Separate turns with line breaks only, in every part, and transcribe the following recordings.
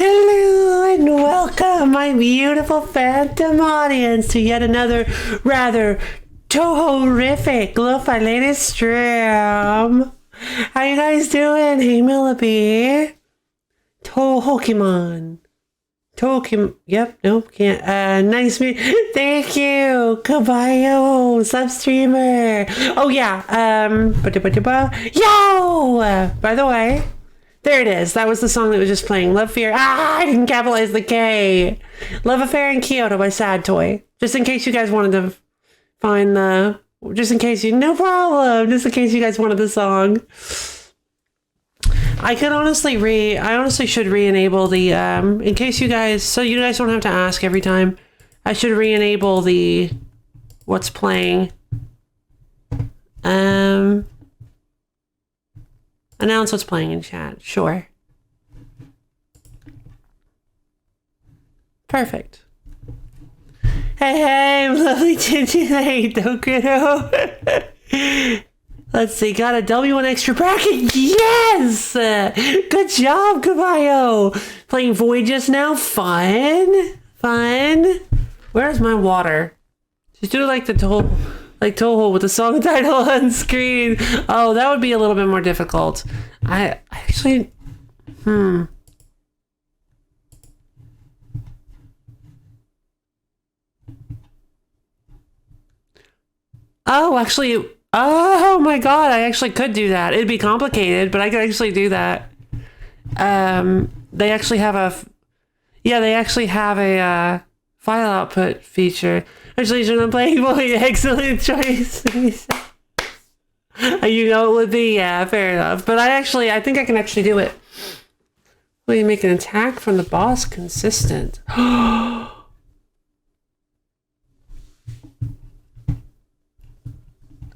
Hello and welcome, my beautiful phantom audience, to yet another rather Toho-rific lo-fi latest stream. How you guys doing? Hey, Millipede. Tohokimon. Tokim. Yep. Nope. Can't. Nice meet. Thank you, Kabayo, sub-streamer. Oh yeah. Yo. By the way. There it is. That was the song that was just playing. Love Fear. I didn't capitalize the K. Love Affair in Kyoto by Sad Toy. Just in case you guys wanted to find the... Just in case you... No problem. Just in case you guys wanted the song. I could honestly I honestly should re-enable the... in case you guys... So you guys don't have to ask every time. I should re-enable the... What's playing. Announce what's playing in chat. Sure. Perfect. Hey, lovely Tintin. Hey, Dokudo. Let's see. Got a W1 extra bracket. Yes! Good job, Kabayo. Playing Void just now. Fun. Where's my water? Just do like the Toho with the song title on screen. Oh, that would be a little bit more difficult. I actually... Oh, actually... Oh my god, I actually could do that. It'd be complicated, but I could actually do that. They actually have a... Yeah, they actually have a file output feature. Actually, I'm playing Boy. Excellent choice. You know it would be, yeah, fair enough. But I think I can actually do it. Will you make an attack from the boss consistent?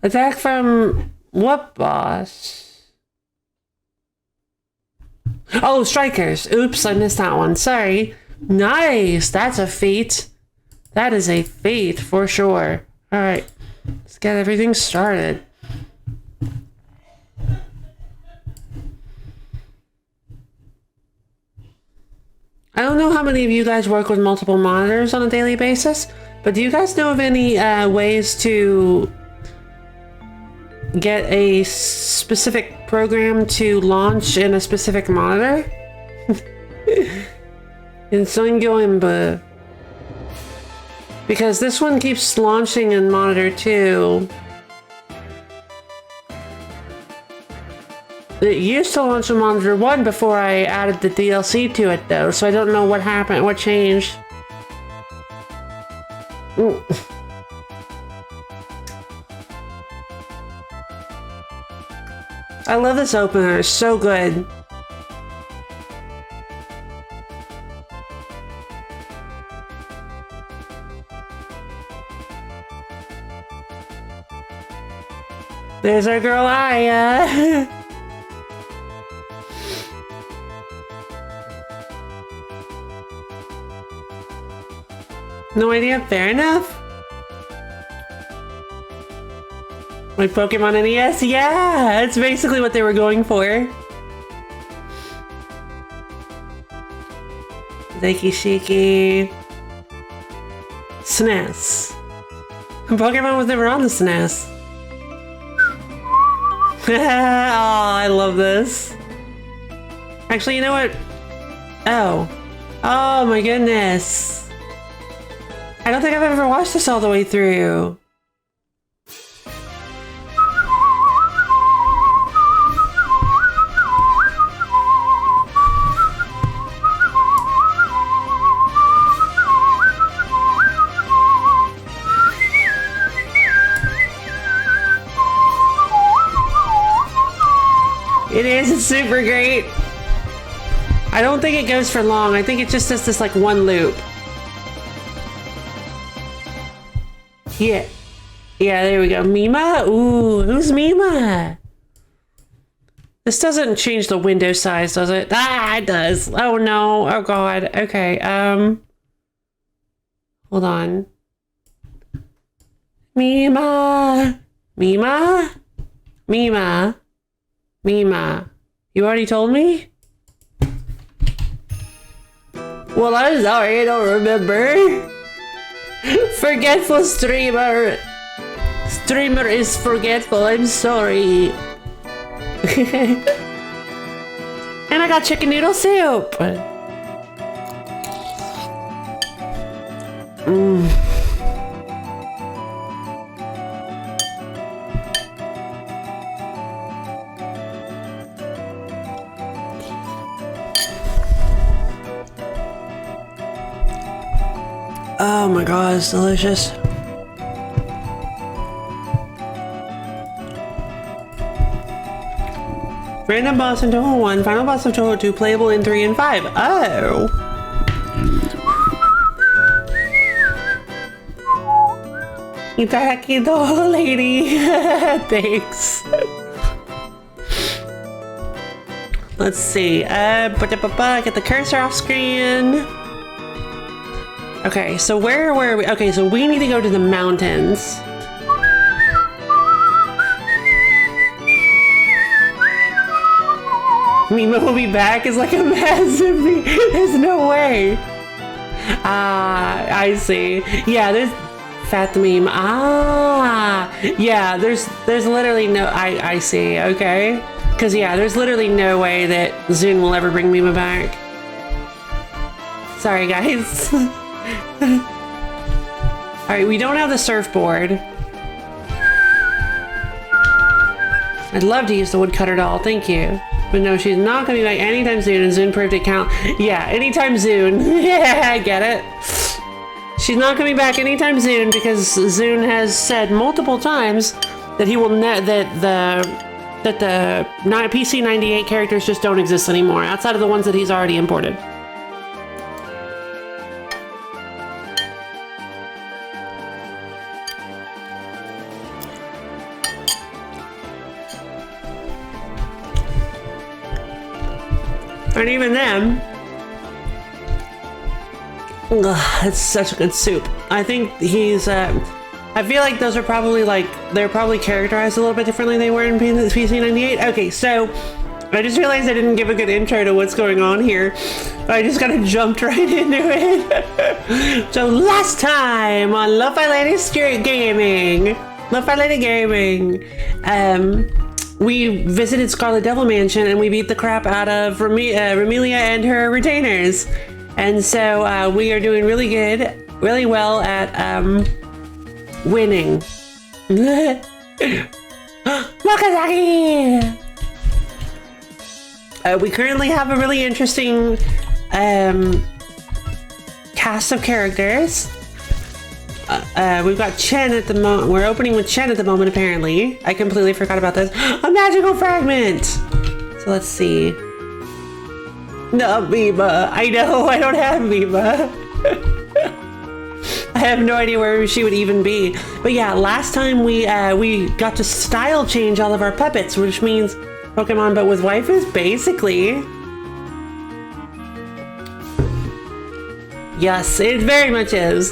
Attack from what boss? Oh, strikers. Oops, I missed that one. Sorry. Nice. That's a feat. That is a feat for sure. All right, let's get everything started. I don't know how many of you guys work with multiple monitors on a daily basis, but do you guys know of any ways to get a specific program to launch in a specific monitor? It's ongoing, but because this one keeps launching in monitor 2. It used to launch in monitor 1 before I added the DLC to it though, so I don't know what happened, what changed. Ooh. I love this opener, it's so good. There's our girl Aya. No idea, fair enough. My Pokemon NES, yeah, that's basically what they were going for. Zeki Shiki. SNES. Pokemon was never on the SNES. Oh, I love this. Actually, you know what? Oh. Oh my goodness. I don't think I've ever watched this all the way through. It is, it's super great. I don't think it goes for long. I think it just does this like one loop. Yeah. Yeah, there we go. Mima? Ooh, who's Mima? This doesn't change the window size, does it? Ah, it does. Oh no. Oh god. Okay, hold on. Mima! Mima? Mima? Mima, you already told me? Well, I'm sorry, I don't remember. Forgetful streamer. Streamer is forgetful, I'm sorry. And I got chicken noodle soup. Oh my god, it's delicious. Random boss in Toho 1, final boss of Toho 2, playable in 3 and 5. Oh! Itagaki doll lady! Thanks. Let's see. Get the cursor off screen. Okay, so where are we? Okay, so we need to go to the mountains. Mima will be back is like a massive. There's no way. Ah, I see. Yeah, there's fat meme. Ah, yeah. There's literally no. I see. Okay, because yeah, there's literally no way that Zune will ever bring Mima back. Sorry, guys. Alright, we don't have the surfboard. I'd love to use the woodcutter doll, thank you. But no, she's not gonna be back anytime soon, and Zune proved it count. Yeah, anytime Zune. Yeah, I get it. She's not gonna be back anytime soon because Zune has said multiple times that he will that the PC 98 characters just don't exist anymore, outside of the ones that he's already imported. And even then, it's such a good soup. I think he's, I feel like those are probably like, they're probably characterized a little bit differently than they were in PC 98. Okay, so I just realized I didn't give a good intro to what's going on here. I just kind of jumped right into it. So last time on Lo-Fi Lady Gaming, we visited Scarlet Devil Mansion and we beat the crap out of Remelia and her retainers. And so we are doing really good, really well at winning. Wakazaki! We currently have a really interesting cast of characters. We've got Chen at the moment. We're opening with Chen at the moment, apparently. I completely forgot about this. A magical fragment! So let's see. No, Biba. I know, I don't have Biba. I have no idea where she would even be. But yeah, last time we got to style change all of our puppets, which means Pokemon but with waifus, basically. Yes, it very much is.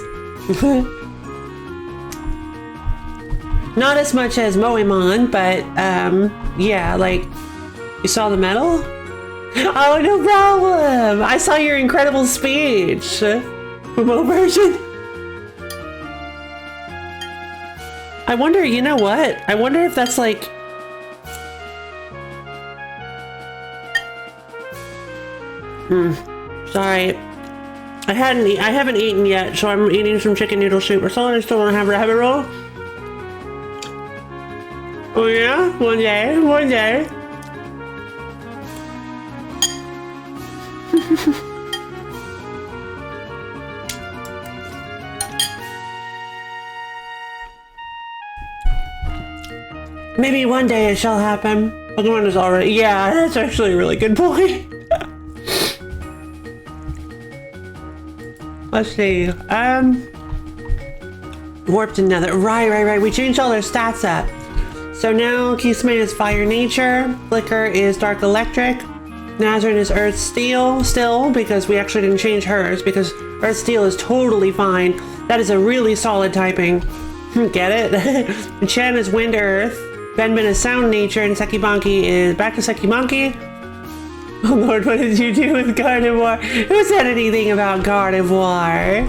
Not as much as Moemon, but yeah, like, you saw the medal? Oh, no problem! I saw your incredible speech. Remote version? I wonder, you know what? I wonder if that's like... Sorry. I haven't eaten yet, so I'm eating some chicken noodle soup or something. I still want to have rabbit roll. Oh yeah? One day. Maybe one day it shall happen. Pokemon is already... Yeah, that's actually a really good point. Let's see. Warped another. Right. We changed all their stats up. So now Kisame is Fire Nature. Flicker is Dark Electric. Nazarene is Earth Steel still, because we actually didn't change hers, because Earth Steel is totally fine. That is a really solid typing. Get it? Chen is Wind Earth. Benbin is Sound Nature, and Sekibanki is back to Sekibanki. Oh Lord, what did you do with Gardevoir? Who said anything about Gardevoir?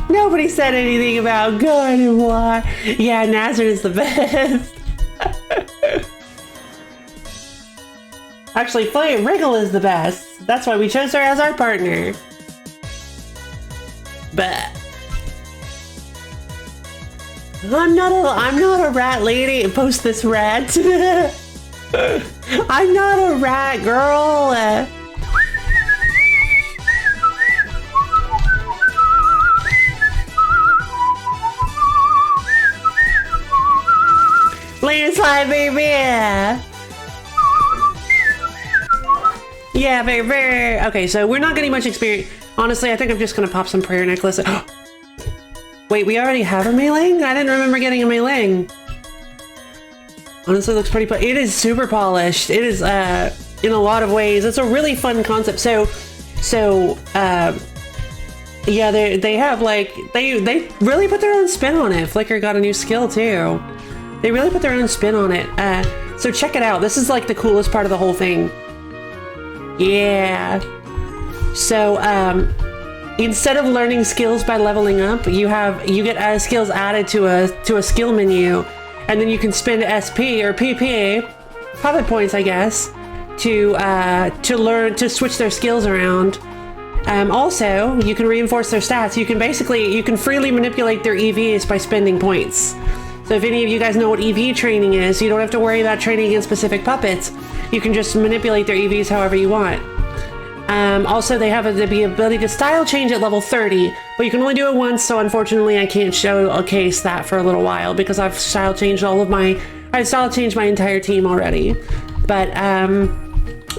Nobody said anything about Gardevoir. Yeah, Nazarene is the best. Actually, Wriggle is the best. That's why we chose her as our partner. But I'm not a rat lady. Post this rat. I'm not a rat girl. Landslide, baby. Yeah, very. Okay, so we're not getting much experience. Honestly, I think I'm just gonna pop some prayer necklace. Wait, we already have a Mailing? I didn't remember getting a Mailing. Honestly, it looks pretty. It is super polished. It is, in a lot of ways, it's a really fun concept. So, yeah, they have like they really put their own spin on it. Flicker got a new skill too. They really put their own spin on it. So check it out. This is like the coolest part of the whole thing. Yeah. So, instead of learning skills by leveling up, you get skills added to a skill menu, and then you can spend SP or PP, puppet points, I guess, to learn to switch their skills around. Also, you can reinforce their stats. You can freely manipulate their EVs by spending points. So if any of you guys know what EV training is, you don't have to worry about training against specific puppets. You can just manipulate their EVs however you want. Also, they have the ability to style change at level 30, but you can only do it once, so unfortunately I can't showcase that for a little while because I've style changed my entire team already. But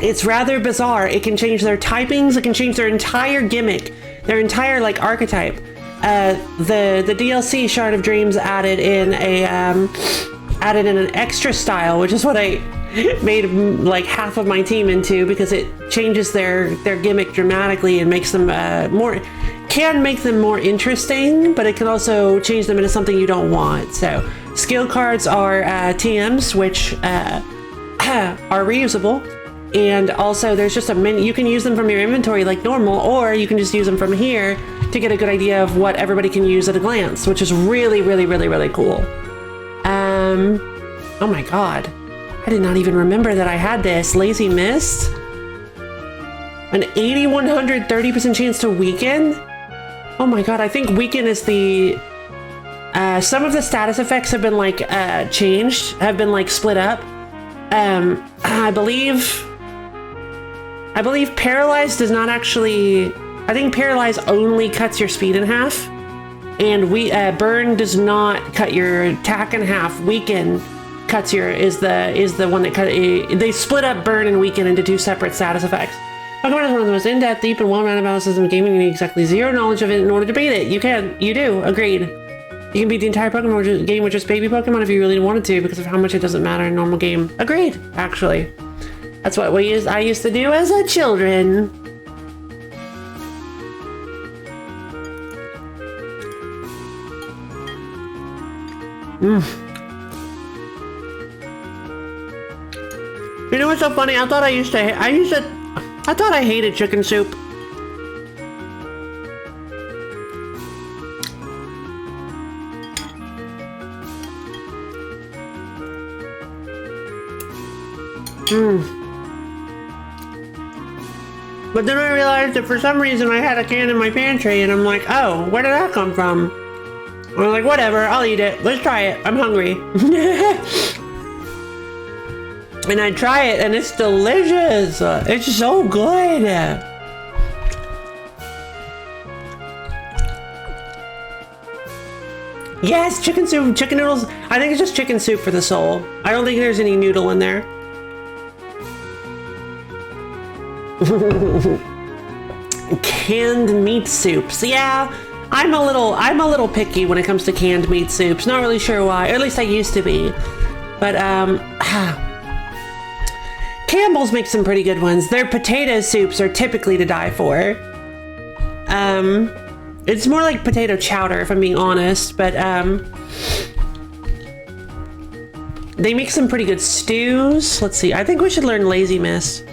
it's rather bizarre. It can change their typings, it can change their entire gimmick, their entire like archetype. The DLC Shard of Dreams added in an extra style, which is what I made like half of my team into, because it changes their gimmick dramatically and makes them more interesting, but it can also change them into something you don't want. So skill cards are TMs, which are reusable. And also there's just a menu, you can use them from your inventory like normal, or you can just use them from here to get a good idea of what everybody can use at a glance, which is really, really, really, really cool. Oh my God. I did not even remember that I had this. Lazy Mist. An 8100 30% chance to weaken. Oh my God, I think weaken is the, some of the status effects have been like, changed, have been like split up. I believe paralyzed does not actually, I think paralyze only cuts your speed in half, and burn does not cut your attack in half. Weaken cuts your, is the one that cut, they split up burn and weaken into two separate status effects. Pokemon is one of the most in-depth, deep, and well-rounded battle systems in gaming. You need exactly zero knowledge of it in order to beat it. You do, agreed. You can beat the entire Pokemon game with just baby Pokemon if you really wanted to, because of how much it doesn't matter in a normal game. Agreed, actually. That's what I used to do as a children. You know what's so funny? I thought I hated chicken soup. But then I realized that for some reason I had a can in my pantry, and I'm like, oh, where did that come from? And I'm like, whatever, I'll eat it. Let's try it. I'm hungry. And I try it, and it's delicious. It's so good. Yes, chicken soup, chicken noodles. I think it's just chicken soup for the soul. I don't think there's any noodle in there. Canned meat soups. Yeah, I'm a little picky when it comes to canned meat soups. Not really sure why, or at least I used to be. But Campbell's makes some pretty good ones. Their potato soups are typically to die for. It's more like potato chowder, if I'm being honest, but they make some pretty good stews. Let's see, I think we should learn Lazy Mist.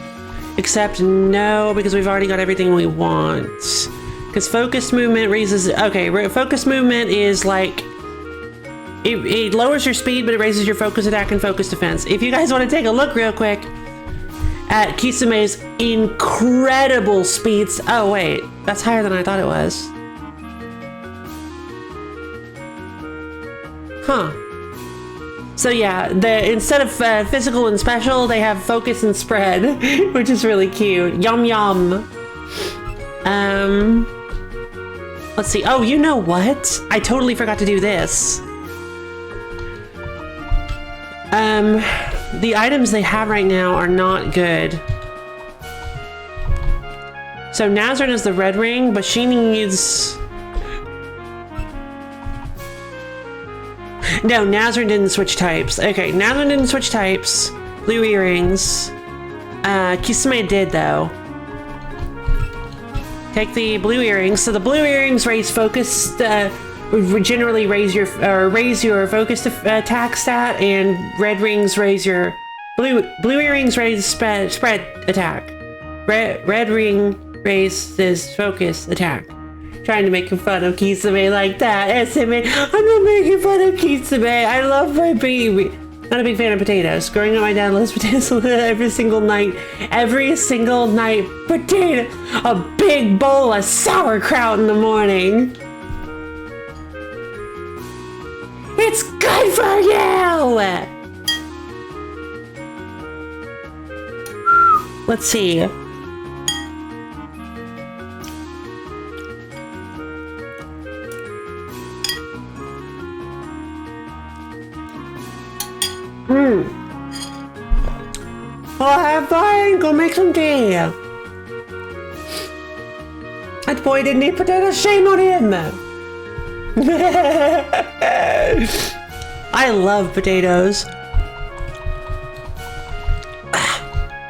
Except no, because we've already got everything we want. Because focused movement raises, okay, focused movement is like, it lowers your speed, but it raises your focus attack and focus defense. If you guys want to take a look real quick at Kisame's incredible speeds. Oh wait, that's higher than I thought it was. Huh. So yeah, instead of physical and special, they have focus and spread, which is really cute. Yum yum. Let's see. Oh, you know what? I totally forgot to do this. The items they have right now are not good. So Nazrin is the red ring, but she needs... No, Nazrin didn't switch types. Okay, Nazrin didn't switch types. Blue earrings. Kisame did though. Take the blue earrings. So the blue earrings raise focus, generally raise your focus attack stat, and red rings raise your blue earrings raise spread attack. Red ring raises focus attack. Trying to make fun of Kisame like that. SMA, I'm not making fun of Kisame. I love my baby. Not a big fan of potatoes. Growing up, my dad loves potatoes every single night. Every single night, potato. A big bowl of sauerkraut in the morning. It's good for you! Let's see. I'll have fun. Go make some tea. That boy didn't eat potatoes. Shame on him. I love potatoes.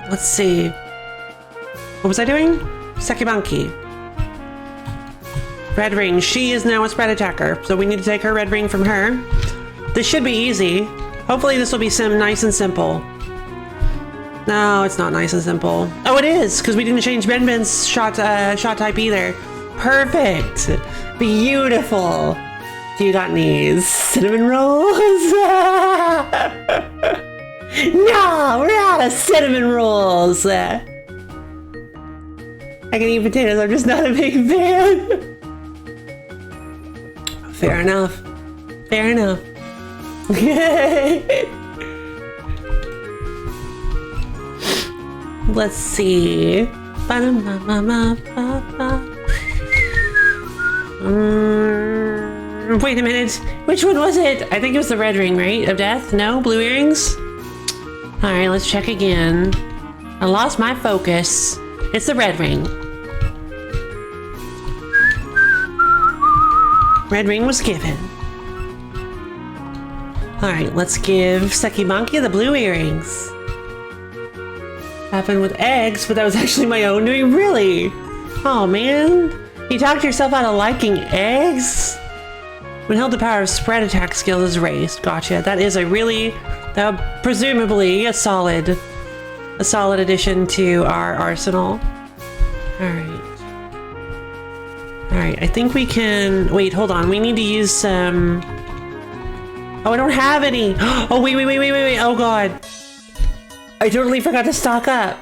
Let's see. What was I doing? Sekibanki. Red ring. She is now a spread attacker, so we need to take her red ring from her. This should be easy. Hopefully this will be nice and simple. No, it's not nice and simple. Oh, it is, because we didn't change Ben's shot type either. Perfect. Beautiful. Do you got any cinnamon rolls? No, we're out of cinnamon rolls. I can eat potatoes, I'm just not a big fan. Fair enough. Fair enough. Let's see. Wait a minute. Which one was it? I think it was the red ring, right? Of death? No? Blue earrings? Alright, let's check again. I lost my focus. It's the red ring. Red ring was given. Alright, let's give Sekibanki the blue earrings. Happened with eggs, but that was actually my own doing. Really? Oh man. You talked yourself out of liking eggs? When held, the power of spread attack skill is raised. Gotcha. That is a really, presumably a solid addition to our arsenal. Alright. Alright, I think we can... Wait, hold on. We need to use some... Oh, I don't have any! Oh, wait. Oh, God. I totally forgot to stock up.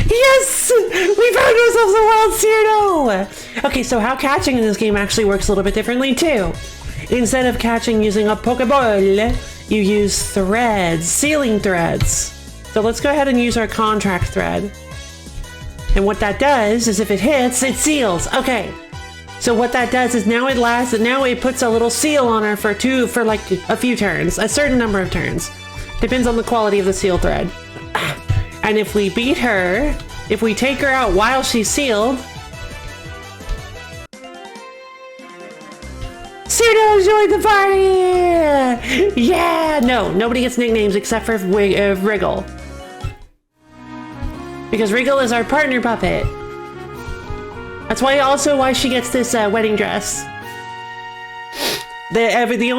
Yes! We found ourselves a wild Cyrano! Okay, so how catching in this game actually works a little bit differently, too. Instead of catching using a Pokeball, you use threads, sealing threads. So let's go ahead and use our contract thread. And what that does is if it hits, it seals. Okay. So what that does is now it puts a little seal on her for like a few turns, a certain number of turns. Depends on the quality of the seal thread. And if we beat her, if we take her out while she's sealed, Pseudo joined the party! Yeah! No, nobody gets nicknames except for Wriggle. Because Wriggle is our partner puppet. That's why she gets this wedding dress. The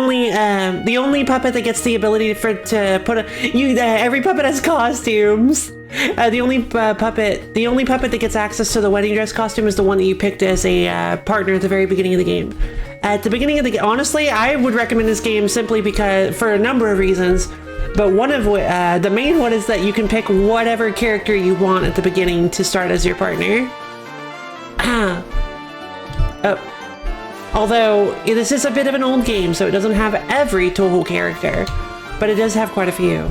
only puppet that gets the ability to put every puppet has costumes. The only puppet that gets access to the wedding dress costume is the one that you picked as a partner at the very beginning of the game. At the beginning of the game, honestly, I would recommend this game simply because for a number of reasons. But one of the main one is that you can pick whatever character you want at the beginning to start as your partner. Although this is a bit of an old game, so it doesn't have every Toho character, but it does have quite a few.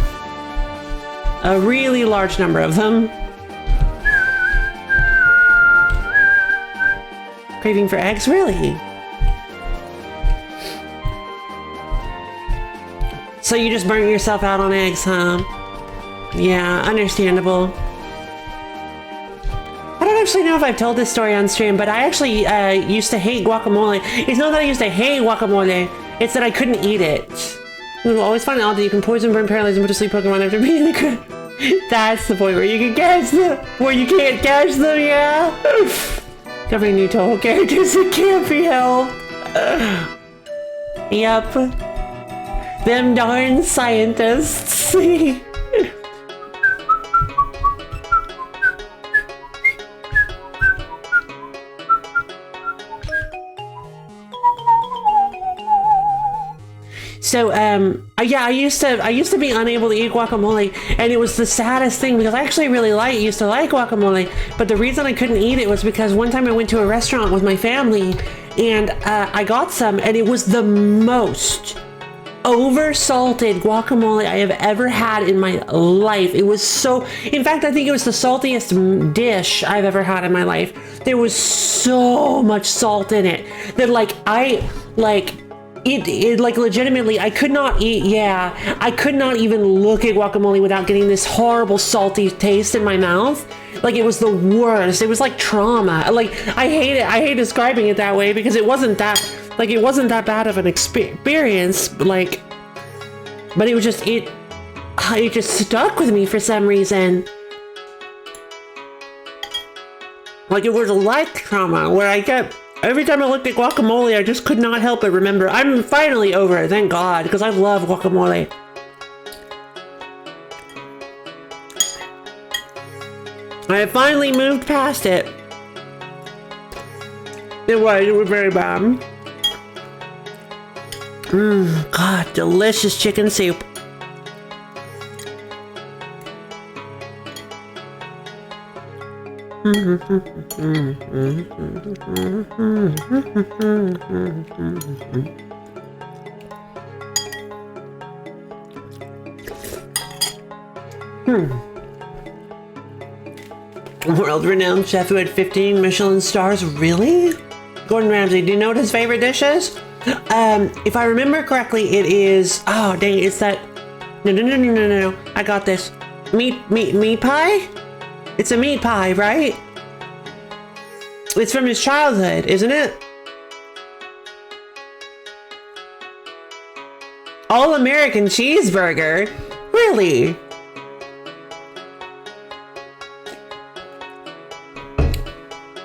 A really large number of them. Craving for eggs? Really? So you just burnt yourself out on eggs, huh? Yeah, understandable. I don't actually know if I've told this story on stream, but I actually used to hate guacamole. It's not that I used to hate guacamole, it's that I couldn't eat it. You will always find out that you can poison, burn, paralyze, and put to sleep Pokemon after being in the ground. That's the point where you can catch them, where you can't catch them, yeah? Covering new Toho characters, it can't be helped. Yep. Them darn scientists. So, yeah, I used to be unable to eat guacamole, and it was the saddest thing because I actually really used to like guacamole, but the reason I couldn't eat it was because one time I went to a restaurant with my family, and I got some, and it was the most over-salted guacamole I have ever had in my life. It was so, in fact, I think it was the saltiest dish I've ever had in my life. There was so much salt in it that it legitimately, I could not eat, I could not even look at guacamole without getting this horrible salty taste in my mouth. Like, it was the worst. It was like trauma. Like, I hate it. I hate describing it that way because it wasn't that bad of an experience, but it was just, it just stuck with me for some reason. Like, it was like trauma where every time I looked at guacamole, I just could not help but remember. I'm finally over it, thank God, because I love guacamole. I finally moved past it. It was very bad. God, delicious chicken soup. World-renowned chef who had 15 Michelin stars. Really? Gordon Ramsay. Do you know what his favorite dish is? If I remember correctly, it is. Oh, dang! It's that. No. I got this. Meat pie. It's a meat pie, right? It's from his childhood, isn't it? All-American cheeseburger. Really?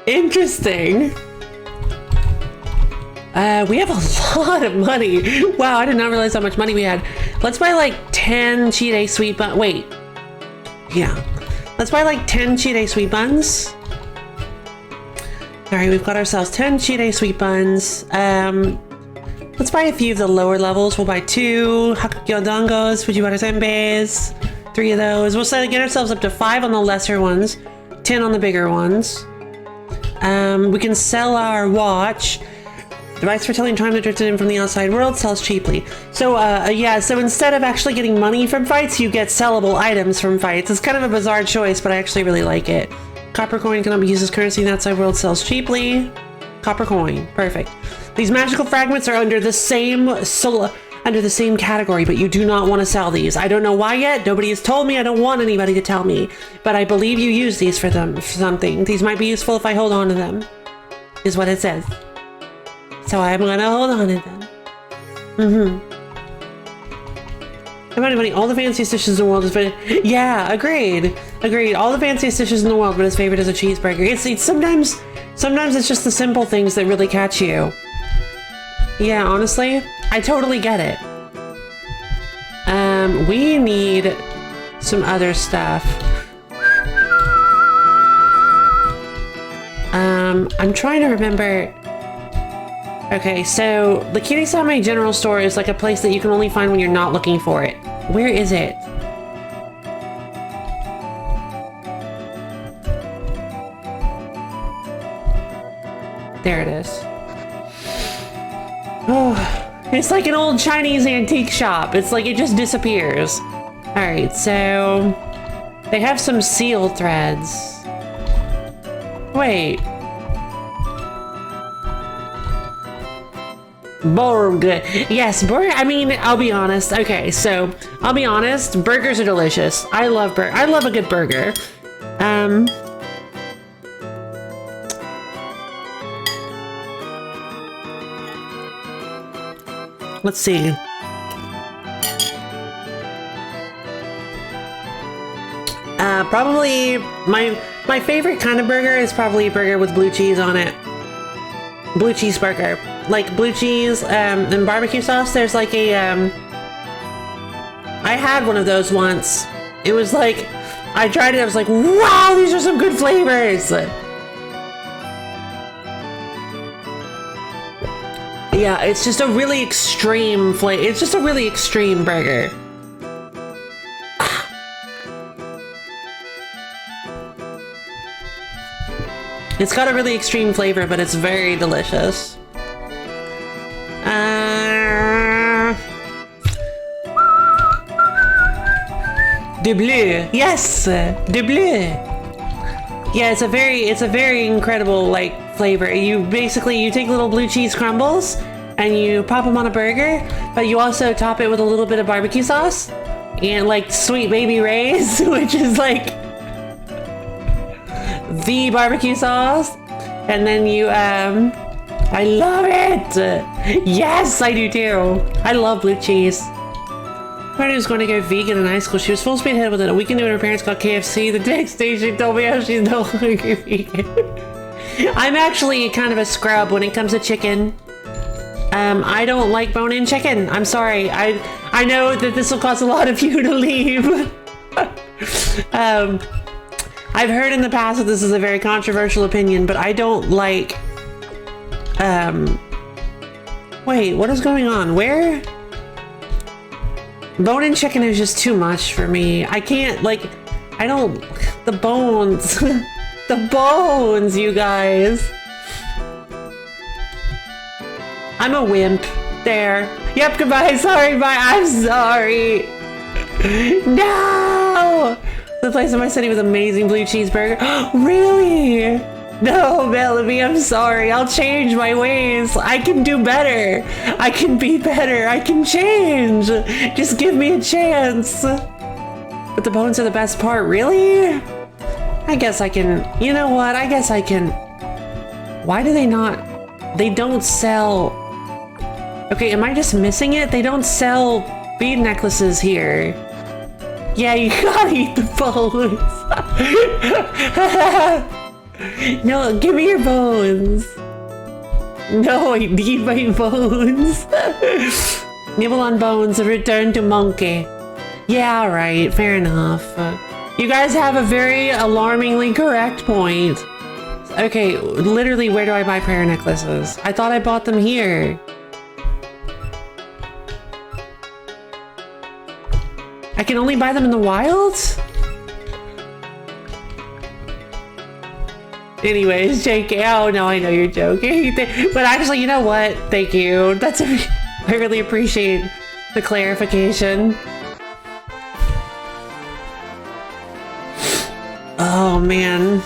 Interesting. We have a lot of money. Wow, I did not realize how much money we had. Let's buy like 10 cheat day sweet buns. Wait. Yeah. Let's buy like 10 cheat day sweet buns. Alright, we've got ourselves 10 cheat day sweet buns. Let's buy a few of the lower levels. We'll buy 2 Hakukyodongos, Fujiwara Senbeis, 3 of those. We'll get ourselves up to 5 on the lesser ones, 10 on the bigger ones. We can sell our watch. Device for telling time to drift in from the outside world, sells cheaply. So, yeah, so instead of actually getting money from fights, you get sellable items from fights. It's kind of a bizarre choice, but I actually really like it. Copper coin cannot be used as currency in the outside world, sells cheaply. Copper coin, perfect. These magical fragments are under the same category, but you do not want to sell these. I don't know why yet. Nobody has told me. I don't want anybody to tell me, but I believe you use these for something. These might be useful if I hold on to them, is what it says. So I'm gonna hold on to them. Everybody, all the fanciest dishes in the world is favorite. Yeah, agreed. All the fanciest dishes in the world, but his favorite is a cheeseburger. It's sometimes it's just the simple things that really catch you. Yeah, honestly, I totally get it. We need some other stuff. I'm trying to remember. Okay, so the Kirisame General Store is like a place that you can only find when you're not looking for it. Where is it? There it is. Oh, it's like an old Chinese antique shop. It's like it just disappears. All right, so they have some seal threads. Wait. Burger. Yes, burger. I mean, I'll be honest. Okay, so I'll be honest. Burgers are delicious. I love a good burger. Let's see. Probably my favorite kind of burger is probably a burger with blue cheese on it. Blue cheese burger. Like blue cheese and barbecue sauce. There's like a I had one of those once. It was like I tried it. I was like, wow, these are some good flavors. Yeah, it's just a really extreme flavor. It's just a really extreme burger. It's got a really extreme flavor, but it's very delicious. De bleu. Yes, de bleu. Yeah, it's a very incredible like flavor. You take little blue cheese crumbles and you pop them on a burger, but you also top it with a little bit of barbecue sauce and like Sweet Baby Ray's, which is like the barbecue sauce, and then you I love it. Yes, I do too. I love blue cheese. Marty was going to go vegan in high school. She was full speed ahead with it. A week into it, her parents got KFC. The next day she told me how she's no longer vegan. I'm actually kind of a scrub when it comes to chicken. I don't like bone-in chicken. I'm sorry. I know that this will cause a lot of you to leave. I've heard in the past that this is a very controversial opinion, but I don't like... Wait, what is going on? Where? Bone and chicken is just too much for me. I can't, like... I don't... The bones. The bones, you guys. I'm a wimp. There. Yep, goodbye. Sorry, bye. I'm sorry. No! The place in my city with amazing blue cheeseburger. Really? No, Bellamy, I'm sorry. I'll change my ways. I can do better. I can be better. I can change. Just give me a chance. But the bones are the best part. Really? I guess I can... You know what? I guess I can... Why do they not... They don't sell... Okay, am I just missing it? They don't sell bead necklaces here. Yeah, you gotta eat the bones. No, give me your bones. No, I need my bones. Nibble on bones and return to monkey. Yeah, alright, fair enough. You guys have a very alarmingly correct point. Okay, literally, where do I buy prayer necklaces? I thought I bought them here. I can only buy them in the wild? Anyways, JK, oh no, I know you're joking. But actually, you know what? Thank you. That's I really appreciate the clarification. Oh man.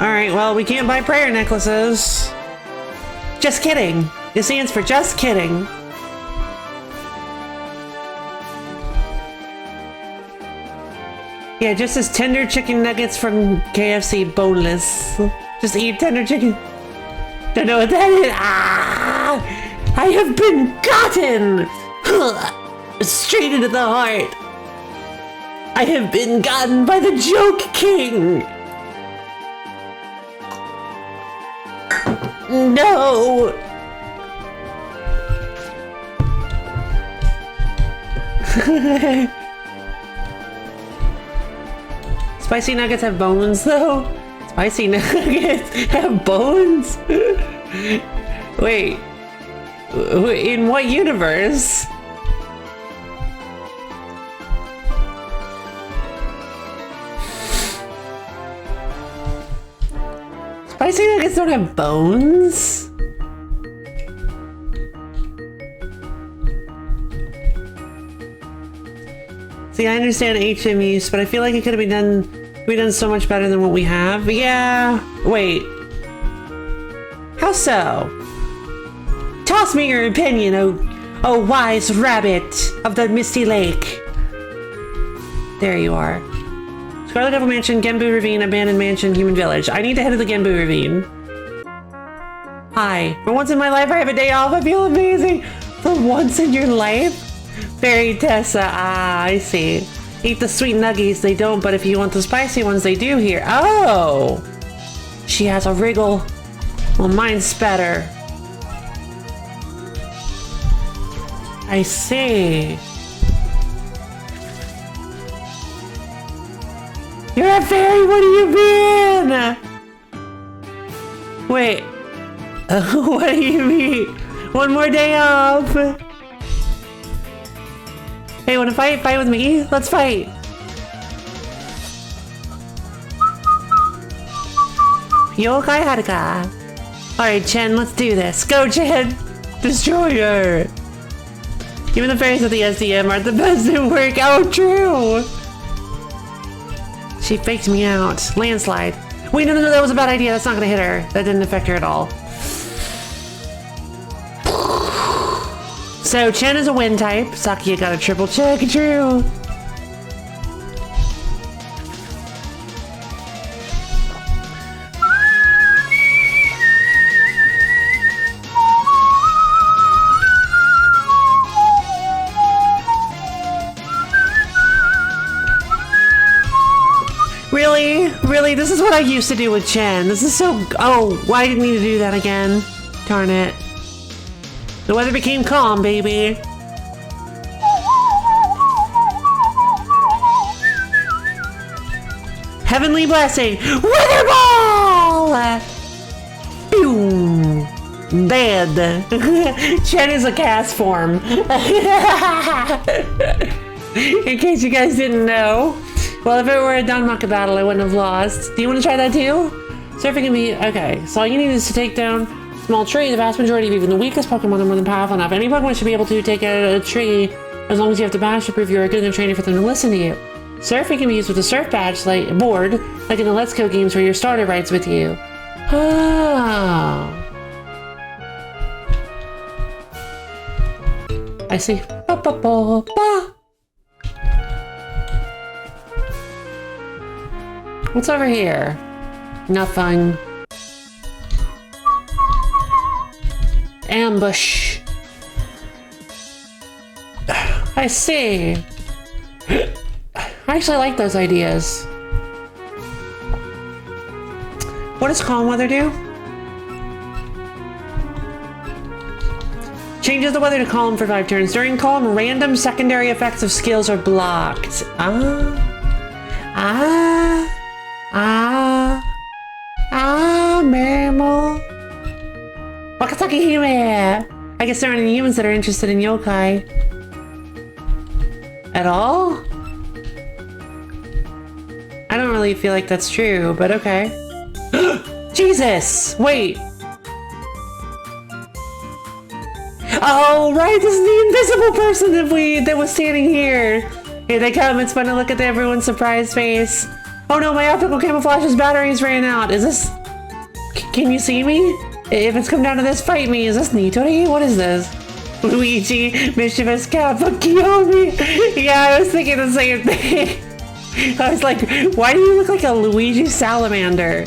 Alright, well, we can't buy prayer necklaces. Just kidding. It stands for just kidding. Yeah, just as tender chicken nuggets from KFC, boneless. Just eat tender chicken. Don't know what that is. Ah! I have been gotten! Straight into the heart. I have been gotten by the Joke King. No! Spicy nuggets have bones, though? Spicy nuggets have bones? Wait. In what universe? Spicy nuggets don't have bones? See, I understand HM use, but I feel like it could have been done so much better than what we have. Yeah. Wait. How so? Toss me your opinion, oh wise rabbit of the Misty Lake. There you are. Scarlet Devil Mansion, Genbu Ravine, Abandoned Mansion, Human Village. I need to head to the Genbu Ravine. Hi. For once in my life, I have a day off. I feel amazing. For once in your life? Fairy Tessa, I see. Eat the sweet nuggies, they don't, but if you want the spicy ones, they do here. Oh! She has a wriggle. Well, mine's better. I see. You're a fairy, what do you mean? Wait. What do you mean? One more day off. Hey, wanna fight? Fight with me? Let's fight! Youkai Haruka! Alright, Chen, let's do this. Go, Chen! Destroy her! Even the fairies at the SDM aren't the best at work. Oh, true! She faked me out. Landslide. Wait, no, that was a bad idea. That's not gonna hit her. That didn't affect her at all. So, Chen is a wind type. Sakia got a triple check. True. Really? Really? This is what I used to do with Chen. This is so... Oh, why I didn't need to do that again. Darn it. The weather became calm, baby. Heavenly Blessing! Wither Ball! Boom! Dead. Chen is a cast form. In case you guys didn't know. Well, if it were a Danmaka battle, I wouldn't have lost. Do you want to try that too? Surfing can be... Okay, so all you need is to take down a small tree. The vast majority of even the weakest Pokemon are more than powerful enough. Any Pokemon should be able to take out a tree as long as you have the badge to prove you're a good enough trainer for them to listen to you. Surfing can be used with a surf badge like board, like in the Let's Go games where your starter rides with you. Oh. I see. Ba, ba, ba, ba. What's over here? Nothing. Ambush. I see. I actually like those ideas. What does calm weather do? Changes the weather to calm for 5 turns. During calm, random secondary effects of skills are blocked. Mammal. Wakataki Hime. I guess there aren't any humans that are interested in yokai. At all? I don't really feel like that's true, but okay. Jesus! Wait! Oh, right! This is the invisible person that was standing here! Here they come, it's fun to look at everyone's surprised face. Oh no, my optical camouflage's batteries ran out. Is this... Can you see me? If it's come down to this, fight me. Is this Nitori? What is this? Luigi, mischievous cat, Kiyomi. Yeah, I was thinking the same thing. I was like, why do you look like a Luigi salamander?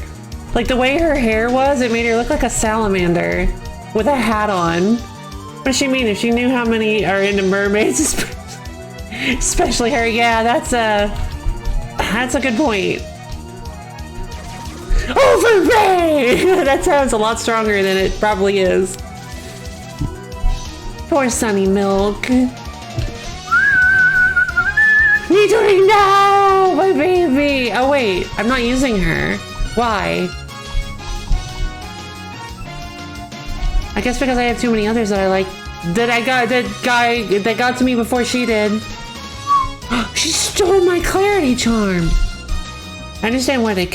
Like the way her hair was, it made her look like a salamander with a hat on. What does she mean? If she knew how many are into mermaids, especially her, yeah, that's a good point. Overray! That sounds a lot stronger than it probably is. Poor Sunny Milk. Nitori, no! My baby! Oh wait, I'm not using her. Why? I guess because I have too many others that I like. That got to me before she did. She stole my Clarity Charm! I understand where they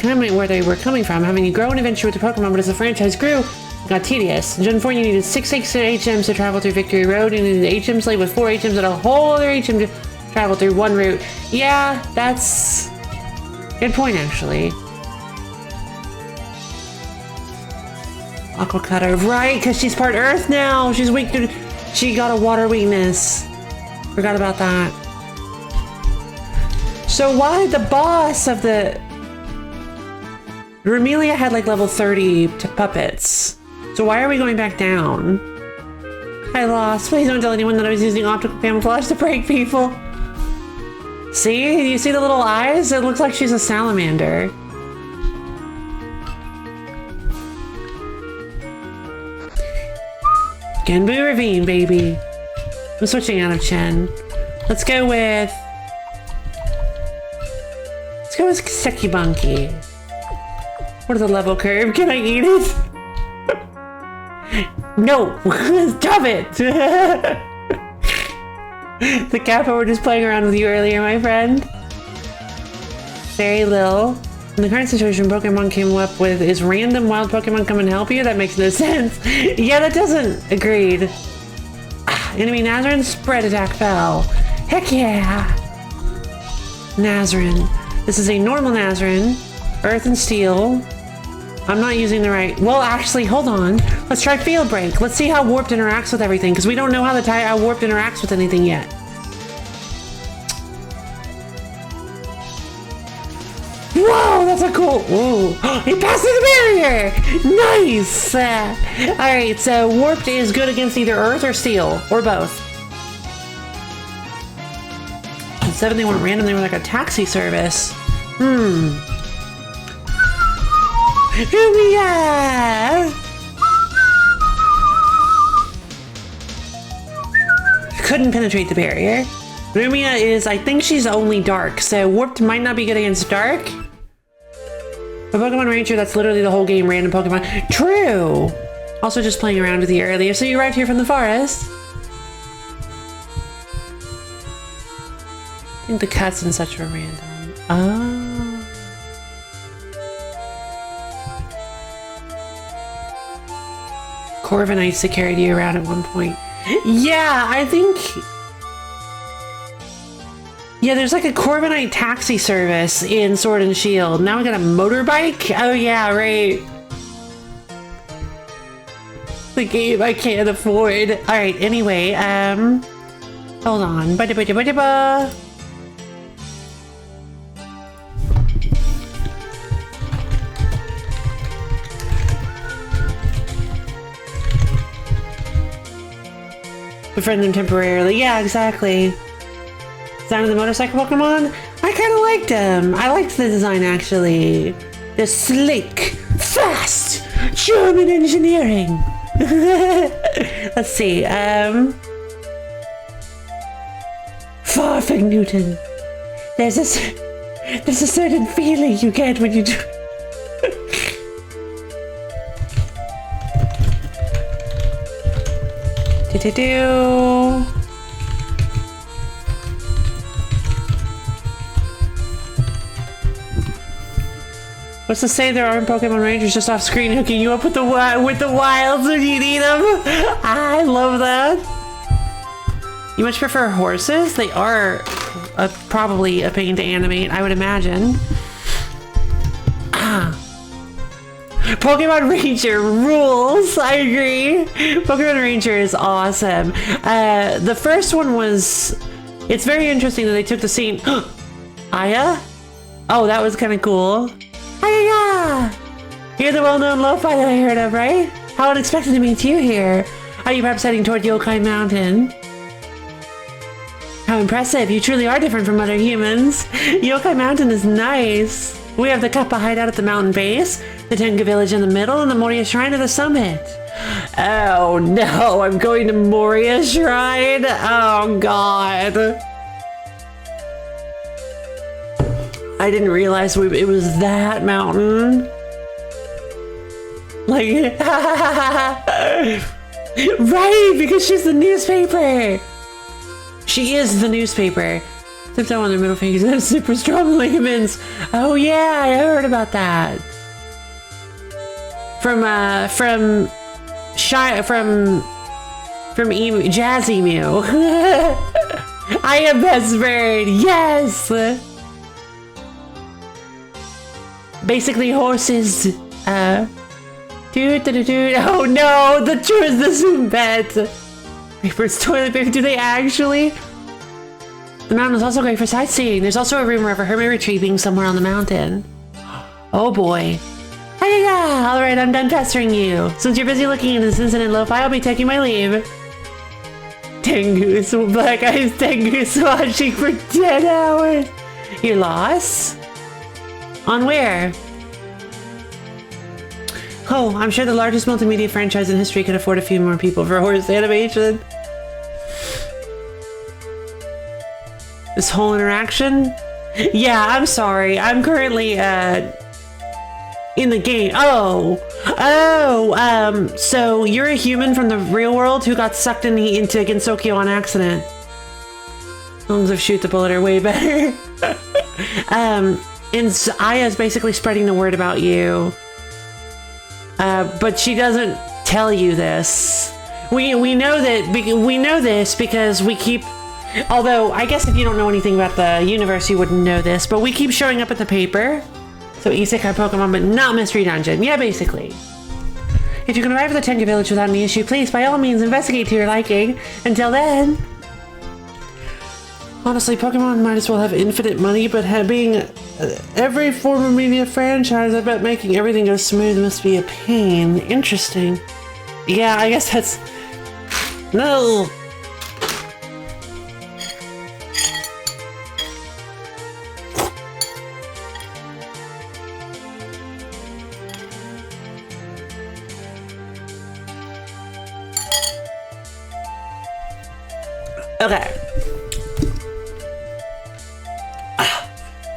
were coming from. Having you grow an adventure with the Pokemon, but as the franchise grew, it got tedious. In Gen 4, you needed 6 HMs to travel through Victory Road, and you needed an HM slate with 4 HMs and a whole other HM to travel through one route. Yeah, that's... Good point, actually. Aqua Cutter, right, because she's part Earth now. She's weak to... She got a water weakness. Forgot about that. So why the boss of the... Remelia had like level 30 to puppets. So why are we going back down? I lost. Please don't tell anyone that I was using optical camouflage to prank people. See? You see the little eyes? It looks like she's a salamander. Genbu Ravine, baby. I'm switching out of Chen. Let's go with Sekibunky. What is the level curve? Can I eat it? No! Stop it! The Kappa were just playing around with you earlier, my friend. Very Lil. In the current situation, Pokemon came up with, is random wild Pokemon come and help you? That makes no sense. Yeah, that doesn't. Agreed. Enemy Nazarin, spread attack fell. Heck yeah! Nazarin. This is a normal Nazarin. Earth and Steel. I'm not using the right... Well, actually, hold on. Let's try Field Break. Let's see how Warped interacts with everything, because we don't know how how Warped interacts with anything yet. Whoa, that's a cool... Whoa. It passes the barrier! Nice! Alright, so Warped is good against either Earth or Steel, or both. 7, they weren't random, they were like a taxi service. Lumia! Couldn't penetrate the barrier. Lumia is, I think she's only dark, so Warped might not be good against dark. A Pokemon Ranger, that's literally the whole game, random Pokemon. True! Also just playing around with you earlier, so you arrived here from the forest. I think the cuts and such were random. Oh. Corviknights that carried you around at one point. Yeah, I think... Yeah, there's like a Corviknight taxi service in Sword and Shield. Now we got a motorbike? Oh yeah, right. The game I can't afford. Alright, anyway, hold on. Ba-da-ba-da-ba-da-ba. Befriend them temporarily. Yeah, exactly. Design of the motorcycle Pokemon? I kind of liked them. I liked the design, actually. They're sleek, fast, German engineering. Let's see. Farfig Newton. There's a certain feeling you get when you do. Do-do-do. What's to say there aren't Pokemon Rangers just off screen hooking you up with the wilds when you need them? I love that. You much prefer horses? They are probably a pain to animate, I would imagine. Pokemon Ranger rules, I agree. Pokemon Ranger is awesome. The first one was... It's very interesting that they took the scene... Aya? Oh, that was kind of cool. Hiya! You're the well-known lo-fi that I heard of, right? How unexpected to meet you here. Are you perhaps heading toward Youkai Mountain? How impressive. You truly are different from other humans. Youkai Mountain is nice. We have the Kappa hideout at the mountain base, the Tengu village in the middle, and the Moria Shrine at the summit. Oh no, I'm going to Moria Shrine? Oh god. I didn't realize it was that mountain. Like, right, because she's the newspaper. She is the newspaper. Tipped out on their middle fingers and have super strong ligaments. Oh yeah, I heard about that. From Jazz Emu. I am best bird, yes! Basically horses. Oh no, the Zoom bed. Paper's toilet paper, do they actually? The mountain is also great for sightseeing. There's also a rumor of a hermit retreat being somewhere on the mountain. Oh boy. Hiya! Alright, I'm done pestering you. Since you're busy looking into this incident, Lo-Fi, I'll be taking my leave. Tengu, black eyes Tengu watching for 10 hours. You're lost? On where? Oh, I'm sure the largest multimedia franchise in history could afford a few more people for horse animation. This whole interaction? Yeah, I'm sorry. I'm currently, in the game. So you're a human from the real world who got sucked into Gensokyo on accident. Songs of Shoot the Bullet are way better. And Aya's basically spreading the word about you. But she doesn't tell you this. We know this because we keep... Although, I guess if you don't know anything about the universe, you wouldn't know this, but we keep showing up at the paper. So Isekai Pokemon, but not Mystery Dungeon. Yeah, basically. If you can arrive at the Tengu village without any issue, please, by all means, investigate to your liking. Until then... Honestly, Pokemon might as well have infinite money, but being every form of media franchise, I bet making everything go smooth must be a pain. Interesting. Yeah, I guess that's... No! Okay.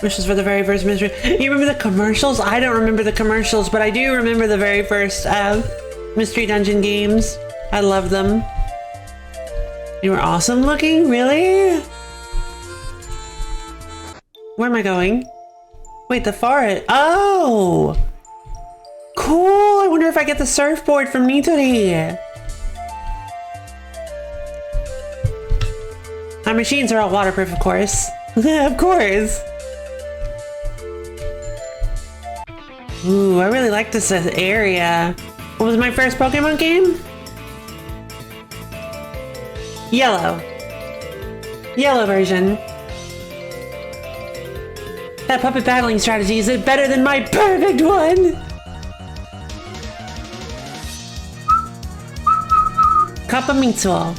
This is for the very first mystery. You remember the commercials? I don't remember the commercials, but I do remember the very first mystery dungeon games. I love them. You were awesome looking? Really? Where am I going? Wait, the forest. Oh! Cool! I wonder if I get the surfboard from Nitori. My machines are all waterproof, of course. Of course! Ooh, I really like this area. What was my first Pokemon game? Yellow. Yellow version. That puppet battling strategy, is it better than my perfect one? Kapamitsuo.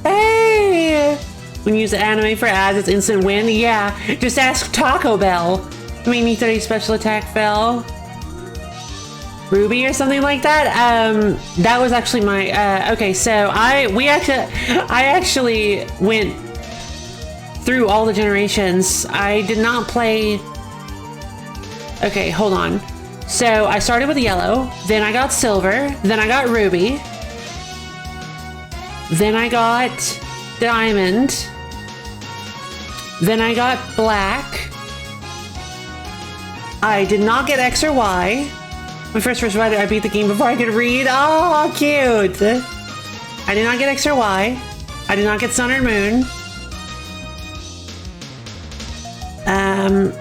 Hey! When you use the anime for ads, it's instant win? Yeah, just ask Taco Bell. I mean, Nitori's special attack fell. Ruby or something like that? That was actually my, okay, so I actually went through all the generations. I did not play, okay, hold on. So I started with yellow, then I got silver, then I got ruby, then I got diamond, then I got black. I did not get X or Y. My first read, I beat the game before I could read. Oh, cute. I did not get X or Y. I did not get Sun or Moon.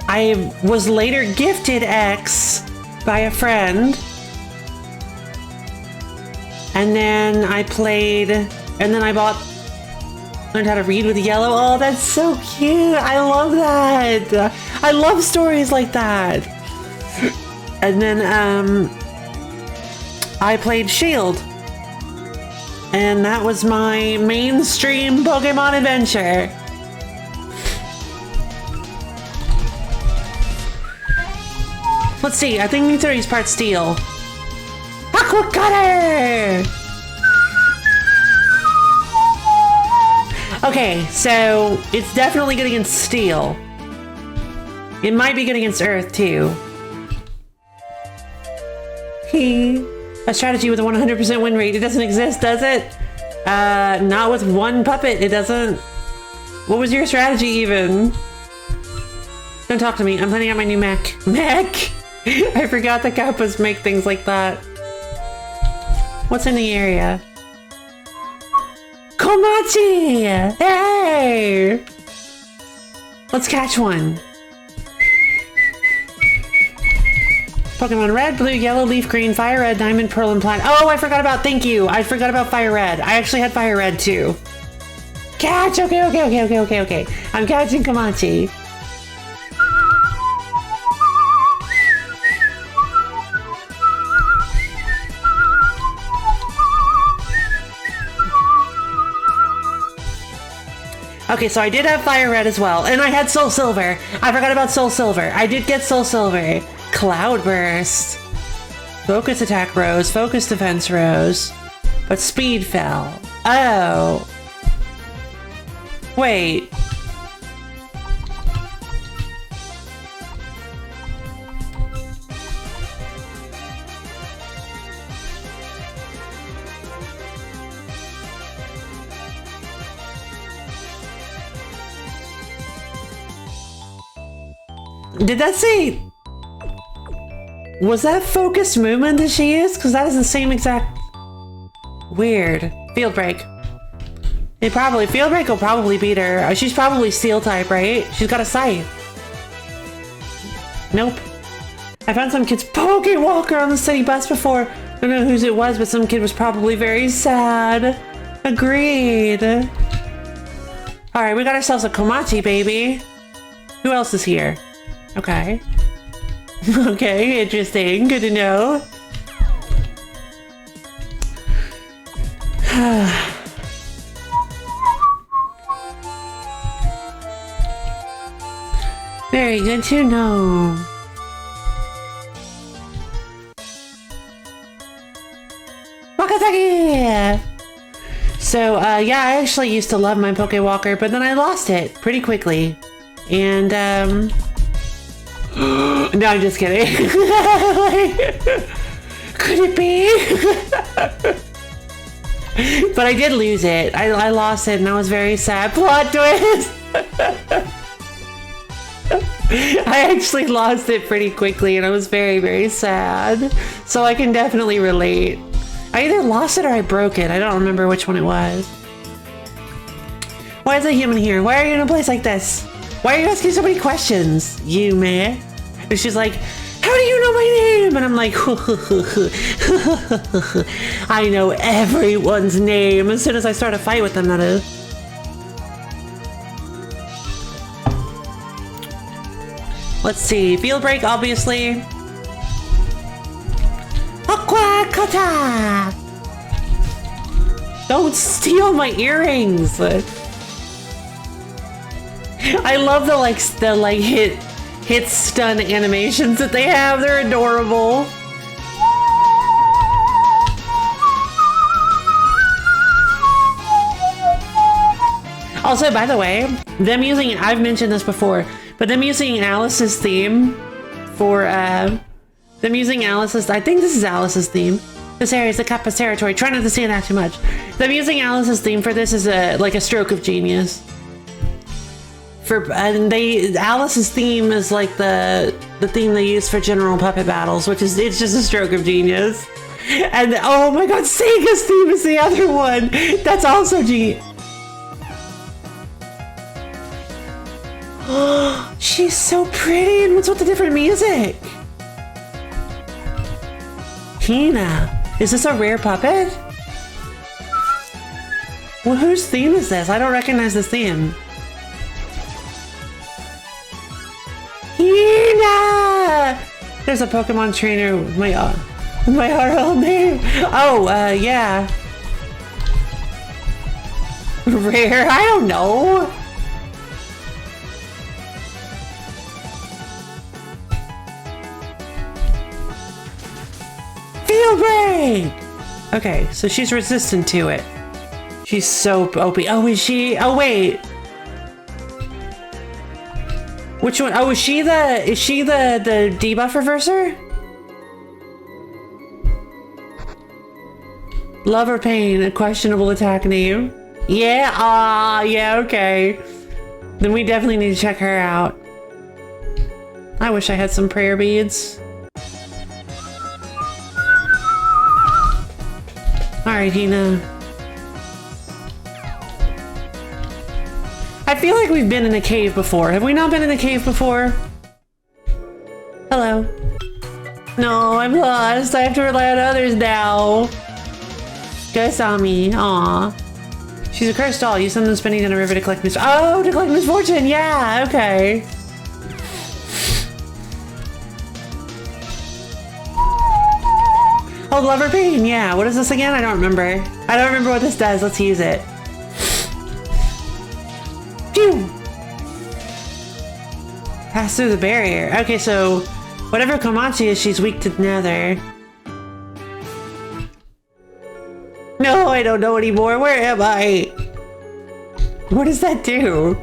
I was later gifted X by a friend. And then I played, and then I learned how to read with yellow. Oh, that's so cute. I love that. I love stories like that. And then I played Shield. And that was my mainstream Pokemon adventure. Let's see, I think Nitori's part Steel. Aqua Cutter! Okay, so it's definitely good against Steel. It might be good against Earth, too. A strategy with a 100% win rate. It doesn't exist, does it? Not with one puppet, it doesn't. What was your strategy, even? Don't talk to me. I'm planning out my new mech. Mech? I forgot the Kappas make things like that. What's in the area? Komachi! Hey! Let's catch one. Pokemon Red, Blue, Yellow, Leaf Green, Fire Red, Diamond, Pearl, and Platinum. Oh, I forgot about, thank you. I forgot about Fire Red. I actually had Fire Red too. Catch! Okay. I'm catching Komachi. Okay, so I did have Fire Red as well, and I had Soul Silver. I forgot about Soul Silver. I did get Soul Silver. Cloudburst. Focus attack rose, focus defense rose, but speed fell. Oh. Wait. Did that say... Was that focused movement that she used? Because that is the same exact... Weird. Field Break. Field Break will probably beat her. She's probably Steel type, right? She's got a Scythe. Nope. I found some kid's Pokewalker on the city bus before. I don't know whose it was, but some kid was probably very sad. Agreed. Alright, we got ourselves a Komachi, baby. Who else is here? Okay. Okay, interesting. Good to know. Very good to know. Wakazaki! So, yeah, I actually used to love my Pokewalker, but then I lost it pretty quickly. And, no, I'm just kidding. Could it be? But I did lose it. I lost it and I was very sad. Plot twist! I actually lost it pretty quickly and I was very, very sad. So I can definitely relate. I either lost it or I broke it. I don't remember which one it was. Why is a human here? Why are you in a place like this? Why are you asking so many questions? You man. And she's like, how do you know my name? And I'm like, I know everyone's name. As soon as I start a fight with them, that is. Let's see. Field break, obviously. Aqua Kata! Don't steal my earrings! I love the hit stun animations that they have. They're adorable. Also, by the way, I've mentioned this before, but them using Alice's theme for, I think this is Alice's theme. This area is the Kappa's territory. Try not to say that too much. Them using Alice's theme for this is a stroke of genius. Alice's theme is like the theme they use for general puppet battles, which is, it's just a stroke of genius. And oh my god, Sega's theme is the other one. That's also genius. She's so pretty, and what's with the different music? Hina, is this a rare puppet? Well, whose theme is this? I don't recognize this theme. Hina! There's a Pokemon trainer with my RL name. Oh, yeah. Rare? I don't know. Field break! Okay, so she's resistant to it. She's so OP. Oh, is she? Oh, wait. Which one? Oh, is she the debuff reverser? Love or pain, a questionable attack name. Yeah, yeah, okay. Then we definitely need to check her out. I wish I had some prayer beads. Alright, Hina. I feel like we've been in a cave before. Have we not been in a cave before? Hello. No, I'm lost. I have to rely on others now. Just saw me. Aw. She's a cursed doll. Use something spinning in a river to collect misfortune. Oh, to collect misfortune. Yeah, okay. Oh, love or pain. Yeah. What is this again? I don't remember. I don't remember what this does. Let's use it. Phew! Pass through the barrier. Okay, so whatever Komachi is, she's weak to nether. No, I don't know anymore. Where am I? What does that do?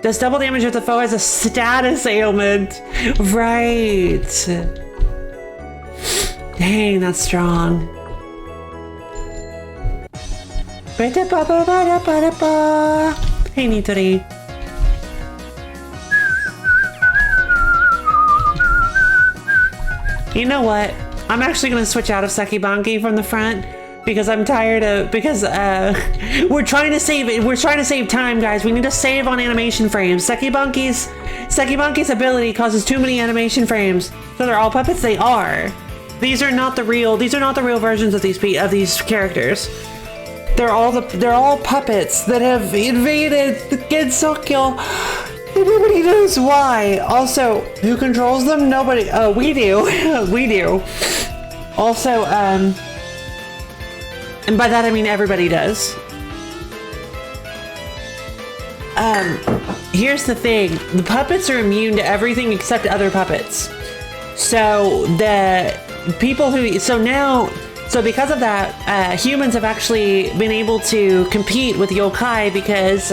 Does double damage if the foe has a status ailment. Right. Dang, that's strong. Hey, Nitori. You know what? I'm actually gonna switch out of Sekibanki from the front because I'm tired of, we're trying to save it. We're trying to save time, guys. We need to save on animation frames. Sekibanki's ability causes too many animation frames. So they're all puppets? They are. These are not the real versions of these characters. They're all puppets that have invaded the Gensokyo. Nobody knows why. Also, who controls them? Nobody. Oh, we do. We do. Also, and by that I mean everybody does. Here's the thing. The puppets are immune to everything except other puppets. So the people who, so because of that, humans have actually been able to compete with yokai because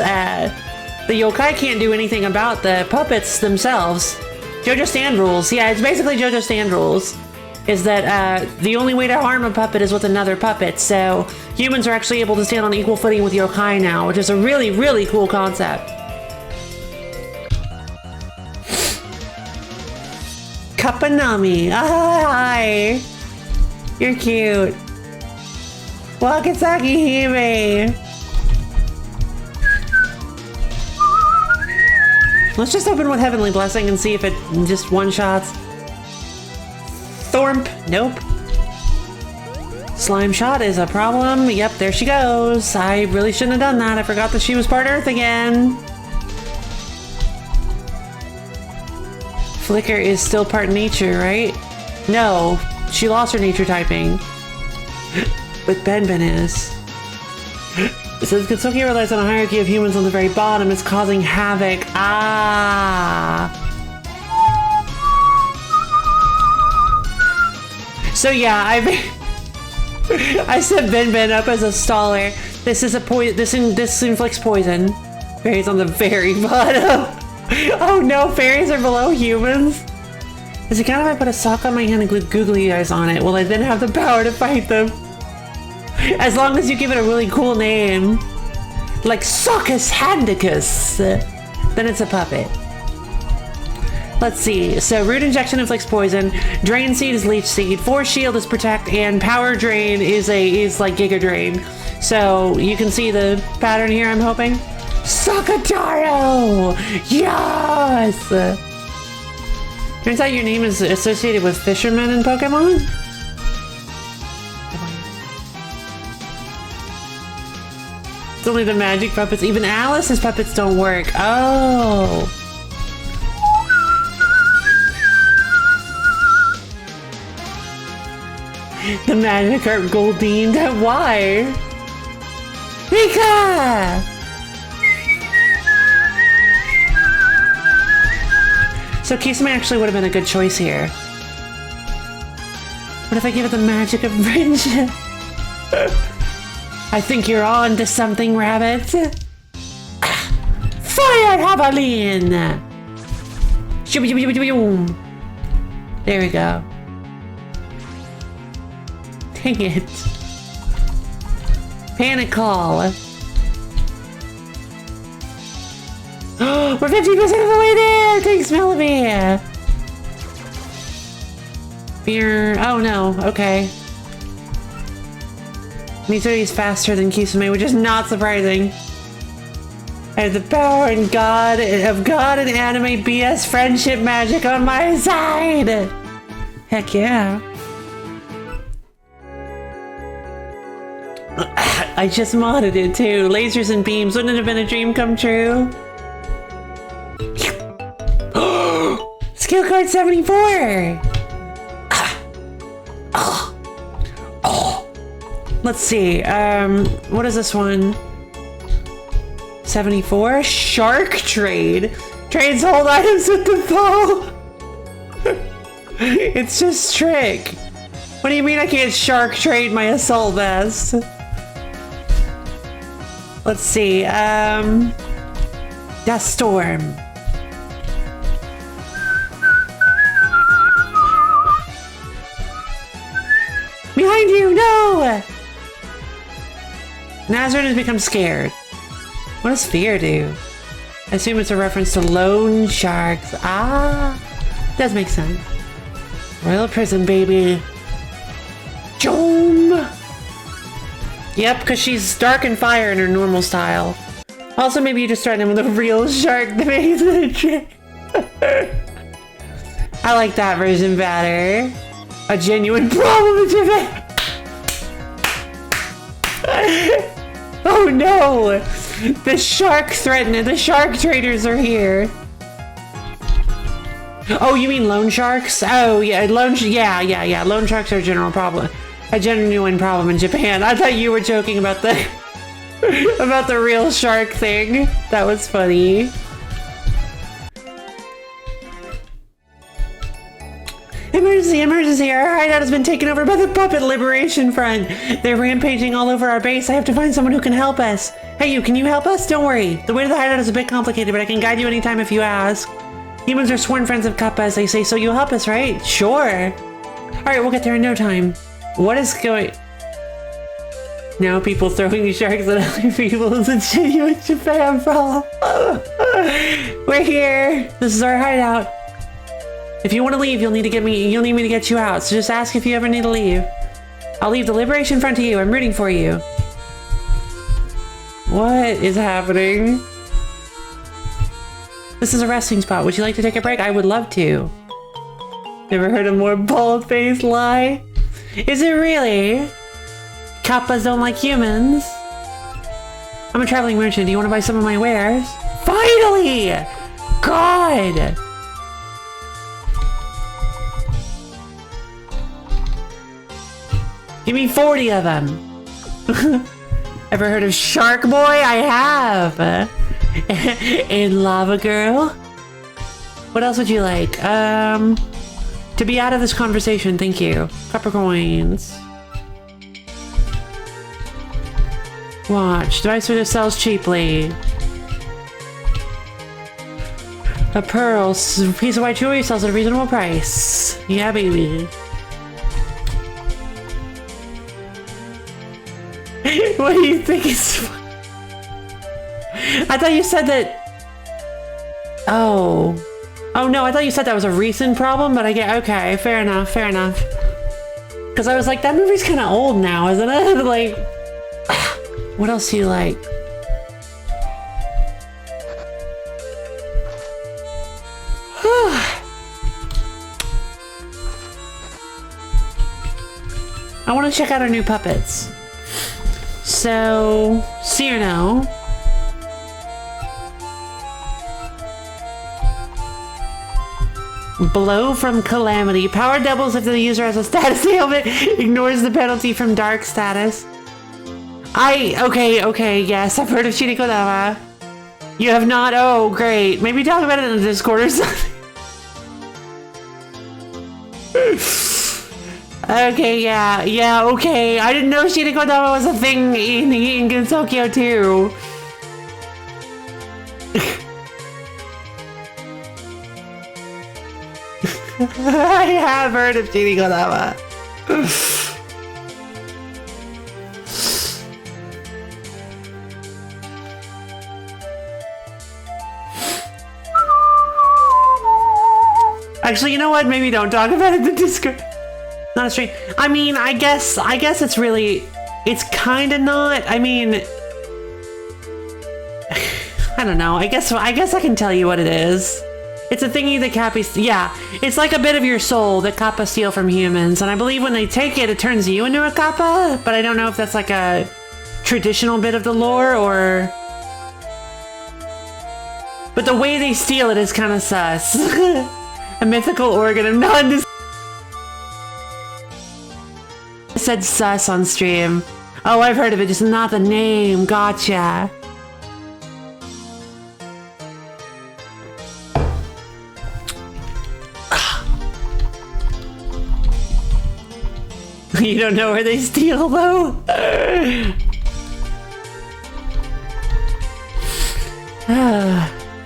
The yokai can't do anything about the puppets themselves. JoJo stand rules. Yeah, it's basically JoJo stand rules. Is that the only way to harm a puppet is with another puppet. So humans are actually able to stand on equal footing with yokai now, which is a really, really cool concept. Kapanami. Hi. You're cute. Wakasaki Hime. Let's just open with Heavenly Blessing and see if it just one-shots. Thorp. Nope. Slime shot is a problem. Yep, there she goes. I really shouldn't have done that. I forgot that she was part Earth again. Flicker is still part nature, right? No, she lost her nature typing. But Benben is. It says Gotsuki relies on a hierarchy of humans on the very bottom. It's causing havoc. Ah. So yeah, I set Benben up as a staller. This is a this inflicts poison. Fairies on the very bottom. Oh no, fairies are below humans. Is it kind of if I put a sock on my hand and glue googly eyes on it? Will I then have the power to fight them? As long as you give it a really cool name. Like Soccus Handicus. Then it's a puppet. Let's see. So root injection inflicts poison. Drain seed is leech seed. Force shield is protect, and power drain is like giga drain. So you can see the pattern here, I'm hoping. Sakataro! Yes! Turns out your name is associated with fishermen in Pokemon? It's only the magic puppets. Even Alice's puppets don't work. Oh! The Magikarp Goldeen. Why? Pika! So Kisame actually would have been a good choice here. What if I give it the magic of friendship? I think you're on to something, Rabbit. Fire Javelin! There we go. Dang it. Panic call. We're 50% of the way there! Thanks, Melody! Fear. Oh no, okay. Mitsuri's faster than Kisame, which is not surprising. I have the power and God and anime BS friendship magic on my side! Heck yeah. I just modded it too. Lasers and beams. Wouldn't it have been a dream come true? Skill card 74! Let's see. What is this one? 74? Shark trade. Trades hold items with the foe. It's just trick. What do you mean I can't shark trade my assault vest? Let's see. Dust Storm. Behind you, no! Nazareth has become scared. What does fear do? I assume it's a reference to loan sharks. Ah, does make sense. Royal prison, baby. Joom! Yep, because she's dark and fire in her normal style. Also, maybe you just threaten him with a real shark that makes it a trick. I like that version better. A genuine problem in Japan. Oh no! The shark traders are here. Oh, you mean loan sharks? Oh yeah, loan sharks are a genuine problem in Japan. I thought you were joking about the about the real shark thing. That was funny. Emergency, our hideout has been taken over by the Puppet Liberation Front. They're rampaging all over our base. I have to find someone who can help us. Hey, you, can you help us? Don't worry. The way to the hideout is a bit complicated, but I can guide you anytime if you ask. Humans are sworn friends of Kappa, as they say, so you'll help us, right? Sure. Alright, we'll get there in no time. What is going... Now people throwing sharks at other people is a genuine Japan problem. We're here. This is our hideout. If you want to leave, you'll need me to get you out, so just ask if you ever need to leave. I'll leave the Liberation Front to you. I'm rooting for you. What is happening? This is a resting spot. Would you like to take a break? I would love to. Never heard a more bald-faced lie? Is it really? Kappas don't like humans. I'm a traveling merchant. Do you want to buy some of my wares? Finally! God! Give me 40 of them. Ever heard of Shark Boy? I have. And Lava Girl. What else would you like? To be out of this conversation, thank you. Copper coins. Watch. Device which sells cheaply. A pearl. Piece of white jewelry sells at a reasonable price. Yeah, baby. What do you think is... I thought you said that... Oh. Oh no, I thought you said that was a recent problem, but I get... Okay, fair enough, fair enough. Because I was like, that movie's kind of old now, isn't it? Like... What else do you like? I want to check out our new puppets. So, Cyrano. Blow from Calamity. Power doubles if the user has a status ailment. Ignores the penalty from dark status. Okay, yes, I've heard of Shirikodama. You have not? Oh, great. Maybe talk about it in the Discord or something. Okay, yeah, okay. I didn't know Shirikodama was a thing in Tokyo too. I have heard of Shirikodama. Actually, you know what? Maybe don't talk about it in the Discord. Not a stream. I mean, I guess it's really, it's kind of not. I mean, I don't know. I guess I can tell you what it is. It's a thingy that Kappas, yeah, it's like a bit of your soul that Kappa steal from humans, and I believe when they take it, it turns you into a Kappa, but I don't know if that's like a traditional bit of the lore or... But the way they steal it is kind of sus. A mythical organ of non- I said sus on stream. Oh, I've heard of it, just not the name. Gotcha. You don't know where they steal, though?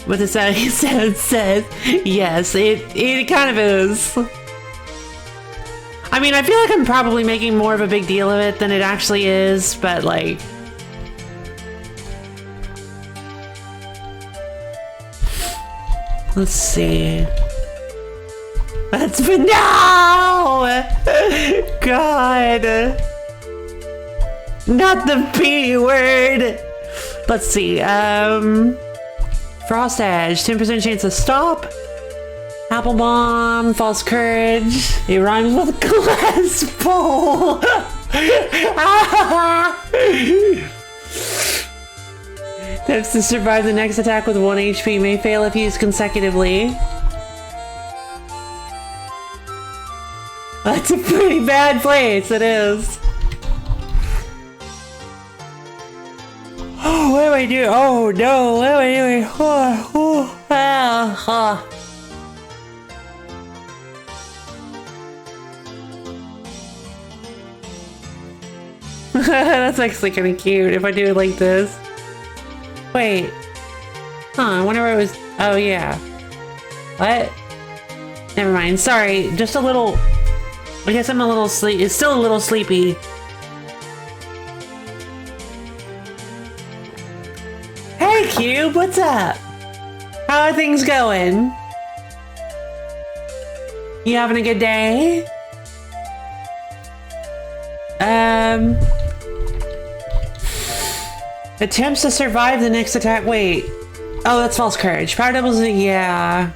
What the sound says. Yes, it kind of is. I mean, I feel like I'm probably making more of a big deal of it than it actually is, but like... Let's see. That's no! God! Not the P word! Let's see, Frost Edge, 10% chance to stop. Apple Bomb, False Courage. It rhymes with Glass Bowl. Attempts to survive the next attack with 1 HP. May fail if used consecutively. That's a pretty bad place, it is. Oh, what do I do? Oh no, what am I doing? That's actually kind of cute if I do it like this. Wait. Huh, I wonder where it was. Oh, yeah. What? Never mind. Sorry. Just a little... I guess I'm a little sleep. It's still a little sleepy. Hey, Cube. What's up? How are things going? You having a good day? Attempts to survive the next attack. Wait. Oh, that's false courage. Power doubles. Yeah.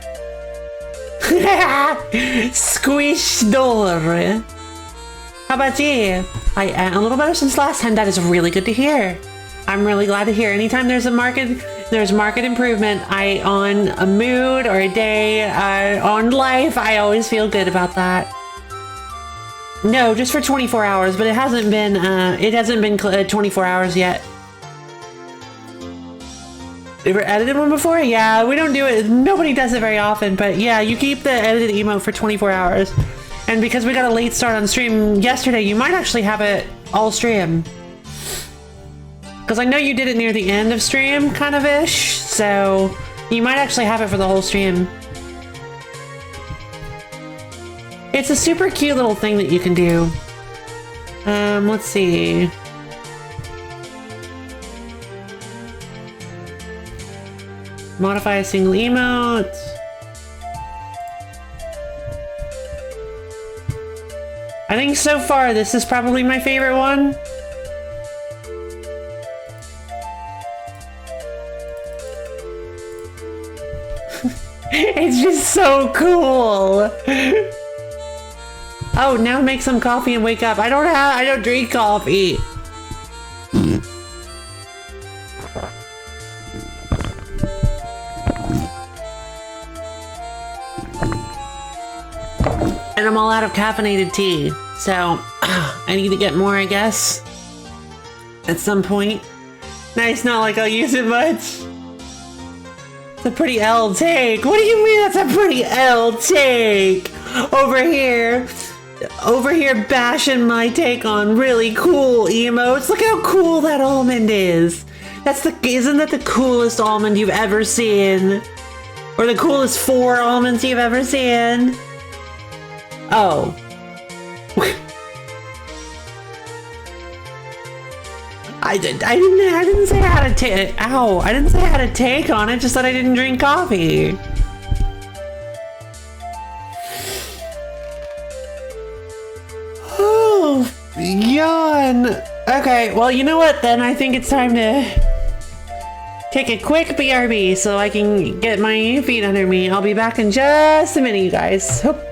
Squish door. How about you? I am a little better since last time. That is really good to hear. I'm really glad to hear. Anytime there's market improvement, on a mood or a day, on life, I always feel good about that. No, just for 24 hours, but it hasn't been 24 hours yet. Ever edited one before? Yeah, we don't do it. Nobody does it very often, but yeah, you keep the edited emote for 24 hours. And because we got a late start on stream yesterday, you might actually have it all stream. Because I know you did it near the end of stream, kind of ish, so you might actually have it for the whole stream. It's a super cute little thing that you can do. Let's see. Modify a single emote. I think so far this is probably my favorite one. It's just so cool. Oh, now make some coffee and wake up. I don't drink coffee. And I'm all out of caffeinated tea, so I need to get more, I guess, at some point. Nice, not like I'll use it much. It's a pretty L take. What do you mean that's a pretty L take? Over here bashing my take on really cool emotes. Look how cool that almond is. Isn't that the coolest almond you've ever seen? Or the coolest 4 almonds you've ever seen? Oh. I didn't say how to take. Ow! I didn't say how to take on it. Just that I didn't drink coffee. Oh, yawn. Okay, well, you know what? Then I think it's time to take a quick BRB so I can get my feet under me. I'll be back in just a minute, you guys. Hope.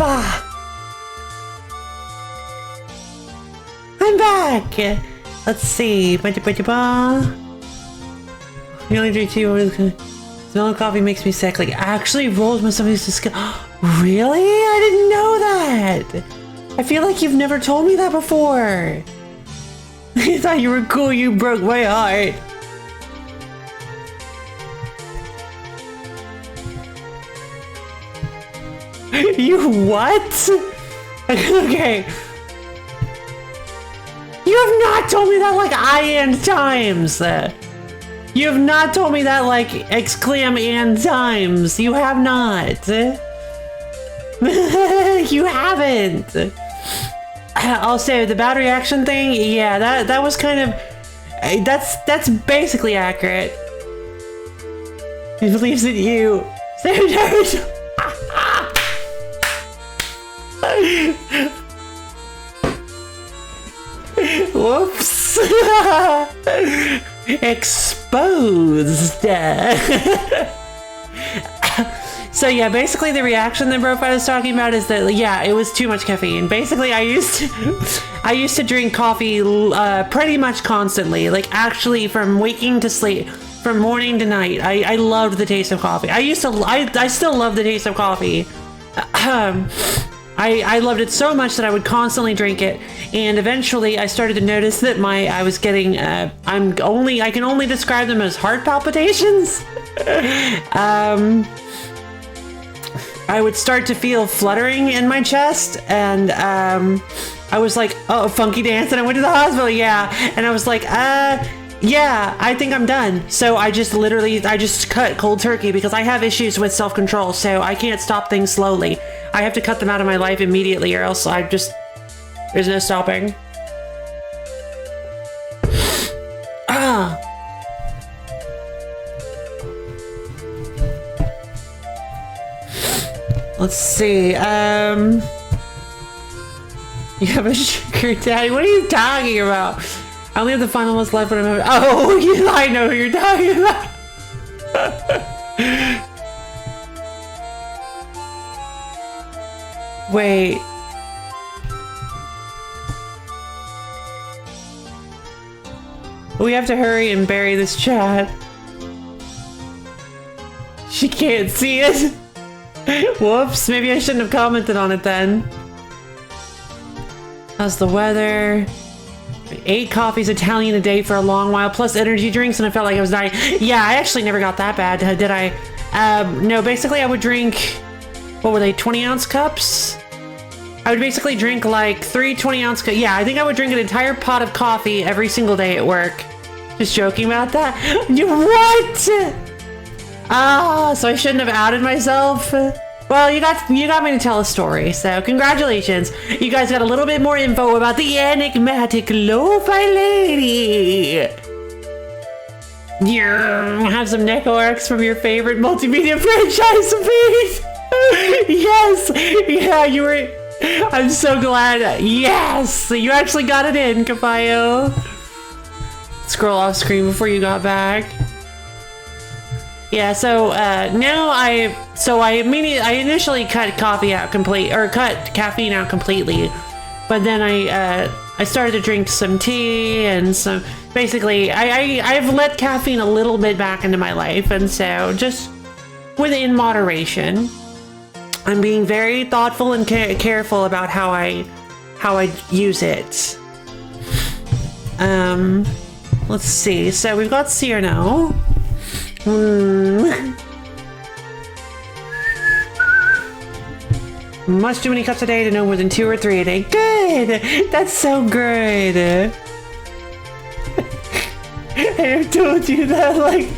Ah! I'm back! Let's see. You only drink tea. Smelling coffee makes me sick. Like, actually rolls my stomach to skin. Really? I didn't know that! I feel like you've never told me that before. I thought you were cool. You broke my heart. You what? Okay. You have not told me that like and times. You have not told me that like exclam and times. You have not. You haven't. I'll say the bad reaction thing. Yeah, that was kind of. That's basically accurate. He believes in you. Whoops. Exposed. So yeah, basically the reaction that Brofi was talking about is that, yeah, it was too much caffeine. Basically, I used to drink coffee pretty much constantly, like actually from waking to sleep, from morning to night. I loved the taste of coffee. I still love the taste of coffee. I loved it so much that I would constantly drink it, and eventually I started to notice that I was getting I can only describe them as heart palpitations. I would start to feel fluttering in my chest, and I was like, oh, funky dance, and I went to the hospital. Yeah, and I was like, yeah, I think I'm done. So I just cut cold turkey because I have issues with self-control, so I can't stop things slowly. I have to cut them out of my life immediately, or else there's no stopping. Ah. Let's see, you have a sugar daddy? What are you talking about? I only have the final one's left, but I'm I know who you're talking about. Wait. We have to hurry and bury this chat. She can't see it. Whoops, maybe I shouldn't have commented on it then. How's the weather? 8 coffees Italian a day for a long while, plus energy drinks, and I felt like I was dying. Yeah, I actually never got that bad, did I? No, basically I would drink, what were they, 20-ounce cups? I would basically drink like 3 20-ounce cups. Yeah, I think I would drink an entire pot of coffee every single day at work. Just joking about that. What? Ah, so I shouldn't have outed myself. Well, you got me to tell a story, so congratulations. You guys got a little bit more info about the enigmatic lo-fi lady. You have some Neko arcs from your favorite multimedia franchise, please. Yes, yeah, you were. I'm so glad. Yes, you actually got it in, Capayo. Scroll off screen before you got back. Yeah, so now I initially cut coffee out cut caffeine out completely, but then I started to drink some tea and some. Basically, I've let caffeine a little bit back into my life, and so just within moderation. I'm being very thoughtful and careful about how I use it. Let's see. So we've got Cyrano. Must do many cups a day to no more than 2 or 3 a day. Good! That's so good. I told you that like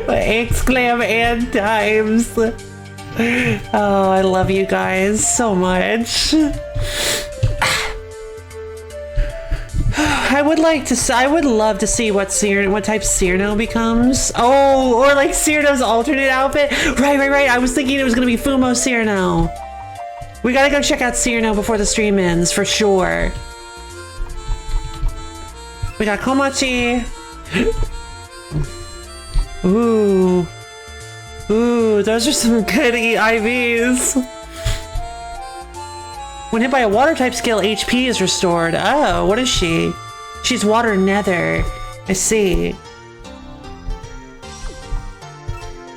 exclam and times. Oh, I love you guys so much. I would love to see what type Cyrano becomes. Oh, or like Cyrano's alternate outfit. Right. I was thinking it was gonna be Fumo Cyrano. We gotta go check out Cyrano before the stream ends, for sure. We got Komachi. Ooh, those are some good IVs. When hit by a water type skill, HP is restored. Oh, what is she? She's water nether. I see.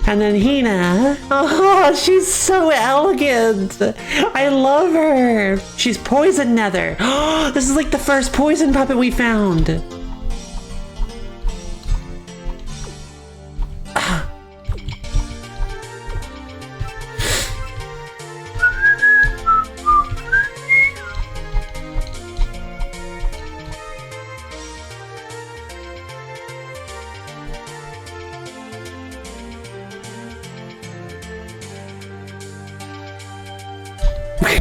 And then Hina. Oh, she's so elegant. I love her. She's poison nether. Oh, this is like the first poison puppet we found.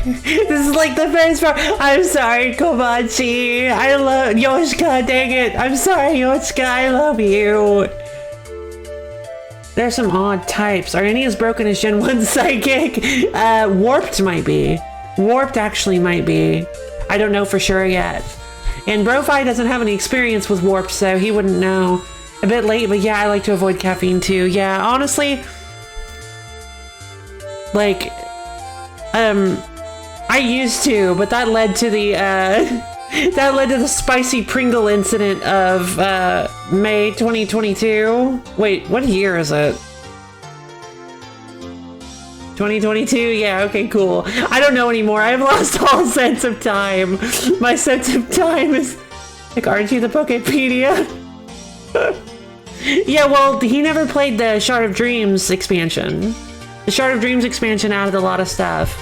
This is like the first part. I'm sorry, Komachi. I love Yoshika, dang it. I'm sorry, Yoshika. I love you. There's some odd types. Are any as broken as Gen 1 Psychic? Warped might be. Warped actually might be. I don't know for sure yet. And Brofi doesn't have any experience with Warped, so he wouldn't know. A bit late, but yeah, I like to avoid caffeine too. Yeah, honestly, like, I used to, but that led to the, that led to the spicy Pringle incident of, May 2022. Wait, what year is it? 2022? Yeah, okay, cool. I don't know anymore. I've lost all sense of time. My sense of time is, like, aren't you the Pokepedia? Yeah, well, he never played the Shard of Dreams expansion. The Shard of Dreams expansion added a lot of stuff.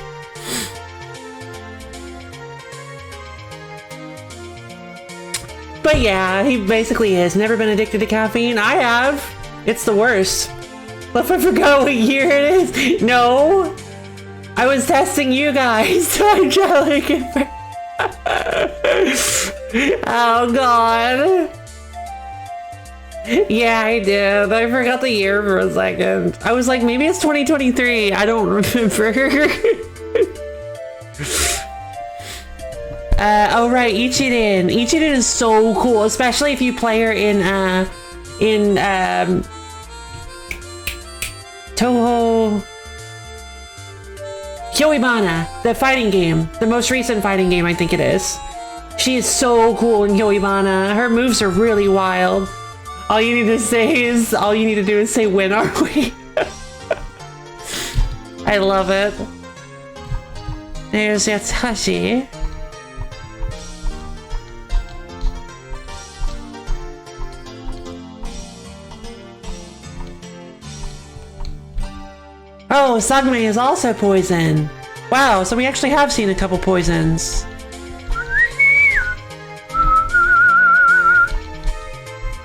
But yeah, he basically is. Never been addicted to caffeine. I have. It's the worst. What if I forgot what year it is? No. I was testing you guys, so I'm trying to get Oh god. Yeah, I did. I forgot the year for a second. I was like, maybe it's 2023. I don't remember. Oh right, Ichiden. Ichiden is so cool, especially if you play her in Toho Hyoibana, the fighting game, the most recent fighting game, I think it is. She is so cool in Hyoibana. Her moves are really wild. All you need to do is say, when are we? I love it. There's Yatsuhashi. Oh, Sagame is also poison. Wow, so we actually have seen a couple poisons.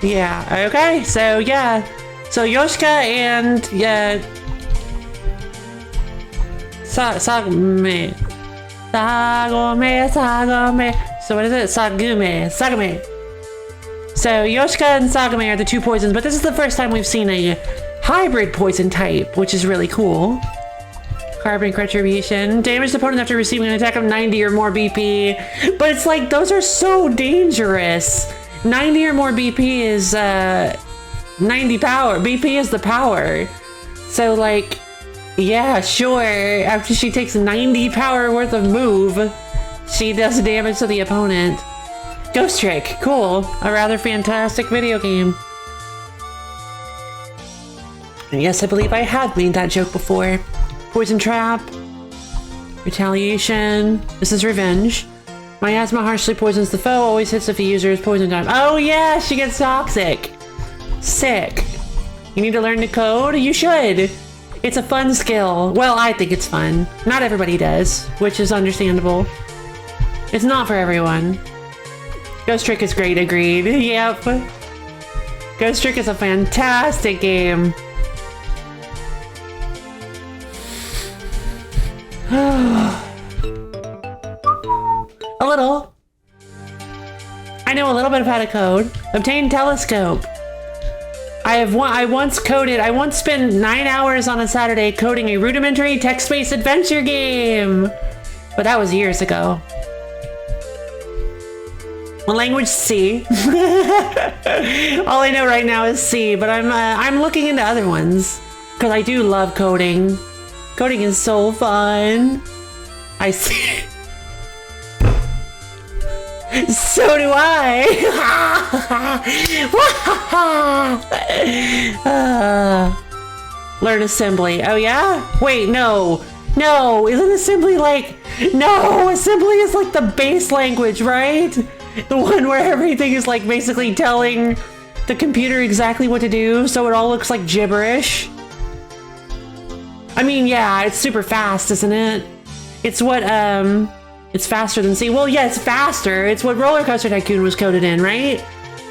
Yeah, okay, so yeah. So Yoshika and Sagame. So what is it? Sagame. So Yoshika and Sagame are the two poisons, but this is the first time we've seen a hybrid poison type, which is really cool. Carbon Retribution. Damage the opponent after receiving an attack of 90 or more BP. But it's like, those are so dangerous. 90 or more BP is 90 power. BP is the power. So like, yeah, sure. After she takes 90 power worth of move, she does damage to the opponent. Ghost Trick, cool. A rather fantastic video game. And yes, I believe I have made that joke before. Poison Trap. Retaliation. This is Revenge. Miasma harshly poisons the foe, always hits if the user is poison time. Oh yeah, she gets toxic. Sick. You need to learn to code? You should. It's a fun skill. Well, I think it's fun. Not everybody does, which is understandable. It's not for everyone. Ghost Trick is great, agreed. Yep. Ghost Trick is a fantastic game. A little. I know a little bit of how to code. Obtain telescope. I once spent 9 hours on a Saturday coding a rudimentary text-based adventure game. But that was years ago. What language? C. All I know right now is C, but I'm looking into other ones because I do love coding. Coding is so fun. I see. So do I! Learn assembly. Oh yeah? Wait, no. No, isn't assembly like... No, assembly is like the base language, right? The one where everything is like basically telling the computer exactly what to do, so it all looks like gibberish. I mean, yeah, it's super fast, isn't it? It's what, it's faster than C. Well, yeah, it's faster. It's what Roller Coaster Tycoon was coded in, right?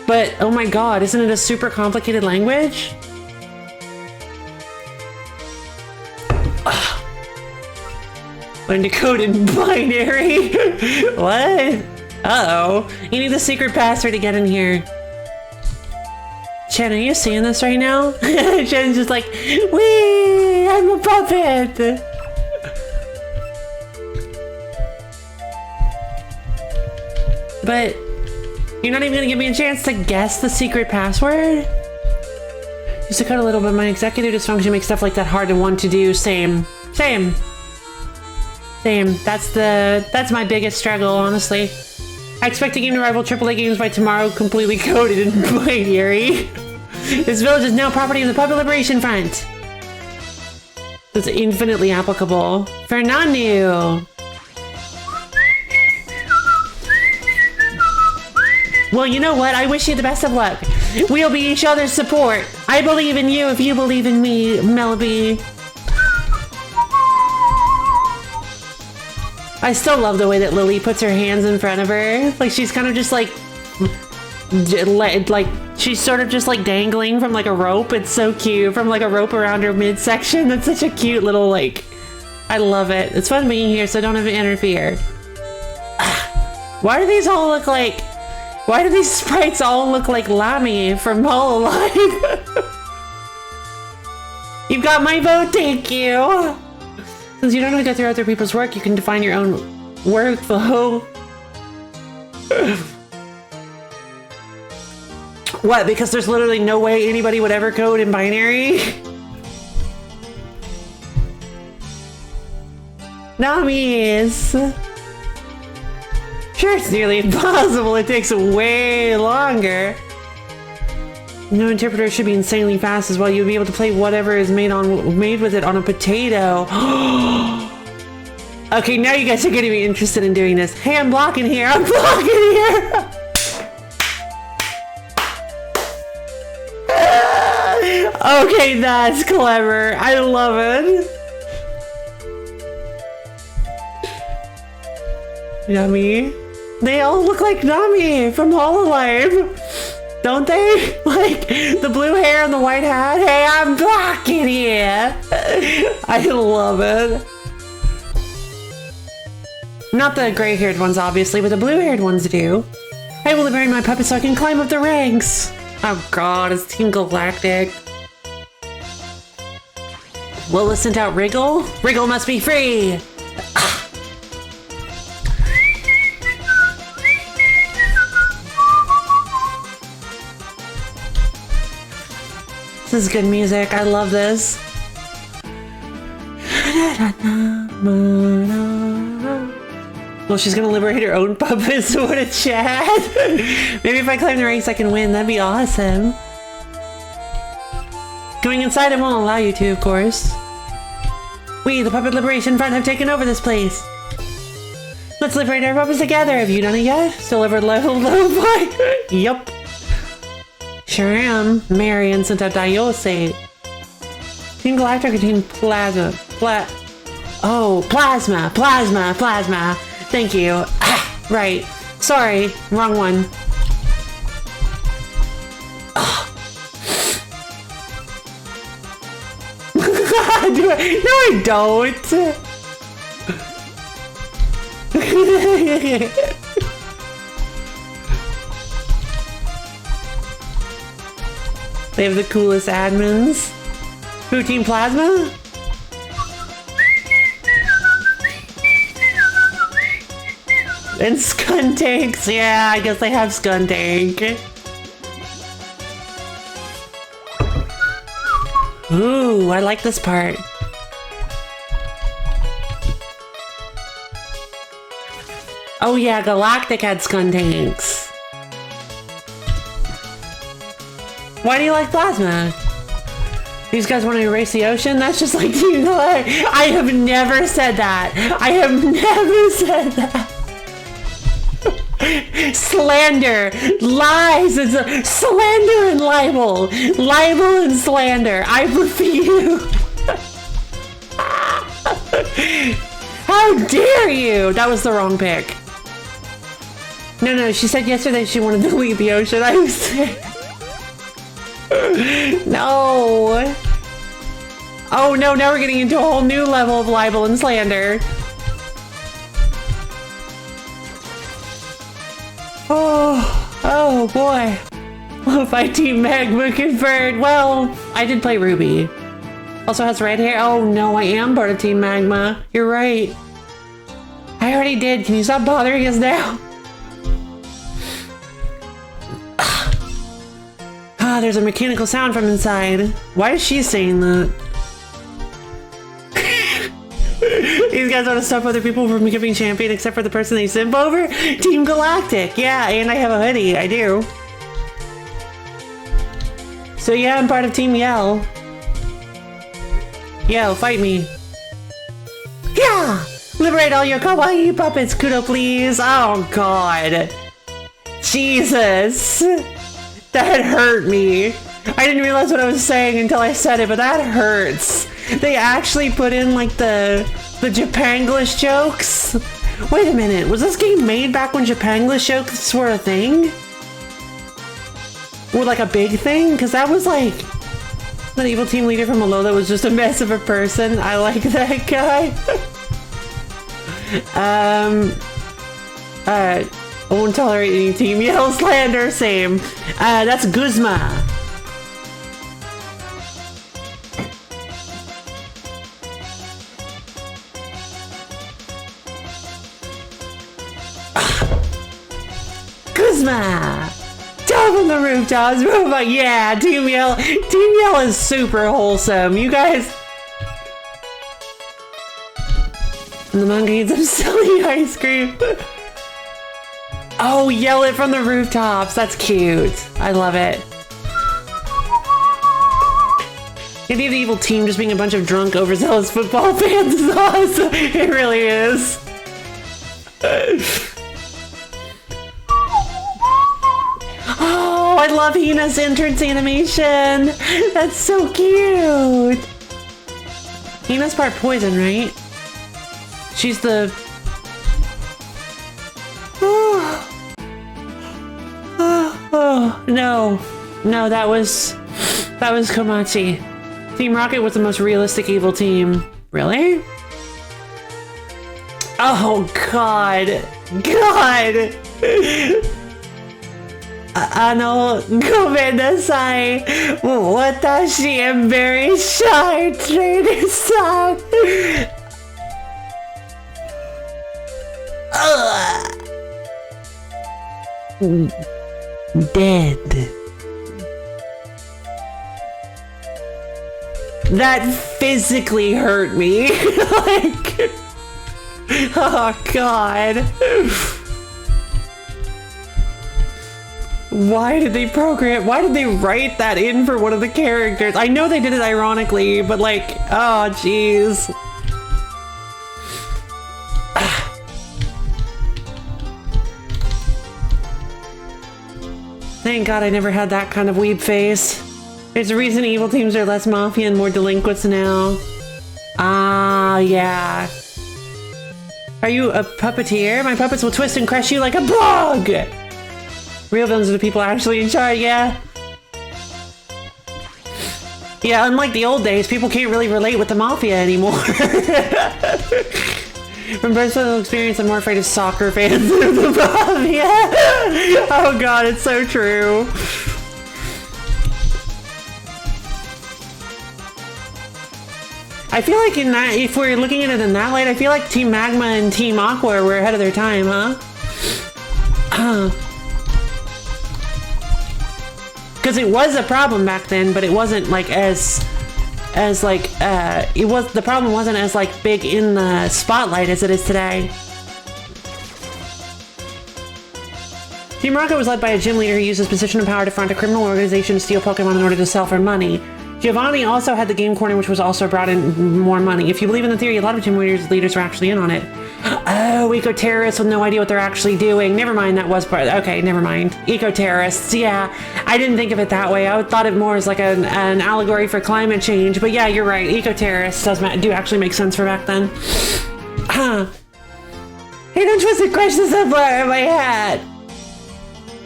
But, oh my god, isn't it a super complicated language? Learn to code in binary? What? Uh-oh. You need the secret password to get in here. Chen, are you seeing this right now? Chen's just like, wee, I'm a puppet. But you're not even gonna give me a chance to guess the secret password? Just to cut a little bit, my executive dysfunction makes stuff like that hard to want to do. Same. Same. Same. That's my biggest struggle, honestly. I expect the game to rival AAA games by tomorrow, completely coded in binary. This village is now property of the Puppet Liberation Front. It's infinitely applicable. Fernando. Well, you know what? I wish you the best of luck. We'll be each other's support. I believe in you if you believe in me, Melody. I still love the way that Lily puts her hands in front of her. Like, she's kind of just like she's sort of just like dangling from like a rope. It's so cute. From like a rope around her midsection. That's such a cute little like, I love it. It's fun being here, so don't have to interfere. Why do these all look like, why do these sprites all look like Lamy from Hololive? You've got my vote, thank you. Since you don't know how to go through other people's work, you can define your own workflow. What? Because there's literally no way anybody would ever code in binary? Namis! Sure, it's nearly impossible. It takes way longer. No interpreter should be insanely fast as well. You'll be able to play whatever is made with it on a potato. Okay, now you guys are getting me interested in doing this. Hey, I'm blocking here. I'm blocking here. Okay, that's clever. I love it. Yummy. They all look like Nami from Hololive. Don't they? Like, the blue hair and the white hat. Hey, I'm blocking here. I love it. Not the gray-haired ones, obviously, but the blue-haired ones do. I will liberate my puppet so I can climb up the ranks. Oh god, it's Team Galactic. Lola sent out Wriggle? Wriggle must be free! This is good music. I love this. Well, she's gonna liberate her own puppets. What a chat. Maybe if I climb the ranks, I can win. That'd be awesome. Going inside, I won't allow you to, of course. We, the Puppet Liberation Front, have taken over this place. Let's liberate our puppets together. Have you done it yet? Still ever level boy? Yup. Sure am. Marion sent out Diose. Team Galactic or Team Plasma? Plasma. Thank you. Ah, right. Sorry. Wrong one. No, I don't. They have the coolest admins. Who, Team Plasma? And Skuntanks. Yeah, I guess they have Skuntank. Ooh, I like this part. Oh yeah, Galactic had Scun tanks. Why do you like Plasma? These guys want to erase the ocean? That's just like Team Galactic. I have never said that. I have never said that. Slander, lies, it's a slander and libel. Libel and slander. I refuse. How dare you? That was the wrong pick. No, she said yesterday she wanted to leave the ocean. I was saying. No. Oh no, now we're getting into a whole new level of libel and slander. Oh boy. Well, if I Team Magma conferred, well, I did play Ruby. Also has red hair. Oh no, I am part of Team Magma. You're right. I already did. Can you stop bothering us now? Ah, there's a mechanical sound from inside. Why is she saying that? These guys want to stop other people from becoming champion except for the person they simp over? Team Galactic. Yeah, and I have a hoodie. I do. So yeah, I'm part of Team Yell. Yell, fight me. Yeah! Liberate all your kawaii puppets, Kudo, please. Oh god. Jesus. That hurt me. I didn't realize what I was saying until I said it, but that hurts. They actually put in like the Japanglish jokes. Wait a minute, was this game made back when Japanglish jokes were a thing? Or like a big thing? Because that was like that evil team leader from Alola was just a mess of a person. I like that guy. I won't tolerate any Team Yell slander. Same. That's Guzma. Guzma! Top on the rooftops, robot, yeah, Team Yell is super wholesome. You guys... And the monkey eats some silly ice cream. Oh, yell it from the rooftops. That's cute. I love it. The idea of the evil team just being a bunch of drunk, overzealous football fans is awesome. It really is. Oh, I love Hina's entrance animation. That's so cute. Hina's part poison, right? She's the... Oh, no. No, that was Komachi. Team Rocket was the most realistic evil team. Really? Oh, God. God! Gomennasai. Watashi am very shy, trainer-san. Dead. That physically hurt me. Like, oh god. Why did they write that in for one of the characters? I know they did it ironically, but like, oh jeez. Thank God I never had that kind of weeb face. There's a reason evil teams are less mafia and more delinquents now. Ah, yeah. Are you a puppeteer? My puppets will twist and crush you like a bug! Real villains are the people actually in charge, yeah? Yeah, unlike the old days, people can't really relate with the mafia anymore. From personal experience, I'm more afraid of soccer fans than the mafia. Oh god, it's so true. I feel like in that, if we're looking at it in that light, I feel like Team Magma and Team Aqua were ahead of their time, huh? Because it was a problem back then, but it wasn't like the problem wasn't as like big in the spotlight as it is today. Team Rocket was led by a gym leader who used his position of power to front a criminal organization to steal Pokemon in order to sell for money. Giovanni also had the game corner, which was also brought in more money. If you believe in the theory, a lot of gym leaders were actually in on it. Oh, eco-terrorists with no idea what they're actually doing. Never mind, that was part. Okay, never mind. Eco-terrorists, yeah. I didn't think of it that way. I thought it more as like an allegory for climate change. But yeah, you're right. Eco-terrorists do actually make sense for back then. Hey, don't twist and crush the sunflower in my hat.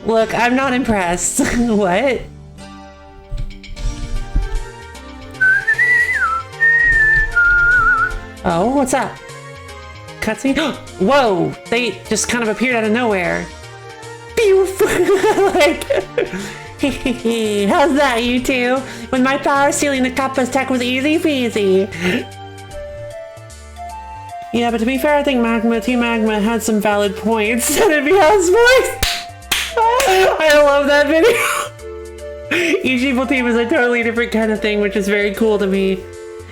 Look, I'm not impressed. What? Oh, what's that? Cutscene? Whoa! They just kind of appeared out of nowhere. Like, how's that, you two? With my power, stealing the Kappa's tech was easy peasy. Yeah, but to be fair, I think Team Magma had some valid points. It'd be House Voice. I love that video. Each evil team is a totally different kind of thing, which is very cool to me.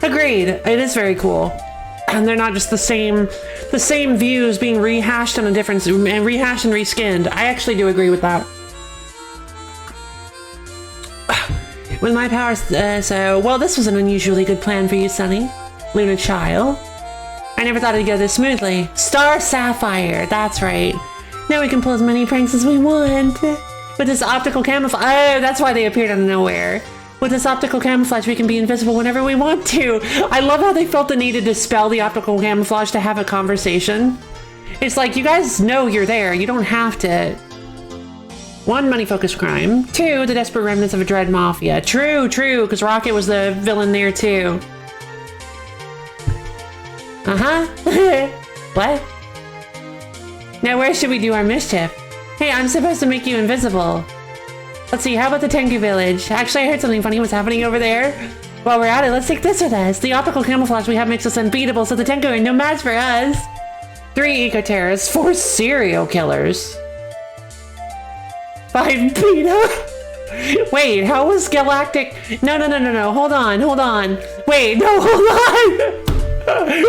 Agreed. It is very cool. And they're not just the same views being rehashed on a different and rehashed and reskinned. I actually do agree with that. With my powers, well, this was an unusually good plan for you, Sunny. Luna Child. I never thought it'd go this smoothly. Star Sapphire, that's right. Now we can pull as many pranks as we want. With this optical camouflage, oh, that's why they appeared out of nowhere. With this optical camouflage, we can be invisible whenever we want to. I love how they felt the need to dispel the optical camouflage to have a conversation. It's like, you guys know you're there. You don't have to. 1, money-focused crime. 2, the desperate remnants of a dread mafia. True, because Rocket was the villain there, too. Uh-huh. What? Now where should we do our mischief? Hey, I'm supposed to make you invisible. Let's see, how about the Tengu village? Actually, I heard something funny was happening over there. While we're at it, let's take this with us. The optical camouflage we have makes us unbeatable, so the Tengu are no match for us. 3 eco-terrorists, 4 serial killers. 5 PETA. Wait, how was Galactic? No, hold on. Wait, no, hold on.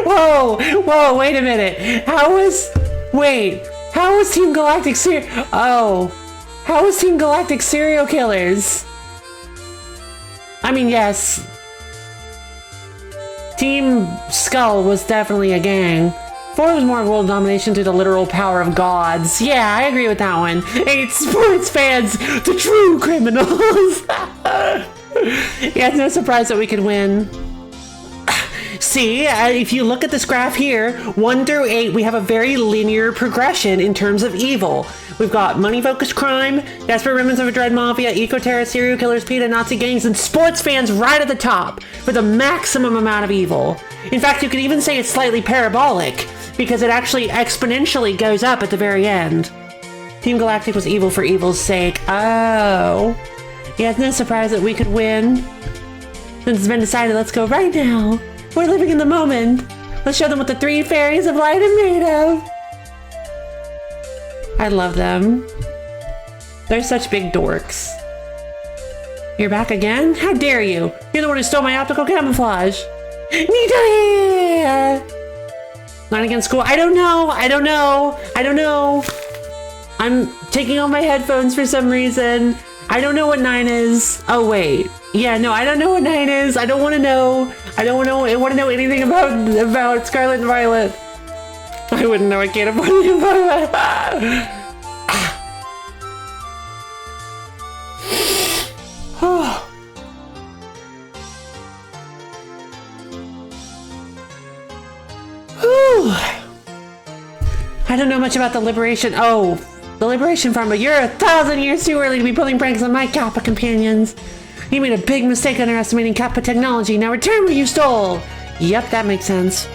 Whoa, wait a minute. How was Team Galactic how was Team Galactic serial killers? I mean, yes. Team Skull was definitely a gang. 4 was more world domination through the literal power of gods. Yeah, I agree with that one. 8 sports fans, the true criminals. Yeah, it's no surprise that we could win. See, if you look at this graph here, 1 through 8, we have a very linear progression in terms of evil. We've got money-focused crime, desperate remnants of a dread mafia, eco-terrorists, serial killers, PETA, Nazi gangs, and sports fans right at the top for the maximum amount of evil. In fact, you could even say it's slightly parabolic, because it actually exponentially goes up at the very end. Team Galactic was evil for evil's sake. Oh. Yeah, it's no surprise that we could win. Since it's been decided, let's go right now. We're living in the moment. Let's show them what the 3 fairies of light are made of. I love them. They're such big dorks. You're back again? How dare you? You're the one who stole my optical camouflage. Nita! 9 against school. I don't know. I'm taking off my headphones for some reason. I don't know what 9 is. Oh, wait. Yeah, no, I don't know what 9 is. I don't want to know. I want to know anything about Scarlet and Violet. I wouldn't know. I can't afford to buy that. I don't know much about the Liberation. Oh, the Liberation Front, but you're 1,000 years too early to be pulling pranks on my Kappa companions. You made a big mistake underestimating Kappa technology. Now return what you stole. Yep, that makes sense.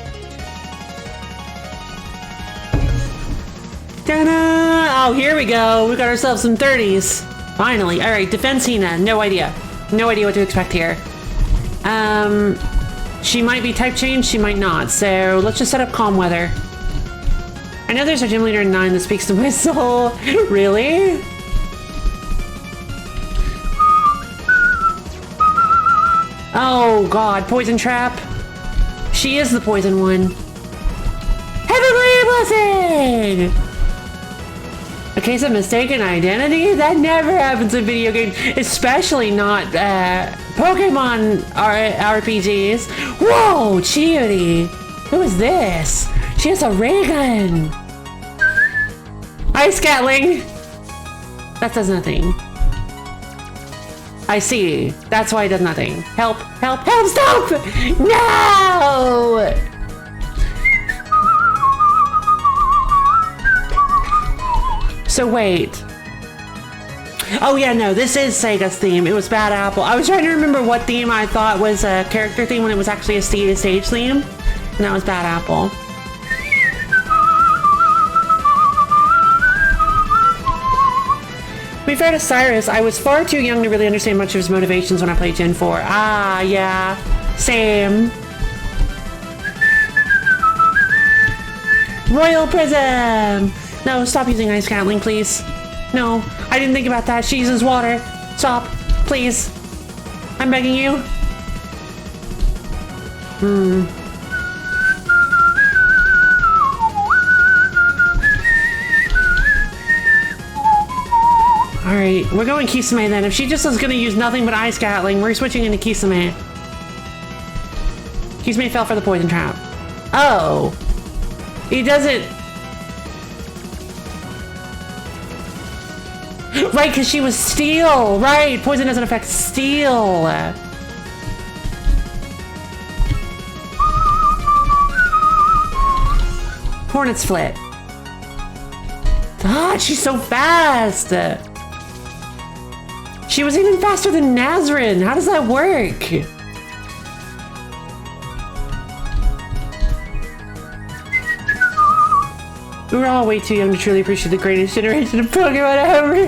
Ta-da! Oh, here we go. We got ourselves some 30s. Finally. All right, Defense Hina. No idea. No idea what to expect here. She might be type changed, she might not. So let's just set up calm weather. I know there's a gym leader in 9 that speaks to my soul. Really? Oh god, poison trap. She is the poison one. Heavenly blessing! A case of mistaken identity? That never happens in video games, especially not Pokemon RPGs. Whoa, Chiyote! Who is this? She has a ray gun! Ice Gatling! That does nothing. I see. That's why it does nothing. Help! Help! Help! Stop! No! So wait. Oh yeah, no, this is Sega's theme. It was Bad Apple. I was trying to remember what theme I thought was a character theme when it was actually a stage theme. And that was Bad Apple. To be fair to Cyrus, I was far too young to really understand much of his motivations when I played Gen 4. Ah, yeah. Same. Royal Prism! No, stop using Ice Gatling, please. No, I didn't think about that. She uses water. Stop, please. I'm begging you. Alright, we're going Kisame then. If she just is gonna use nothing but Ice Gatling, we're switching into Kisame. Kisame fell for the poison trap. Oh. He doesn't... Right, because she was steel! Right! Poison doesn't affect steel! Hornet's Flit. Ah, she's so fast! She was even faster than Nazrin! How does that work? We were all way too young to truly appreciate the greatest generation of Pokemon ever.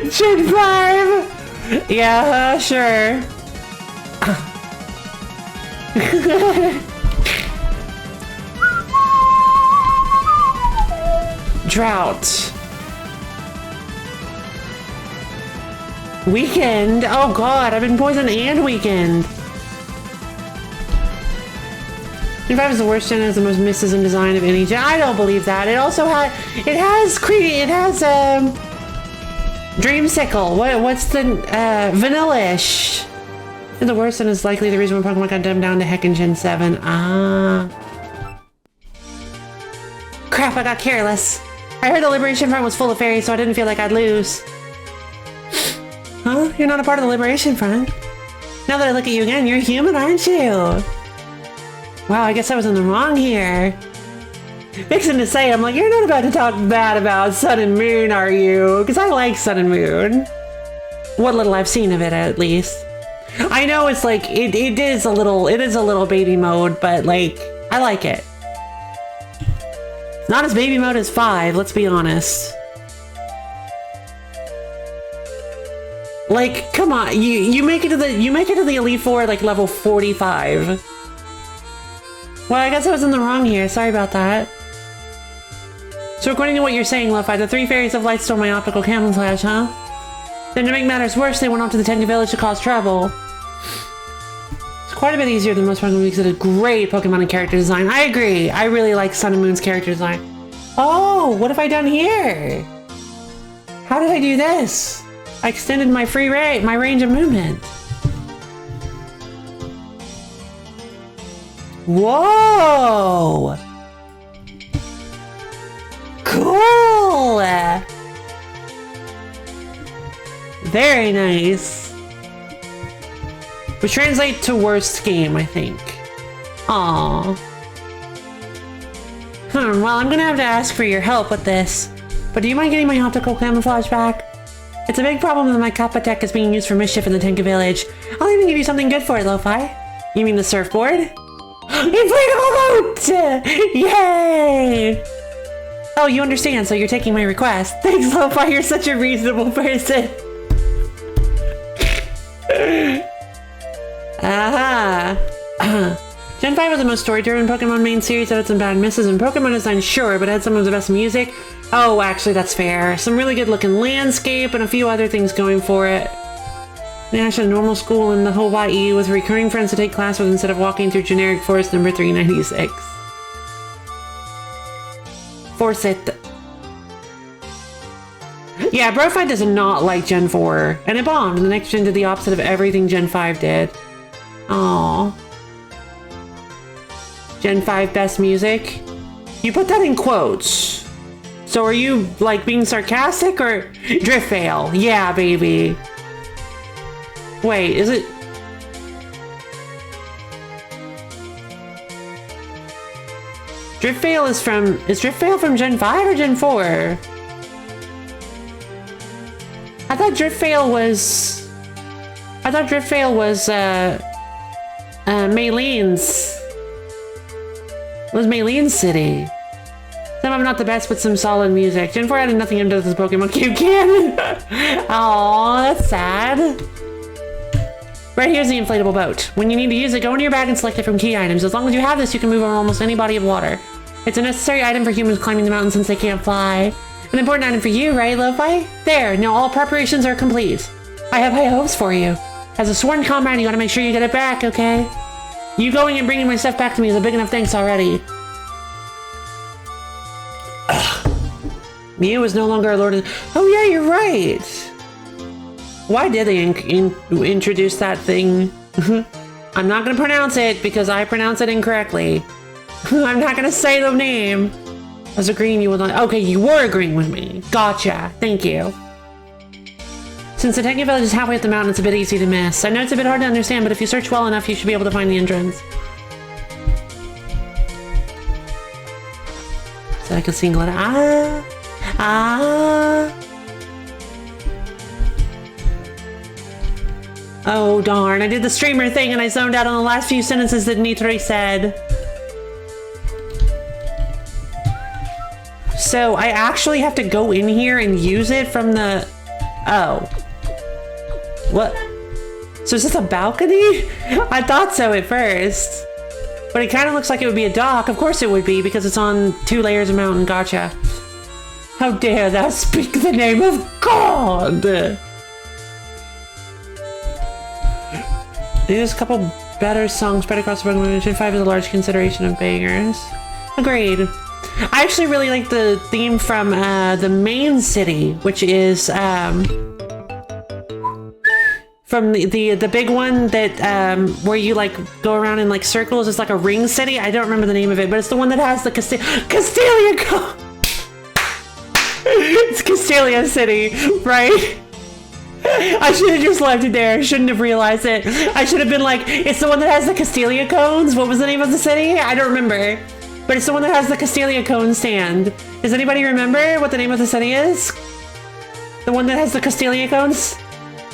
Gen 5! Yeah, sure. Drought. Weekend? Oh god, I've been poisoned and weakened. Gen 5 is the worst gen, has the most misses in design of any gen. I don't believe that. It also has, it has Dreamsicle. What's the, Vanilla-ish. And the worst and is likely the reason why Pokemon got dumbed down to heck in Gen 7. Ah. Crap, I got careless. I heard the Liberation Front was full of fairies, so I didn't feel like I'd lose. Huh? You're not a part of the Liberation Front? Now that I look at you again, you're human, aren't you? Wow, I guess I was in the wrong here. Fixing to say, I'm like, you're not about to talk bad about Sun and Moon, are you? Because I like Sun and Moon. What little I've seen of it, at least. I know it's like, it is a little baby mode, but like, I like it. Not as baby mode as 5, let's be honest. Like, come on, you make it to the Elite Four like level 45. Well, I guess I was in the wrong here. Sorry about that. So according to what you're saying, Lo-Fi, the 3 fairies of light stole my optical camouflage, huh? Then to make matters worse, they went off to the Tengu village to cause trouble. It's quite a bit easier than most Pokemon because it had great Pokemon and character design. I agree. I really like Sun and Moon's character design. Oh, what have I done here? How did I do this? I extended my my range of movement. Whoa! Cool! Very nice. Which translates to worst game, I think. Aww. Well, I'm gonna have to ask for your help with this. But do you mind getting my optical camouflage back? It's a big problem that my Kappa tech is being used for mischief in the Tengu village. I'll even give you something good for it, Lo-Fi. You mean the surfboard? Inflatable boat! Yay! Oh, you understand, so you're taking my request. Thanks, Lo-Fi, you're such a reasonable person. Aha! Gen 5 was the most story-driven Pokemon main series that had some bad misses in Pokemon design, sure, but it had some of the best music. Oh, actually, that's fair. Some really good-looking landscape and a few other things going for it. Nash had a normal school in the Hawaii with recurring friends to take class with instead of walking through generic forest number 396. Forsyth. Yeah, Brofi does not like Gen 4, and it bombed, and the next gen did the opposite of everything Gen 5 did. Aww. Gen 5 best music? You put that in quotes. So are you, like, being sarcastic, or... Drift Fail. Yeah, baby. Wait, is it... Drift Fail is from... Is Drift Fail from Gen 5 or Gen 4? I thought Drift Fail was... Maylene's... It was Maylene's city. Some of them not the best, but some solid music. Gen 4 added nothing into this Pokemon Cube canon. Aw, that's sad. Right here's the inflatable boat. When you need to use it, go into your bag and select it from key items. As long as you have this, you can move over almost any body of water. It's a necessary item for humans climbing the mountain since they can't fly. An important item for you, right, Lo-Fi? There, now all preparations are complete. I have high hopes for you. As a sworn comrade, you gotta make sure you get it back, okay? You going and bringing my stuff back to me is a big enough thanks already. Mew is no longer a lord of... Oh yeah, you're right! Why did they introduce that thing? I'm not gonna pronounce it because I pronounce it incorrectly. I'm not gonna say the name. I was agreeing you would not... Okay, you were agreeing with me. Gotcha. Thank you. Since the Techno Village is halfway up the mountain, it's a bit easy to miss. I know it's a bit hard to understand, but if you search well enough, you should be able to find the entrance. So I can single it. Oh darn, I did the streamer thing and I zoned out on the last few sentences that Nitri said. So I actually have to go in here and use it from the... Oh. What? So is this a balcony? I thought so at first. But it kind of looks like it would be a dock. Of course it would be, because it's on 2 layers of mountain. Gotcha. How dare thou speak the name of God! There's a couple better songs spread across the Pokemon. Gen 5 is a large consideration of bangers. Agreed. I actually really like the theme from the main city, which is from the big one that where you like go around in like circles. It's like a ring city. I don't remember the name of it, but it's the one that has the Castelia. It's Castelia City, right? I should have just left it there. I shouldn't have realized it. I should have been like, it's the one that has the Castelia cones. What was the name of the city? I don't remember. But it's the one that has the Castelia cone stand. Does anybody remember what the name of the city is? The one that has the Castelia cones?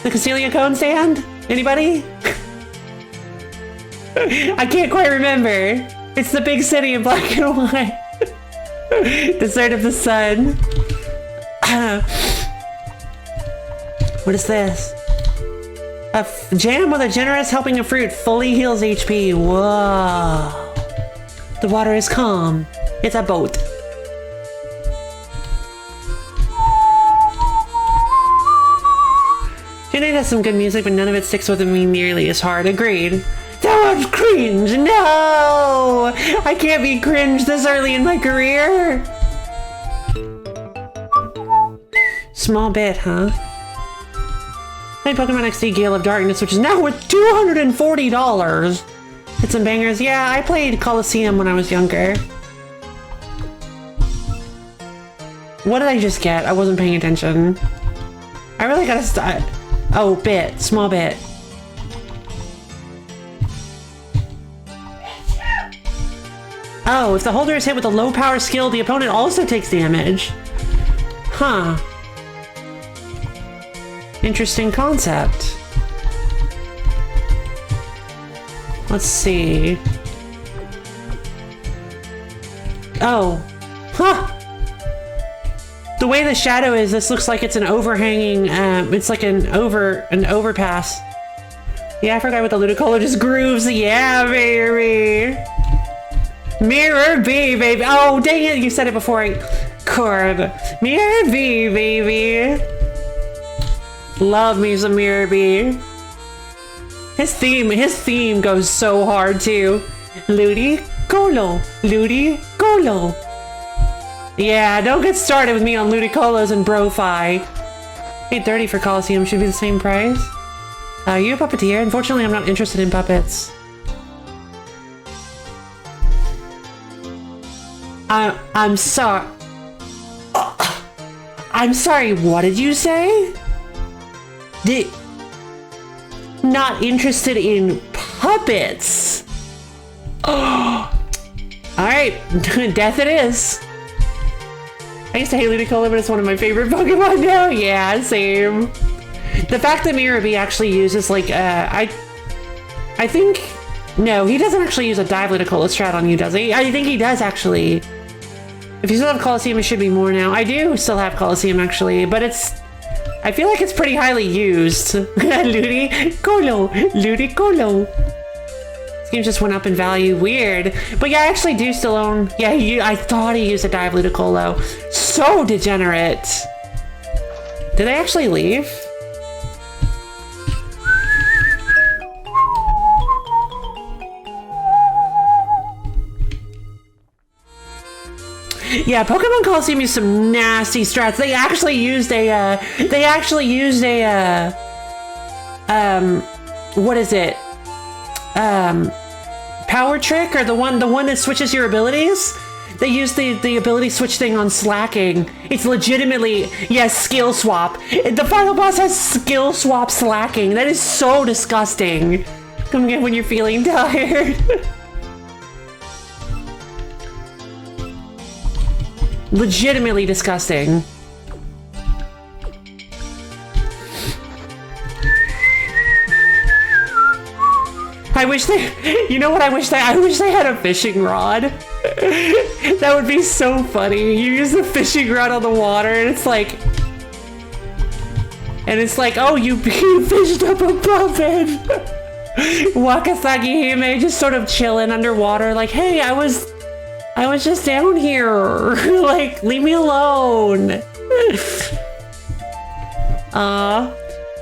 The Castelia cone stand? Anybody? I can't quite remember. It's the big city in black and white. Desert of the Sun. What is this? A jam with a generous helping of fruit fully heals HP. Whoa. The water is calm. It's a boat. Gen 8 has some good music, but none of it sticks with me nearly as hard. Agreed. That was cringe! No! I can't be cringe this early in my career! Small bit, huh? My Pokemon XD Gale of Darkness, which is now worth $240. It's some bangers. Yeah, I played Coliseum when I was younger. What did I just get? I wasn't paying attention. I really gotta start. Oh, bit. Small bit. Oh, if the holder is hit with a low power skill, the opponent also takes damage. Huh. Interesting concept. Let's see. Oh. Huh! The way the shadow is, this looks like it's an overhanging, it's like an overpass. Yeah, I forgot what the Ludicolo just grooves. Yeah, baby! Mirror B, baby! Oh, dang it, you said it before I could. Mirror B, baby! Love me some Mirror B. His theme goes so hard too. Ludicolo, Ludicolo. Yeah, don't get started with me on Ludicolos and Brofi. $8.30 for Coliseum should be the same price. Are you a puppeteer? Unfortunately, I'm not interested in puppets. I'm sorry. I'm sorry, what did you say? Not interested in puppets. Oh. Alright, death it is. I used to hate Ludicolo, but it's one of my favorite Pokemon now. Yeah, same. The fact that Mirabee actually uses, like, I think... No, he doesn't actually use a dive Ludicolo strat on you, does he? I think he does, actually. If you still have Coliseum, it should be more now. I do still have Coliseum, actually, but it's... I feel like it's pretty highly used. Ludicolo! Ludicolo! This game just went up in value. Weird. But yeah, I actually do still own... Yeah, I thought he used a dive Ludicolo. So degenerate. Did they actually leave? Yeah, Pokemon Coliseum used some nasty strats. They actually used a, what is it? Power Trick, or the one that switches your abilities? They used the ability switch thing on Slacking. It's legitimately, yes, skill swap. The final boss has skill swap Slacking. That is so disgusting. Come again when you're feeling tired. Legitimately disgusting. I wish they, you know what I wish they had a fishing rod. That would be so funny. You use the fishing rod on the water and it's like, oh, you fished up a puppet. Wakasagi Hime just sort of chilling underwater like, hey, I was just down here. Like, leave me alone.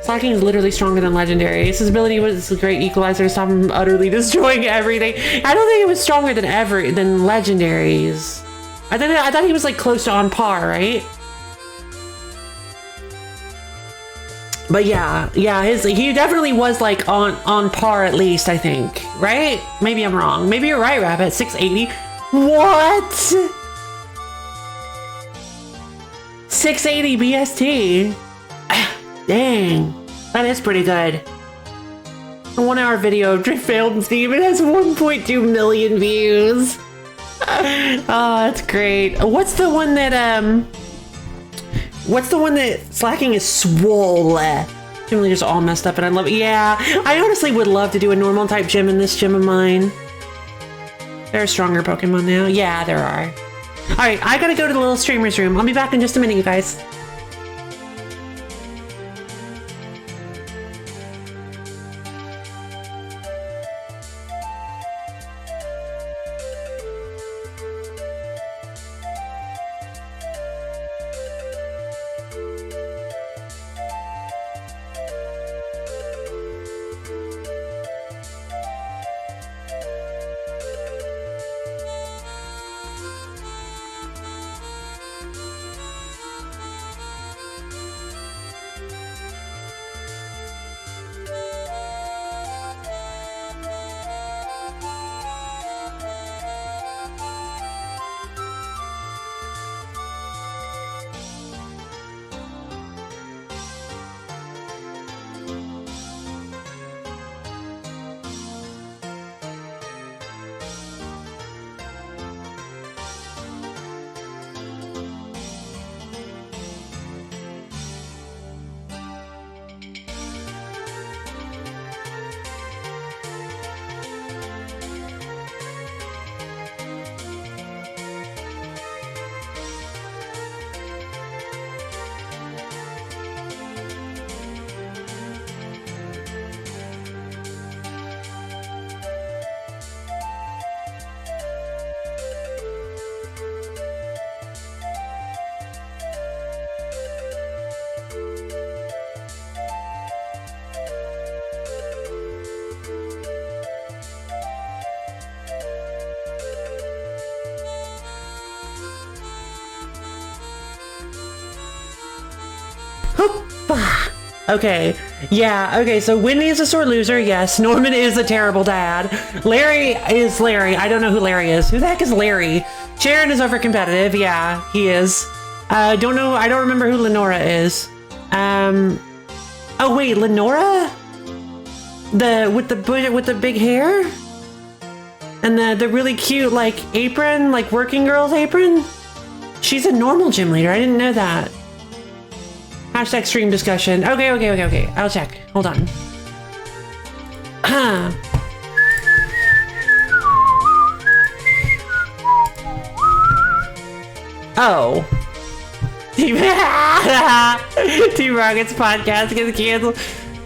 Slacking is literally stronger than Legendaries. His ability was a great equalizer to stop him from utterly destroying everything. I don't think it was stronger than Legendaries. I thought he was like close to on par, right? But yeah, he definitely was like on par at least, I think. Right? Maybe I'm wrong. Maybe you're right, Rabbit. 680. What? 680 BST. Dang, that is pretty good. A 1 hour video failed in Steam. It has 1.2 million views. Oh, that's great. What's the one that Slacking is swole? Generally just all messed up and I love it. Yeah, I honestly would love to do a normal type gym in this gym of mine. There are stronger Pokemon now. Yeah, there are. All right, I gotta go to the little streamer's room. I'll be back in just a minute, you guys. Okay, yeah, okay, so Whitney is a sore loser, yes. Norman is a terrible dad. Larry is Larry. I don't know who Larry is. Who the heck is Larry? Sharon is over competitive, yeah, he is. Don't know, I don't remember who Lenora is. Oh wait, Lenora? With the big hair? And the really cute, like, apron, like working girl's apron? She's a normal gym leader, I didn't know that. Hashtag stream discussion. Okay. I'll check. Hold on. Oh. Team Rocket's podcast gets canceled.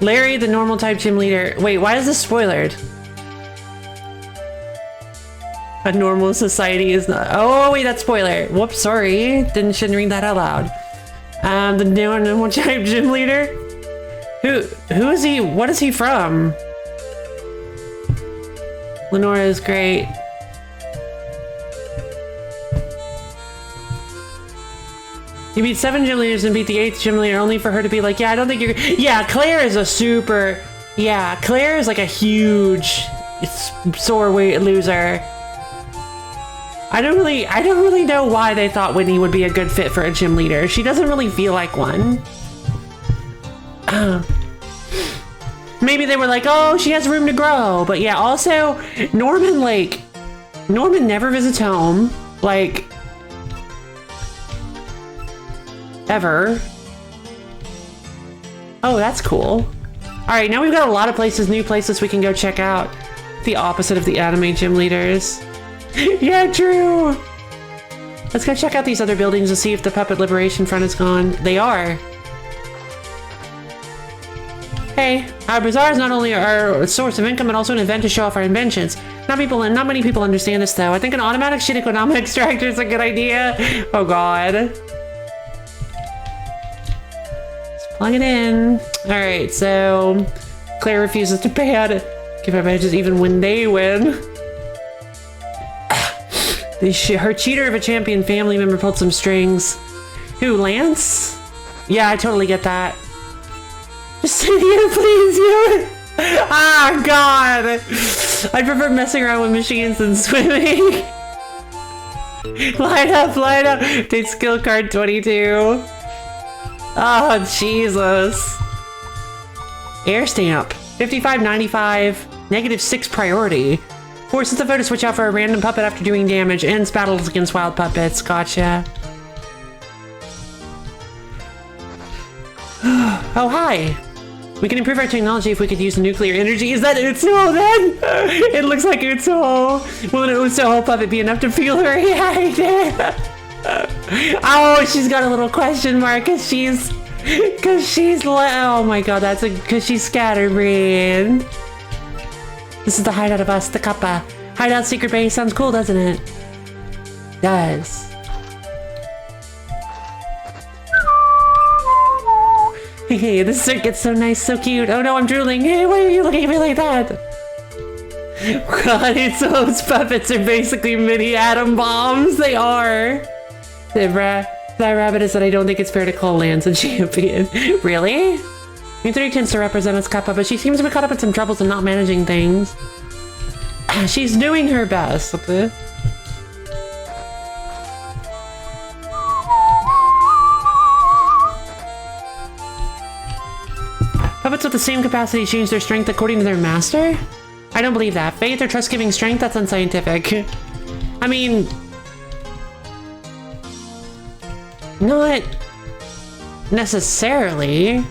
Larry, the normal type gym leader. Wait, why is this spoilered? A normal society is not. Oh, wait, that's spoiler. Whoops, sorry. Shouldn't read that out loud. The normal type gym leader? Who is he? What is he from? Lenora is great. You beat 7 gym leaders and beat the 8th gym leader only for her to be like, yeah, I don't think you're... Yeah, Claire is a super... Yeah, Claire is like a huge sore weight loser. I don't really know why they thought Whitney would be a good fit for a gym leader. She doesn't really feel like one. Maybe they were like, oh, she has room to grow. But yeah, also, Norman never visits home. Like, ever. Oh, that's cool. All right, now we've got a lot of places, new places we can go check out. The opposite of the anime gym leaders. Yeah, true. Let's go check out these other buildings and see if the Puppet Liberation Front is gone. They are. Hey, our bazaar is not only our source of income, but also an event to show off our inventions. Not many people understand this, though. I think an automatic shit economic extractor is a good idea. Oh, God. Let's plug it in. All right, so Claire refuses to pay out. Give her badges even when they win. Her cheater of a champion family member pulled some strings. Who, Lance? Yeah, I totally get that. Just sit here, please, you. Ah, God. I prefer messing around with machines than swimming. Line up. Take skill card 22. Oh, Jesus. Air stamp. 55.95. -6 priority. Forces the foe to switch out for a random puppet after doing damage. Ends battles against wild puppets. Gotcha. Oh, hi. We can improve our technology if we could use nuclear energy. Is that Utsuho then? It looks like Utsuho. Will an Utsuho puppet be enough to fuel her reactor? Oh, she's got a little question mark because she's oh my God, because she's scatterbrained. This is the hideout of us, the Kappa. Hideout secret base sounds cool, doesn't it? Does. Hey, this circuit's so nice, so cute. Oh no, I'm drooling. Hey, why are you looking at me like that? God, it's those puppets are basically mini atom bombs. They are. That rabbit is that I don't think it's fair to call Lance a champion. Really? Muthree tends to represent us Kappa, but she seems to be caught up in some troubles and not managing things. She's doing her best. Puppets with the same capacity change their strength according to their master? I don't believe that. Faith or trust-giving strength? That's unscientific. I mean... Not... necessarily.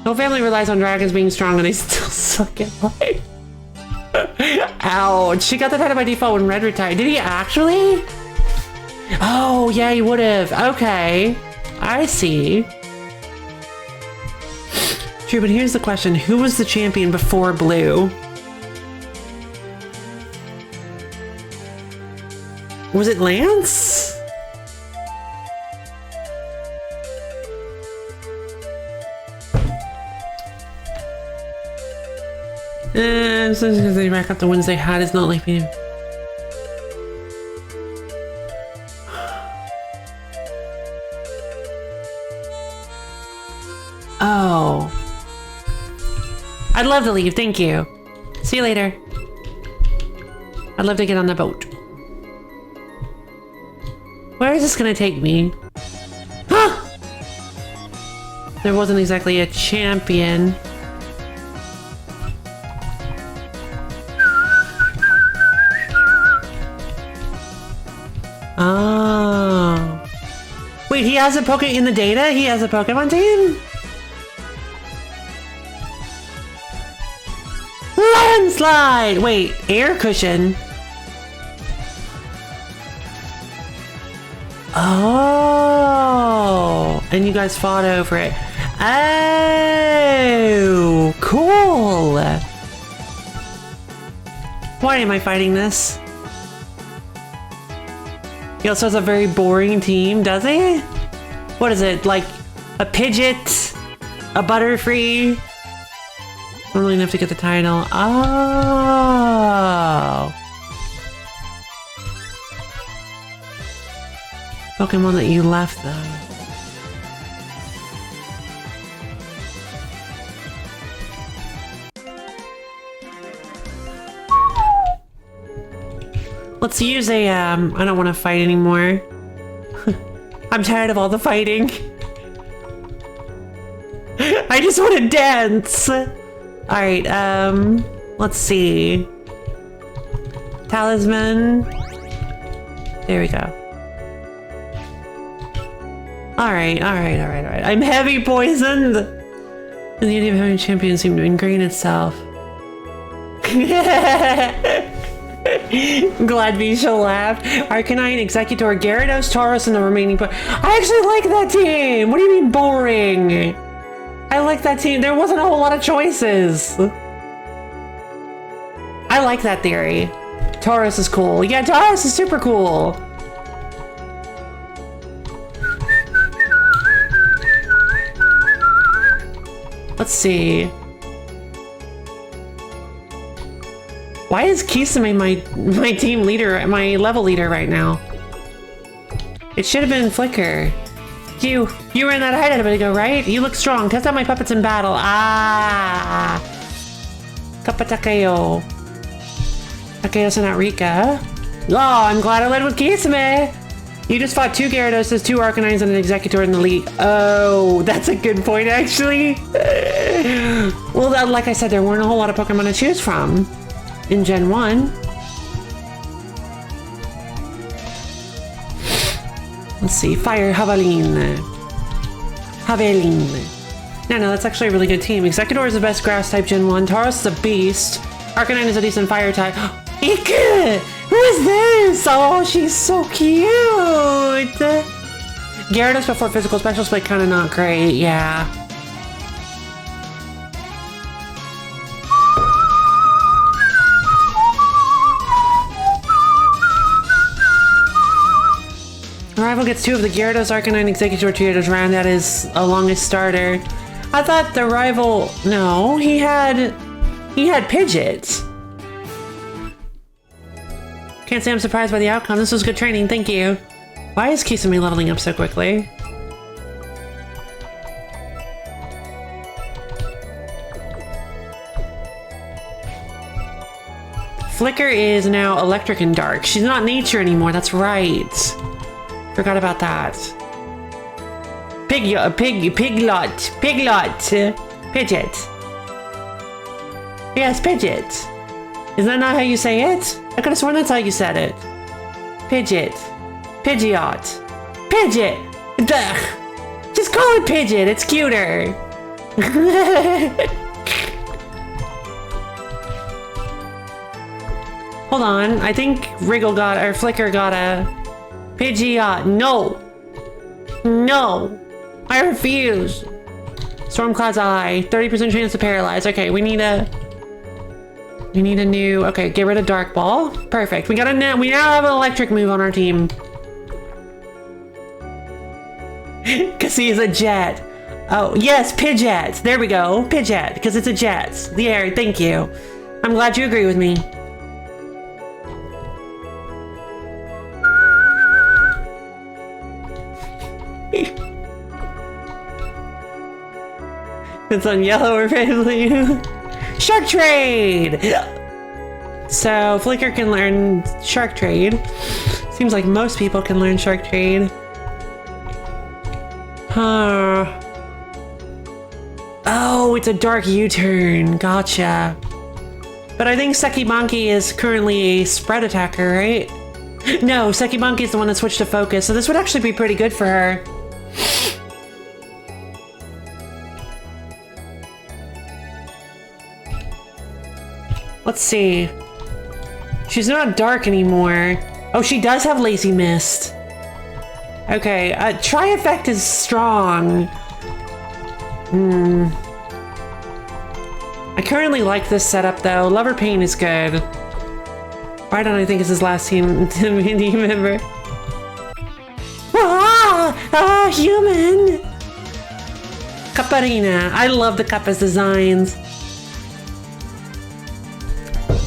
No family relies on dragons being strong and they still suck at life. Ouch. She got that out by default when Red retired. Did he actually? Oh, yeah, he would have. Okay. I see. True, but here's the question. Who was the champion before Blue? Was it Lance? So because they rack up the ones they had is not like me. I'd love to leave, thank you. See you later. I'd love to get on the boat. Where is this gonna take me? Huh! There wasn't exactly a champion. Oh. Wait, he has a Pokemon in the data? He has a Pokemon team? Landslide! Wait, air cushion? Oh, and you guys fought over it. Oh, cool. Why am I fighting this? He also has a very boring team, does he? What is it, like a Pidgeot, a Butterfree? I don't really have to get the title. Oh. Pokemon that you left them. Let's use a, I don't want to fight anymore. I'm tired of all the fighting. I just want to dance. Alright, let's see. Talisman. There we go. Alright. I'm heavy poisoned! And the idea of having a champion seemed to ingrain itself. Glad Misha laughed. Arcanine, Executor, Gyarados, Tauros, and the remaining I actually like that team! What do you mean boring? I like that team. There wasn't a whole lot of choices. I like that theory. Tauros is cool. Yeah, Tauros is super cool. Let's see. Why is Kisame my team leader, my level leader right now? It should have been Flicker. You were in that hideout a bit ago, right? You look strong. Test out my puppets in battle. Ah. Kapatakayo. Takayo and Rika. Oh, I'm glad I led with Kisame. You just fought 2 Gyaradoses, 2 Arcanines, and an Executor in the league. Oh, that's a good point, actually. Well, like I said, there weren't a whole lot of Pokemon to choose from in Gen 1. Let's see, Fire Javelin. No, that's actually a really good team. Executor is the best grass type Gen 1. Tauros is a beast. Arcanine is a decent fire type. Ika! Who is this? Oh, she's so cute! Gyarados before physical special split, kinda not great, yeah. Rival gets 2 of the Gyarados, Arcanine, Executor, Gyarados round. That is a longest starter. I thought the rival... No, he had Pidgeot. Can't say I'm surprised by the outcome. This was good training, thank you. Why is Kisame leveling up so quickly? Flicker is now electric and dark. She's not nature anymore, that's right. Forgot about that. Pidgeot. Yes, Pidgeot. Is that not how you say it? I could have sworn that's how you said it. Pidgeot. Duh. Just call it Pidgeot, it's cuter. Hold on, I think Flicker got a Pidgeot. No, I refuse. Stormcloud's Eye, 30% chance to paralyze. Okay, we need a new, okay, get rid of Dark Ball. Perfect, we now have an electric move on our team. Cause he's a jet. Oh, yes, Pidgeot. There we go, Pidgeot, because it's a jet. The air, thank you. I'm glad you agree with me. It's on yellow or red blue. Shark Trade! So, Flicker can learn Shark Trade. Seems like most people can learn Shark Trade. Huh. Oh, it's a dark U-turn. Gotcha. But I think Sekibanki is currently a spread attacker, right? No, Sekibanki is the one that switched to focus, so this would actually be pretty good for her. Let's see. She's not dark anymore. Oh, she does have Lazy Mist. Okay, Tri-Effect is strong. I currently like this setup though. Lover Pain is good. Why don't I think it's his last team member? Human! Caparina. I love the Kappa's designs.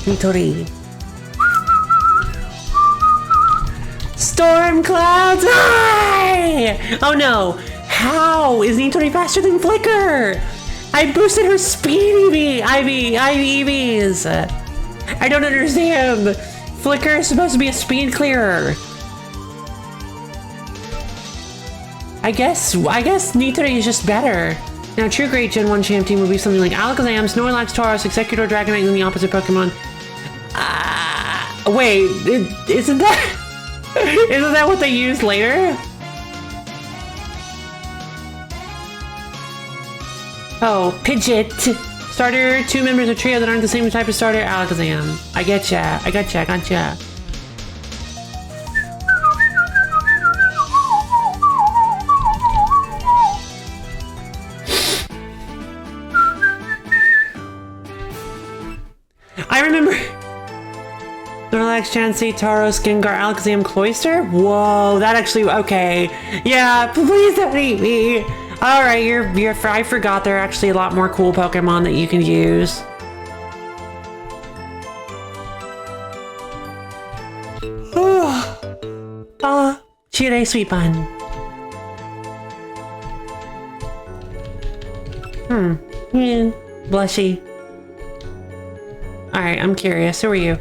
Nitori. Storm Clouds! Hi! Oh no! How is Nitori faster than Flicker? I boosted her speed EVs! I don't understand! Flicker is supposed to be a speed clearer. I guess Nitori is just better. Now, True Great Gen 1 champ team would be something like Alakazam, Snorlax, Tauros, Executor, Dragonite, and the opposite Pokemon. Wait, isn't that what they use later? Oh, Pidgeot. Starter, 2 members of trio that aren't the same type of starter, Alakazam. I getcha. I gotcha. I remember Snorlax, Chansey, Tauros, Gengar, Alakazam, Cloyster? Whoa, that actually, okay. Yeah, please don't eat me. Alright, I forgot there are actually a lot more cool Pokemon that you can use. Chire sweet bun. Blushy. Alright, I'm curious. Who are you?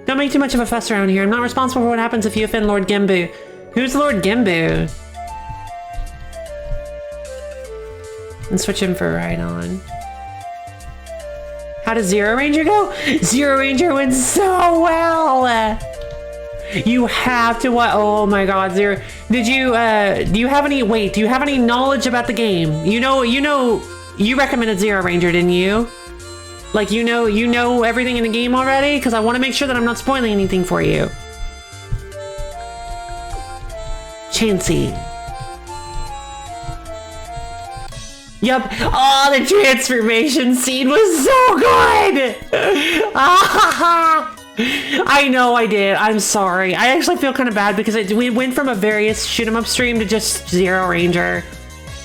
Don't make too much of a fuss around here. I'm not responsible for what happens if you offend Lord Gembu. Who's Lord Gembu? And switch him for Rhydon. How does Zero Ranger go? Zero Ranger went so well! You have to what? Oh my god, Zero. Did you, do you have any knowledge about the game? You recommended Zero Ranger, didn't you? Like, you know everything in the game already? Because I want to make sure that I'm not spoiling anything for you. Chansey. Yup. Oh, the transformation scene was so good! I know I did. I'm sorry. I actually feel kind of bad because we went from a various shoot 'em up stream to just Zero Ranger.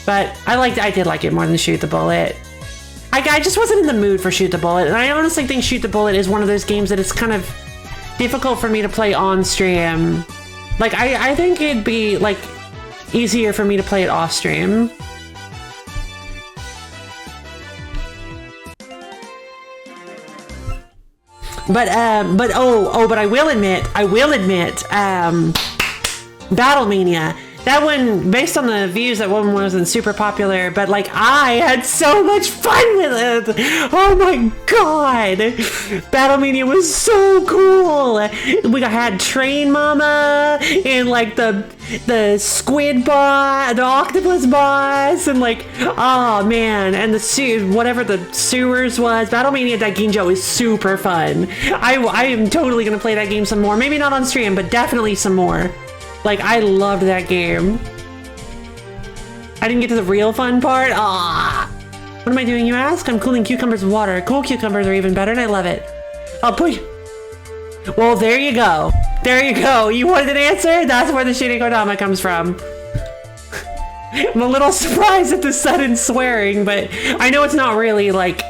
But I did like it more than Shoot the Bullet. I just wasn't in the mood for Shoot the Bullet, and I honestly think Shoot the Bullet is one of those games that it's kind of difficult for me to play on stream. Like, I think it'd be, like, easier for me to play it off stream. But I will admit, Battle Mania. That one, based on the views, that one wasn't super popular, but like I had so much fun with it. Oh my god, Battle Mania was so cool. We had Train Mama and like the squid boss, the octopus boss, and like, oh man, and whatever the sewers was. Battle Mania Daiginjo is super fun. I am totally gonna play that game some more. Maybe not on stream, but definitely some more. Like, I loved that game. I didn't get to the real fun part. Ah, what am I doing, you ask? I'm cooling cucumbers with water. Cool cucumbers are even better, and I love it. I'll put you. Well, there you go. There you go. You wanted an answer? That's where the shitty Kodama comes from. I'm a little surprised at the sudden swearing, but I know it's not really, like,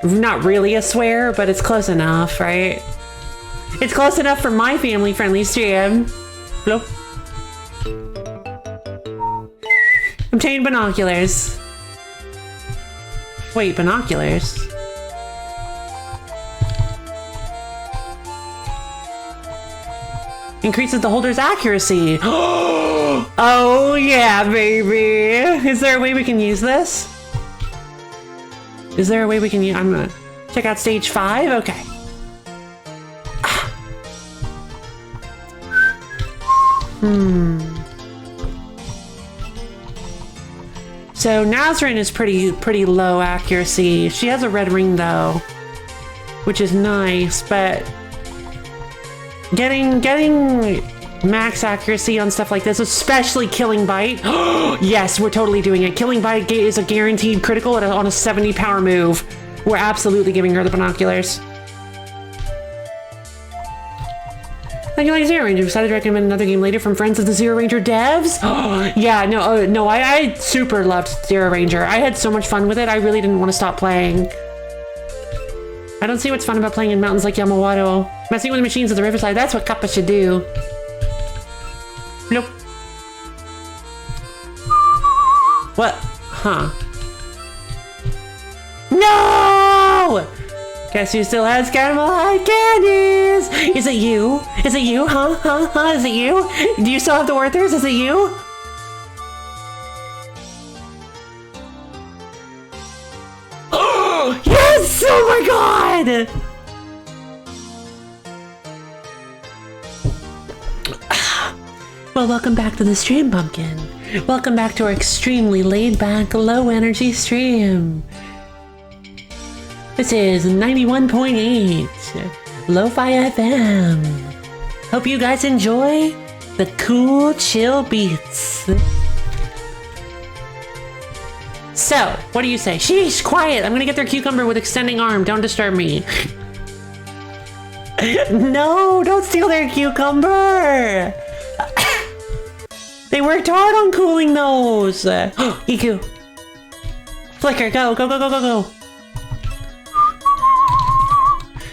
not really a swear, but it's close enough, right? It's close enough for my family-friendly stream. Hello? Obtain binoculars. Wait, binoculars? Increases the holder's accuracy. Oh yeah, baby. Is there a way we can use this? Is there a way we can use... I'm gonna check out stage 5. Okay. So Nazrin is pretty low accuracy. She has a red ring though, which is nice, but getting max accuracy on stuff like this, especially Killing Bite. Yes, we're totally doing it. Killing Bite is a guaranteed critical on a 70 power move. We're absolutely giving her the binoculars. Thank you, like Zero Ranger. Decided to recommend another game later from friends of the Zero Ranger devs. Yeah, no, I super loved Zero Ranger. I had so much fun with it. I really didn't want to stop playing. I don't see what's fun about playing in mountains like Yamawato. Messing with the machines at the riverside, that's what Kappa should do. Nope. What? Huh. No! Guess who still has caramel hot candies? Is it you? Is it you? Huh? Is it you? Do you still have the Werthers? Is it you? Oh, yes! Oh my god! Well, welcome back to the stream, Pumpkin. Welcome back to our extremely laid-back, low-energy stream. This is 91.8 Lo-Fi FM. Hope you guys enjoy the cool, chill beats. So, what do you say? Sheesh, quiet! I'm gonna get their cucumber with extending arm. Don't disturb me. No, don't steal their cucumber! They worked hard on cooling those! EQ. Flicker, go.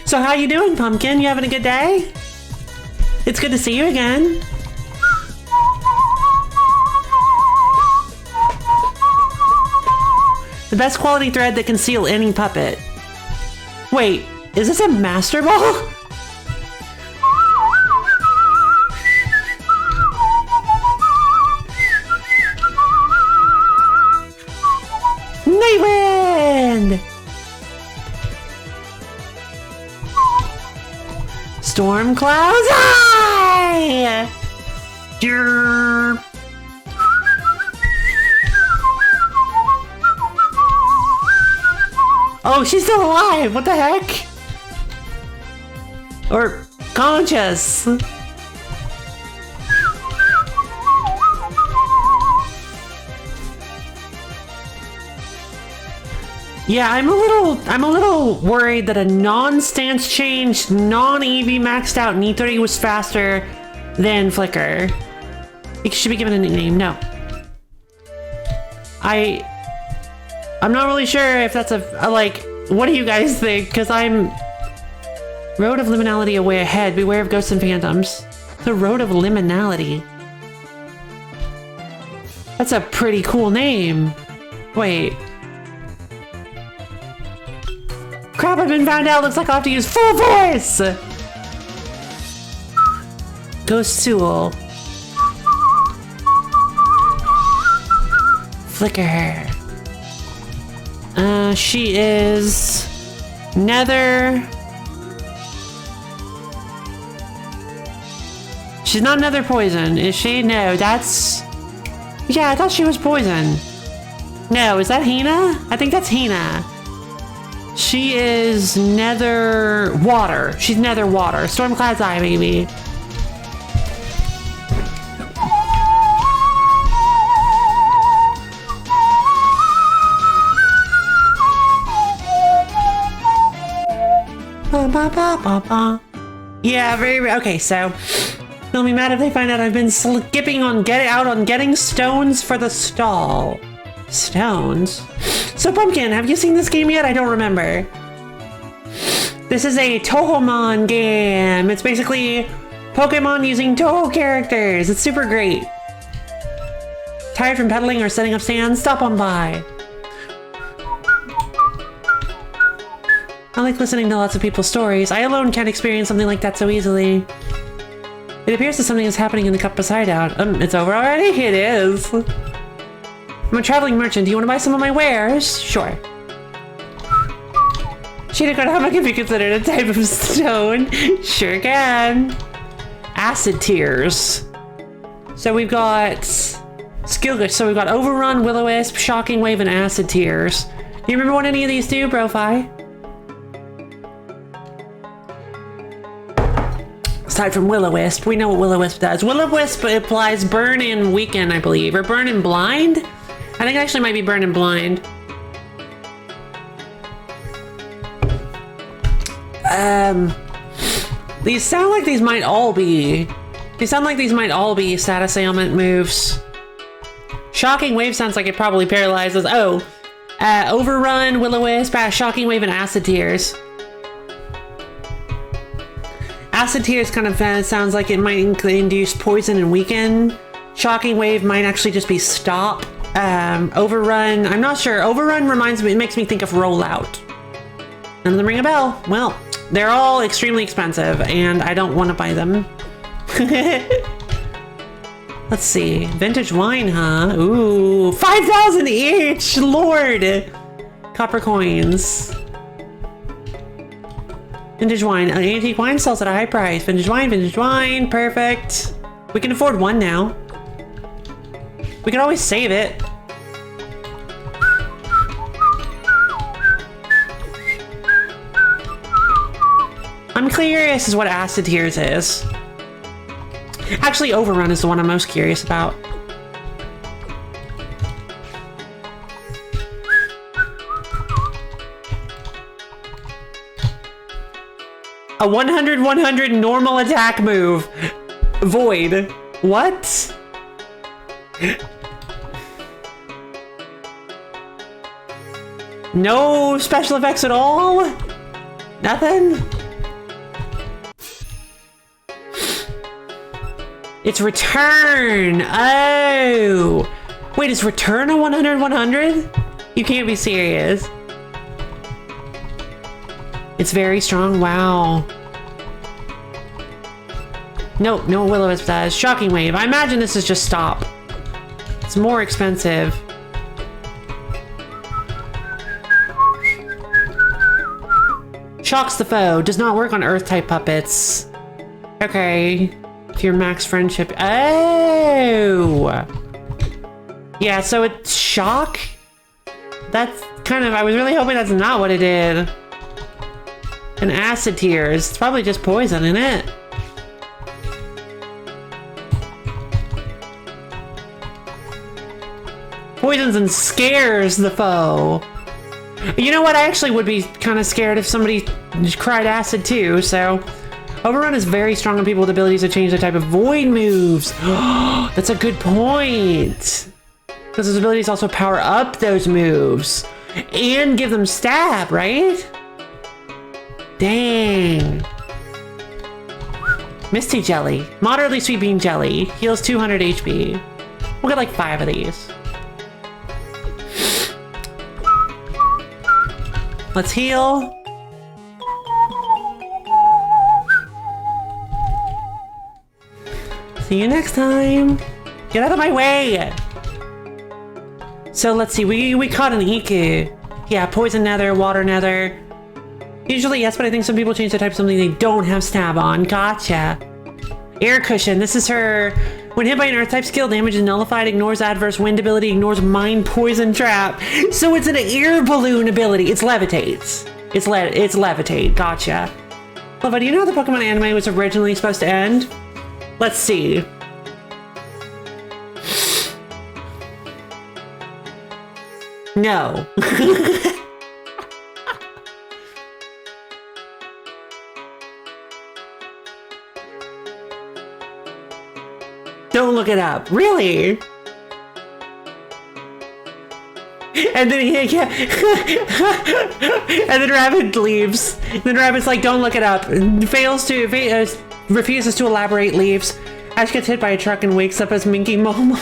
So how you doing, Pumpkin? You having a good day? It's good to see you again. The best quality thread that can seal any puppet. Wait, is this a Master Ball? They win! Storm clouds high! Derp. Oh, she's still alive! What the heck? Or conscious? Yeah, I'm a little worried that a non-stance change, non-EV maxed out Nitri was faster than Flicker. It should be given a nickname. No. I'm not really sure if that's a like, what do you guys think? Because I'm... Road of Liminality away ahead. Beware of ghosts and phantoms. The Road of Liminality. That's a pretty cool name. Wait. Crap, I've been found out. Looks like I'll have to use full voice! Ghost Tool. Flicker. She is... Nether... She's not Nether Poison, is she? No, that's... Yeah, I thought she was Poison. No, is that Hina? I think that's Hina. She is Nether Water. She's Nether Water. Stormcloud's Eye, baby. Yeah, very. Okay, so they'll be mad if they find out I've been skipping on getting stones for the stall. Stones? So Pumpkin, have you seen this game yet? I don't remember. This is a Tohomon game. It's basically Pokemon using Toho characters. It's super great. Tired from pedaling or setting up stands? Stop on by. I like listening to lots of people's stories. I alone can't experience something like that so easily. It appears that something is happening in the cup beside out. It's over already? It is. I'm a traveling merchant. Do you want to buy some of my wares? Sure. Shinokonama can be considered a type of stone. Sure can. Acid tears. So we've got skill. So we've got Overrun, Will-O-Wisp, Shocking Wave, and Acid Tears. Do you remember what any of these do, Brofi? Aside from Will-O-Wisp, we know what Will-O-Wisp does. Will-O-Wisp applies Burn and Weaken, I believe, or Burn and Blind. I think it actually might be Burn and Blind. These sound like these might all be. They sound like these might all be status ailment moves. Shocking Wave sounds like it probably paralyzes. Oh, Overrun, Will-O-Wisp, Shocking Wave, and Acid Tears. Acid Tears kind of sounds like it might induce poison and weaken. Shocking Wave might actually just be stop. Overrun, I'm not sure. Overrun makes me think of Rollout. None of them ring a bell. Well, they're all extremely expensive, and I don't want to buy them. Let's see. Vintage wine, huh? Ooh, 5,000 each! Lord! Copper coins. Vintage wine. Antique wine sells at a high price. Vintage wine. Perfect. We can afford one now. We can always save it. I'm curious as what Acid Tears is. Actually, Overrun is the one I'm most curious about. A 100-100 normal attack move. Void. What? No special effects at all? Nothing? It's Return! Oh! Wait, is Return a 100-100? You can't be serious. It's very strong. Wow. Nope, no Will-O-Wisp does. Shocking Wave. I imagine this is just stop. It's more expensive. Shocks the foe. Does not work on Earth-type puppets. Okay. To your max friendship. Oh! Yeah, so it's shock? That's kind of... I was really hoping that's not what it did. And Acid Tears. It's probably just poison, isn't it? Poisons and scares the foe. You know what? I actually would be kind of scared if somebody cried acid too, so... Overrun is very strong on people with abilities to change the type of void moves. That's a good point. Because his abilities also power up those moves. And give them stab, right? Dang. Misty Jelly. Moderately sweet bean jelly. Heals 200 HP. We'll get like 5 of these. Let's heal. See you next time. Get out of my way. So let's see. We caught an Iku. Yeah, poison nether, water nether. Usually yes, but I think some people change the type of something they don't have stab on. Gotcha. Air cushion. This is her. When hit by an earth type skill, damage is nullified, ignores adverse wind ability, ignores mine poison trap. So it's an air balloon ability. It's levitates. It's levitate. Gotcha. Lova, do you know how the Pokemon anime was originally supposed to end? Let's see. No. Don't look it up. Really? And then yeah. And then Rabbit leaves. And then Rabbit's like, don't look it up. Refuses to elaborate, leaves. Ash gets hit by a truck and wakes up as Minky Momo.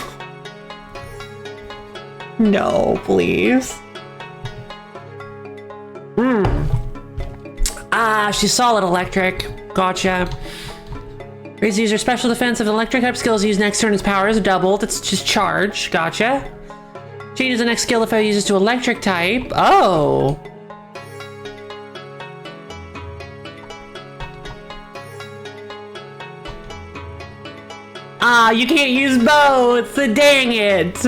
No, please. Ah, she's solid electric. Gotcha. Raise user special defense if electric type skills used next turn, its power is doubled. It's just charge. Gotcha. Changes the next skill the foe uses to electric type. Oh. Ah, you can't use both. Dang it.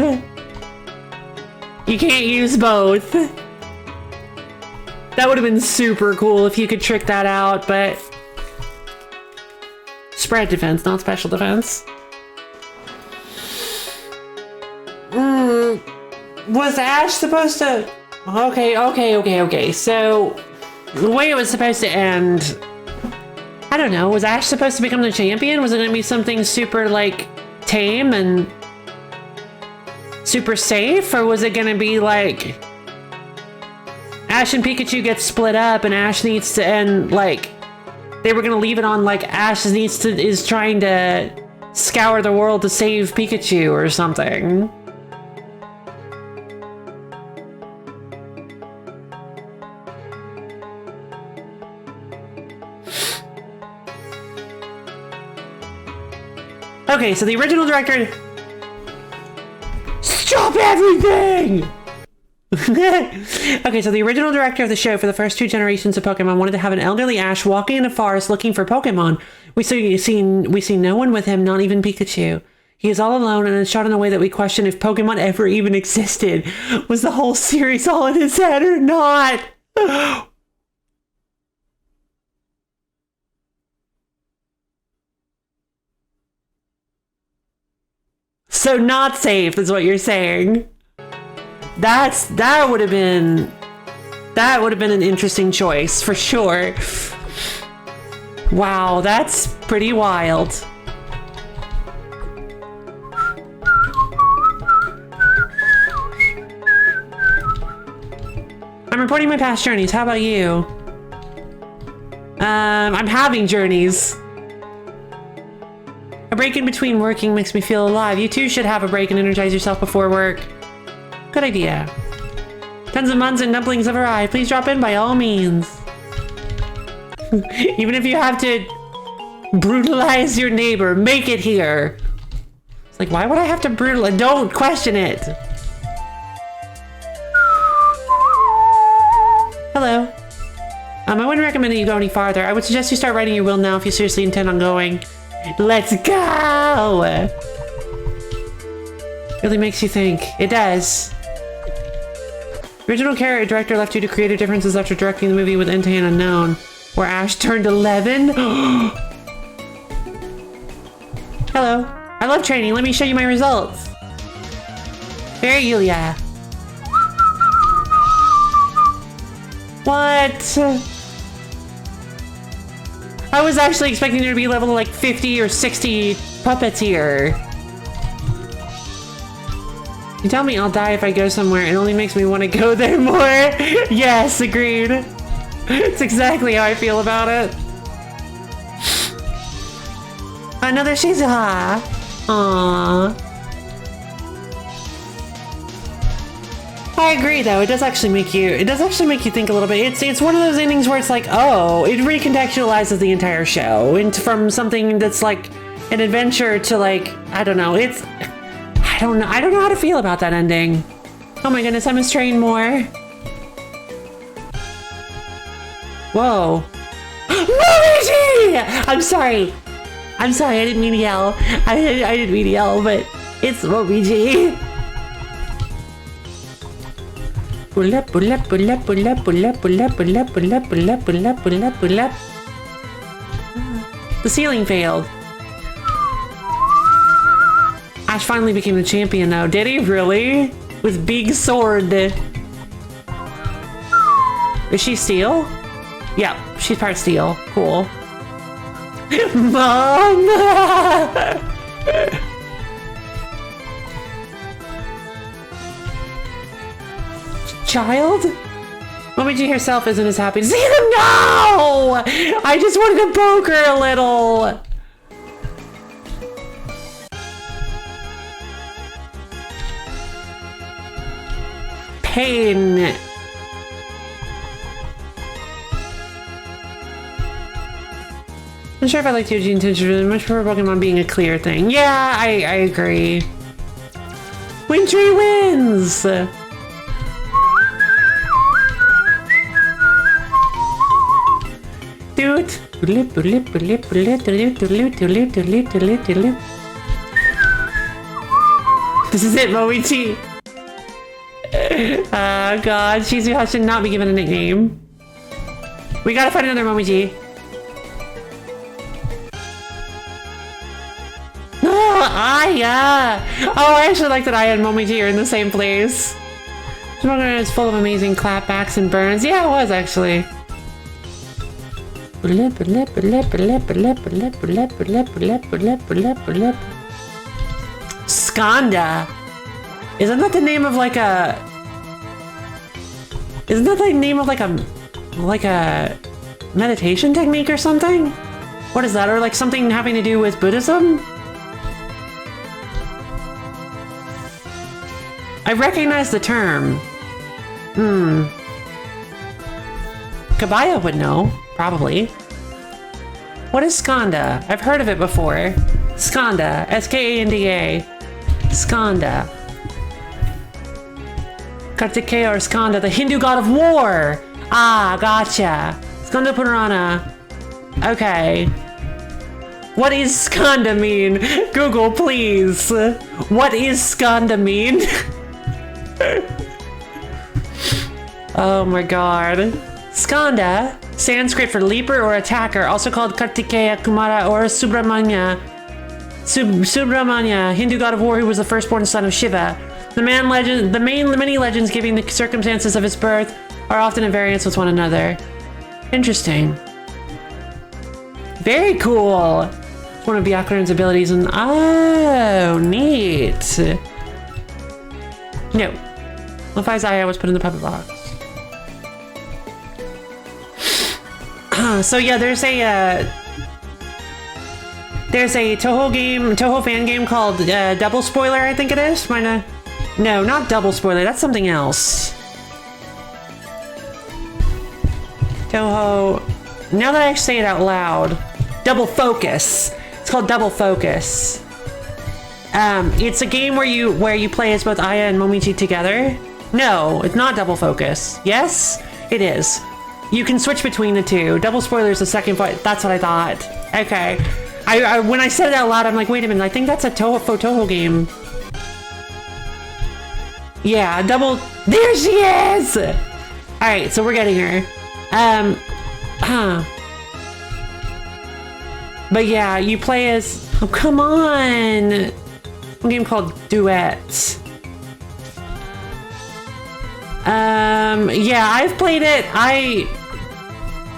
You can't use both. That would have been super cool if you could trick that out, but... Spread defense, not special defense. Was Ash supposed to... Okay. So, the way it was supposed to end... I don't know, was Ash supposed to become the champion? Was it gonna be something super, like, tame and super safe? Or was it gonna be, like, Ash and Pikachu get split up and Ash needs to end, like, they were gonna leave it on, like, Ash is trying to scour the world to save Pikachu or something. Okay, so the original director... Stop everything! Okay, so the original director of the show for the first 2 generations of Pokemon wanted to have an elderly Ash walking in a forest looking for Pokemon. We see no one with him, not even Pikachu. He is all alone and is shot in a way that we question if Pokemon ever even existed. Was the whole series all in his head or not? So not safe is what you're saying. That would have been an interesting choice for sure. Wow, that's pretty wild. I'm reporting my past journeys. How about you? I'm having journeys. A break in between working makes me feel alive. You too should have a break and energize yourself before work. Good idea. Tons of muns and dumplings have arrived. Please drop in by all means. Even if you have to brutalize your neighbor, make it here. It's like, why would I have to brutalize? Don't question it. Hello. I wouldn't recommend that you go any farther. I would suggest you start writing your will now if you seriously intend on going. Let's go! Really makes you think. It does. Original character director left due to creative differences after directing the movie with Entei Unknown, where Ash turned 11. Hello. I love training. Let me show you my results. Very Yulia. What? I was actually expecting there to be level like 50 or 60 puppets here. You tell me I'll die if I go somewhere. It only makes me want to go there more. Yes, agreed. It's exactly how I feel about it. Another Shizuha. Aww. I agree though, it does actually make you think a little bit. It's one of those endings where it's like, oh, it recontextualizes the entire show into from something that's like an adventure to like, I don't know, I don't know how to feel about that ending. Oh my goodness, I must train more. Whoa. Luigi! I'm sorry, I didn't mean to yell. I didn't mean to yell, but it's Luigi. Pull up, pull up, pull up, pull up, pull up, pull up, pull up, pull up, pull up, pull up, pull up, pull up. The ceiling failed. Ash finally became the champion though. Did he really? With big sword. Is she steel? Yeah, she's part steel. Cool. Mom! Child? Momiji herself isn't as happy to see them. No! I just wanted to poke her a little. Pain. I'm not sure if I like the OG intention, but I much prefer Pokemon being a clear thing. Yeah, I agree. Wintry wins! This is it, Moichi. Oh god, Shizuha should not be given a nickname. We gotta find another Momichi. Aya! Oh, I actually like that Aya and Momiji are in the same place. This is full of amazing clapbacks and burns. Yeah, it was actually. Skanda. Isn't that the name of like a... Isn't that the name of like a meditation technique or something? What is that? Or like something having to do with Buddhism? I recognize the term. Kabaya would know, probably. What is Skanda? I've heard of it before. Skanda. S-K-A-N-D-A. Skanda. Kartikeya or Skanda, the Hindu god of war! Ah, gotcha. Skanda Purana. Okay. What is Skanda mean? Google, please. What is Skanda mean? Oh my god. Skanda, Sanskrit for leaper or attacker, also called Kartikeya, Kumara, or Subramanya. Subramanya, Hindu god of war who was the firstborn son of Shiva. Many legends giving the circumstances of his birth are often at variance with one another. Interesting. Very cool. It's one of Byakuran's abilities and oh, neat. No. Levi's Aya was put in the puppet box. So yeah, there's a Toho fan game called Double Spoiler, I think it is. No, not Double Spoiler. That's something else. Toho. Now that I say it out loud, Double Focus. It's called Double Focus. It's a game where you play as both Aya and Momichi together. No, it's not Double Focus. Yes, it is. You can switch between the two. Double Spoiler is the second part. That's what I thought. Okay. I when I said it out loud, I'm like, wait a minute. I think that's a Toho game. Yeah, double. There she is. All right, so we're getting her. But yeah, you play as. Oh, come on. A game called Duet. Yeah, I've played it.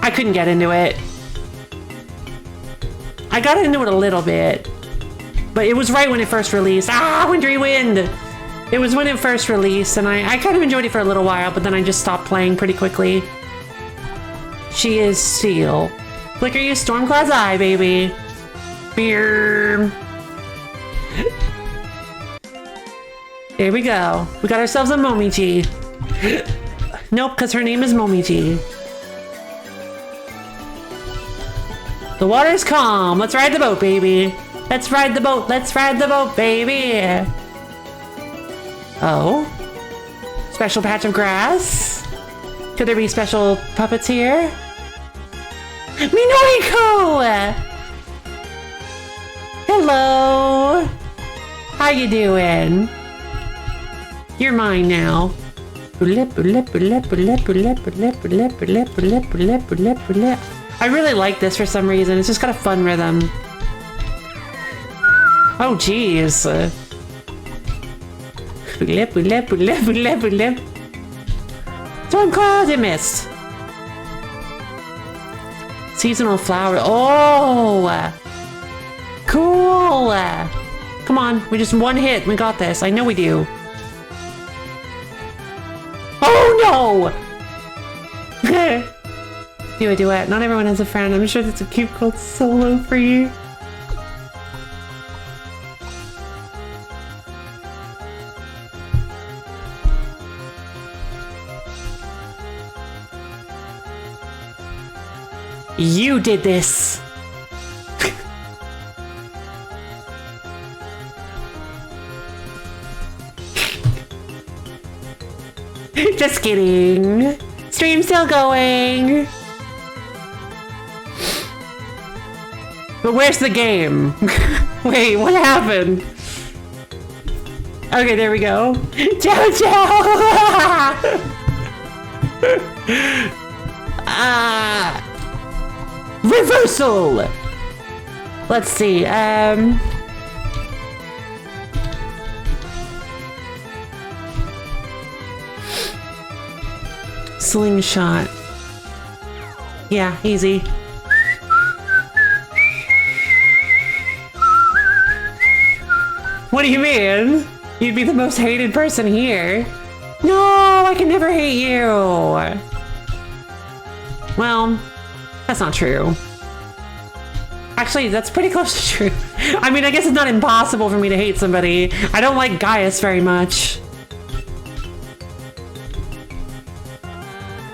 I couldn't get into it. I got into it a little bit, but it was right when it first released. Ah, Wintry Wind! It was when it first released, and I kind of enjoyed it for a little while, but then I just stopped playing pretty quickly. She is Steel. Flicker you Stormcloud's eye, baby. Beer. There we go. We got ourselves a Momichi. Nope, because her name is Momichi. The water's calm. Let's ride the boat, baby. Let's ride the boat. Let's ride the boat, baby. Oh. Special patch of grass. Could there be special puppets here? Minoiko! Hello. How you doing? You're mine now. I really like this for some reason. It's just got a fun rhythm. Oh, jeez. Stormcloud, it missed. Seasonal flower. Oh! Cool! Come on, we just one hit. We got this. I know we do. Oh no! Do a duet. Not everyone has a friend. I'm sure that's a cute called Solo for you. You did this. Just kidding. Stream's still going. But where's the game? Wait, what happened? Okay, there we go. Ciao, ciao! Reversal! Let's see, slingshot. Yeah, easy. What do you mean? You'd be the most hated person here. No, I can never hate you. Well, that's not true. Actually, that's pretty close to true. I mean, I guess it's not impossible for me to hate somebody. I don't like Gaius very much.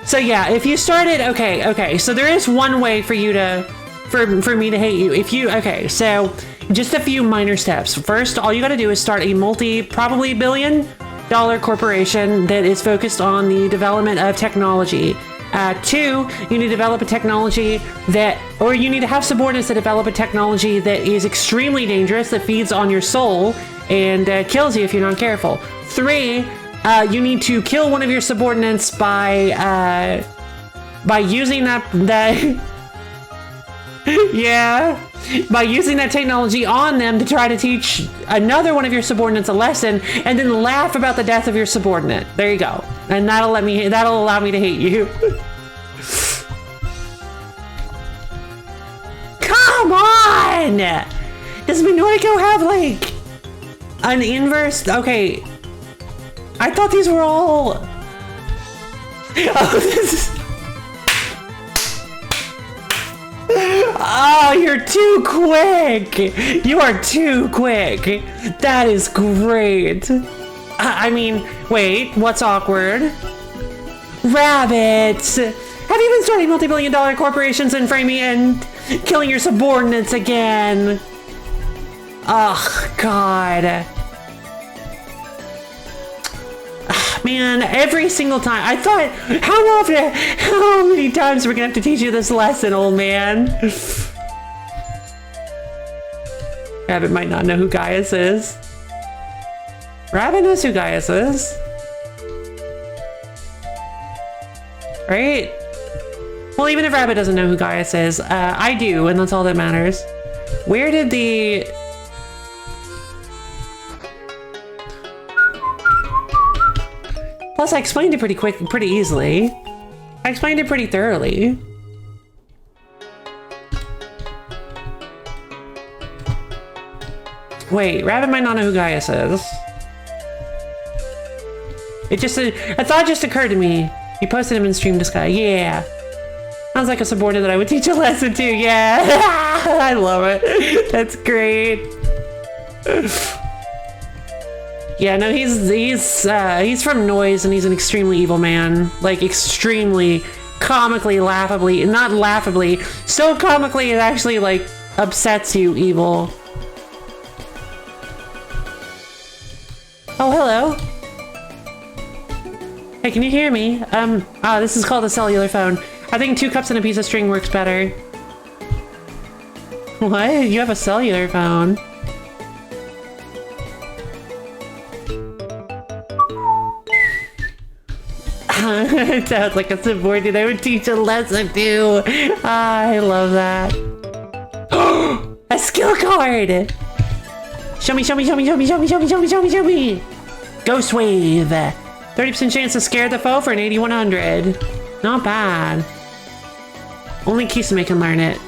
So yeah, if you started, okay, so there is one way for you to, for me to hate you. If you, okay, so just a few minor steps. First, all you gotta do is start a probably billion-dollar corporation that is focused on the development of technology. 2, you need to develop a technology that, or you need to have subordinates that develop a technology that is extremely dangerous, that feeds on your soul and kills you if you're not careful. 3, you need to kill one of your subordinates by using that yeah, by using that technology on them to try to teach another one of your subordinates a lesson, and then laugh about the death of your subordinate. There you go. And that'll allow me to hate you. Come on! Does Minoiko have like an inverse? Okay. I thought these were all... Oh, this is... Oh, you're too quick! You are too quick! That is great! I mean, wait, what's awkward? Rabbits! Have you been starting multi-billion-dollar corporations and framing and killing your subordinates again? Ugh, God. Man, every single time. I thought, how many times are we gonna have to teach you this lesson, old man? Rabbit might not know who Gaius is. Rabbit knows who Gaius is. Right? Well, even if Rabbit doesn't know who Gaius is, I do, and that's all that matters. Where did the... Plus, I explained it pretty easily. I explained it pretty thoroughly. Wait, Rabbit might not know who Gaius is. A thought just occurred to me. You posted him in Stream to Sky. Yeah. Sounds like a subordinate that I would teach a lesson to. Yeah. I love it. That's great. Yeah, no, he's from Noise, and he's an extremely evil man. Like, extremely, comically, laughably, not laughably, so comically it actually, like, upsets you evil. Oh, hello. Hey, can you hear me? This is called a cellular phone. I think 2 cups and a piece of string works better. What? You have a cellular phone? It sounds like a subordinate I would teach a lesson to. I love that. A skill card! Show me, show me, show me, show me, show me, show me, show me, show me, show me! Ghost Wave! 30% chance to scare the foe for an 8100. Not bad. Only Kisame can learn it.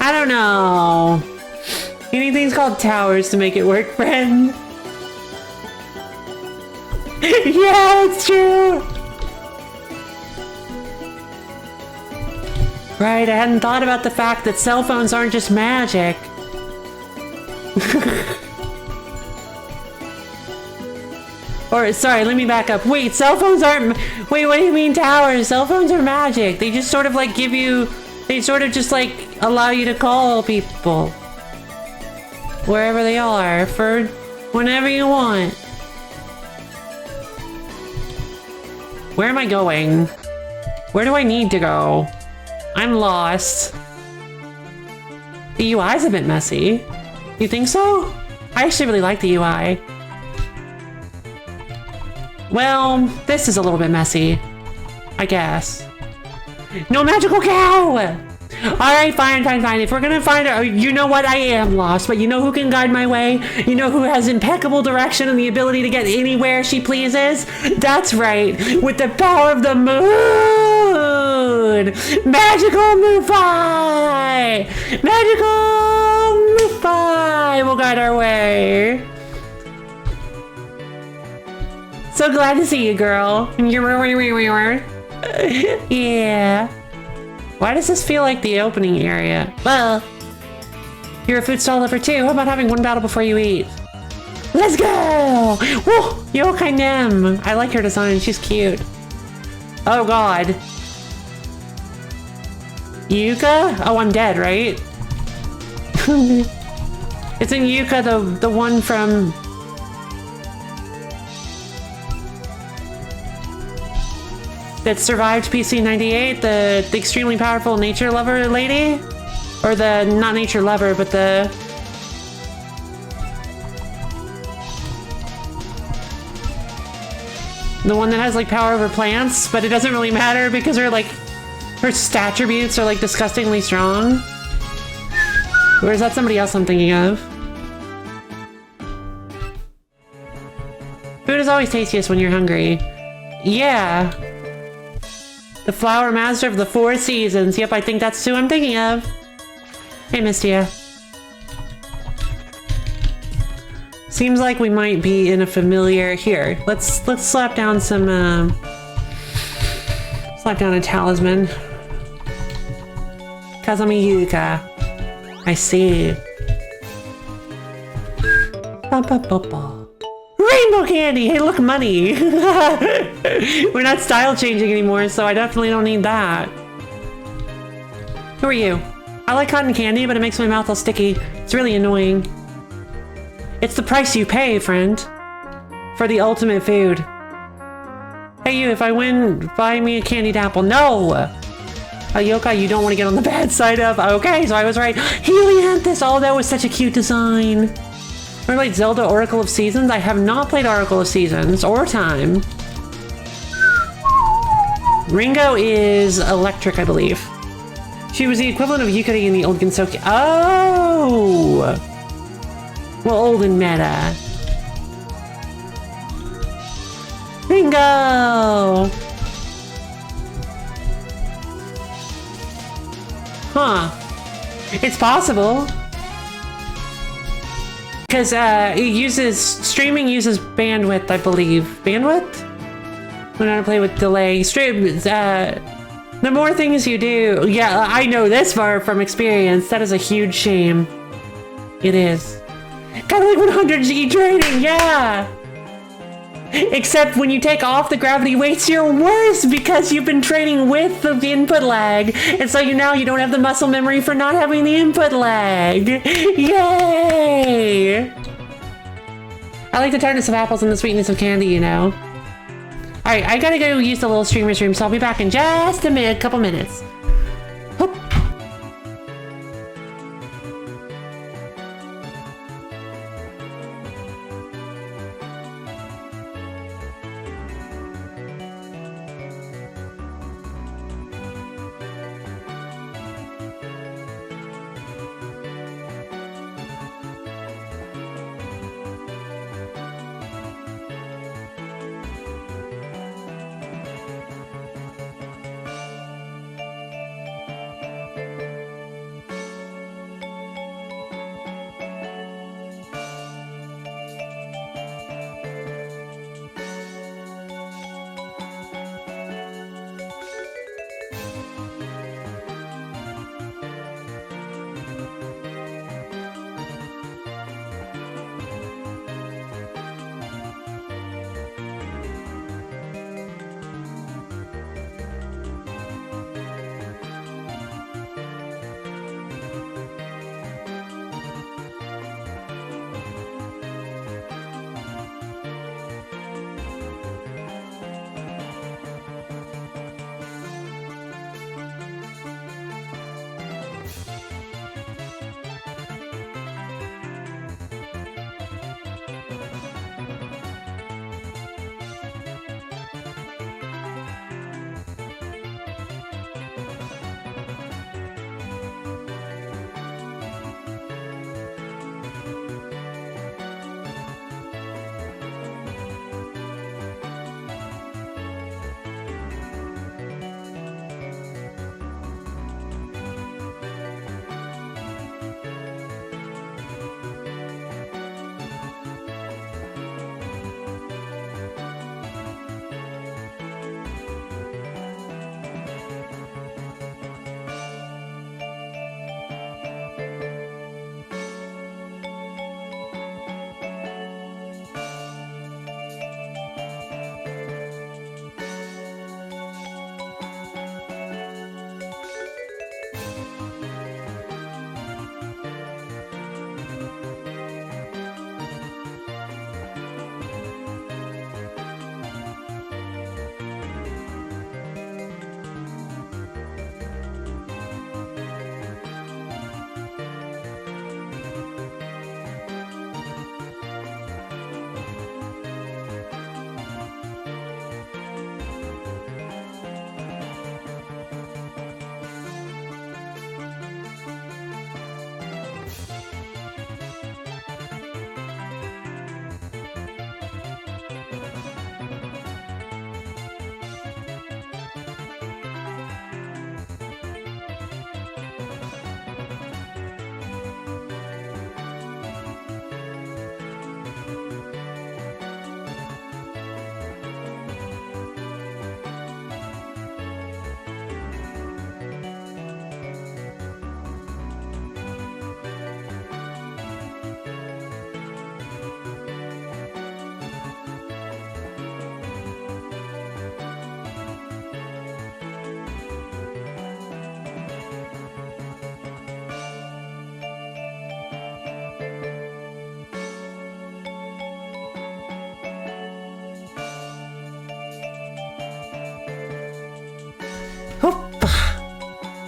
I don't know. You need things called towers to make it work, friend. Yeah, it's true. Right, I hadn't thought about the fact that cell phones aren't just magic. Or, sorry, let me back up. Wait, cell phones aren't... Wait, what do you mean towers? Cell phones are magic. They just sort of like give you... They sort of just like allow you to call people. Wherever they are, for whenever you want. Where am I going? Where do I need to go? I'm lost. The UI's a bit messy. You think so? I actually really like the UI. Well, this is a little bit messy. I guess. No magical cow! Alright, fine. If we're gonna find her, you know what? I am lost, but you know who can guide my way? You know who has impeccable direction and the ability to get anywhere she pleases? That's right, with the power of the moon! Magical Moofy! Magical Moofy will guide our way. So glad to see you, girl. Yeah. Why does this feel like the opening area? Well, you're a food stall lover too. How about having one battle before you eat? Let's go! Whoa! Youkai Nem. I like her design. She's cute. Oh god. Yuka? Oh, I'm dead, right? Isn't Yuka the one from... that survived PC98, the extremely powerful nature lover lady? Or the, not nature lover, but the... the one that has like power over plants, but it doesn't really matter because her like, her stat attributes are like disgustingly strong. Or is that somebody else I'm thinking of? Food is always tastiest when you're hungry. Yeah. The flower master of the 4 seasons. Yep, I think that's who I'm thinking of. Hey, Mistia. Seems like we might be in a familiar... Here, let's slap down some, slap down a talisman. Kazami Yuka. I see. Ba-ba-ba-ba. Rainbow candy! Hey, look, money! We're not style changing anymore, so I definitely don't need that. Who are you? I like cotton candy, but it makes my mouth all sticky. It's really annoying. It's the price you pay, friend. For the ultimate food. Hey, you, if I win, buy me a candied apple. No! Yokai, you don't want to get on the bad side of... Okay, so I was right. Helianthus! Oh, that was such a cute design. Ever played Zelda Oracle of Seasons? I have not played Oracle of Seasons or Time. Ringo is electric, I believe. She was the equivalent of Yukari in the old Gensoki. Oh! Well, old and meta. Ringo! Huh. It's possible. Because streaming uses bandwidth, I believe. Bandwidth? Learn how to play with delay. The more things you do, yeah, I know this far from experience. That is a huge shame. It is. Kind of like 100G training, yeah! Except when you take off the gravity weights, you're worse because you've been training with the input lag. And so now you don't have the muscle memory for not having the input lag. Yay! I like the tartness of apples and the sweetness of candy, you know. Alright, I gotta go use the little streamer's room, so I'll be back in just a couple minutes. Hoop.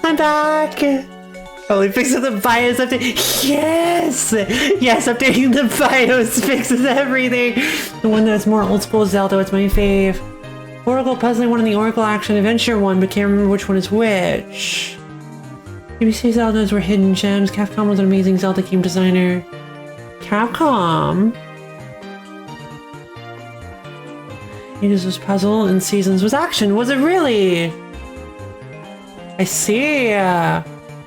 I'm back! Holy fixes the BIOS update. Yes! Yes, updating the BIOS fixes everything. The one that's more old school Zelda, it's my fave. Oracle puzzling one and the Oracle action adventure one, but can't remember which one is which. ABC Zeldas were hidden gems. Capcom was an amazing Zelda game designer. Capcom? Ages was puzzle and Seasons was action. Was it really? I see.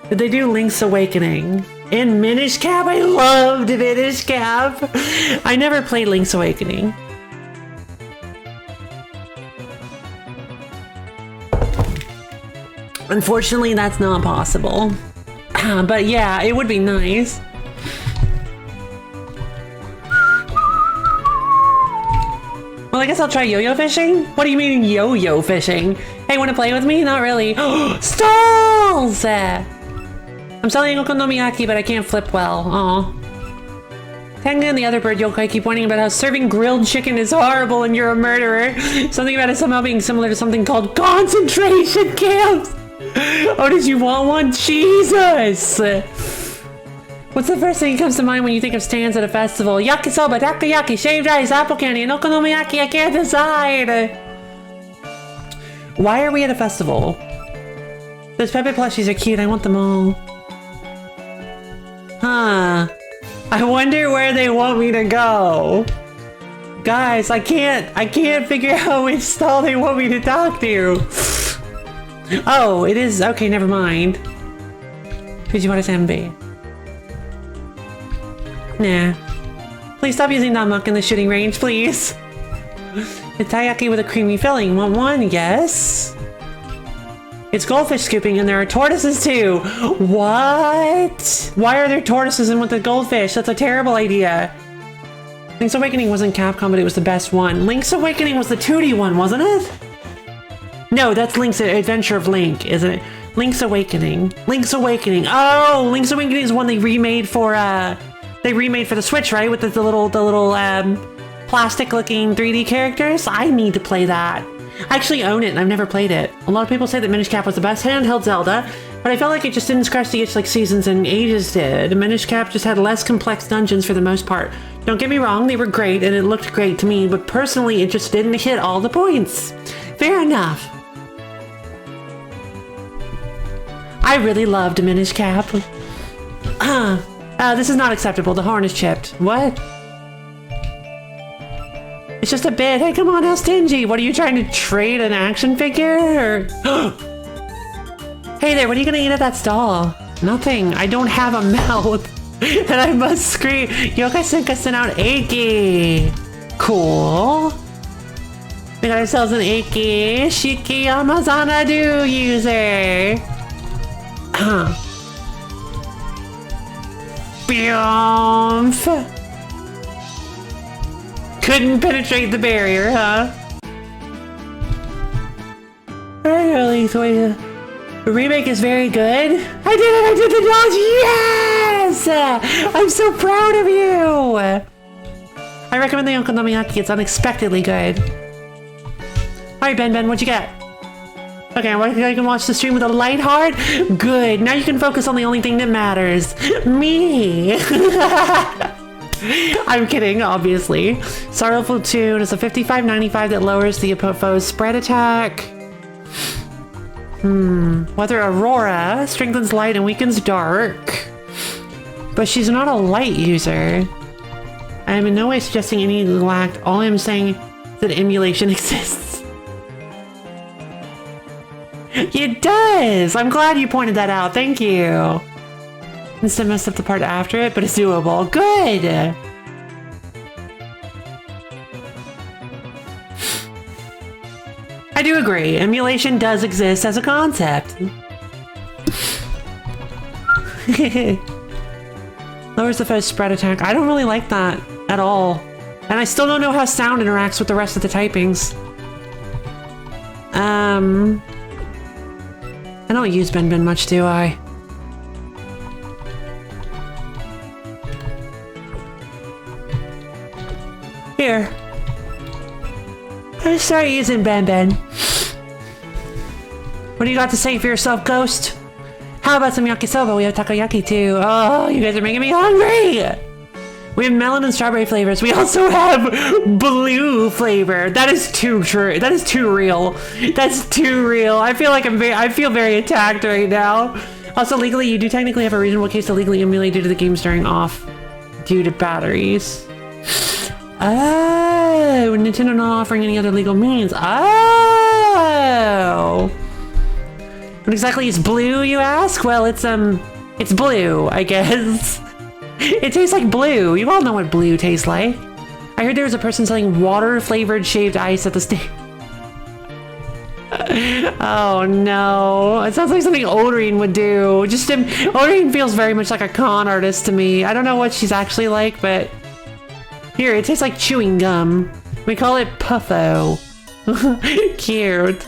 Did they do Link's Awakening? In Minish Cap? I loved Minish Cap. I never played Link's Awakening. Unfortunately, that's not possible. But yeah, it would be nice. Well, I guess I'll try yo-yo fishing? What do you mean yo-yo fishing? Hey, wanna play with me? Not really. Stalls! I'm selling okonomiyaki, but I can't flip well. Aw. Tenga and the other bird yokai keep whining about how serving grilled chicken is horrible and you're a murderer. Something about it somehow being similar to something called concentration camps. Oh, did you want one? Jesus! What's the first thing that comes to mind when you think of stands at a festival? Yakisoba, takoyaki, shaved ice, apple candy, and okonomiyaki, I can't decide! Why are we at a festival? Those Pepe plushies are cute, I want them all. Huh. I wonder where they want me to go. Guys, I can't figure out which stall they want me to talk to. Oh, it is, okay, never mind. Fujiwara-senbei. Nah. Please stop using that muck in the shooting range, please. It's taiyaki with a creamy filling. Want one? Yes. It's goldfish scooping and there are tortoises too. What? Why are there tortoises in with the goldfish? That's a terrible idea. Link's Awakening wasn't Capcom, but it was the best one. Link's Awakening was the 2D one, wasn't it? No, that's Link's Adventure of Link, isn't it? Link's Awakening. Link's Awakening. Oh, Link's Awakening is one they remade for the Switch, right? With the little plastic-looking 3D characters. I need to play that. I actually own it and I've never played it. A lot of people say that Minish Cap was the best handheld Zelda, but I felt like it just didn't scratch the itch like Seasons and Ages did. Minish Cap just had less complex dungeons for the most part. Don't get me wrong, they were great and it looked great to me, but personally it just didn't hit all the points. Fair enough. I really loved Minish Cap. This is not acceptable. The horn is chipped. What? It's just a bit. Hey, come on, how stingy? What are you trying to trade an action figure? Or... Hey there, what are you gonna eat at that stall? Nothing. I don't have a mouth. And I must scream. Yokai Senka sent out Eiki. Cool. We got ourselves an Eiki Shiki Amazanadu user. Biomf. Couldn't penetrate the barrier, huh? Really, the remake is very good. I did it! I did the dodge! Yes! I'm so proud of you! I recommend the okonomiyaki. It's unexpectedly good. Alright, Ben, what'd you get? Okay, I can watch the stream with a light heart? Good. Now you can focus on the only thing that matters. Me! I'm kidding, obviously. Sorrowful Tune is a 55-95 that lowers the foe's spread attack. Weather Aurora strengthens light and weakens dark. But she's not a light user. I am in no way suggesting any lacked. All I'm saying is that emulation exists. It does! I'm glad you pointed that out. Thank you. Instead messed up the part after it, but it's doable. Good! I do agree. Emulation does exist as a concept. Lowers the foe's spread attack. I don't really like that at all. And I still don't know how sound interacts with the rest of the typings. I don't use Ben much, do I? Here. Let's start using Ben. What do you got to say for yourself, Ghost? How about some yakisoba? We have takoyaki too. Oh, you guys are making me hungry. We have melon and strawberry flavors. We also have blue flavor. That is too true. That is too real. That's too real. I feel like I feel very attacked right now. Also, legally, you do technically have a reasonable case to legally emulate due to the game starting off due to batteries. Oh, Nintendo not offering any other legal means. Oh. What exactly is blue, you ask? Well, it's blue, I guess. It tastes like blue. You all know what blue tastes like. I heard there was a person selling water-flavored shaved ice at the station. Oh no. It sounds like something Odrine would do. Odrine feels very much like a con artist to me. I don't know what she's actually like, but... Here, it tastes like chewing gum. We call it Puffo. Cute.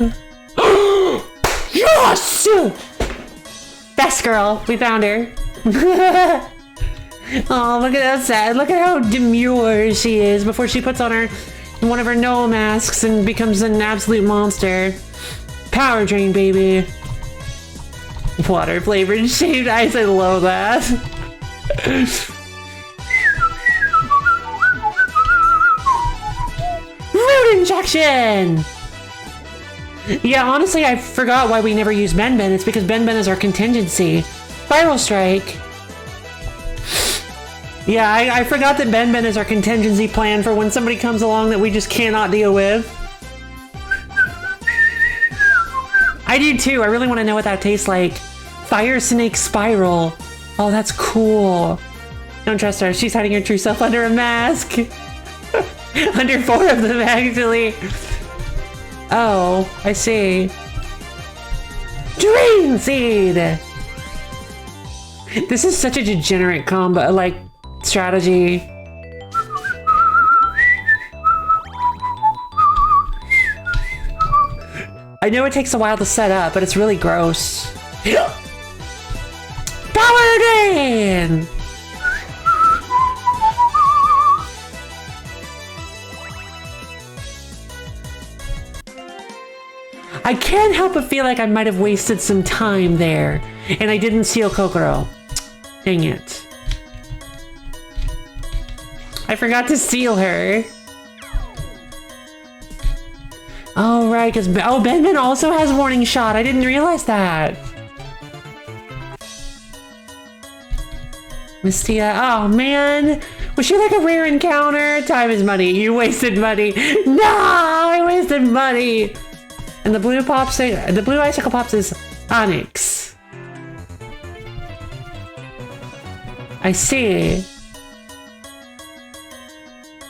Yes! Best girl. We found her. Oh, look at that sad. Look at how demure she is before she puts on one of her Noah masks and becomes an absolute monster. Power drain, baby. Water flavored shaved ice. I love that. Root injection. Yeah, honestly, I forgot why we never use Ben. It's because Ben is our contingency. Spiral strike. Yeah, I forgot that Ben is our contingency plan for when somebody comes along that we just cannot deal with. I do too. I really want to know what that tastes like. Fire snake spiral. Oh, that's cool. Don't trust her. She's hiding her true self under a mask. Under 4 of them, actually. Oh, I see. Dream seed. This is such a degenerate combo, like, strategy. I know it takes a while to set up, but it's really gross. Power drain! I can't help but feel like I might have wasted some time there, and I didn't seal Kokoro. Dang it. I forgot to seal her. Oh, right, because Ben also has warning shot. I didn't realize that. Mistia, oh man. Was she like a rare encounter? Time is money. You wasted money. No, I wasted money. And the blue icicle pops is Onyx. I see.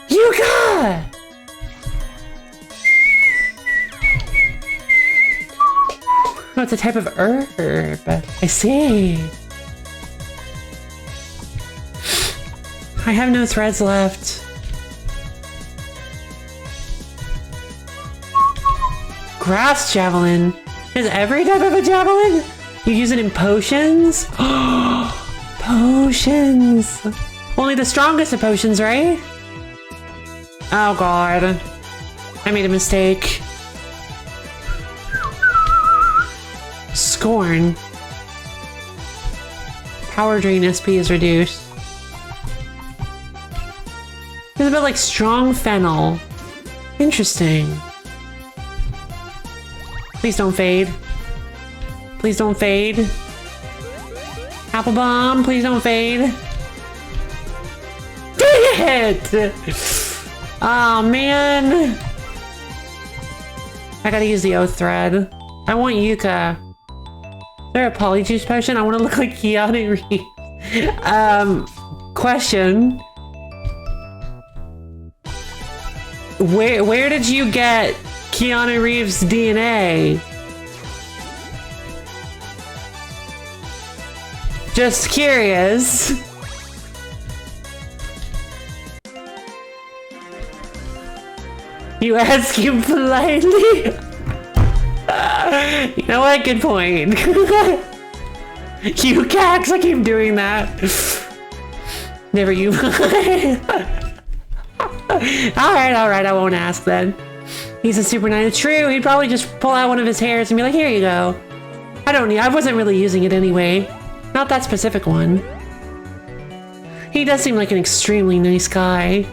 Yuka! Oh, it's a type of herb. I see. I have no threads left. Grass javelin. Is every type of a javelin? You use it in potions? Potions. Only the strongest of potions, right? Oh god. I made a mistake. Scorn. Power drain SP is reduced. It's a bit like strong fennel. Interesting. Please don't fade. Please don't fade. Apple bomb, please don't fade. Dang it! Oh man. I gotta use the oath thread. I want Yuka. Is there a polyjuice potion? I want to look like Keanu Reeves. Question. Where did you get Keanu Reeves' DNA? Just curious. You ask him politely? You know what? Good point. You cax, I keep doing that. Never you. Alright, I won't ask then. He's a super nice. True, he'd probably just pull out one of his hairs and be like, here you go. I wasn't really using it anyway. Not that specific one. He does seem like an extremely nice guy.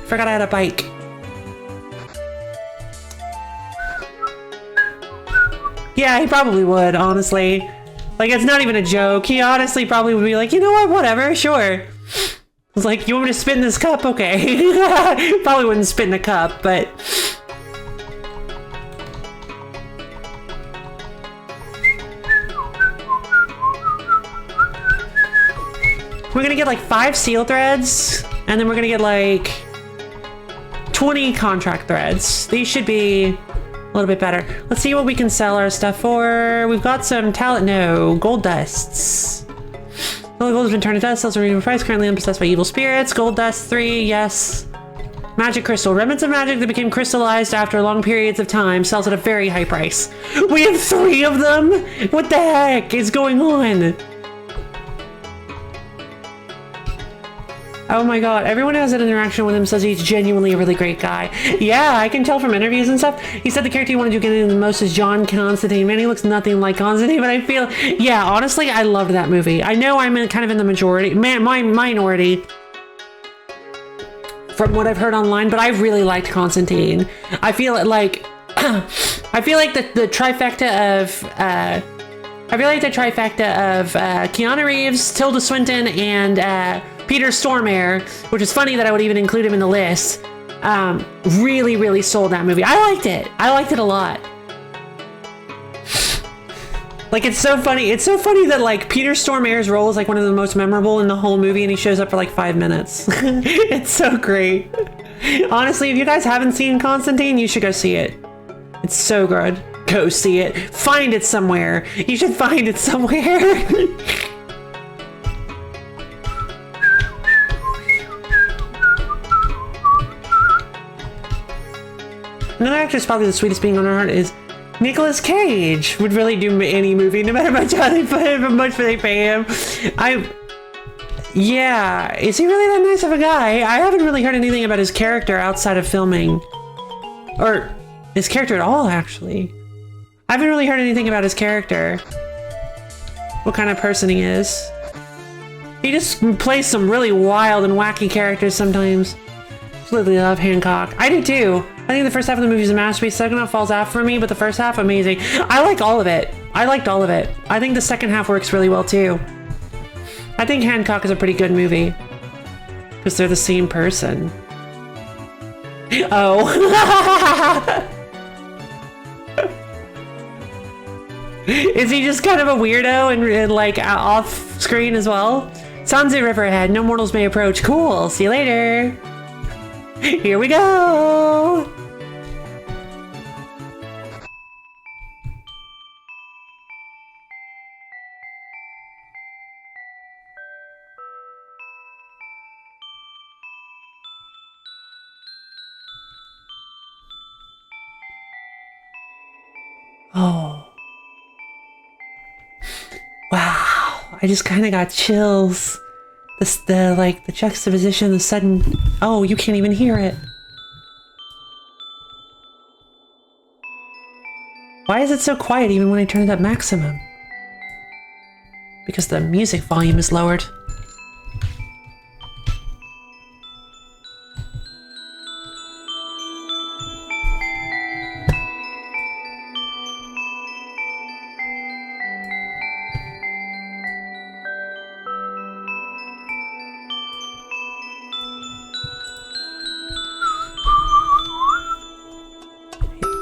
Forgot I had a bike. Yeah, he probably would, honestly. Like, it's not even a joke. He honestly probably would be like, you know what, whatever, sure. It's like, you want me to spit in this cup? Okay. Probably wouldn't spit in a cup, but... We're gonna get like 5 seal threads, and then we're gonna get like 20 contract threads. These should be a little bit better. Let's see what we can sell our stuff for. We've got some talent, no, gold dusts. All the gold has been turned to dust, sells a reasonable price, currently unpossessed by evil spirits. Gold dust 3, yes. Magic crystal, remnants of magic that became crystallized after long periods of time, sells at a very high price. We have 3 of them? What the heck is going on? Oh my god, everyone who has an interaction with him says he's genuinely a really great guy. Yeah, I can tell from interviews and stuff. He said the character he wanted to get in the most is John Constantine. Man, he looks nothing like Constantine, but I feel... Yeah, honestly, I loved that movie. I know I'm kind of in the majority... minority from what I've heard online, but I really liked Constantine. I feel like... I feel like the trifecta of... I feel like the trifecta of Keanu Reeves, Tilda Swinton, and... Peter Stormare, which is funny that I would even include him in the list, really, really sold that movie. I liked it. I liked it a lot. Like, it's so funny. It's so funny that, like, Peter Stormare's role is, like, one of the most memorable in the whole movie, and he shows up for, like, 5 minutes. It's so great. Honestly, if you guys haven't seen Constantine, you should go see it. It's so good. Go see it. Find it somewhere. You should find it somewhere. Another actress probably the sweetest being on her heart is Nicolas Cage. Would really do any movie, no matter how much they pay him. Yeah, is he really that nice of a guy? I haven't really heard anything about his character outside of filming. Or his character at all, actually. I haven't really heard anything about his character. What kind of person he is. He just plays some really wild and wacky characters sometimes. Absolutely love Hancock. I do too. I think the first half of the movie is a masterpiece. Second half falls off for me, but the first half, amazing. I like all of it. I liked all of it. I think the second half works really well too. I think Hancock is a pretty good movie. Because they're the same person. Oh. Is he just kind of a weirdo and like off screen as well? Sanzu River ahead. No mortals may approach. Cool. See you later. Here we go! Oh. Wow. I just kind of got chills. The juxtaposition, the sudden... Oh, you can't even hear it. Why is it so quiet even when I turn it up maximum? Because the music volume is lowered.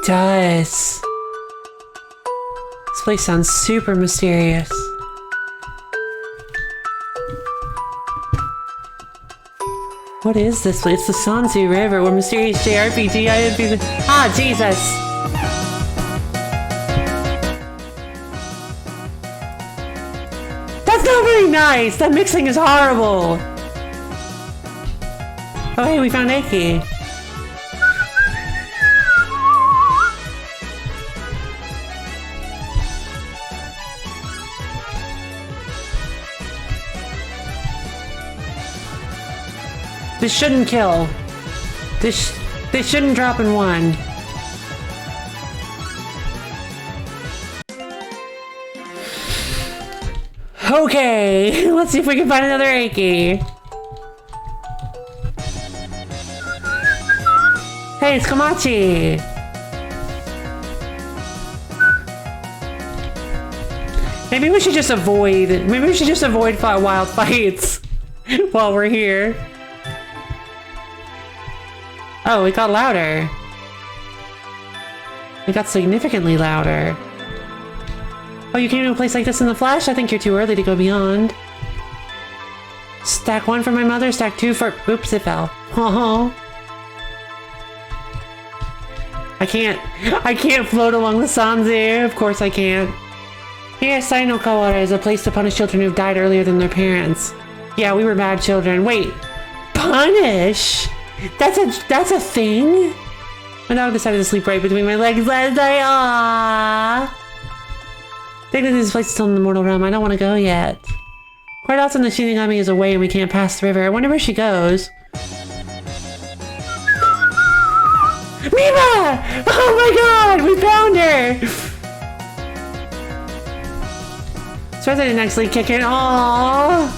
Does. This place sounds super mysterious. What is this place? It's the Sanzu River, where mysterious JRPG INPs... Ah, Jesus! That's not very nice! That mixing is horrible! Oh hey, we found Eki. This shouldn't kill. This They shouldn't drop in one. Okay, let's see if we can find another Aki. Hey, it's Komachi. Maybe we should just avoid wild fights while we're here. Oh, it got louder. It got significantly louder. Oh, you came to a place like this in the flesh? I think you're too early to go beyond. Stack 1 for my mother, stack 2 for... Oops, it fell. Oh. I can't float along the Sanzu. Of course I can't. Here, Saino Kawara is a place to punish children who've died earlier than their parents. Yeah, we were bad children. Wait, punish? That's a thing? My dog decided to sleep right between my legs last night. Aww. Technically, this place is still in the mortal realm. I don't want to go yet. Quite often, the Shinigami is away and we can't pass the river. I wonder where she goes. Mima! Oh my god! We found her! So I didn't actually kick it. Aww!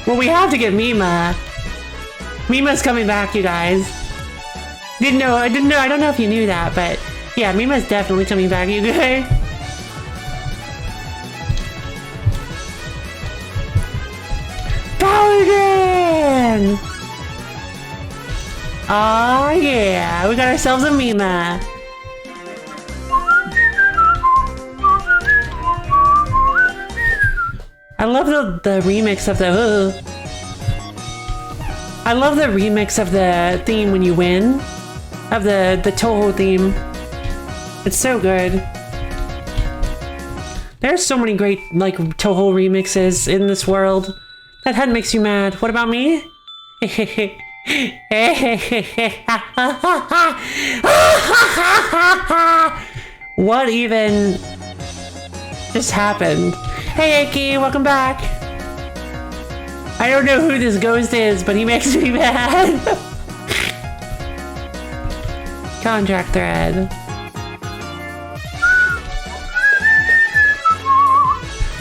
Well, we have to get Mima. Mima's coming back, you guys. I don't know if you knew that, but yeah, Mima's definitely coming back, you guys. Paladin! Oh yeah, we got ourselves a Mima. I love the remix of the... I love the remix of the theme when you win. Of the Toho theme. It's so good. There's so many great, like, Toho remixes in this world. That head makes you mad. What about me? What even just happened? Hey, Aki, welcome back. I don't know who this ghost is, but he makes me mad. Contract thread.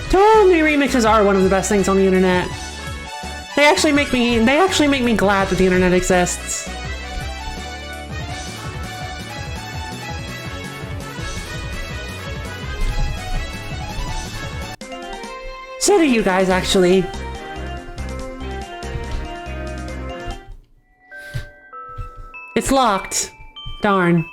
Totally remixes are one of the best things on the internet. They actually make me glad that the internet exists. So do you guys, actually. It's locked. Darn.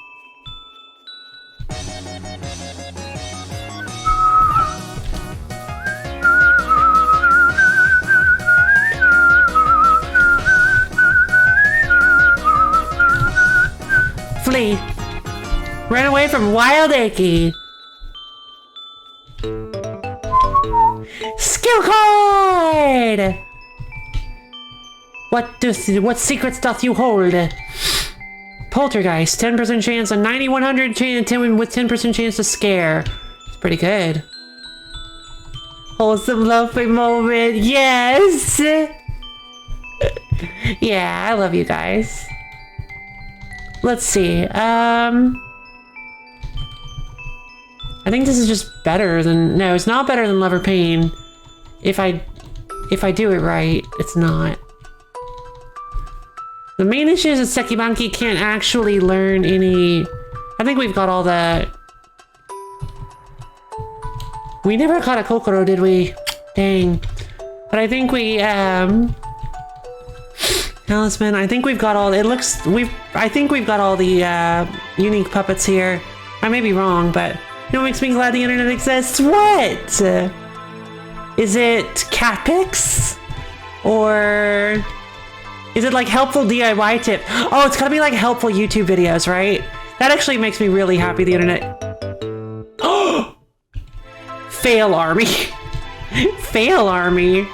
Flee. Run away from Wild Aki. Skill card! What secrets doth you hold? Poltergeist, 10% chance, a 9100 chance, with 10% chance to scare. It's pretty good. Wholesome loving moment, yes! Yeah, I love you guys. Let's see, I think this is just better than, no, it's not better than Love or Pain. If I do it right, it's not. The main issue is that Sekibanki can't actually learn any... I think we've got all the... We never caught a Kokoro, did we? Dang. But I think we, Talisman, I think we've got all... I think we've got all the, unique puppets here. I may be wrong, but... You know what makes me glad the internet exists? What? Is it Catpics? Or... Is it like helpful DIY tip? Oh, it's gotta be like helpful YouTube videos, right? That actually makes me really happy, the internet. Oh! Fail army. Fail army.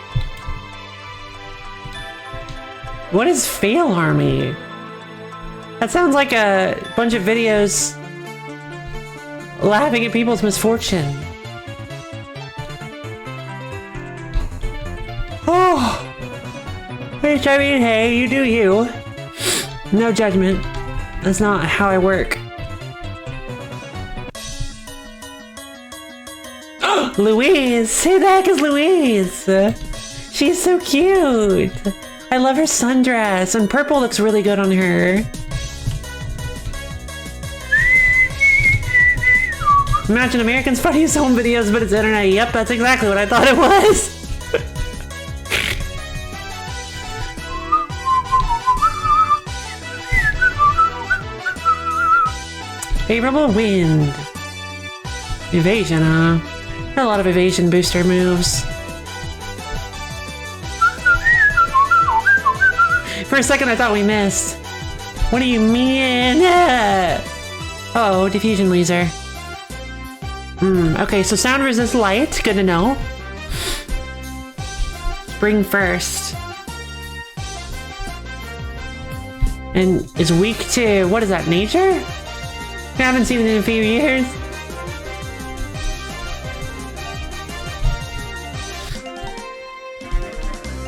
What is fail army? That sounds like a bunch of videos laughing at people's misfortune. Oh! Which, I mean, hey, you do you. No judgment. That's not how I work. Louise! Who the heck is Louise? She's so cute. I love her sundress, and purple looks really good on her. Imagine Americans' funniest home videos, but it's internet. Yep, that's exactly what I thought it was. Favorable wind. Evasion, huh? There are a lot of evasion booster moves. For a second, I thought we missed. What do you mean? Uh-oh, diffusion laser. Okay, so sound resist light. Good to know. Spring first. And is weak to, what is that, nature? I haven't seen it in a few years.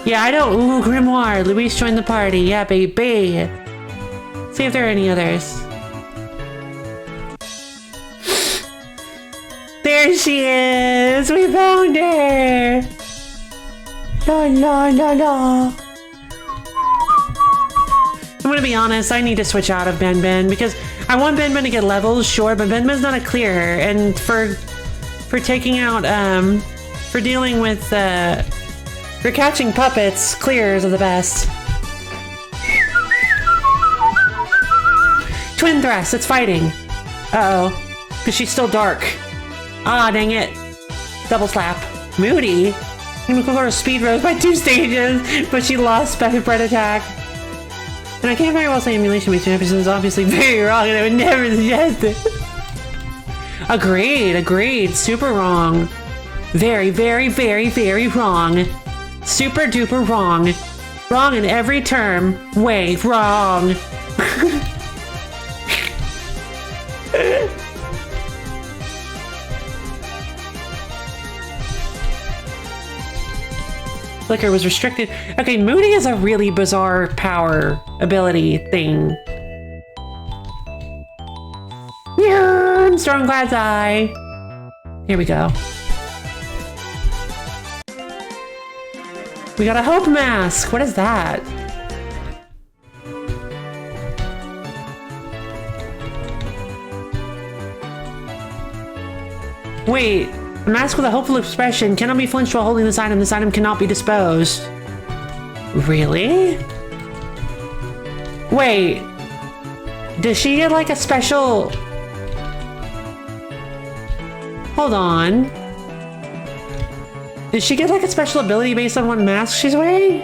Yeah, I don't. Ooh, Grimoire. Luis joined the party. Yeah, baby. See if there are any others. There she is! We found her! La la la la. I'm gonna be honest, I need to switch out of Ben Ben because I want Ben Ben to get levels, sure, but Ben Ben's not a clearer, and for taking out, for dealing with, for catching puppets, clears are the best. Twin thrust, it's fighting. Uh-oh, because she's still dark. Ah, dang it. Double slap. Moody? Her speed rose by 2 stages, but she lost special bread attack. And I can't very well say emulation makes champions is obviously very wrong, and I would never suggest it. Agreed. Super wrong. Very, very, very, very wrong. Super duper wrong. Wrong in every term. Way wrong. Flicker was restricted. Okay, Moody is a really bizarre power ability thing. Yeah, Stormclad's eye. Here we go. We got a hope mask. What is that? Wait. A mask with a hopeful expression cannot be flinched while holding this item. This item cannot be disposed. Really? Wait. Does she get like a special... Hold on. Does she get like a special ability based on what mask she's wearing?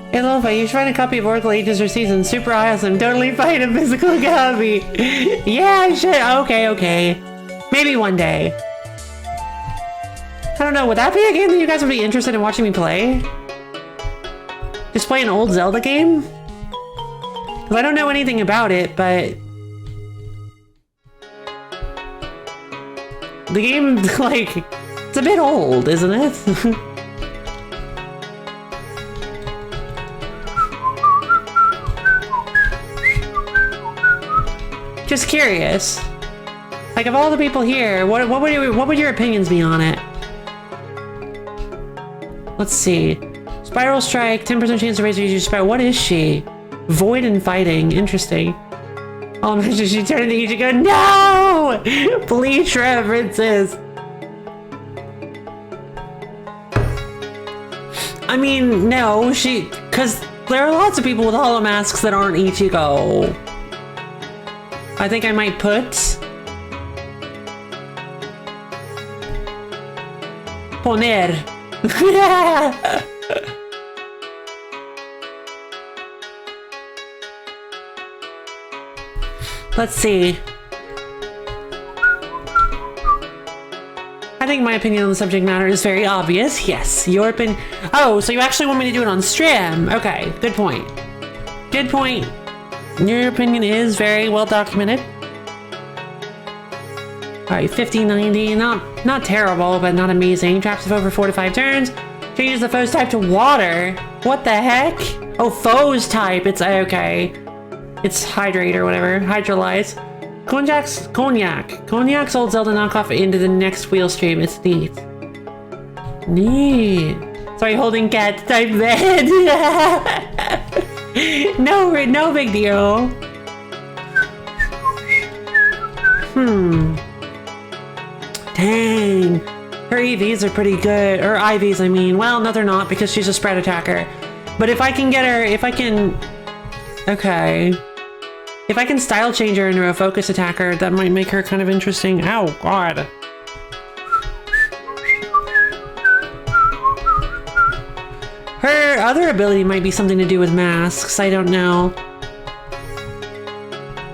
Hey Lofa, you should find a copy of Oracle Ages or Seasons. Super awesome. Totally find a physical copy. Yeah, I should. Okay. Maybe one day. I don't know. Would that be a game that you guys would be interested in watching me play? Just play an old Zelda game? Because I don't know anything about it, but... the game, like, it's a bit old, isn't it? Just curious. Like, of all the people here, what would your opinions be on it? Let's see. Spiral Strike, 10% chance to raise your spiral. What is she? Void and fighting. Interesting. Oh, imagine she turned into Ichigo. No! Bleach references. I mean, no, because there are lots of people with hollow masks that aren't Ichigo. I think I might put... Poner. Let's see. I think my opinion on the subject matter is very obvious. Yes, your opinion... Oh, so you actually want me to do it on stream? Okay, good point. Good point. Your opinion is very well documented. Alright, 50, 90. Not terrible, but not amazing. Traps of over 4 to 5 turns. Changes the foe's type to water. What the heck? Oh, foe's type. It's okay. It's hydrate or whatever. Hydrolyze. Cognac. Cognac's old Zelda knockoff into the next wheel stream. It's neat. Neat. Sorry, holding cat type bed. No big deal. Dang. Her EVs are pretty good. Or IVs, I mean. Well, no, they're not because she's a spread attacker. But if I can get her, okay. If I can style change her into a focus attacker, that might make her kind of interesting. Ow, God. Her other ability might be something to do with masks. I don't know.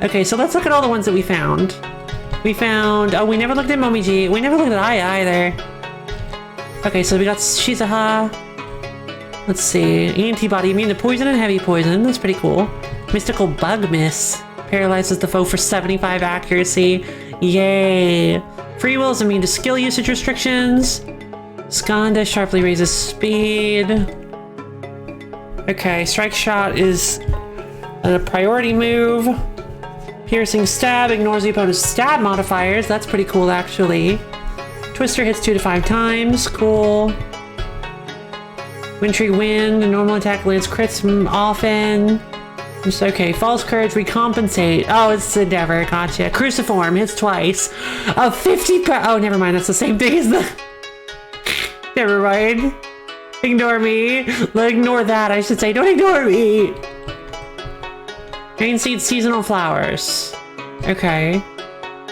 Okay, so let's look at all the ones that we found. Oh, we never looked at Momiji. We never looked at Aya either. Okay, so we got Shizuha. Let's see. Antibody, immune to poison and heavy poison. That's pretty cool. Mystical Bug Miss. Paralyzes the foe for 75 accuracy. Yay. Free Will is immune to skill usage restrictions. Skanda sharply raises speed. Okay, Strike Shot is a priority move. Piercing Stab ignores the opponent's stab modifiers. That's pretty cool, actually. Twister hits 2 to 5 times. Cool. Wintry Wind. Normal attack lands crits often. Just okay. False Courage. Recompensate. Oh, it's Endeavor. Gotcha. Cruciform. Hits twice. 50 oh, never mind. That's the same thing as the... Never mind. Ignore me. Ignore that, I should say. Don't ignore me. Rain Seed Seasonal Flowers. Okay.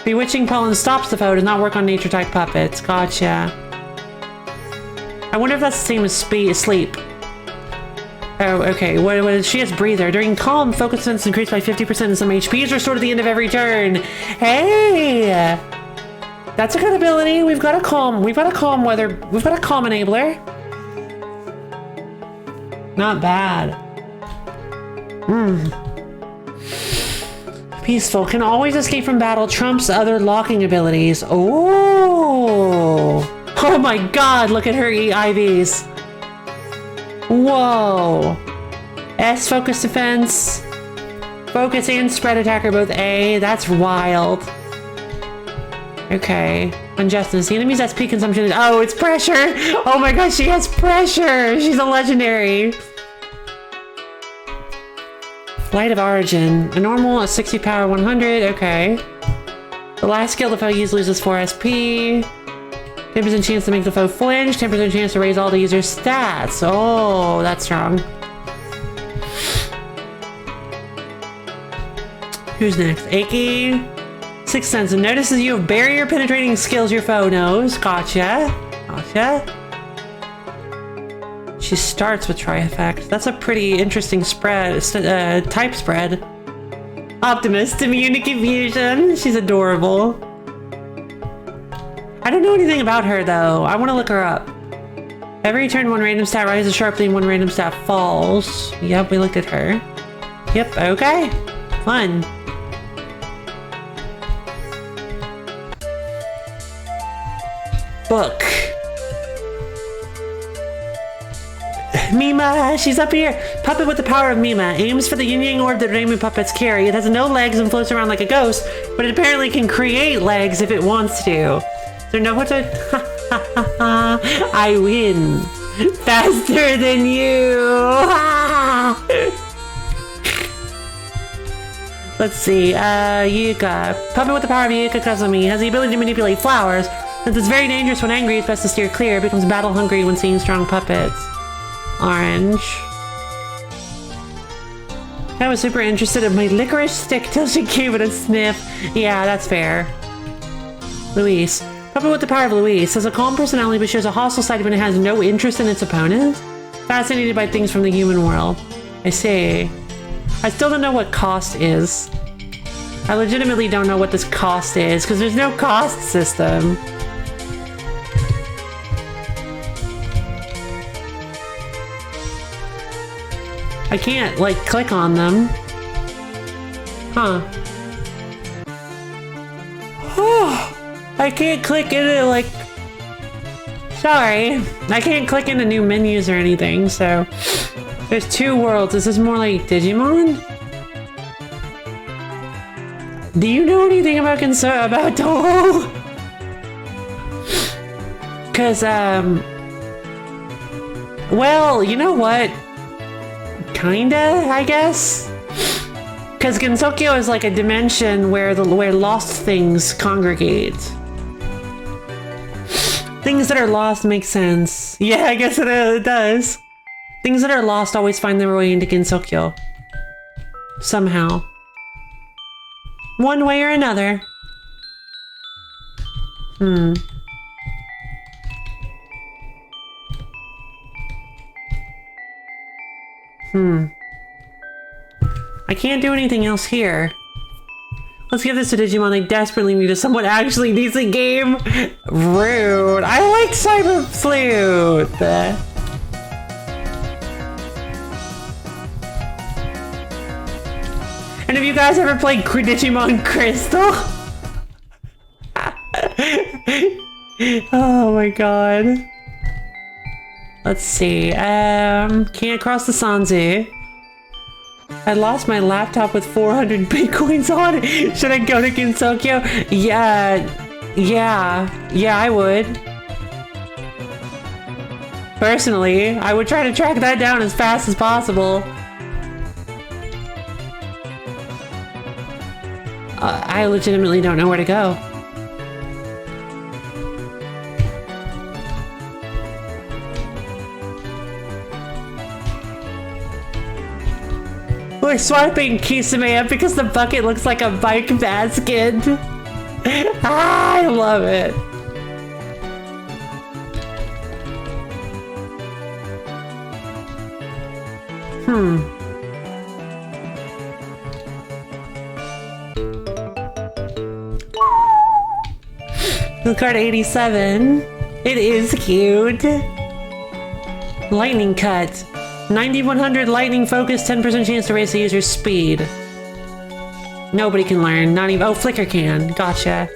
Bewitching Pollen stops the foe. Does not work on nature-type puppets. Gotcha. I wonder if that's the same as sleep. Oh, okay. What she has Breather. During calm, focus sense increased by 50% and some HP is restored at the end of every turn. Hey! That's a good ability. We've got a calm enabler. Not bad. Peaceful. Can always escape from battle. Trumps other locking abilities. Oh! Oh my god, look at her IVs. Whoa. S, focus defense. Focus and spread attacker, both A. That's wild. Okay. Unjustness. The enemy's SP consumption is... Oh, it's pressure! Oh my gosh, she has pressure! She's a legendary. Light of Origin. A normal, a 60 power, 100. Okay. The last skill the foe uses loses 4 SP. 10% chance to make the foe flinch. 10% chance to raise all the user's stats. Oh, that's strong. Who's next? Aki. Sixth Sense. And notices you have barrier penetrating skills your foe knows. Gotcha. Gotcha. She starts with Tri-Effect. That's a pretty interesting spread. Type spread. Optimist. Immune to confusion. She's adorable. I don't know anything about her though. I want to look her up. Every turn, one random stat rises sharply and one random stat falls. Yep, we looked at her. Yep, okay. Fun. Book. Mima, she's up here. Puppet with the power of Mima. Aims for the yin-yang orb that Raymond puppets carry. It has no legs and floats around like a ghost, but it apparently can create legs if it wants to. So know what to... I win. Faster than you. Let's see. Yuka. Puppet with the power of Yuka Kazumi has the ability to manipulate flowers. Since it's very dangerous when angry, it's best to steer clear. It becomes battle hungry when seeing strong puppets. Orange. I was super interested in my licorice stick till she gave it a sniff. Yeah, that's fair. Luis. Puppet with the power of Luis has a calm personality but shows a hostile side when it has no interest in its opponent. Fascinated by things from the human world. I see. I still don't know what cost is. I legitimately don't know what this cost is because there's no cost system. I can't, like, click on them. Huh. I can't click into like... Sorry. I can't click into new menus or anything, so... There's 2 worlds. Is this more like Digimon? Do you know anything about Toho? Cause, well, you know what? Kinda, I guess? Cause Gensokyo is like a dimension where lost things congregate. Things that are lost make sense. Yeah, I guess it does. Things that are lost always find their way into Gensokyo. Somehow. One way or another. I can't do anything else here. Let's give this to Digimon. They desperately need a somewhat actually decent game. Rude. I like Cyber Flute. And have you guys ever played Digimon Crystal? Oh my god. Let's see. Can't cross the Sanzu. I lost my laptop with 400 bitcoins on it. Should I go to Gensokyo? Yeah, I would. Personally, I would try to track that down as fast as possible. I legitimately don't know where to go. We're swiping Kisame because the bucket looks like a bike basket. I love it. Look card 87. It is cute. Lightning cut. 9100 lightning focus, 10% chance to raise the user's speed. Nobody can learn, not even— oh, Flicker can. Gotcha.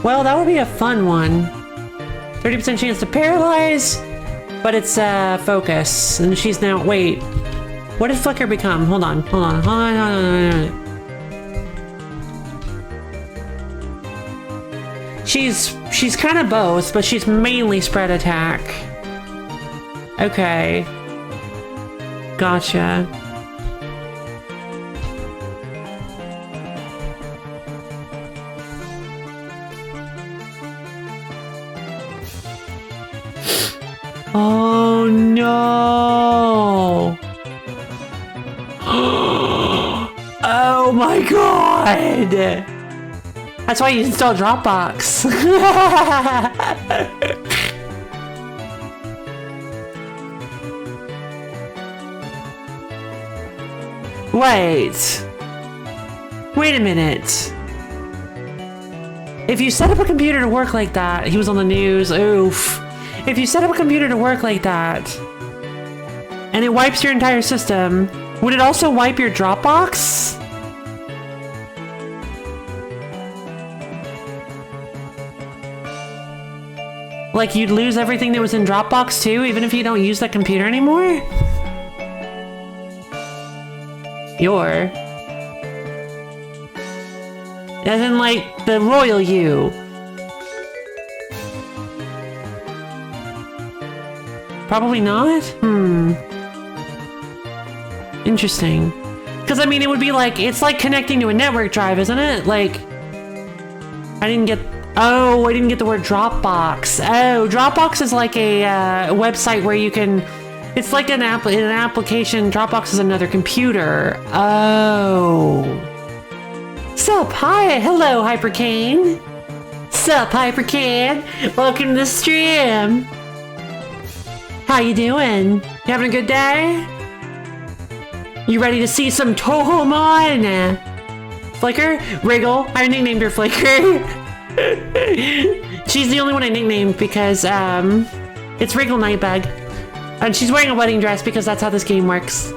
Well, that would be a fun one. 30% chance to paralyze, but it's focus. And she's now— wait. What did Flicker become? Hold on. She's kind of both, but she's mainly spread attack. Okay. Gotcha. Oh no! Oh my god! That's why you install Dropbox. Wait a minute. If you set up a computer to work like that— he was on the news, oof. If you set up a computer to work like that, and it wipes your entire system, would it also wipe your Dropbox? Like you'd lose everything that was in Dropbox too, even if you don't use that computer anymore? As in, like, the royal you. Probably not? Interesting. Because, I mean, it would be like— it's like connecting to a network drive, isn't it? Like— I didn't get the word Dropbox. Oh, Dropbox is like a website where you can— it's like an application. Dropbox is another computer. Oh. Sup, hi, hello, Hypercane. Sup, Hypercane. Welcome to the stream. How you doing? You having a good day? You ready to see some Tohomon? Flicker? Wriggle. I nicknamed her Flicker. She's the only one I nicknamed because, it's Wriggle Nightbug. And she's wearing a wedding dress because that's how this game works.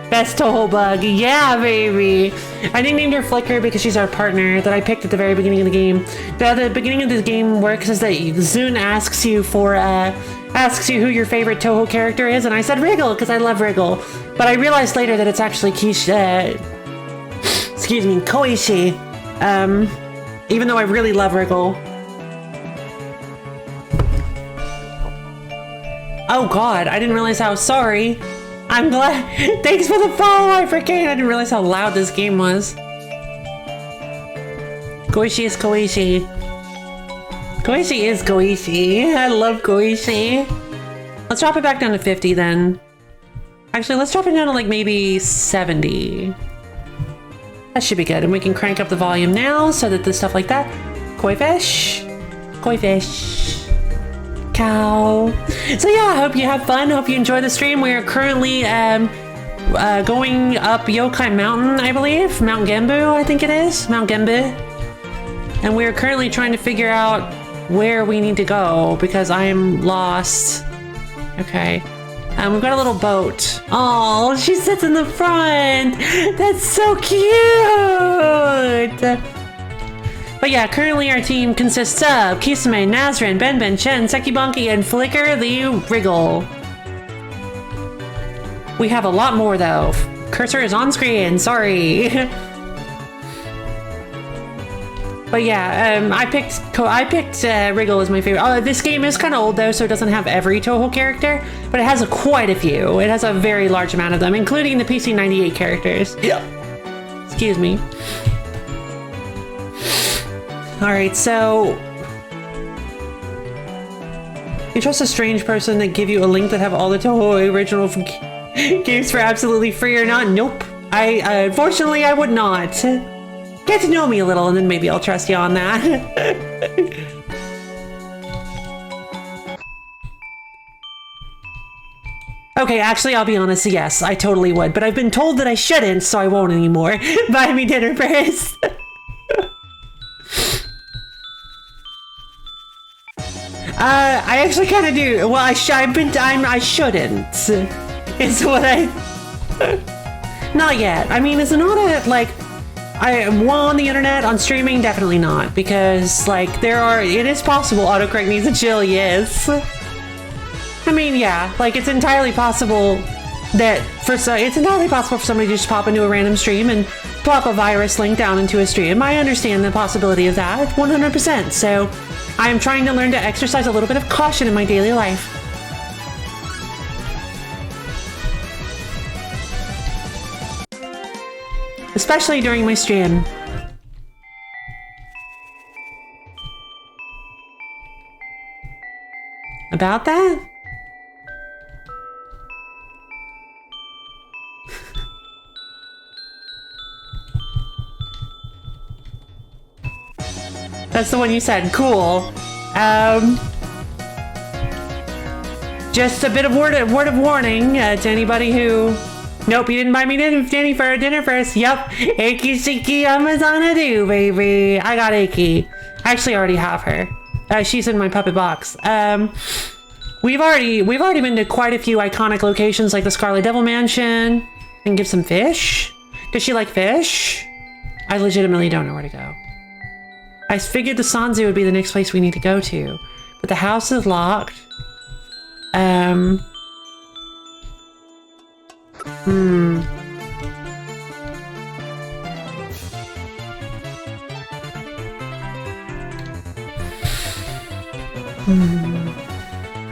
Best Toho bug. Yeah, baby. I nicknamed her Flicker because she's our partner that I picked at the very beginning of the game. The beginning of the game works is that Zune asks you who your favorite Toho character is, and I said Wriggle because I love Wriggle. But I realized later that it's actually Koichi. Even though I really love Wriggle. Oh god, I didn't realize how sorry. I'm glad. Thanks for the follow, I didn't realize how loud this game was. Koichi is Koichi. Koichi is Koichi. I love Koichi. Let's drop it back down to 50 then. Actually, let's drop it down to like maybe 70. That should be good. And we can crank up the volume now so that the stuff like that. Koi fish. Koi fish. Cow. So yeah, I hope you have fun. Hope you enjoy the stream. We are currently going up Youkai Mountain, I believe. Mount Gembu, I think it is. Mount Gembu. And we're currently trying to figure out where we need to go because I am lost. Okay. We've got a little boat. Oh, she sits in the front. That's so cute. But yeah, currently our team consists of Kisame, Nazrin, Ben, Chen, Sekibonki, and Flicker the Wriggle. We have a lot more though. Cursor is on screen, sorry. But yeah, I picked Wriggle as my favorite. Oh, this game is kind of old though, so it doesn't have every Toho character, but it has quite a few. It has a very large amount of them, including the PC-98 characters. Yeah. Excuse me. All right, so you trust a strange person that give you a link that have all the Toho original games for absolutely free or not? Nope. Unfortunately, I would not. Get to know me a little, and then maybe I'll trust you on that. Okay, actually, I'll be honest. Yes, I totally would, but I've been told that I shouldn't, so I won't anymore. Buy me dinner first. I actually kind of do. Well, I shouldn't. Is what I. Not yet. I mean, is it not a like? On the internet, on streaming, definitely not, because like it is possible autocorrect needs a chill. Yes. I mean, yeah, like it's entirely possible that it's entirely possible for somebody to just pop into a random stream and plop a virus link down into a stream. I understand the possibility of that 100%. So I am trying to learn to exercise a little bit of caution in my daily life. Especially during my stream. About that? That's the one you said. Cool. Just a bit of word of warning to anybody who... Nope, you didn't buy me dinner first. Yep. Aki Shiki Amazon do, baby. I got Aki. I actually already have her. She's in my puppet box. We've already been to quite a few iconic locations like the Scarlet Devil Mansion. And give some fish. Does she like fish? I legitimately don't know where to go. I figured the Sanzu would be the next place we need to go to, but the house is locked. Of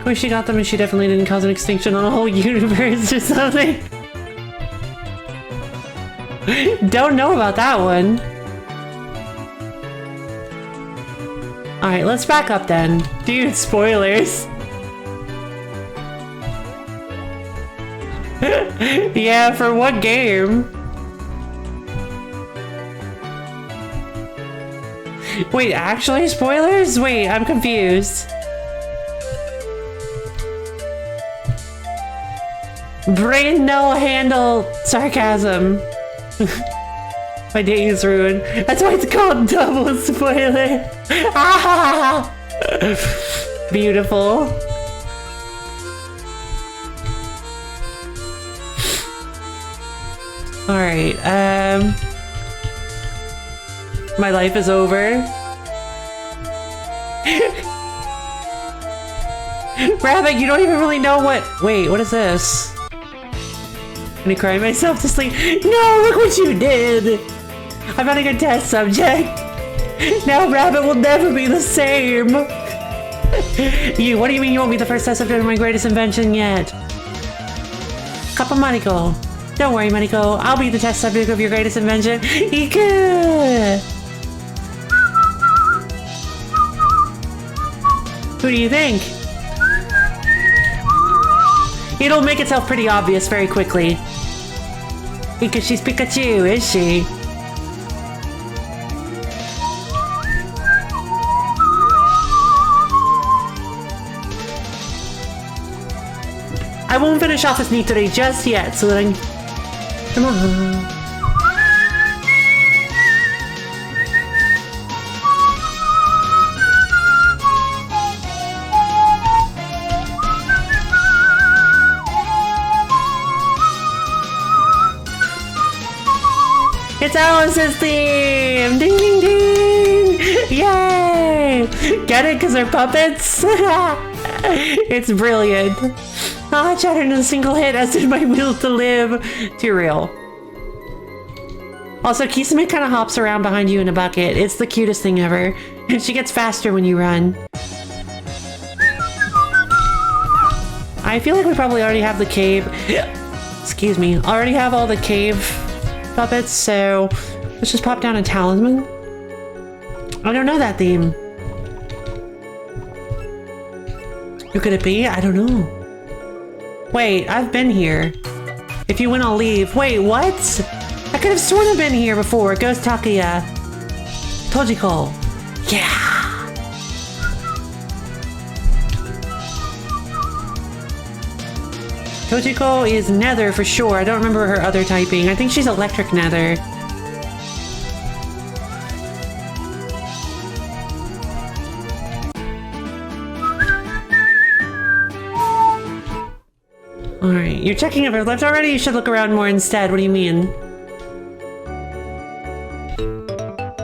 course she got them and she definitely didn't cause an extinction on a whole universe or something. Don't know about that one. Alright, let's back up then. Dude, spoilers. Yeah, for what game? Wait, actually spoilers? Wait, I'm confused. Brain no handle sarcasm. My day is ruined. That's why it's called double spoiler. Ah! Beautiful. Alright, my life is over. Rabbit, you don't even really know what- wait, what is this? I'm gonna cry myself to sleep. No, look what you did! I'm having a test subject. Now Rabbit will never be the same. What do you mean you won't be the first test subject of my greatest invention yet? Kappa Mariko. Don't worry, Mariko. I'll be the test subject of your greatest invention. Ika! Who do you think? It'll make itself pretty obvious very quickly. Because she's Pikachu, is she? I won't finish off this Nitori just yet, so that I can... Come on. It's Alice's theme! Ding ding ding! Yay! Get it? Because they're puppets? It's brilliant. I shattered in a single hit, as did my will to live. Too real. Also, Kisame kind of hops around behind you in a bucket. It's the cutest thing ever. And she gets faster when you run. I feel like we probably already have the cave. Excuse me. Already have all the cave puppets, so let's just pop down a talisman. I don't know that theme. Who could it be? I don't know. Wait, I've been here. If you win, I'll leave. Wait, what? I could have sworn I've been here before. Ghost Takuya. Tojiko. Yeah. Tojiko is nether for sure. I don't remember her other typing. I think she's electric nether. Alright, you're checking if I've left already? You should look around more instead. What do you mean?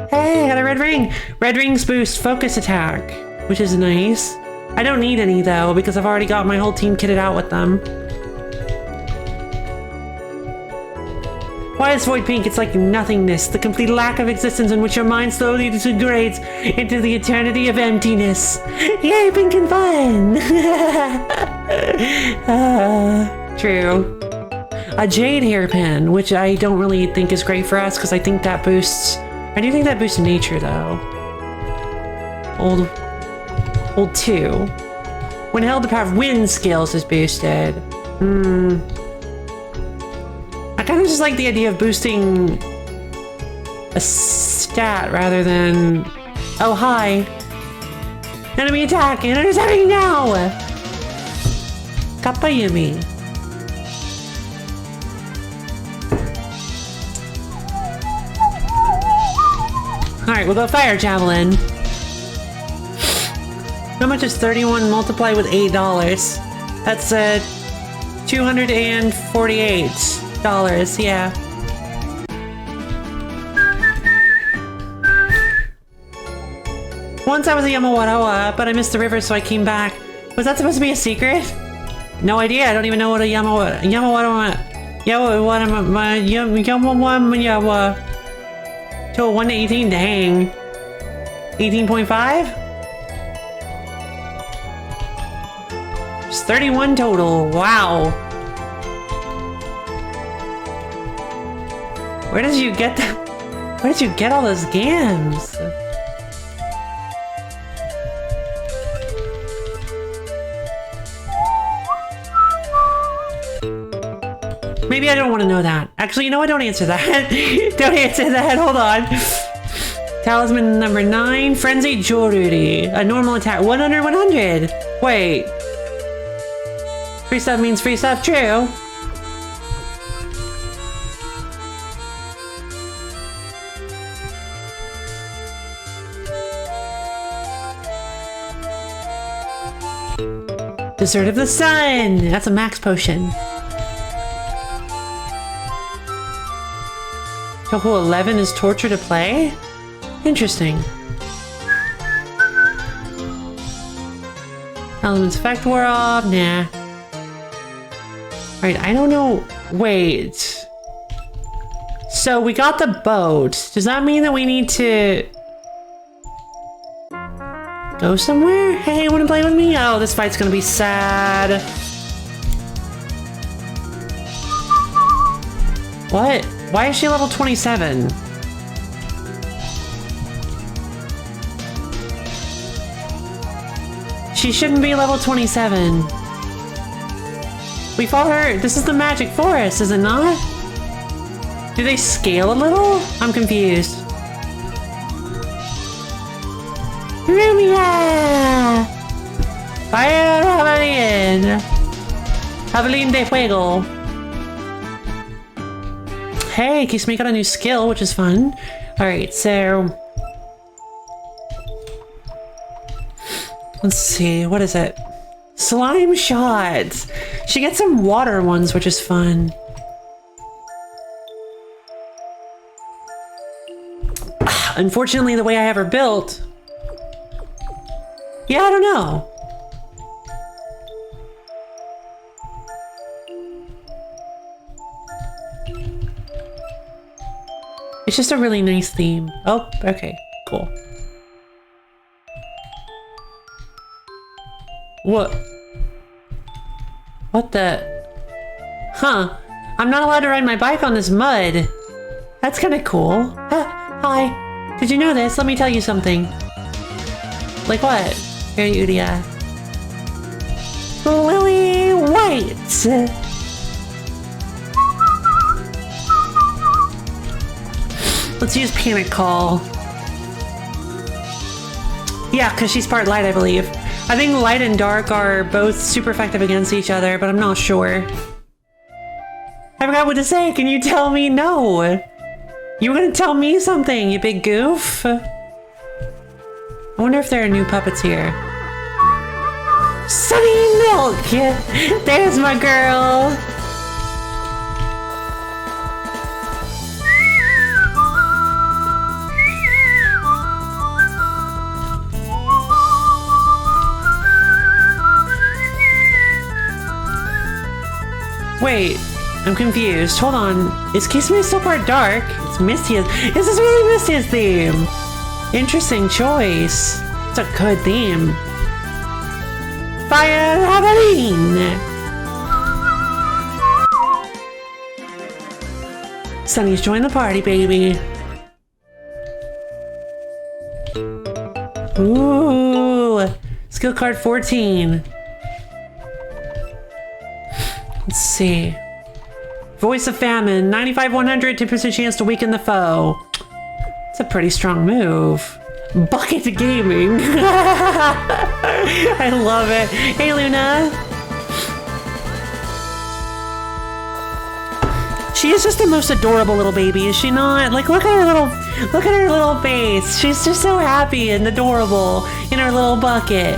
Hey, I got a red ring! Red rings boost focus attack, which is nice. I don't need any though, because I've already got my whole team kitted out with them. Why is void pink? It's like nothingness, the complete lack of existence in which your mind slowly degrades into the eternity of emptiness. Yay, pink and fun! True. A jade hairpin, which I don't really think is great for us, because I think that boosts... I do think that boosts nature, though. Old 2. When held, the power of wind skills is boosted. I kind of just like the idea of boosting a stat rather than... Oh, hi. Enemy attack! And it's attacking now! Kappayumi. Alright, we'll go fire javelin. How much is 31 multiplied with $8? That's $248, yeah. Once I was a Yamawarawa, but I missed the river, so I came back. Was that supposed to be a secret? No idea. I don't even know what a Yamawarawa to a 1 to 18. Dang. 18.5? It's 31 total. Wow. Where did you get that? Where did you get all those games? Maybe I don't want to know that. Actually, you know what? Don't answer that. Don't answer that. Hold on. Talisman number 9. Frenzy Joruri. A normal attack. 100, 100. Wait. Free stuff means free stuff. True. Dessert of the Sun. That's a max potion. Oh, cool. 11 is torture to play? Interesting. Elements effect wore off. Nah. Alright, I don't know. Wait. So we got the boat. Does that mean that we need to go somewhere? Hey, wanna play with me? Oh, this fight's gonna be sad. What? Why is she level 27? She shouldn't be level 27. We fought her. This is the magic forest, is it not? Do they scale a little? I'm confused. Rumia! Fire Javelin! Javelin de Fuego. Hey, Kisame got a new skill, which is fun. Alright, so... let's see, what is it? Slime shots! She gets some water ones, which is fun. Unfortunately, the way I have her built... yeah, I don't know. It's just a really nice theme. Oh, okay, cool. What? What the? Huh. I'm not allowed to ride my bike on this mud. That's kind of cool. Hi. Did you know this? Let me tell you something. Like what? Here, Udia. Lily White. Let's use Panic Call. Yeah, because she's part light, I believe. I think light and dark are both super effective against each other, but I'm not sure. I forgot what to say. Can you tell me? No. You were gonna tell me something, you big goof. I wonder if there are new puppets here. Sunny Milk! There's my girl! Wait, I'm confused. Hold on. Is Kisame still part dark? It's Mistia's. This is really Mistia's theme. Interesting choice. It's a good theme. Fire Javelin! Sunny's joined the party, baby. Ooh. Skill card 14. Let's see. Voice of Famine, 95-100, 2% chance to weaken the foe. It's a pretty strong move. Bucket Gaming. I love it. Hey, Luna. She is just the most adorable little baby, is she not? Like, look at her little face. She's just so happy and adorable in her little bucket.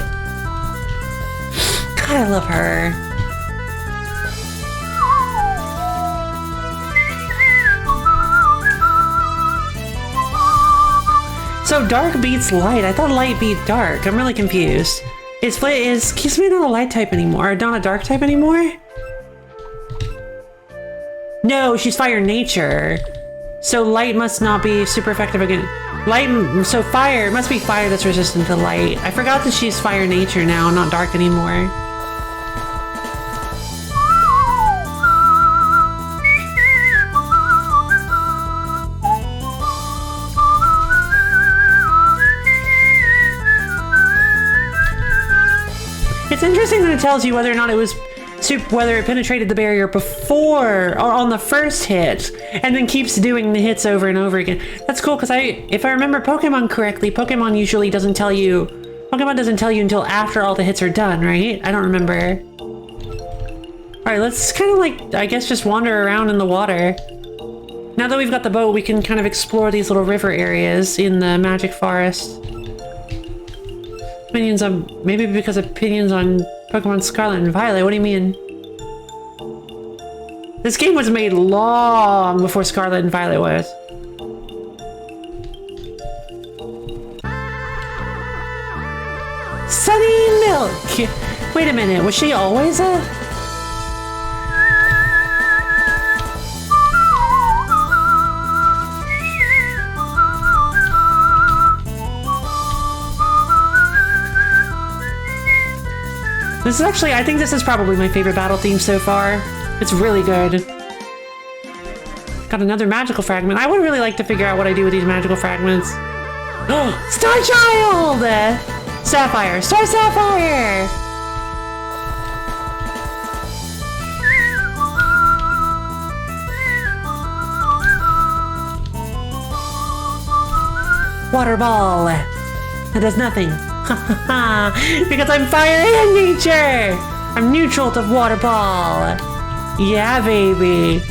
God, I love her. So dark beats light. I thought light beat dark. I'm really confused. Is Kisame not a light type anymore? Or not a dark type anymore? No, she's fire nature. So light must not be super effective again. So fire, it must be fire that's resistant to light. I forgot that she's fire nature now, not dark anymore. It's interesting that it tells you whether or not it was whether it penetrated the barrier before or on the first hit, and then keeps doing the hits over and over again. That's cool because if I remember Pokemon correctly, Pokemon usually doesn't tell you until after all the hits are done, right? I don't remember. All right, let's kind of like, I guess, just wander around in the water. Now that we've got the boat, we can kind of explore these little river areas in the Magic Forest. Opinions on, maybe because opinions on Pokemon Scarlet and Violet. What do you mean? This game was made long before Scarlet and Violet was. milk! Wait a minute, was she always a... This is actually, I think this is probably my favorite battle theme so far. It's really good. Got another magical fragment. I would really like to figure out what I do with these magical fragments. Oh, Star Child! Sapphire, Star Sapphire! Water ball. That does nothing. Because I'm fire and nature! I'm neutral to water ball. Yeah, baby.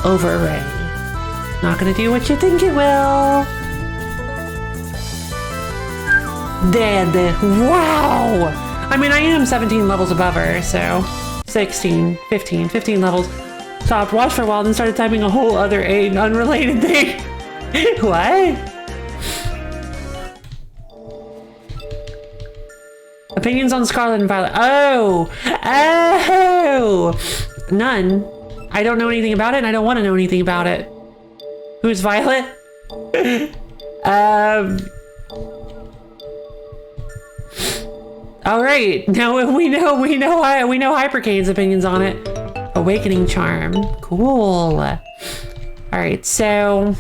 Overray. Not gonna do what you think it will. Dead. Wow! I mean, I am 17 levels above her, so 16, 15 levels. Stopped, watched for a while, then started typing a whole other unrelated thing. What? Opinions on Scarlet and Violet. Oh! None. I don't know anything about it, and I don't want to know anything about it. Who's Violet? All right. Now we know Hypercane's opinions on it. Awakening Charm. Cool. All right. So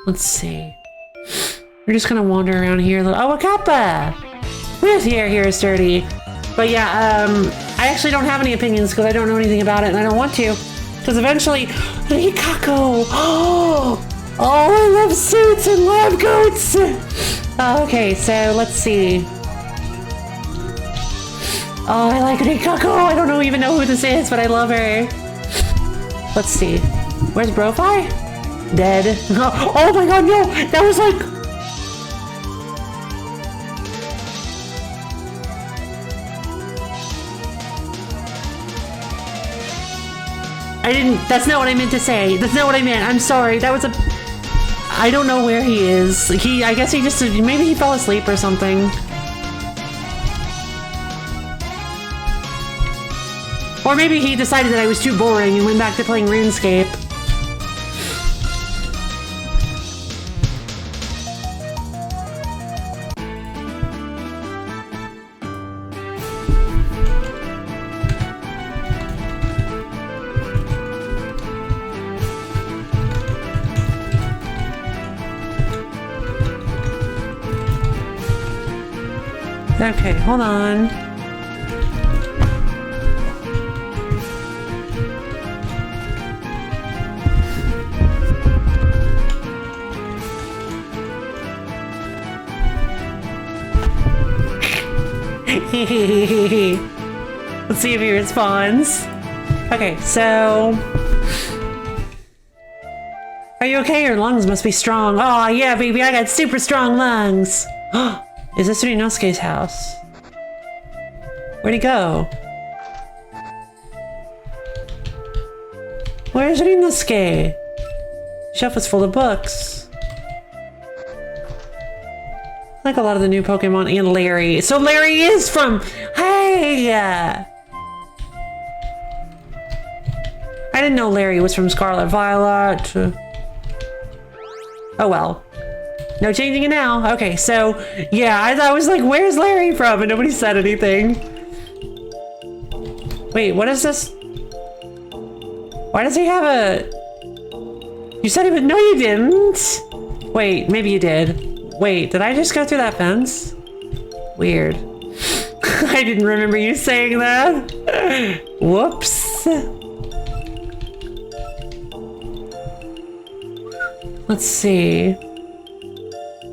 let's see. We're just gonna wander around here a little. Oh, a kappa. We're here is dirty. But yeah, I actually don't have any opinions because I don't know anything about it and I don't want to. Because eventually, Rikako! Oh, I love suits and lab coats! Okay, so let's see. Oh, I like Rikako! I don't even know who this is, but I love her. Let's see. Where's Brofi? Dead. Oh my god, no! That was like... that's not what I meant to say. That's not what I meant. I'm sorry. That was a... I don't know where he is. I guess he just... Maybe he fell asleep or something. Or maybe he decided that I was too boring and went back to playing RuneScape. Okay, hold on. Let's see if he responds. Okay, so... Are you okay? Your lungs must be strong. Oh yeah, baby, I got super strong lungs. Is this Rinosuke's house? Where'd he go? Where's Rinosuke? Shelf is full of books. Like a lot of the new Pokemon and Larry. So Larry is from... Hey! I didn't know Larry was from Scarlet Violet. Oh well. No changing it now. Okay, so yeah, I was like, where's Larry from? And nobody said anything. Wait, what is this? Why does he have a... You said he would... No, you didn't. Wait, maybe you did. Wait, did I just go through that fence? Weird. I didn't remember you saying that. Whoops. Let's see.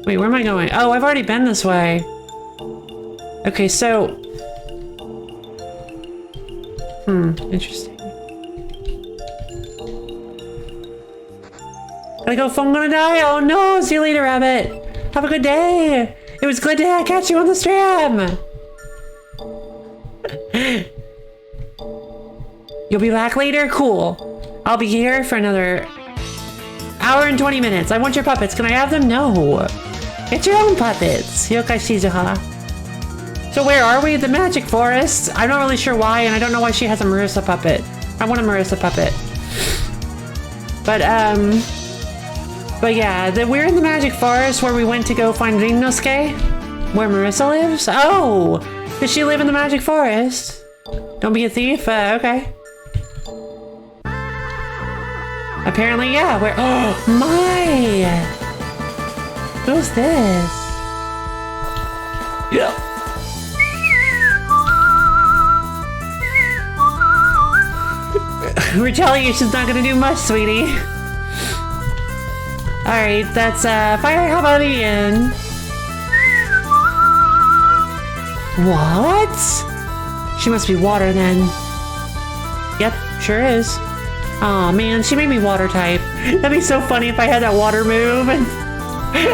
Wait, where am I going? Oh, I've already been this way. Okay, so... interesting. Gotta go, I'm gonna die. Oh no, see you later, Rabbit. Have a good day. It was good to catch you on the stream. You'll be back later? Cool. I'll be here for another hour and 20 minutes. I want your puppets. Can I have them? No. It's your own puppets. Yokai Shizuha. So where are we? The Magic Forest. I'm not really sure why, and I don't know why she has a Marissa puppet. I want a Marissa puppet. But yeah, we're in the Magic Forest where we went to go find Rinnosuke, where Marissa lives. Oh, does she live in the Magic Forest? Don't be a thief. Okay. Apparently, yeah. Where? Oh my! Who's this? Yeah. We're telling you she's not gonna do much, sweetie. Alright, that's Fire Havarian. What? She must be water then. Yep, sure is. Aw, man, she made me water type. That'd be so funny if I had that water move and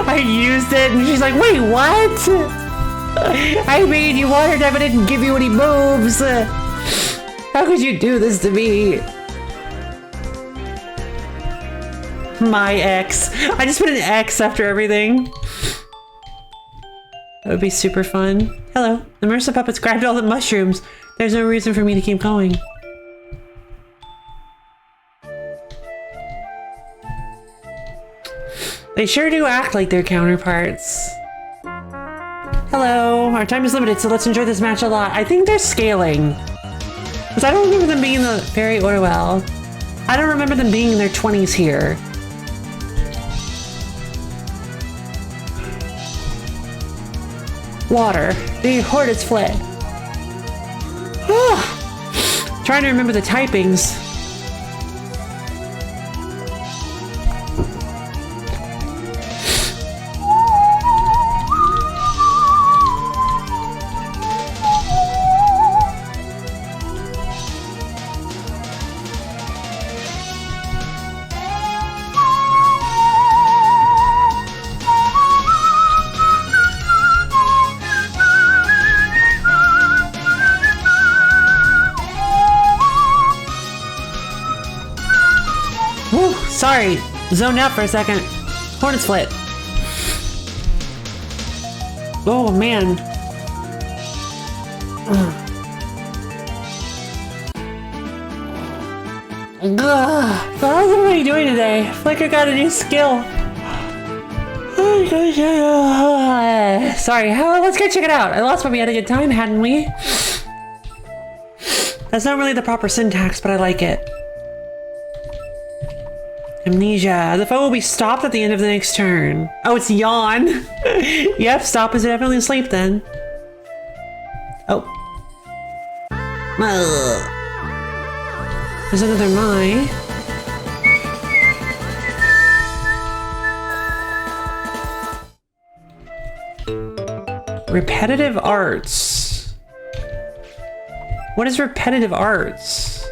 I used it and she's like, wait, what? I made you water type, I didn't give you any moves. How could you do this to me? My ex. I just put an X after everything. That would be super fun. Hello. The Marissa puppets grabbed all the mushrooms. There's no reason for me to keep going. They sure do act like their counterparts. Hello. Our time is limited, so let's enjoy this match a lot. I think they're scaling. Because I don't remember them being in the very Orwell. I don't remember them being in their 20s here. Water. The Hornet's fled. Trying to remember the typings. Woo, sorry, zoned out for a second. Hornet's Flit. Oh man. Ugh. What are you doing today? Flicker got a new skill. Sorry, let's go check it out. I lost, but we had a good time, hadn't we? That's not really the proper syntax, but I like it. Amnesia. The foe will be stopped at the end of the next turn. Oh, it's yawn. Yep, stop is definitely asleep then. Oh. There's another Mai. Repetitive arts. What is repetitive arts?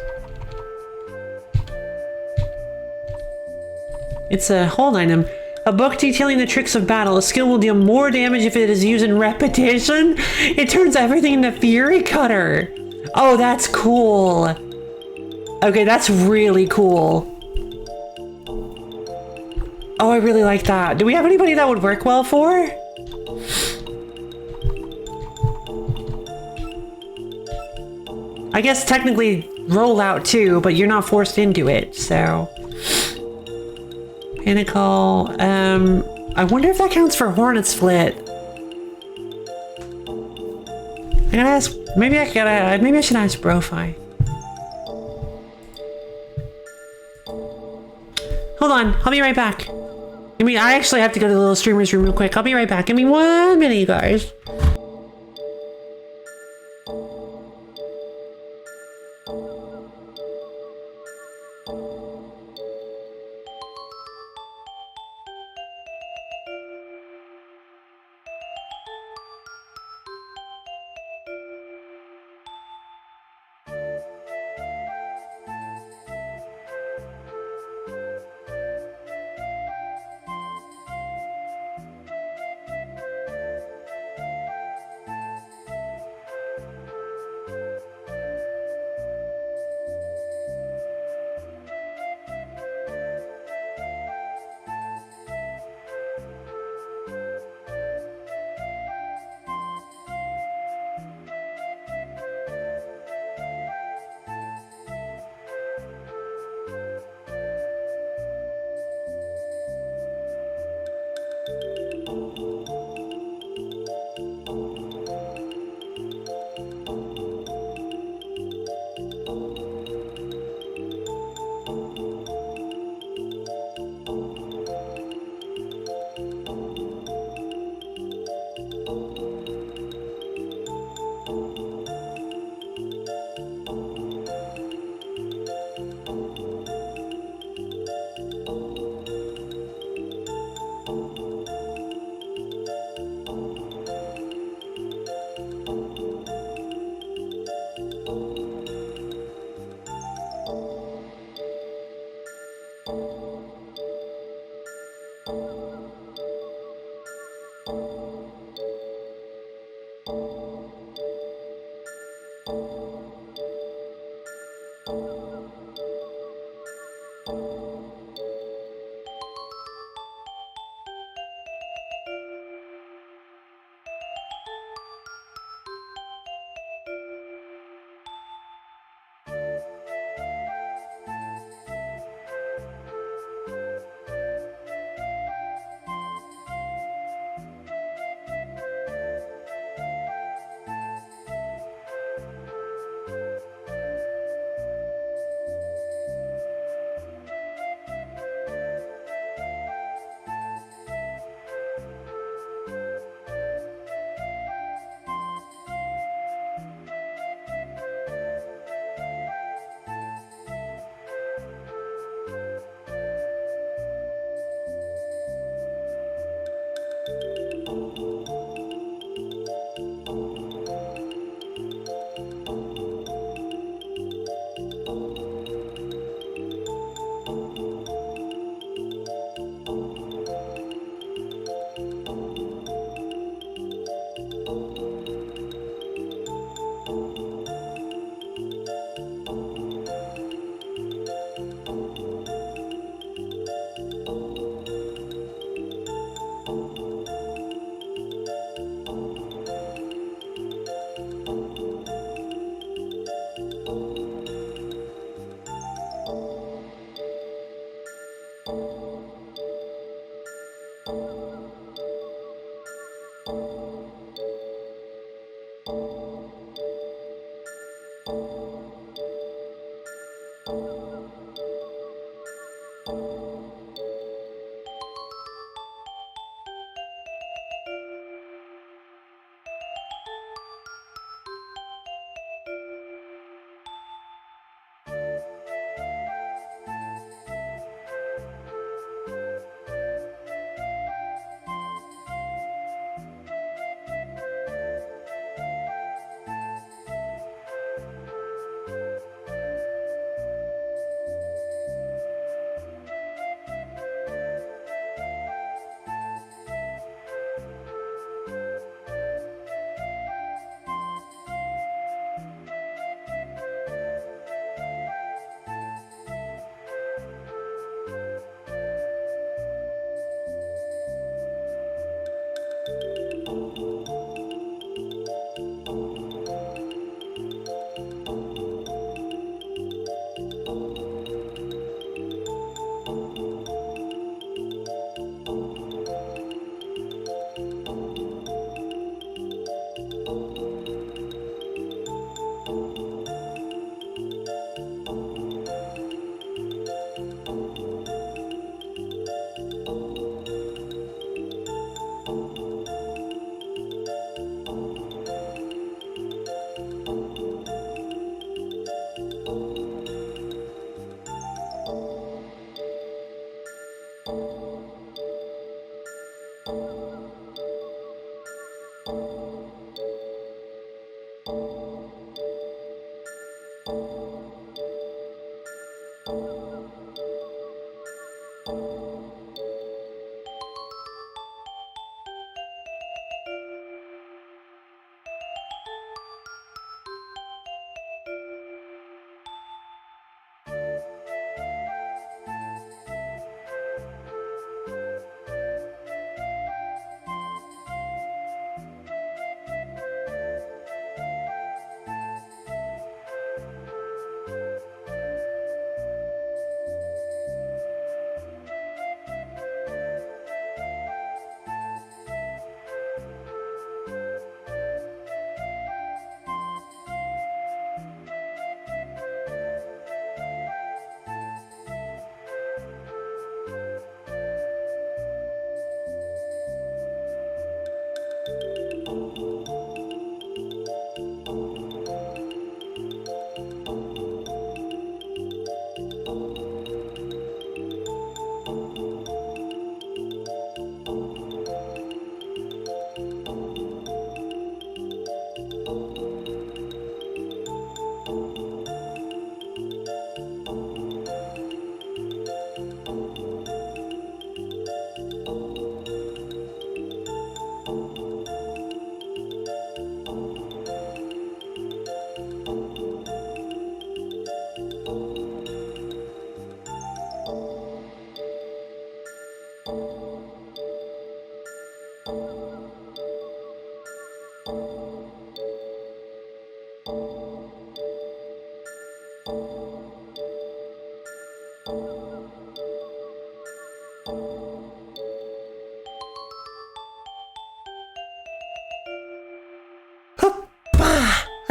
It's a hold item. A book detailing the tricks of battle. A skill will deal more damage if it is used in repetition. It turns everything into Fury Cutter. Oh, that's cool. Okay, that's really cool. Oh, I really like that. Do we have anybody that would work well for? I guess technically roll out too, but you're not forced into it, so. Pinnacle. I wonder if that counts for Hornet's Flit. I gotta ask. Maybe I should ask Brofi. Hold on, I'll be right back. I actually have to go to the little streamer's room real quick. I'll be right back. Give me 1 minute, you guys.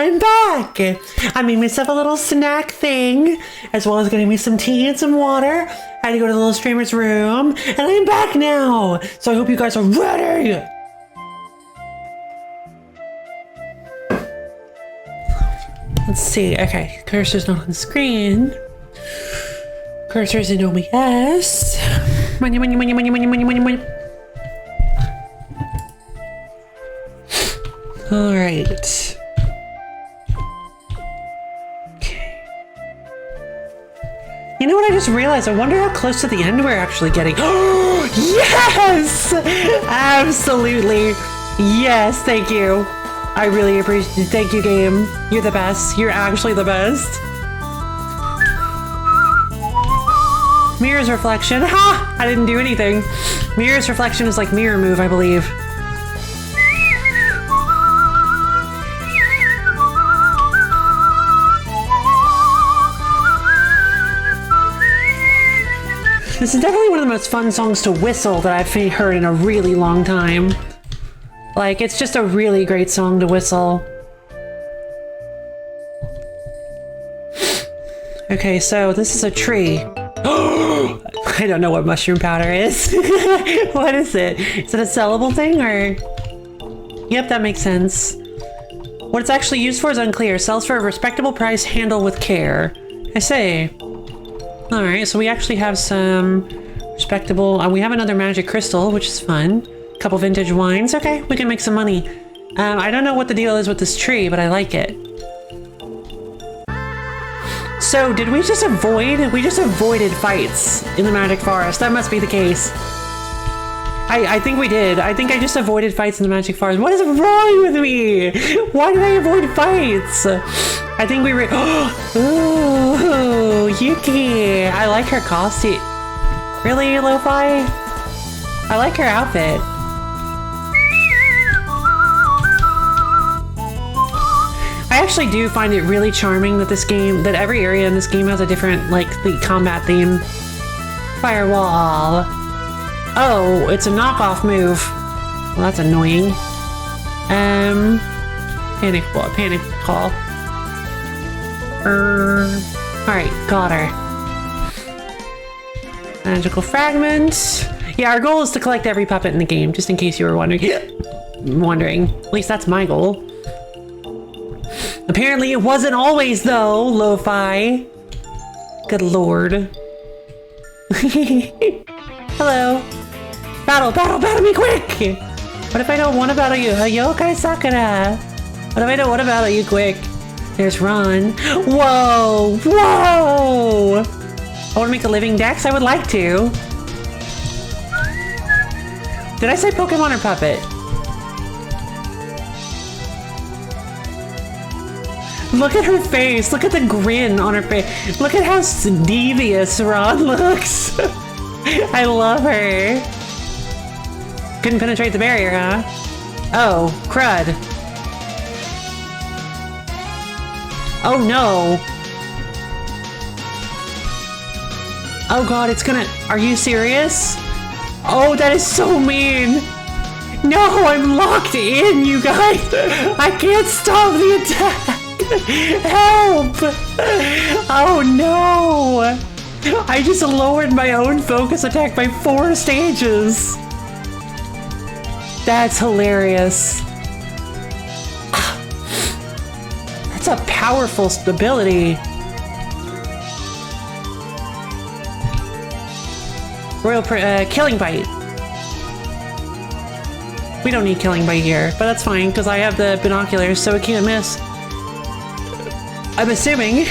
I'm back! I made myself a little snack thing, as well as getting me some tea and some water. I had to go to the little streamer's room, and I'm back now! So I hope you guys are ready! Let's see, okay, cursor's not on the screen. Cursor's in OBS. Money, money, money, money, money, money, money, money. All right. Okay. You know what I just realized? I wonder how close to the end we're actually getting. Oh, yes! Absolutely. Yes, thank you. I really appreciate it. Thank you, game. You're the best. You're actually the best. Mirror's reflection. Ha! I didn't do anything. Mirror's reflection is like mirror move, I believe. This is definitely one of the most fun songs to whistle that I've heard in a really long time. Like, it's just a really great song to whistle. Okay, so this is a tree. I don't know what mushroom powder is. What is it? Is it a sellable thing or? Yep, that makes sense. What it's actually used for is unclear. Sells for a respectable price, handle with care. I say. All right, so we actually have some respectable, we have another magic crystal, which is fun. Couple vintage wines. Okay, we can make some money. I don't know what the deal is with this tree, but I like it. So did we just avoid? We just avoided fights in the Magic Forest. That must be the case. I think we did. I think I just avoided fights in the Magic Forest. What is wrong with me? Why did I avoid fights? I think we were. Oh, Yuki. I like her costume. Really, Lo-Fi? I like her outfit. I actually do find it really charming that that every area in this game has a different, like, the combat theme. Firewall. Oh, it's a knockoff move. Well, that's annoying. Panic call. Alright, got her. Magical fragment. Yeah, our goal is to collect every puppet in the game, just in case you were wondering. At least that's my goal. Apparently it wasn't always, though, Lo-Fi. Good lord. Hello. Battle me quick! What if I don't want to battle you? Youkai Sakura! What if I don't want to battle you quick? There's Ron. Whoa! Whoa! I want to make a living dex? I would like to. Did I say Pokemon or puppet? Look at her face. Look at the grin on her face. Look at how devious Ron looks. I love her. Couldn't penetrate the barrier, huh? Oh, crud. Oh no. Oh god, it's gonna... Are you serious? Oh, that is so mean. No, I'm locked in, you guys. I can't stop the attack. Help! Oh no! I just lowered my own focus attack by 4 stages. That's hilarious. That's a powerful ability. Royal Killing Bite. We don't need Killing Bite here, but that's fine because I have the binoculars, so it can't miss. I'm assuming.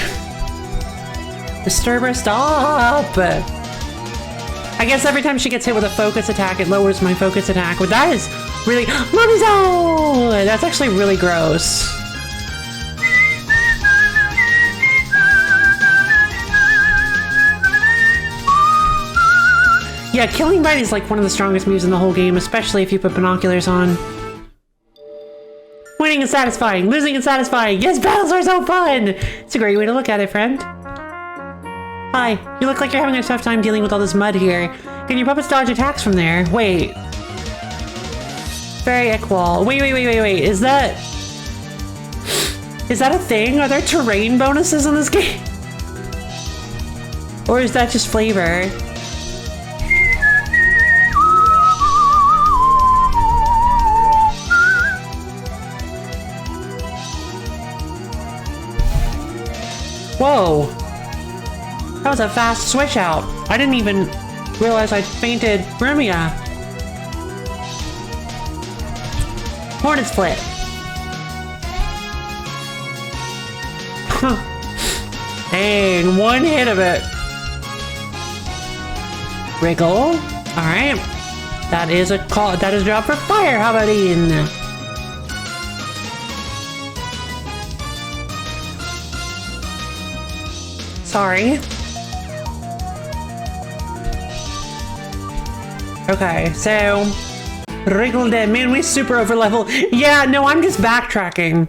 Disturber, stop! I guess every time she gets hit with a focus attack, it lowers my focus attack. But that is really... Mommy's That's actually really gross. Yeah, Killing Bite is like one of the strongest moves in the whole game, especially if you put binoculars on. Winning is satisfying, losing is satisfying. Yes, battles are so fun! It's a great way to look at it, friend. Hi, you look like you're having a tough time dealing with all this mud here. Can your puppets dodge attacks from there? Wait. Very equal. Wait. Is that... Is that a thing? Are there terrain bonuses in this game? Or is that just flavor? Whoa. That was a fast switch out. I didn't even realize I fainted Rumia. Hornet split. Hey, one hit of it. Wriggle. Alright. That is a call. That is a job for fire. How about Ian? Sorry. Okay, so Wriggle dead. Man, we super over level. Yeah, no, I'm just backtracking.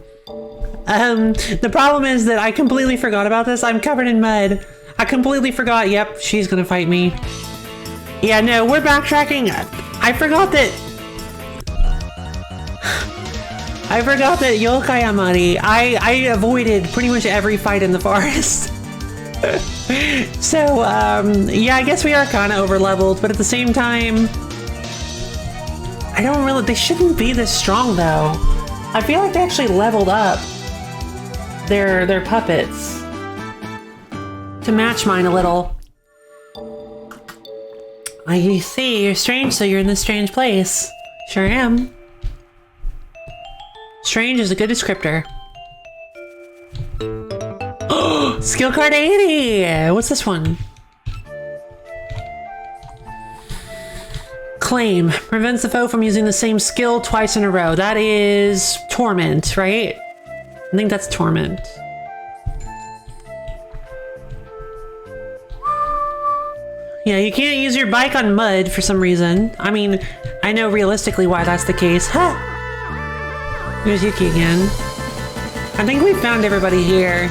The problem is that I completely forgot about this. I'm covered in mud. I completely forgot. Yep, she's gonna fight me. Yeah, no, we're backtracking. I forgot that Youkai Mountain, I avoided pretty much every fight in the forest. So, yeah, I guess we are kind of over leveled, but at the same time, I don't really, they shouldn't be this strong though. I feel like they actually leveled up their puppets to match mine a little. I see, you're strange, so you're in this strange place. Sure am. Strange is a good descriptor. Skill card 80! What's this one? Claim. Prevents the foe from using the same skill twice in a row. That is Torment, right? I think that's Torment. Yeah, you can't use your bike on mud for some reason. I mean, I know realistically why that's the case. Ha! There's Yuki again. I think we found everybody here.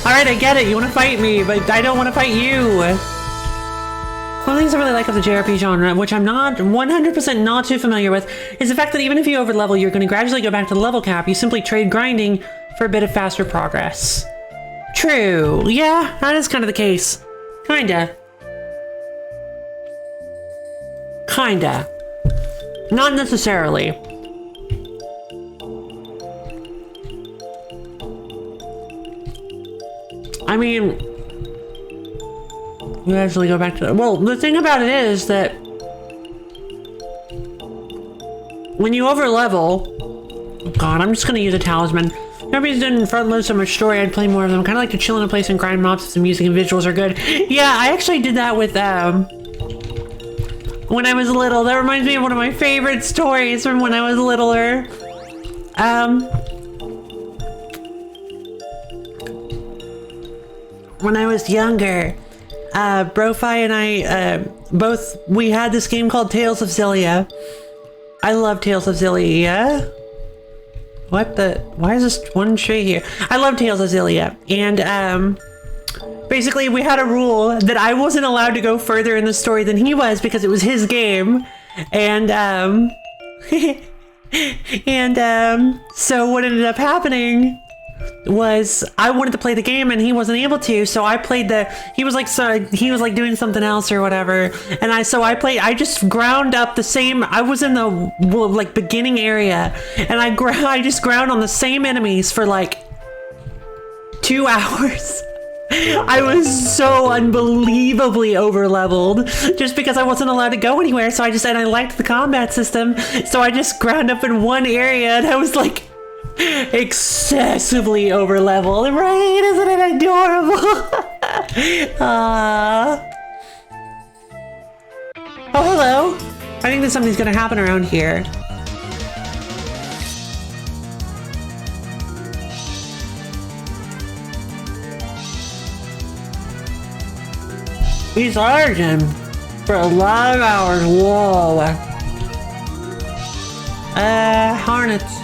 Alright, I get it. You want to fight me, but I don't want to fight you. One of the things I really like of the JRPG genre, which I'm not 100% not too familiar with, is the fact that even if you overlevel, you're going to gradually go back to the level cap. You simply trade grinding for a bit of faster progress. True. Yeah, that is kind of the case. Kinda. Kinda. Not necessarily. I mean, we actually go back to, well, the thing about it is that when you overlevel, oh god, I'm just gonna use a talisman. Nobody's didn't front load so much story, I'd play more of them. Kind of like to chill in a place and grind mobs if the music and visuals are good. Yeah, I actually did that with, when I was little. That reminds me of one of my favorite stories from when I was littler. When I was younger, Brofi and I, we had this game called Tales of Xillia. I love Tales of Xillia. What the? Why is this one tree here? I love Tales of Xillia. And, basically we had a rule that I wasn't allowed to go further in the story than he was because it was his game. And, so what ended up happening was I wanted to play the game and he wasn't able to, so I played he was like doing something else or whatever, and I just ground up the same, I was in the like beginning area and I just ground on the same enemies for like 2 hours. I was so unbelievably over leveled just because I wasn't allowed to go anywhere, so and I liked the combat system, so I just ground up in one area and I was like excessively over leveled, right? Isn't it adorable? Oh, hello. I think that something's gonna happen around here. He's arging for a lot of hours. Whoa. Hornets.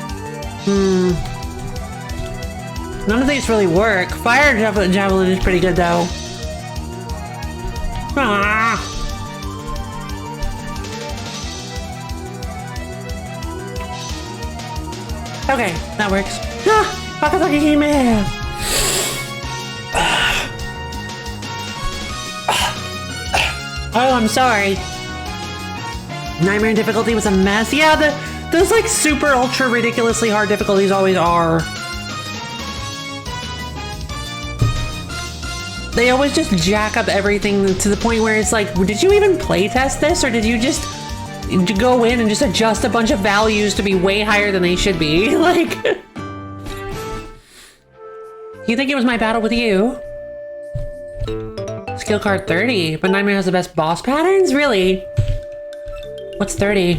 None of these really work. Fire javelin is pretty good though. Okay, that works. Ah, Bakazaki-hime! Oh, I'm sorry. Nightmare difficulty was a mess. Yeah, those like super ultra ridiculously hard difficulties always are. They always just jack up everything to the point where it's like, did you even playtest this, or did you just go in and just adjust a bunch of values to be way higher than they should be? Like, you think it was my battle with you? Skill card 30, but Nightmare has the best boss patterns? Really? What's 30?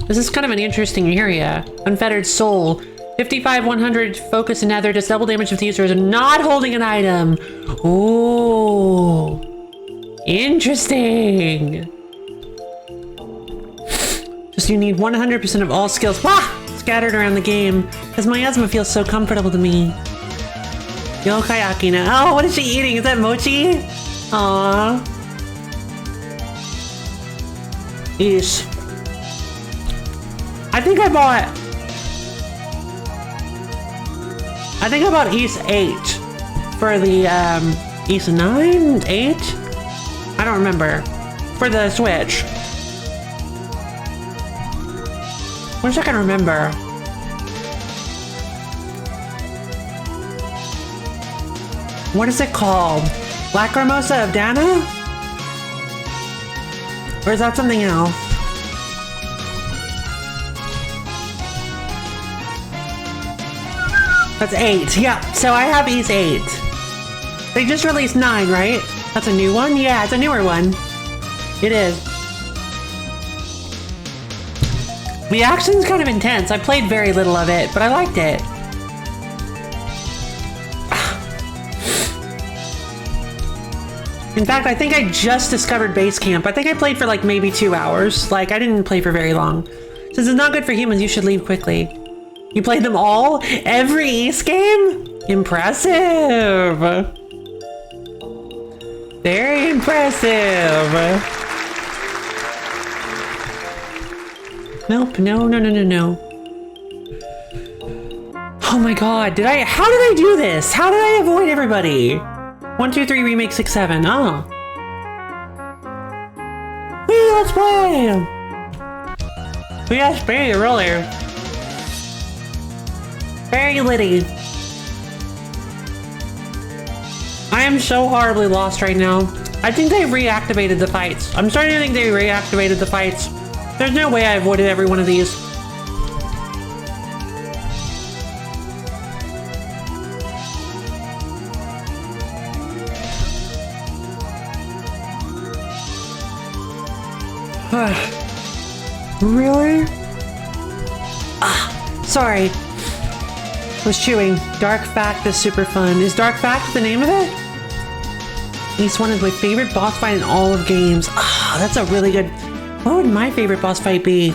This is kind of an interesting area. Unfettered Soul. 55, 100, focus and nether, does double damage if the user is not holding an item. Ooh. Interesting. Just you need 100% of all skills scattered around the game. Because miasma feels so comfortable to me. Youkai Akina. Oh, what is she eating? Is that mochi? Aww. Yeesh. I think I bought East 8 for the East 9? 8? I don't remember. For the Switch. Wish I can remember. What is it called? Lacrimosa of Dana? Or is that something else? That's 8. Yeah, so I have East 8. They just released 9, right? That's a new one? Yeah, it's a newer one. It is. The action's kind of intense. I played very little of it, but I liked it. In fact, I think I just discovered Base Camp. I think I played for like maybe 2 hours. Like, I didn't play for very long. Since it's not good for humans, you should leave quickly. You played them all? Every East game? Impressive! Very impressive! Nope, no. Oh my god, how did I do this? How did I avoid everybody? 1, 2, 3, remake 6, 7. Oh. Wee, let's play! We asked Barry earlier. Very litty. I am so horribly lost right now. I think they reactivated the fights. I'm starting to think they reactivated the fights. There's no way I avoided every one of these. Really? Sorry. Was chewing. Dark Fact is super fun. Is Dark Fact the name of it? East 1 is my favorite boss fight in all of games. That's a really good... What would my favorite boss fight be?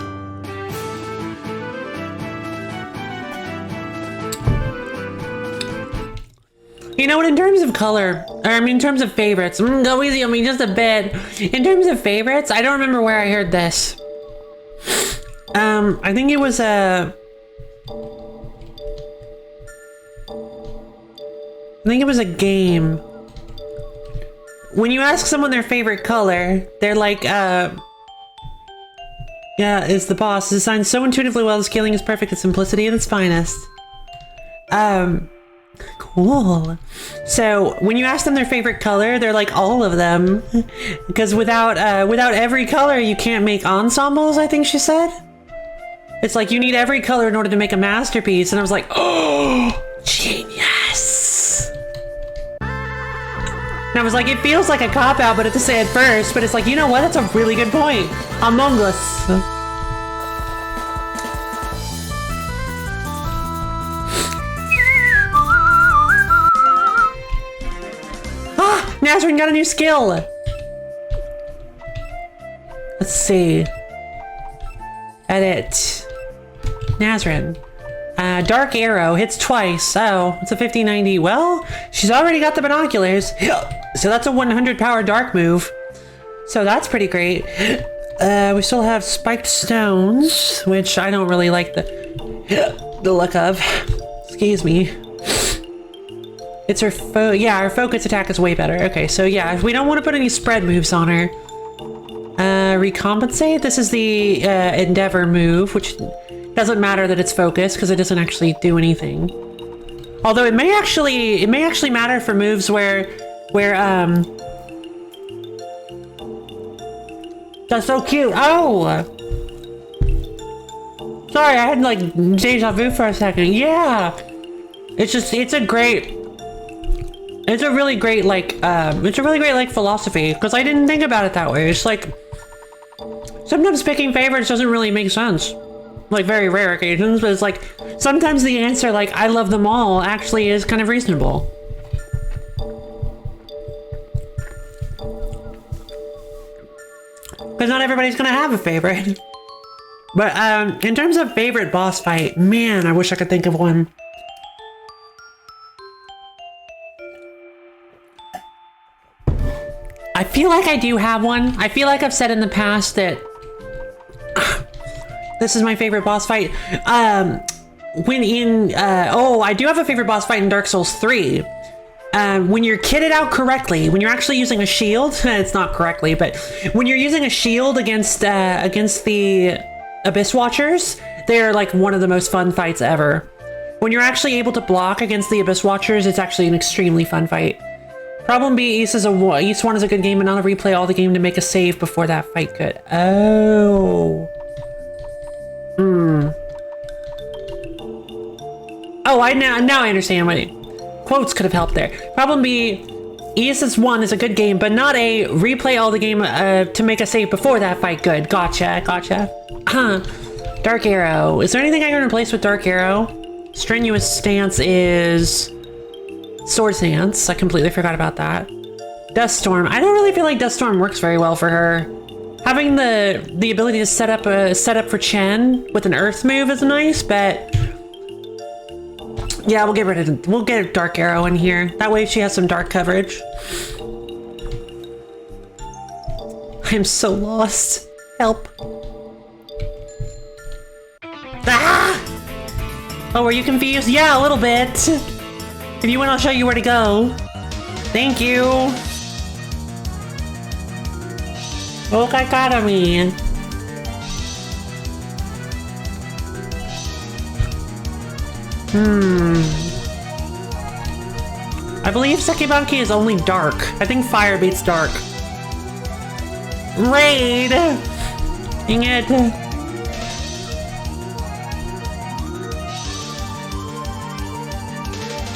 You know what, in terms of color, or I mean in terms of favorites, go easy on me just a bit. In terms of favorites, I don't remember where I heard this. I think it was a... I think it was a game. When you ask someone their favorite color, they're like, yeah, it's the boss. It's designed so intuitively well, the scaling is perfect, its simplicity at its finest. Cool. So when you ask them their favorite color, they're like all of them. Because without every color, you can't make ensembles, I think she said. It's like you need every color in order to make a masterpiece. And I was like, oh, genius. And I was like, it feels like a cop-out, but at first, but it's like, you know what? That's a really good point. Among Us. Nazrin got a new skill. Let's see. Edit. Nazrin. Dark Arrow hits twice. Oh, it's a 50-90. Well, she's already got the binoculars. So that's a 100 power dark move. So that's pretty great. We still have Spiked Stones, which I don't really like the... the look of. Excuse me. It's her her focus attack is way better. Okay, so yeah, we don't want to put any spread moves on her. Recompensate. This is the Endeavor move, which doesn't matter that it's focused because it doesn't actually do anything. Although it may actually matter for moves where that's so cute. Oh, sorry, I had like deja vu for a second. Yeah, it's a really great like philosophy because I didn't think about it that way. It's like sometimes picking favorites doesn't really make sense. Like very rare occasions, but it's like sometimes the answer like I love them all actually is kind of reasonable. Because not everybody's gonna have a favorite. But in terms of favorite boss fight, man, I wish I could think of one. I feel like I do have one. I feel like I've said in the past that this is my favorite boss fight. I do have a favorite boss fight in Dark Souls 3. When you're kitted out correctly, when you're actually using a shield, it's not correctly, but when you're using a shield against the Abyss Watchers, they're like one of the most fun fights ever. When you're actually able to block against the Abyss Watchers, it's actually an extremely fun fight. Problem B, East 1 is a good game, and not replay all the game to make a save before that fight could. Oh. Oh, now I understand what quotes could have helped there. Problem B, East 1 is a good game, but not a replay all the game to make a save before that fight good. Gotcha. Dark Arrow. Is there anything I can replace with Dark Arrow? Strenuous Stance is Sword Stance. I completely forgot about that. Dust Storm. I don't really feel like Dust Storm works very well for her. Having the ability to set up for Chen with an Earth move is nice, but yeah, we'll get Dark Arrow in here. That way she has some dark coverage. I'm so lost. Help. Ah! Oh, are you confused? Yeah, a little bit. If you want, I'll show you where to go. Thank you. Okay, got me. I believe Sekibanki is only dark. I think fire beats dark. Raid! Dang it.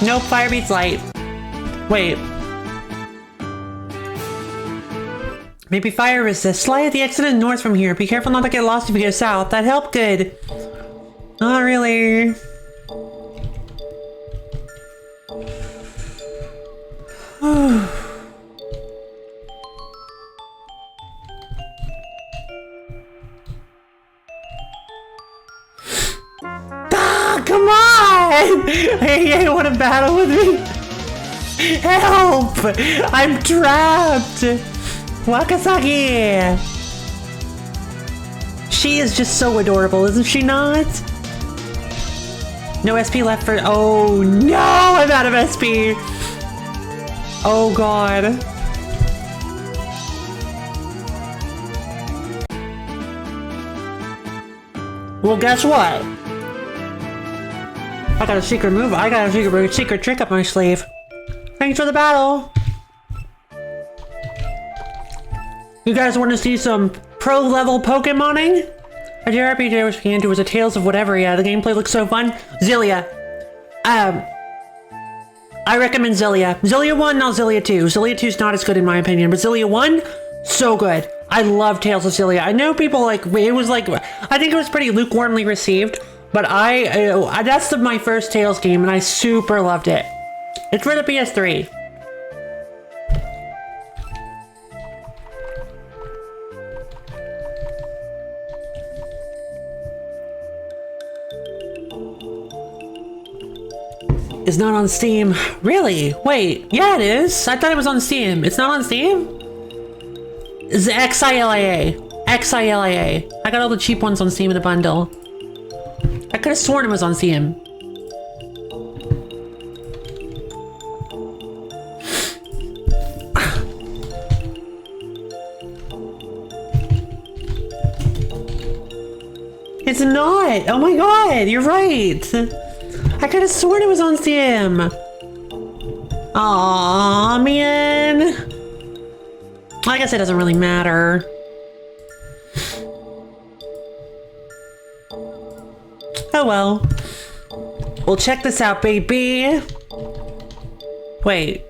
Nope, fire beats light. Wait. Maybe fire resist. Slide at the exit and north from here. Be careful not to get lost if you go south. That helped good. Not really. Come on! Hey, you want to battle with me? Help! I'm trapped! Wakasaki! She is just so adorable, isn't she not? No SP left for... Oh no! I'm out of SP! Oh god. Well, guess what? I got a secret move. I got a secret trick up my sleeve. Thanks for the battle. You guys want to see some pro-level Pokemoning? A JRPG I was into was a Tales of Whatever. Yeah, the gameplay looks so fun. Xillia. I recommend Xillia. Xillia 1, not Xillia 2. Xillia 2 is not as good in my opinion, but Xillia 1, so good. I love Tales of Xillia. I know people like, it was like, I think it was pretty lukewarmly received. But that's my first Tales game, and I super loved it. It's for the PS3. It's not on Steam. Really? Wait. Yeah, it is. I thought it was on Steam. It's not on Steam? It's Xilia. Xilia. I got all the cheap ones on Steam in a bundle. I could have sworn it was on CM. It's not! Oh my god, you're right! I could have sworn it was on CM. Aw, man. I guess it doesn't really matter. Oh well. We'll check this out, baby. Wait.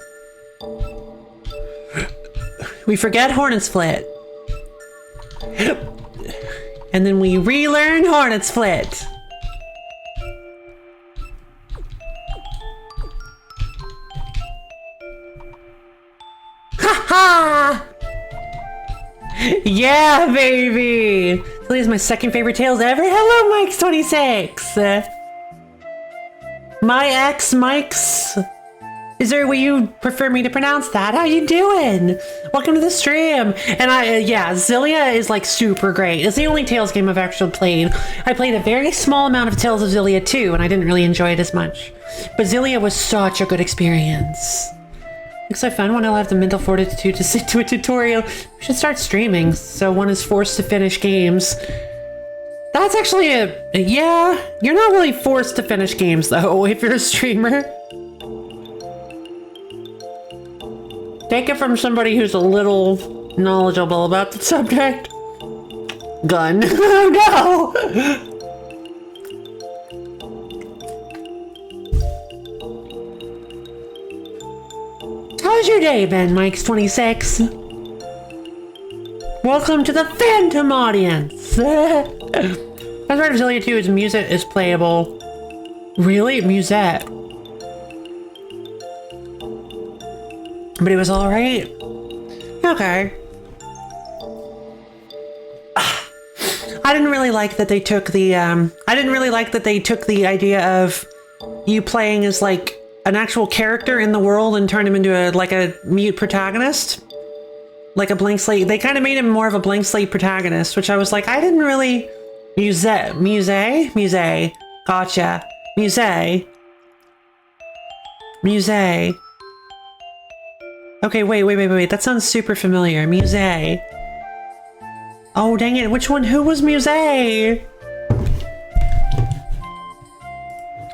We forget Hornet's Flit. And then we relearn Hornet's Flit. Ha ha! Yeah, baby! This is my second favorite Tails ever. Hello, Mike's26! My ex, Mike's. Is there a way you prefer me to pronounce that? How you doing? Welcome to the stream. And yeah, Xillia is like super great. It's the only Tales game I've actually played. I played a very small amount of Tales of Xillia 2, and I didn't really enjoy it as much. But Xillia was such a good experience. Looks so fun when I'll have the mental fortitude to sit to a tutorial. We should start streaming, so one is forced to finish games. That's actually yeah, you're not really forced to finish games though, if you're a streamer. Take it from somebody who's a little knowledgeable about the subject. Gun. Oh no! How's your day been, Mike's26? Welcome to the Phantom audience! As part of Xillia 2, its music is playable. Really? Musette. But it was alright? Okay. I didn't really like that they took the, idea of you playing as, like, an actual character in the world and turned him into a mute protagonist. Like a blank slate. They kind of made him more of a blank slate protagonist, which I was like, I didn't really... Muse. Gotcha. Muse. Okay, wait. That sounds super familiar. Muse. Oh, dang it. Which one? Who was Muse?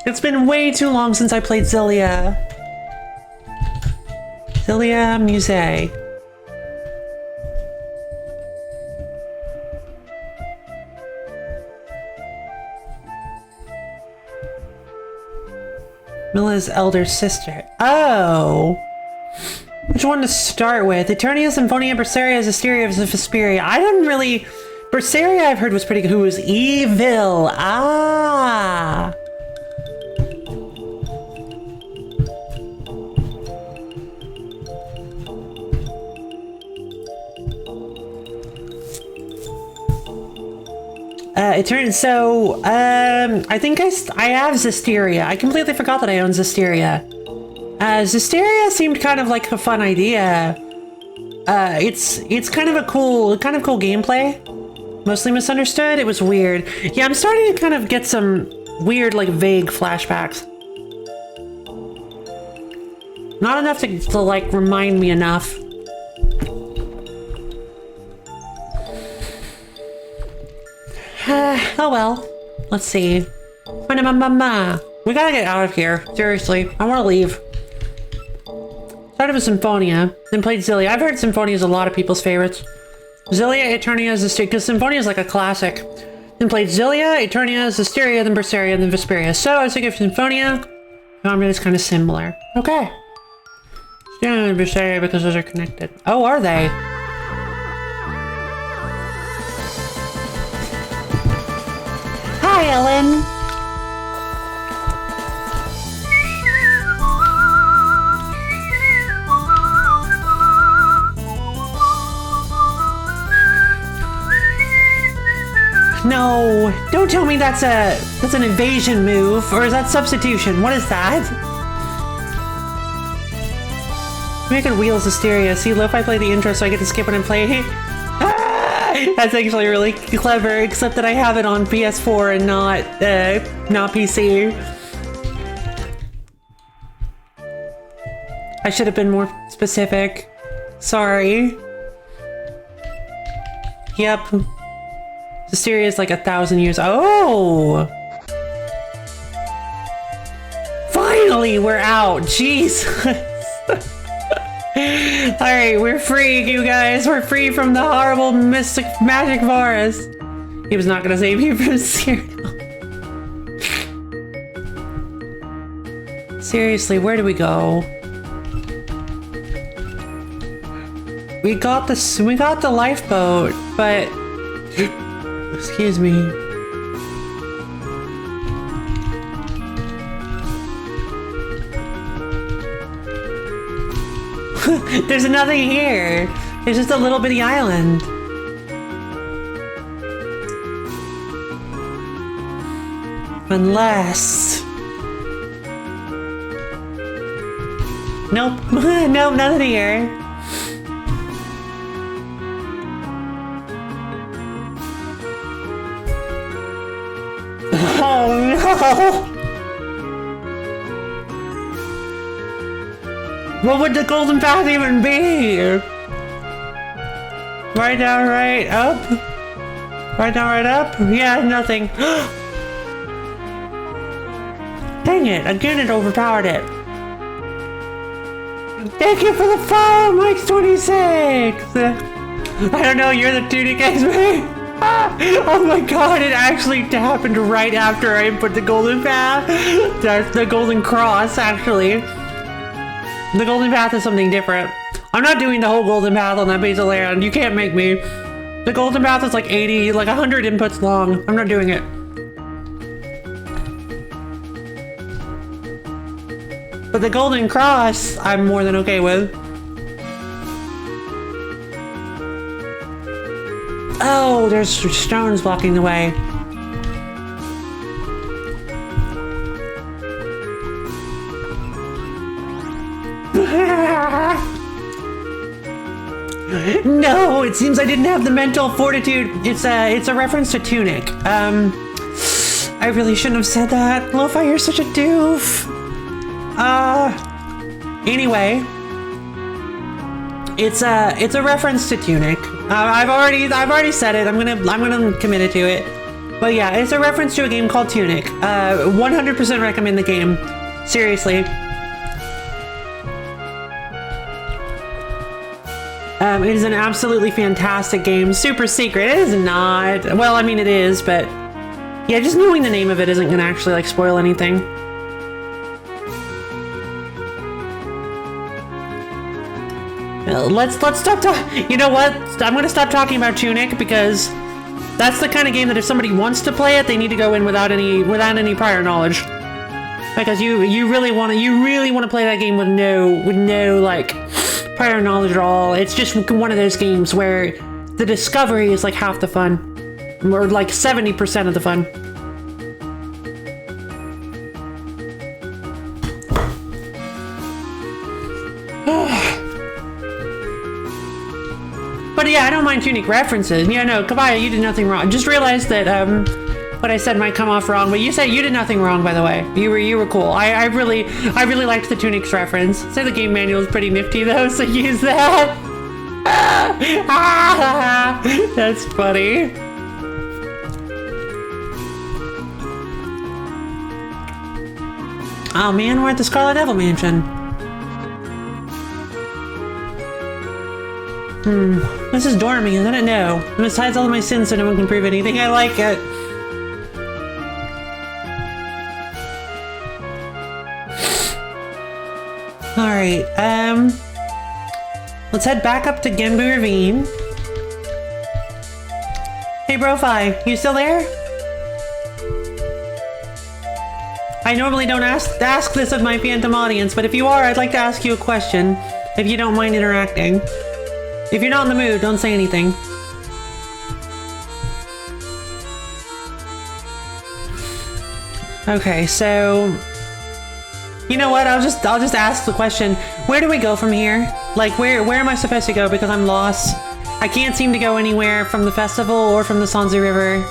It's been way too long since I played Xillia. Xillia Muse. Milla's elder sister. Oh! Which one to start with? Eternia, Symphonia, Berseria, Zestiria, Vesperia. I didn't really... Berseria I've heard was pretty good. Who was evil? Ah! I think I have Zestiria. I completely forgot that I own Zestiria. Zestiria seemed kind of like a fun idea. It's kind of cool gameplay. Mostly misunderstood. It was weird. Yeah, I'm starting to kind of get some weird, like, vague flashbacks. Not enough to like, remind me enough. Oh well. Let's see. We gotta get out of here. Seriously. I wanna leave. Started with Symphonia, then played Xillia. I've heard Symphonia is a lot of people's favorites. Xillia, Eternia, Zestiria, because Symphonia is like a classic. Then played Xillia, Eternia, Zestiria, then Berseria, then Vesperia. So I was thinking of Symphonia. Combat is kind of similar. Okay. Yeah, Berseria because those are connected. Oh, are they? Hi, Ellen. No, don't tell me that's an invasion move, or is that substitution? What is that? Maybe I could wheel Zestiria. See, Lo-Fi play the intro so I get to skip when I'm playing. Ah! That's actually really clever, except that I have it on PS4 and not PC. I should have been more specific. Sorry. Yep. Hysteria is like 1,000 years. Oh! Finally, we're out. Jeez. Alright, we're free, you guys. We're free from the horrible mystic magic forest. He was not gonna save you from cereal. Seriously, where do we go? We got the lifeboat, but excuse me. There's nothing here. It's just a little bitty island. Unless... Nope. Nope, nothing here. Oh no! What would the golden path even be? Right down, right up? Right down, right up? Yeah, nothing. Dang it, again it overpowered it. Thank you for the follow, Mike's 26! I don't know, you're the tunic expert. Oh my god, it actually happened right after I put the golden path. That's the golden cross, actually. The golden path is something different. I'm not doing the whole golden path on that piece of land. You can't make me. The golden path is like 80, like 100 inputs long. I'm not doing it. But the golden cross, I'm more than okay with. Oh, there's stones blocking the way. No, it seems I didn't have the mental fortitude. It's a reference to Tunic. I really shouldn't have said that. Lo-Fi, you're such a doof. Anyway, it's a reference to Tunic. I've already said it. I'm gonna commit it to it. But yeah, it's a reference to a game called Tunic. 100% recommend the game. Seriously. It is an absolutely fantastic game. Super secret. It is not. Well, I mean, it is, but yeah, just knowing the name of it isn't gonna actually like spoil anything. Let's stop talking. You know what? I'm gonna stop talking about Tunic because that's the kind of game that if somebody wants to play it, they need to go in without any prior knowledge. Because you really want to play that game with no like prior knowledge at all. It's just one of those games where the discovery is like half the fun, or like 70% of the fun. But yeah, I don't mind Tunic references. Yeah, no, Kabaya, you did nothing wrong. Just realized that what I said might come off wrong, but you said you did nothing wrong, by the way. You were cool. I really liked the Tunic's reference. Say the game manual is pretty nifty though, so use that. That's funny. Oh man, we're at the Scarlet Devil Mansion. This is dorming, isn't it? No. And besides all of my sins so no one can prove anything, I like it. Alright, let's head back up to Gembu Ravine. Hey Brofi, you still there? I normally don't ask this of my phantom audience, but if you are, I'd like to ask you a question, if you don't mind interacting. If you're not in the mood, don't say anything. Okay, so you know what? I'll just ask the question. Where do we go from here? Like, where am I supposed to go? Because I'm lost. I can't seem to go anywhere from the festival or from the Sanzu River.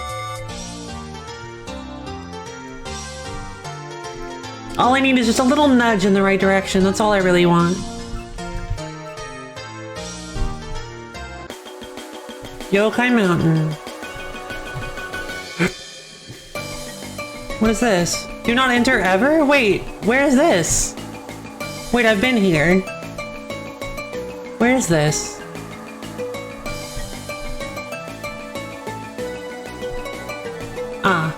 All I need is just a little nudge in the right direction. That's all I really want. Youkai Mountain. What is this? Do not enter ever? Wait, where is this? Wait, I've been here. Where is this? Ah.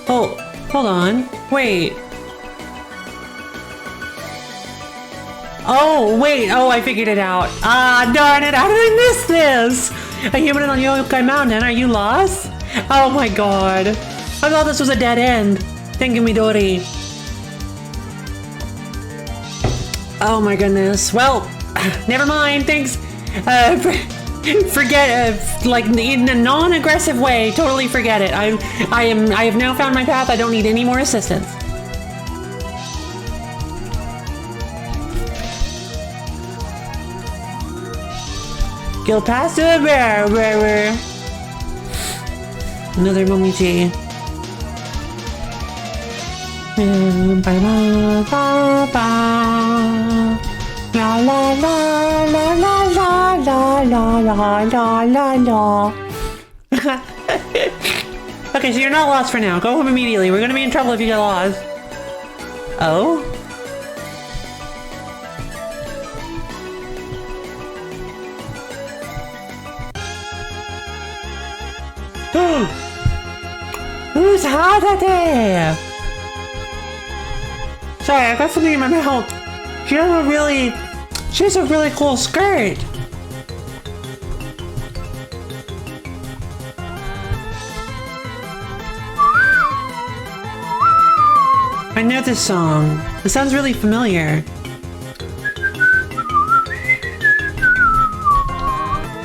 Oh, hold on. Wait. Oh, wait. Oh, I figured it out. Ah, darn it. How did I miss this? A human on Youkai Mountain. Are you lost? Oh my god. I thought this was a dead end. Thank you, Midori. Oh my goodness. Well, never mind. Thanks. Forget, like in a non-aggressive way. Totally forget it. I have now found my path. I don't need any more assistance. Go past the bear. Another mommy tea. La la la la la la la la la la la. Okay, so you're not lost for now. Go home immediately. We're gonna be in trouble if you get lost. Oh? Who's Hadate? Sorry, I got something in my mouth. She has a really cool skirt. I know this song. It sounds really familiar.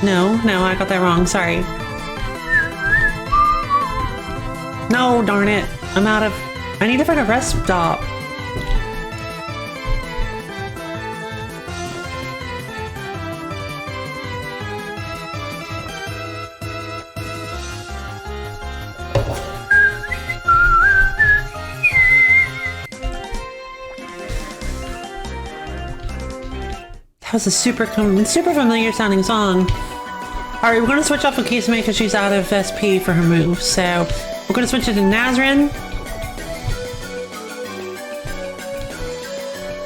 No, I got that wrong. Sorry. No, darn it. I need to find a rest stop. That was a super familiar sounding song. Alright, we're gonna switch off with Kisame because she's out of SP for her move, so we're gonna switch it to Nazrin.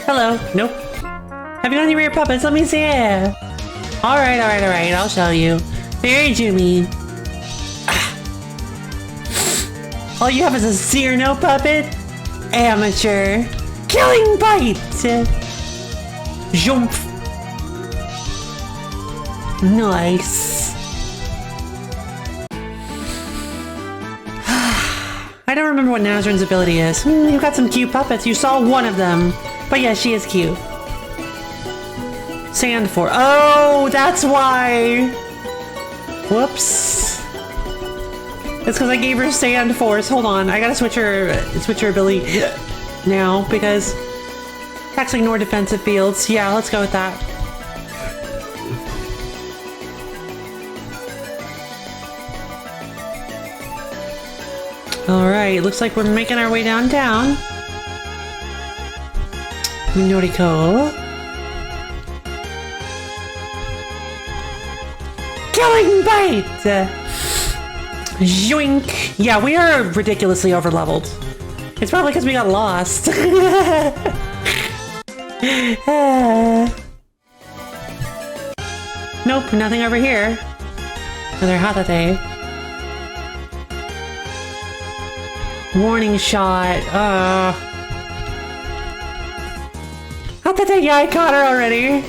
Hello. Nope. Have you got any rare puppets? Let me see it. Alright, I'll show you. Very Jumi. All you have is a Cyrano puppet? Amateur. Killing Bite! Jump. Nice. I don't remember what Nazrin's ability is. You've got some cute puppets. You saw one of them. But yeah, she is cute. Sand for. Oh, that's why. Whoops. It's because I gave her Sand Force. Hold on. I gotta switch her ability now because attacks ignore defensive fields. Yeah, let's go with that. Alright, looks like we're making our way downtown. Minoriko. Killing Bite! Yoink! Yeah, we are ridiculously overleveled. It's probably because we got lost. Nope, nothing over here. Another Hatate. Warning shot. Hatate, yeah, I caught her already.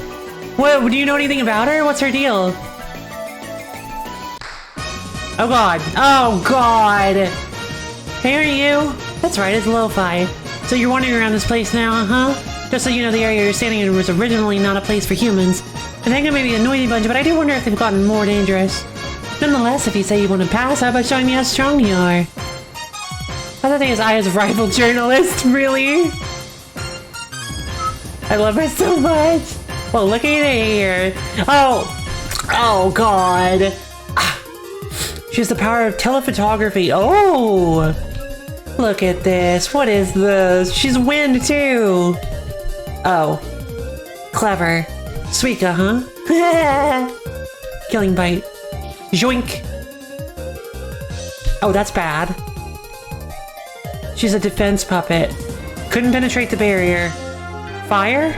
What, do you know anything about her? What's her deal? Oh god. Oh god. Hey, are you? That's right, it's Lo-Fi. So you're wandering around this place now, huh? Just so you know, the area you're standing in was originally not a place for humans. I think it may be a noisy bunch, but I do wonder if they've gotten more dangerous. Nonetheless, if you say you want to pass, how about showing me how strong you are? I thought his eye as a rival journalist, really? I love her so much. Well, look at it here. Oh, Oh, God. She has the power of telephotography. Oh, look at this. What is this? She's wind, too. Oh, clever. Suika, huh? Killing bite. Joink. Oh, that's bad. She's a defense puppet. Couldn't penetrate the barrier. Fire?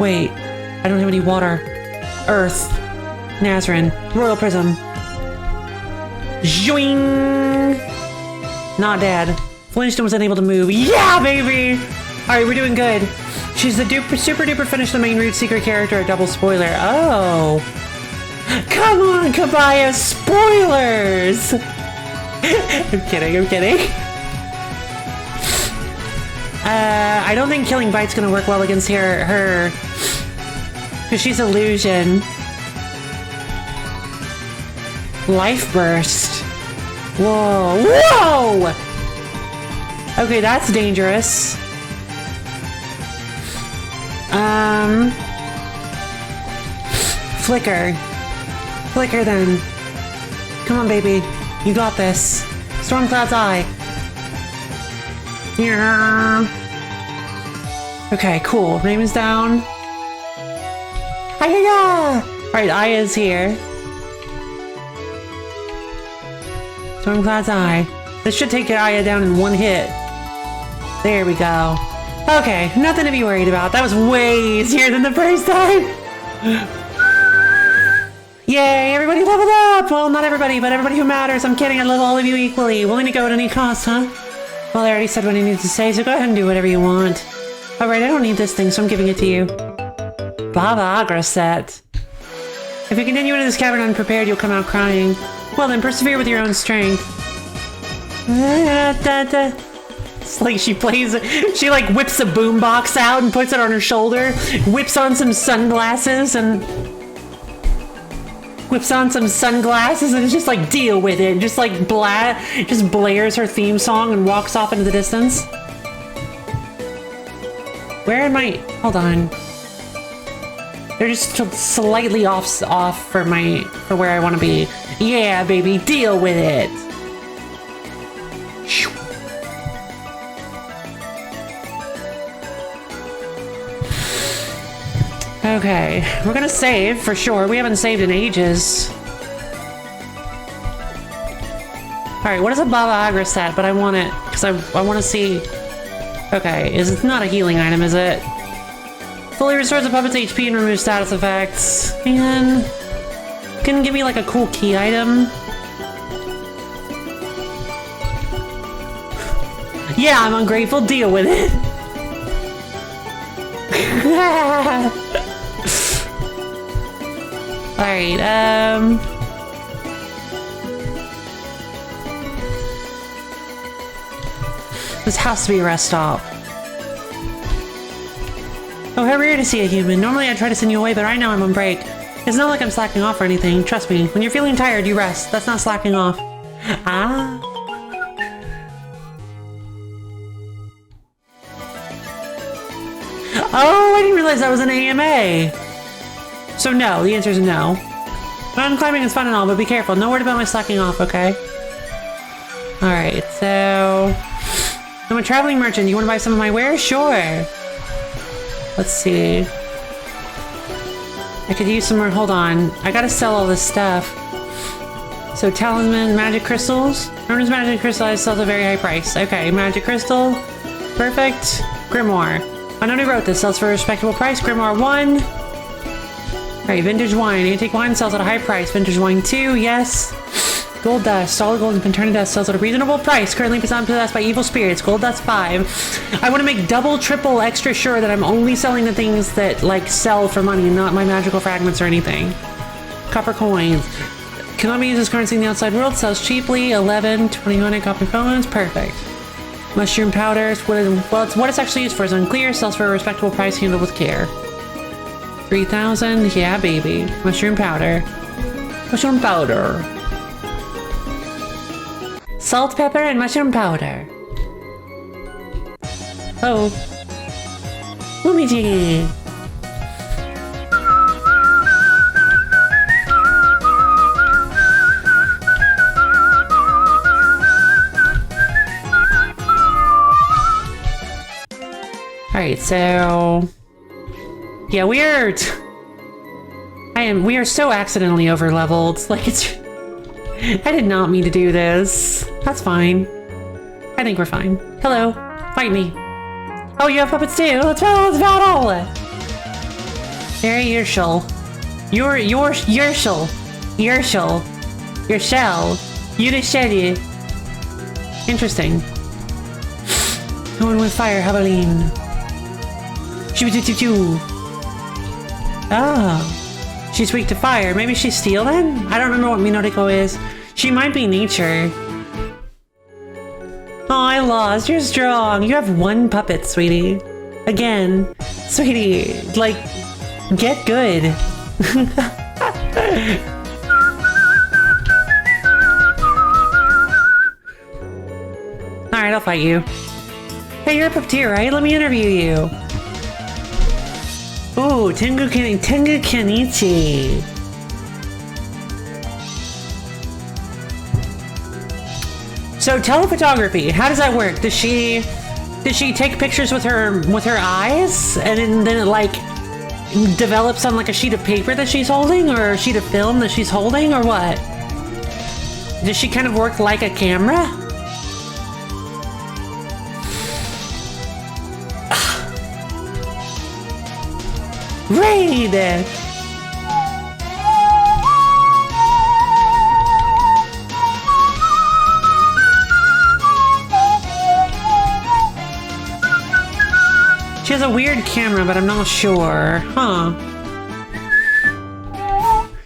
Wait, I don't have any water. Earth. Nazarene. Royal Prism. Zoing! Not dead. Flinched and was unable to move. Yeah, baby! Alright, we're doing good. She's the super duper finish the main route secret character, a double spoiler. Oh. Come on, Kabaya, spoilers! I'm kidding. I don't think Killing Bite's gonna work well against her. Because she's illusion. Life Burst. Whoa! Okay, that's dangerous. Flicker then. Come on, baby. You got this. Stormcloud's Eye. Yeah. Okay, cool. Raven's down. Hiya! Alright, Aya's here. Stormcloud's Eye. This should take Aya down in one hit. There we go. Okay, nothing to be worried about. That was way easier than the first time. Yay, everybody leveled up! Well, not everybody, but everybody who matters. I'm kidding, I love all of you equally. Willing to go at any cost, huh? Well, I already said what I needed to say, so go ahead and do whatever you want. Alright, I don't need this thing, so I'm giving it to you. Baba Agra set. If you continue into this cavern unprepared, you'll come out crying. Well then, persevere with your own strength. It's like she like whips a boombox out and puts it on her shoulder, whips on some sunglasses and it's just like, deal with it. Just like just blares her theme song and walks off into the distance. Where am I? Hold on. They're just slightly off for where I want to be. Yeah, baby, deal with it. Okay, we're gonna save for sure. We haven't saved in ages. Alright, what is a Baba Agra set? But I want it, because I want to see... Okay, it's not a healing item, is it? Fully restores the puppet's HP and removes status effects. And... Can give me like a cool key item? Yeah, I'm ungrateful. Deal with it. Alright, this has to be a rest stop. Oh, how rare to see a human. Normally I'd try to send you away, but right now I'm on break. It's not like I'm slacking off or anything. Trust me, when you're feeling tired, you rest. That's not slacking off. Ah. Oh, I didn't realize that was an AMA. So no, the answer is no. Mountain climbing is fun and all, but be careful. No word about my slacking off, okay? Alright, so... I'm a traveling merchant. You want to buy some of my wares? Sure. Let's see. I could use some more. Hold on. I gotta sell all this stuff. So talisman, magic crystals. Runer's magic crystal I sell at a very high price. Okay, magic crystal. Perfect. Grimoire. I know who wrote this. Sells for a respectable price. Grimoire 1. Alright, vintage wine. Antique wine sells at a high price. Vintage wine 2. Yes. Gold dust. Solid gold and can turn to dust sells at a reasonable price. Currently possessed by evil spirits. Gold dust 5. I want to make double, triple, extra sure that I'm only selling the things that, like, sell for money and not my magical fragments or anything. Copper coins. Cannot be used as currency in the outside world. Sells cheaply. 11. 2,100 copper coins. Perfect. Mushroom powders. What it's actually used for is unclear. Sells for a respectable price handled with care. 3,000. Yeah, baby. Mushroom powder. Mushroom powder. Salt, pepper, and mushroom powder. Oh. Lumigi. Alright, so... Yeah, we are so accidentally over-leveled. Like, it's... I did not mean to do this. That's fine. I think we're fine. Hello. Fight me. Oh, you have puppets too? Let's battle! Very Yershel. Yershel. Yershel. Yudisheli. Interesting. Going with fire, Havaline. Choo. Oh. She's weak to fire. Maybe she's steel then? I don't remember what Minodiko is. She might be nature. Oh, I lost. You're strong. You have one puppet, sweetie. Again. Sweetie, like, get good. Alright, I'll fight you. Hey, you're a puppeteer, right? Let me interview you. Ooh, Tengu Kenichi. So telephotography, how does that work? Does she take pictures with her eyes and then it like develops on like a sheet of paper that she's holding or a sheet of film that she's holding or what? Does she kind of work like a camera? Raid! She has a weird camera, but I'm not sure. Huh.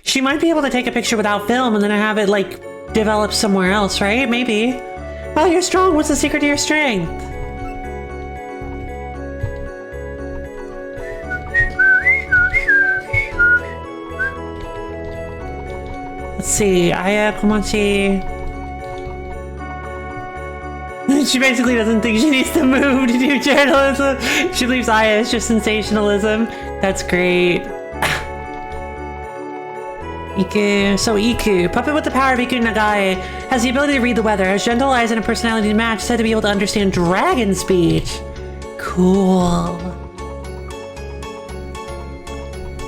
She might be able to take a picture without film and then have it, like, develop somewhere else, right? Maybe. Oh, you're strong. What's the secret to your strength? Let's see. Aya Komachi. She basically doesn't think she needs to move to do journalism. She believes Aya is just sensationalism. That's great. Iku. So Iku, puppet with the power of Iku Nagai, has the ability to read the weather, has gentle eyes and a personality to match, said to be able to understand dragon speech. Cool.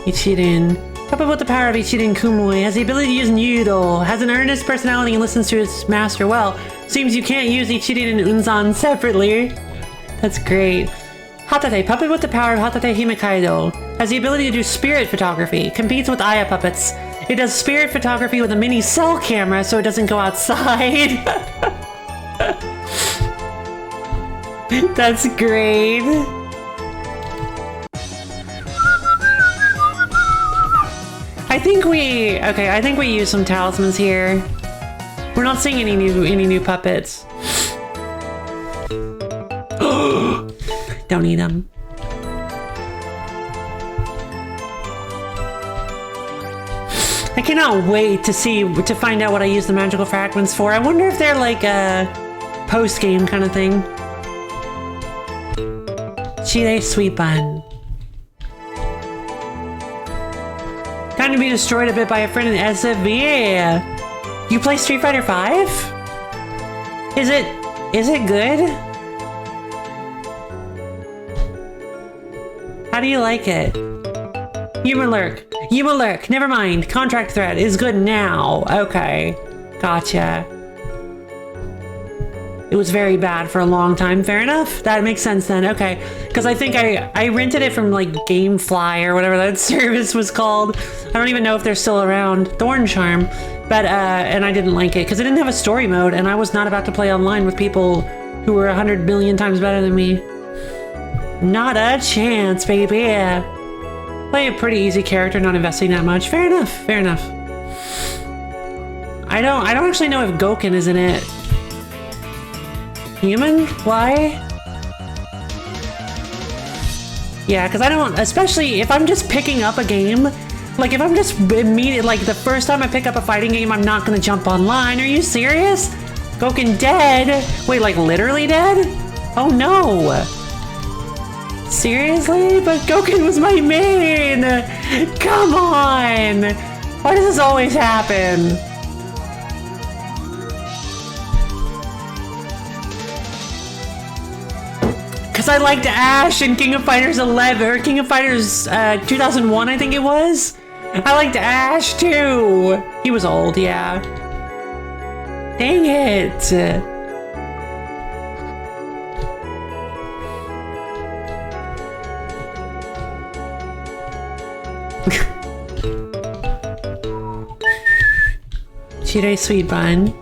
Ichirin. Puppet with the power of Ichirin Kumui, has the ability to use Nudo, has an earnest personality and listens to his master well. Seems you can't use Ichirin and Unzan separately. That's great. Hatate, puppet with the power of Hatate Himekaido, has the ability to do spirit photography, competes with Aya puppets. It does spirit photography with a mini cell camera so it doesn't go outside. That's great. I think we use some talismans here. We're not seeing any new puppets. Don't need them. I cannot wait to find out what I use the magical fragments for. I wonder if they're like a post-game kind of thing. Chile sweet bun. Time to be destroyed a bit by a friend in SFB. You play Street Fighter 5? Is it good? How do you like it? Yuma Lurk, never mind. Contract threat is good now. Okay, gotcha. It was very bad for a long time. Fair enough. That makes sense then. Okay, because I think I rented it from like GameFly or whatever that service was called. I don't even know if they're still around. Thorn Charm. But, and I didn't like it because it didn't have a story mode and I was not about to play online with people who were 100 million times better than me. Not a chance, baby. Play a pretty easy character, not investing that much. Fair enough, fair enough. I don't actually know if Gouken is in it. Human? Why? Yeah, because I don't, especially if I'm just picking up a game, like if I'm just immediate, like the first time I pick up a fighting game, I'm not gonna jump online. Are you serious? Gouken dead? Wait, like literally dead? Oh no. Seriously? But Gouken was my main! Come on! Why does this always happen? Because I liked Ash in King of Fighters 11, or King of Fighters 2001, I think it was. I liked Ash too. He was old, yeah. Dang it. Cheeto sweet bun.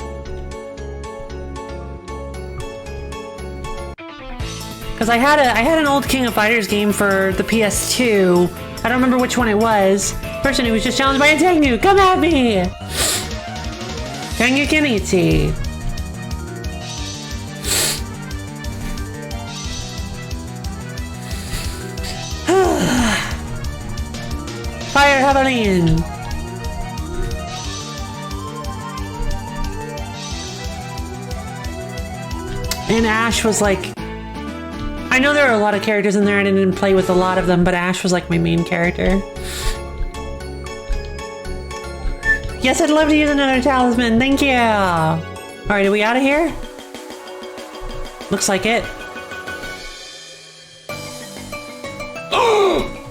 Because I had an old King of Fighters game for the PS2. I don't remember which one it was. Person who was just challenged by a Tengu. Come at me! Tengu Kenichi. Fire Havaline. And Ash was like, I know there are a lot of characters in there and I didn't play with a lot of them, but Ash was like my main character. Yes, I'd love to use another talisman. Thank you. All right, are we out of here? Looks like it.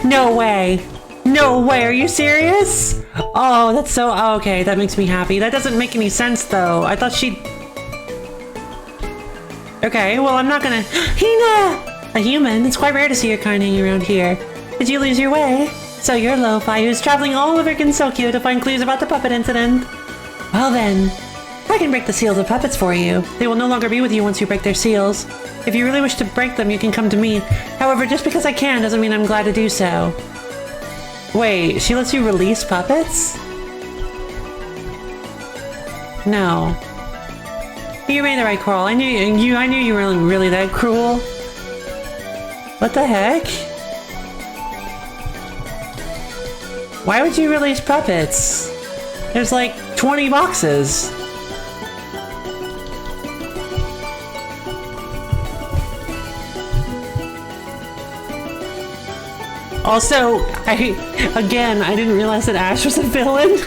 No way. No way. Are you serious? Oh, that's so... okay, that makes me happy. That doesn't make any sense, though. I thought she'd... Okay, well, I'm not gonna... Hina! A human. It's quite rare to see your kind hanging around here. Did you lose your way? So you're Lo-Fi, who's traveling all over Gensokyo to find clues about the puppet incident. Well then, I can break the seals of puppets for you. They will no longer be with you once you break their seals. If you really wish to break them, you can come to me. However, just because I can doesn't mean I'm glad to do so. Wait, she lets you release puppets? No. You made the right call. I knew you were really that cruel. What the heck? Why would you release puppets? There's like 20 boxes. Also, I didn't realize that Ash was a villain.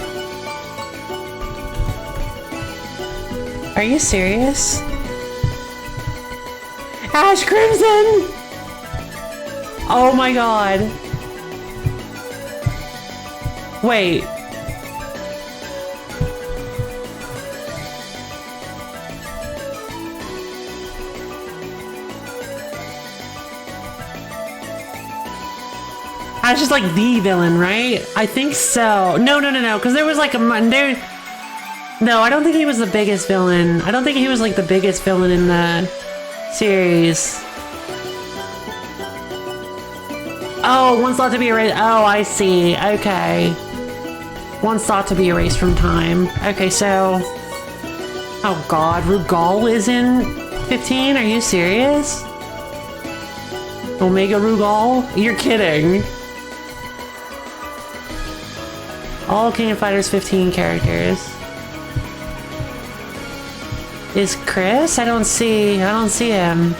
Are you serious? Ash Crimson! Oh my god. Wait. Ash is like the villain, right? I think so. No, because there was like no, I don't think he was the biggest villain. I don't think he was like the biggest villain in the series. Oh, one's thought to be erased. Oh, I see. Okay. One's thought to be erased from time. Okay, so... Oh god, Rugal is in 15? Are you serious? Omega Rugal? You're kidding. All King of Fighters 15 characters. Is Chris? I don't see him.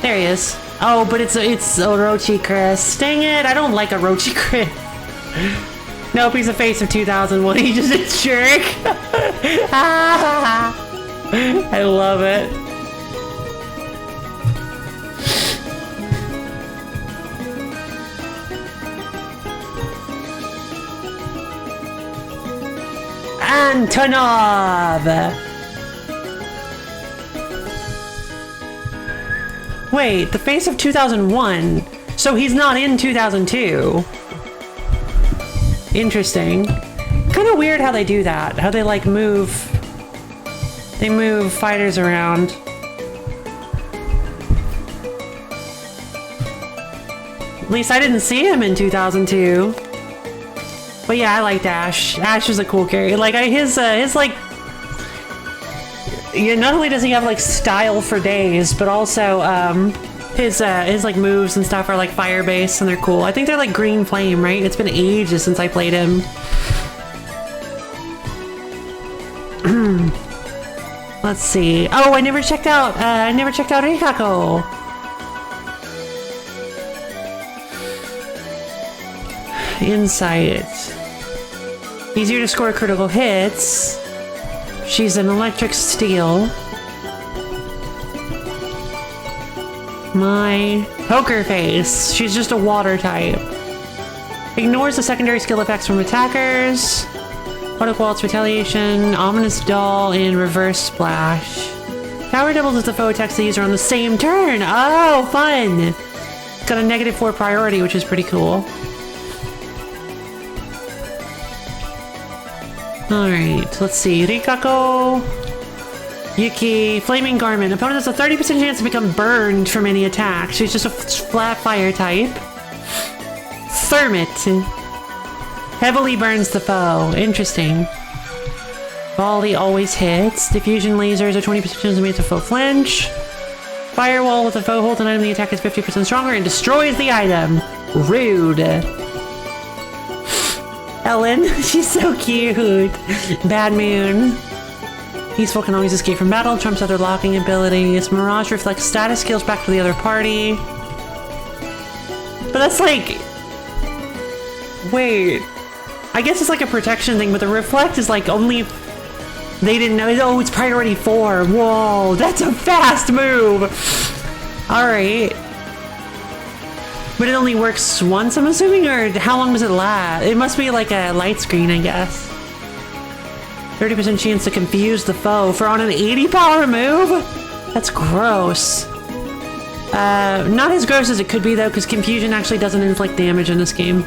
There he is. Oh, but it's Orochi Chris. Dang it, I don't like Orochi Chris. Nope, he's the face of 2001. He just a jerk. I love it. Antonov! Wait, the face of 2001? So he's not in 2002? Interesting. Kind of weird how they do that. How they like move... They move fighters around. At least I didn't see him in 2002. But yeah, I liked Ash. Ash was a cool character. Like, his like... Yeah, not only does he have like style for days, but also his like moves and stuff are like fire based and they're cool. I think they're like Green Flame, right? It's been ages since I played him. Let's see. Oh, I never checked out Rikako. Insight. Easier to score critical hits. She's an electric steel. My poker face. She's just a water type. Ignores the secondary skill effects from attackers. Product Waltz, Retaliation, Ominous Doll, and Reverse Splash. Power doubles if the foe attacks the user on the same turn. Oh, fun! It's got a -4 priority, which is pretty cool. Alright, let's see. Rikako, Yuki, Flaming Garment. Opponent has a 30% chance to become burned from any attack. She's just a flat fire type. Thermit. Heavily burns the foe. Interesting. Volley always hits. Diffusion lasers are 20% chance to make the foe flinch. Firewall with the foe holds an item, the attack is 50% stronger and destroys the item. Rude. Ellen, she's so cute. Bad Moon. Peaceful can always escape from battle, trumps other locking abilities. Mirage reflects status skills back to the other party. But that's like... Wait. I guess it's like a protection thing, but the reflect is like only if they didn't know. Oh, it's priority 4. Whoa, that's a fast move. Alright. But it only works once, I'm assuming, or how long does it last? It must be like a light screen, I guess. 30% chance to confuse the foe for on an 80 power move? That's gross. Not as gross as it could be though, because confusion actually doesn't inflict damage in this game.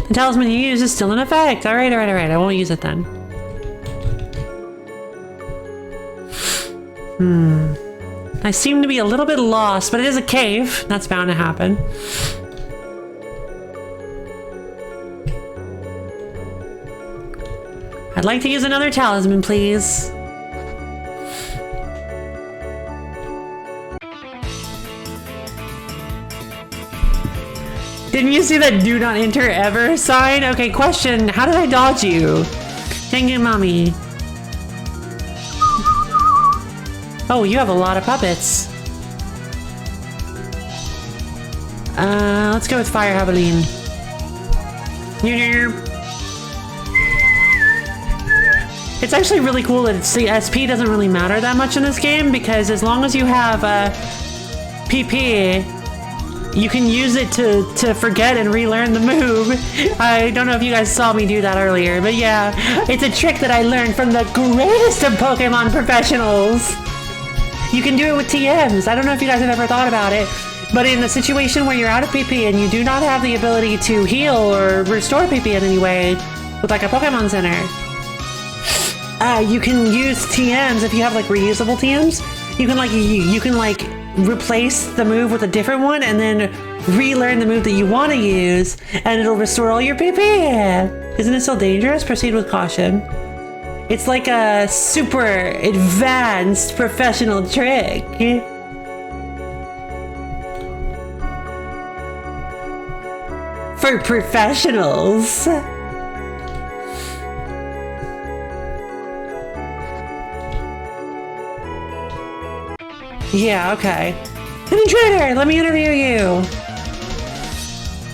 The talisman you use is still in effect. Alright, I won't use it then. I seem to be a little bit lost, but it is a cave. That's bound to happen. I'd like to use another talisman, please. Didn't you see that do not enter ever sign? Okay, question. How did I dodge you? Thank you, mommy. Oh, you have a lot of puppets. Let's go with Fire Javelin. It's actually really cool that SP doesn't really matter that much in this game, because as long as you have PP, you can use it to forget and relearn the move. I don't know if you guys saw me do that earlier, but yeah, it's a trick that I learned from the greatest of Pokemon professionals. You can do it with TMs. I don't know if you guys have ever thought about it, but in a situation where you're out of PP and you do not have the ability to heal or restore PP in any way with like a Pokemon Center, you can use TMs. If you have like reusable TMs, you can like replace the move with a different one and then relearn the move that you want to use, and it'll restore all your PP. Isn't it still dangerous? Proceed with caution. It's like a super advanced professional trick. For professionals. Yeah, okay. An intruder! Let me interview you!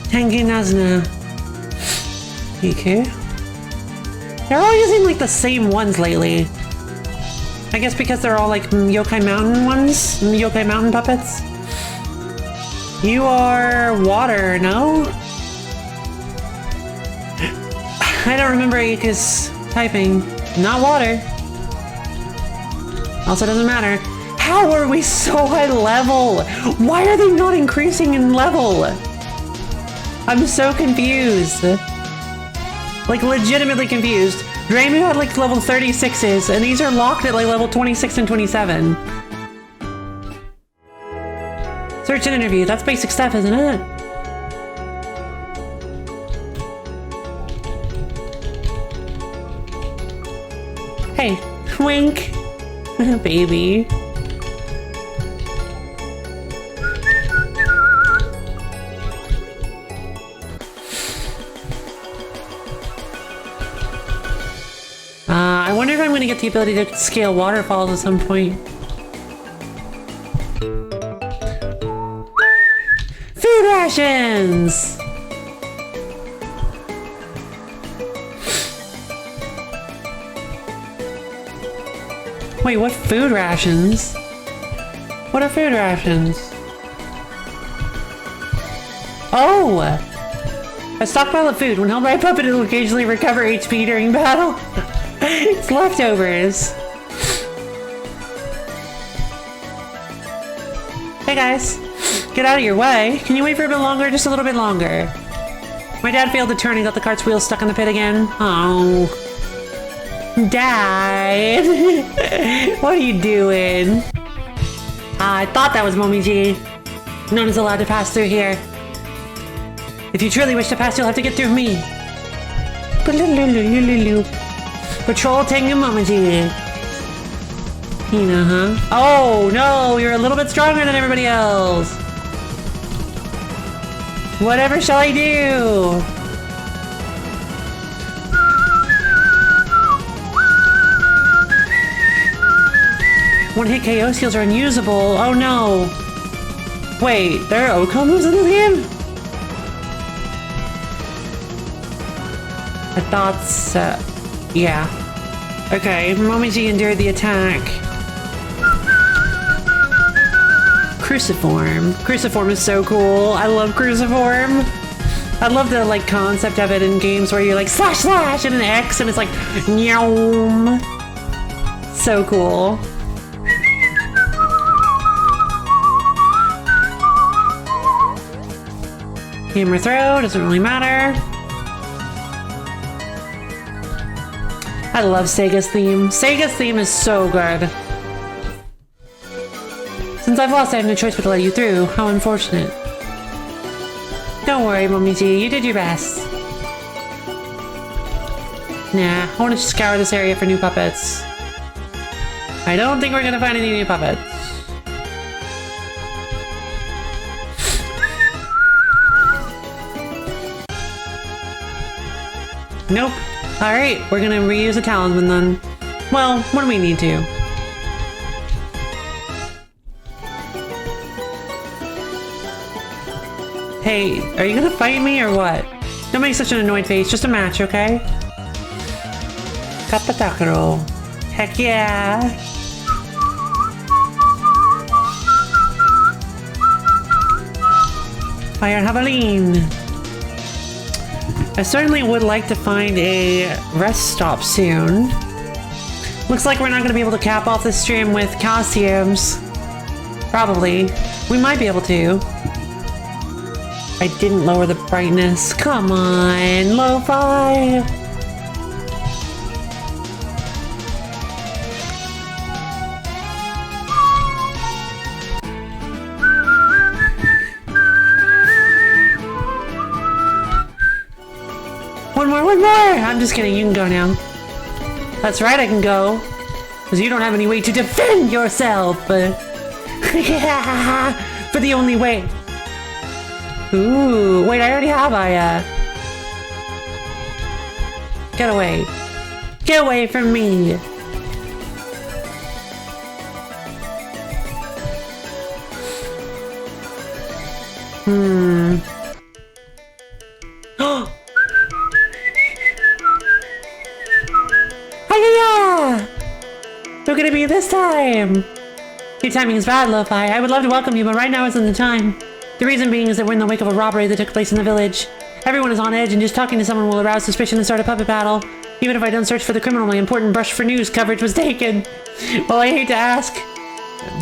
Tengu Nazna. Iku. They're all using like the same ones lately. I guess because they're all like Youkai Mountain ones? Youkai Mountain puppets? You are water, no? I don't remember Iku's typing. Not water. Also doesn't matter. How are we so high level? Why are they not increasing in level? I'm so confused. Like legitimately confused. Draimu had like level 36s and these are locked at like level 26 and 27. Search and interview. That's basic stuff, isn't it? Hey, wink. Baby. I wonder if I'm going to get the ability to scale waterfalls at some point. Food rations! Wait, what food rations? What are food rations? Oh! A stockpile of food. When held by a puppet, it will occasionally recover HP during battle. It's leftovers. Hey guys, get out of your way. Can you wait for a bit longer? Just a little bit longer. My dad failed to turn and got the cart's wheel stuck in the pit again. Oh. Dad! What are you doing? I thought that was Mommy G. No one's allowed to pass through here. If you truly wish to pass, you'll have to get through me. Patrol Tengu Mommy G. You know, huh? Oh, no! You're a little bit stronger than everybody else! Whatever shall I do? One-hit KO skills are unusable. Oh, no! Wait, there are OCO moves in this game? I thought so. Yeah. Okay, Momiji endured the attack. Cruciform. Cruciform is so cool. I love Cruciform. I love the like concept of it in games where you're like slash slash and an X and it's like nyom. So cool. Hammer throw, doesn't really matter. I love Sega's theme. Sega's theme is so good. Since I've lost, I have no choice but to let you through. How unfortunate. Don't worry, Momiji. You did your best. Nah, I want to scour this area for new puppets. I don't think we're gonna find any new puppets. Nope. Alright, we're gonna reuse a talisman then. Well, when we need to. Hey, are you gonna fight me or what? Don't make such an annoyed face, just a match, okay? Kapatakuro. Heck yeah! Fire Javelin! I certainly would like to find a rest stop soon. Looks like we're not gonna be able to cap off this stream with costumes. Probably. We might be able to. I didn't lower the brightness. Come on, lo-fi. One more! I'm just kidding, you can go now. That's right, I can go. Because you don't have any way to defend yourself. Yeah, for the only way. Ooh, wait, I already have Aya. Get away. Get away from me. Hi-ya! Who could it be this time? Your timing is bad, Lo-Fi. I would love to welcome you, but right now isn't the time. The reason being is that we're in the wake of a robbery that took place in the village. Everyone is on edge, and just talking to someone will arouse suspicion and start a puppet battle. Even if I don't search for the criminal, my important brush for news coverage was taken. Well, I hate to ask,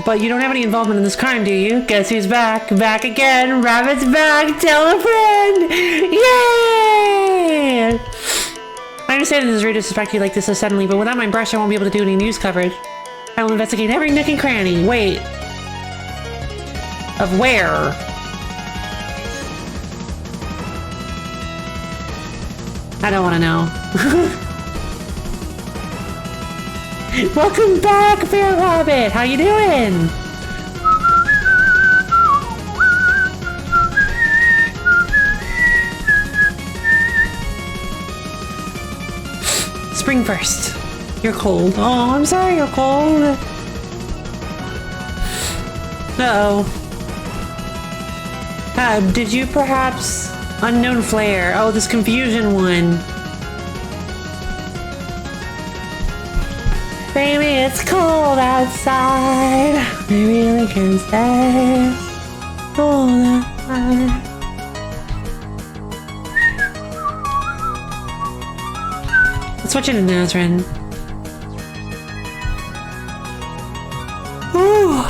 but you don't have any involvement in this crime, do you? Guess who's back? Back again! Rabbit's back! Tell a friend! Yay! I understand this is rude to suspect you like this so suddenly, but without my brush, I won't be able to do any news coverage. I will investigate every nook and cranny. Wait. Of where? I don't want to know. Welcome back, Fair Rabbit! How you doing? Spring first. You're cold. Oh, I'm sorry you're cold. Uh-oh. Did you perhaps... Unknown flare. Oh, this confusion one. Baby, it's cold outside. I really can't stay. Cold outside. Let's switch it to Nazrin. Ooh.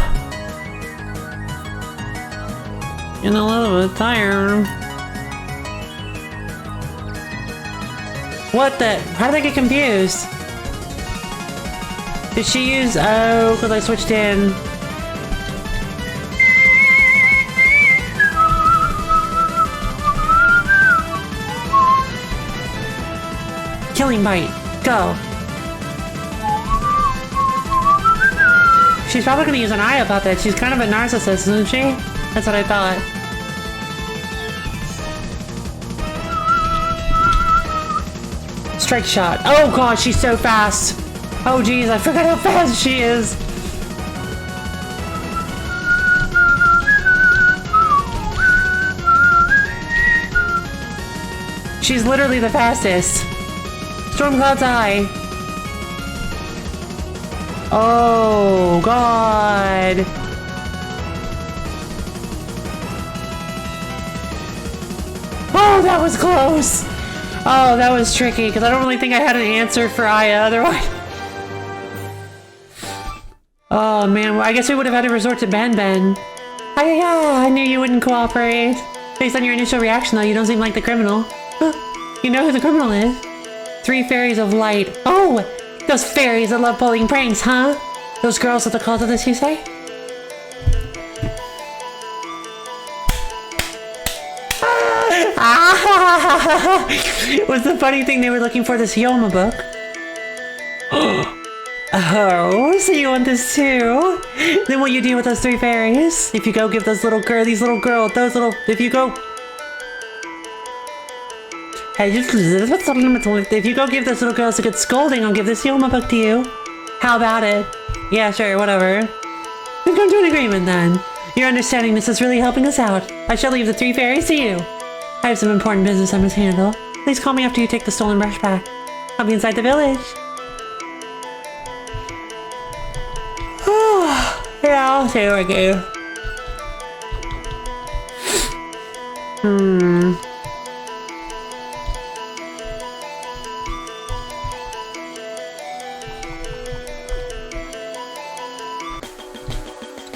Getting a little bit tired. What the? How did I get confused? Did she use... Oh, because I switched in. Killing Bite. Go. She's probably going to use an eye about that. She's kind of a narcissist, isn't she? That's what I thought. Strike shot. Oh god, she's so fast. Oh geez, I forgot how fast she is. She's literally the fastest. Stormcloud's eye. Oh god. Oh, that was close. Oh, that was tricky, because I don't really think I had an answer for Aya otherwise. Oh man, well, I guess we would have had to resort to Ben. I knew you wouldn't cooperate. Based on your initial reaction though, you don't seem like the criminal. Huh. You know who the criminal is? 3 fairies of light. Oh, those fairies that love pulling pranks, huh? Those girls at the cause of this, you say? Was the funny thing they were looking for this Yoma book? Oh, so you want this too? Then what you do with those 3 fairies? If you go give these little girls, if you go... Hey, if you go give those little girls a good scolding, I'll give this Yoma book to you. How about it? Yeah, sure, whatever. We've come to an agreement then. Your understanding this is really helping us out. I shall leave the 3 fairies to you. I have some important business I must handle. Please call me after you take the stolen brush back. I'll be inside the village. Yeah, I'll see where I go.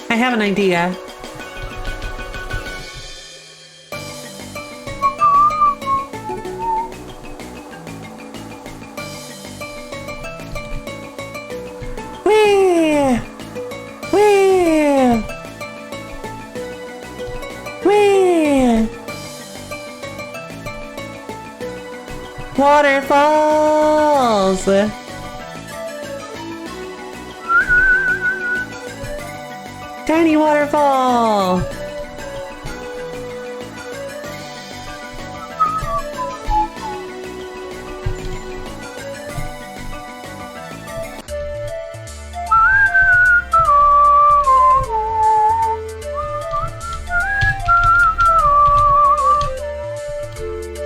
I have an idea. Waterfalls! Tiny waterfall!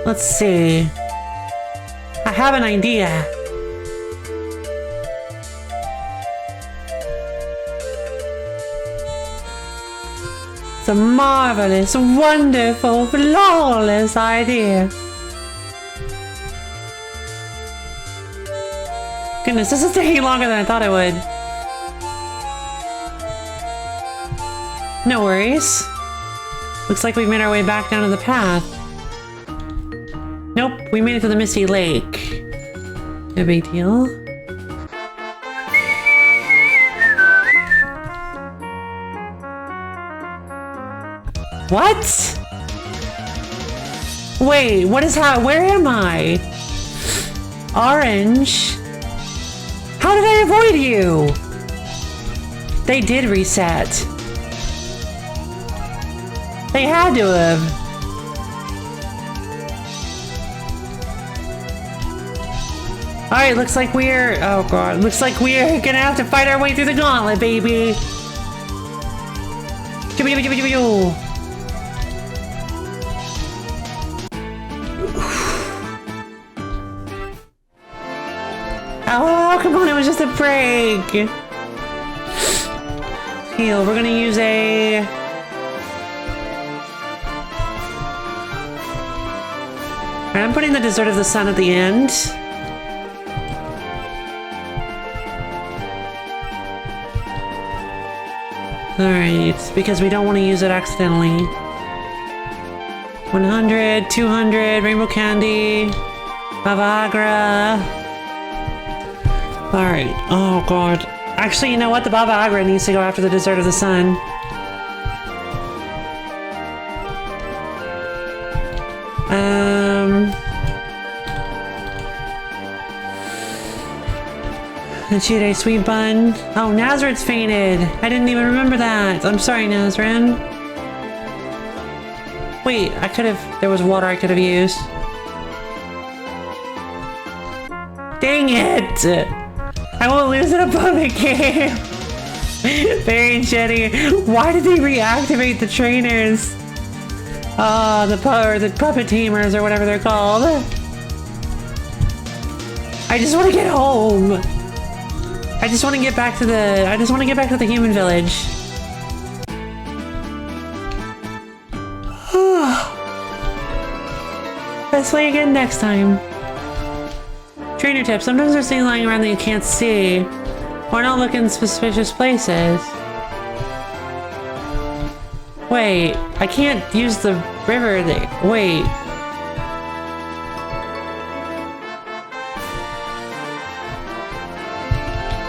Let's see. I have an idea. It's a marvelous, wonderful, flawless idea. Goodness, this is taking longer than I thought it would. No worries. Looks like we've made our way back down to the path. Nope, we made it to the Misty Lake. No big deal. What? Wait, what is how? Where am I? Orange? How did I avoid you? They did reset. They had to have. Alright, looks like we're... Oh god, looks like we're gonna have to fight our way through the gauntlet, baby! Oh, come on, it was just supposed to break? Heal. We're gonna use a... I'm putting the Desert of the Sun at the end. Alright, because we don't want to use it accidentally. 100, 200, Rainbow Candy, Bavagra. Alright, oh god. Actually, you know what? The Bavagra needs to go after the Desert of the Sun. Cheetah Sweet Bun. Oh, Nazareth's fainted. I didn't even remember that. I'm sorry, Nazareth. Wait, I could have... There was water I could have used. Dang it! I won't lose in a puppet game. Very shitty. Why did they reactivate the trainers? Oh, the puppet tamers or whatever they're called. I just want to get home. I just want to get back to the human village. Let's play again next time. Trainer tip. Sometimes there's things lying around that you can't see. Or not look in suspicious places. Wait, I can't use the river there. Wait.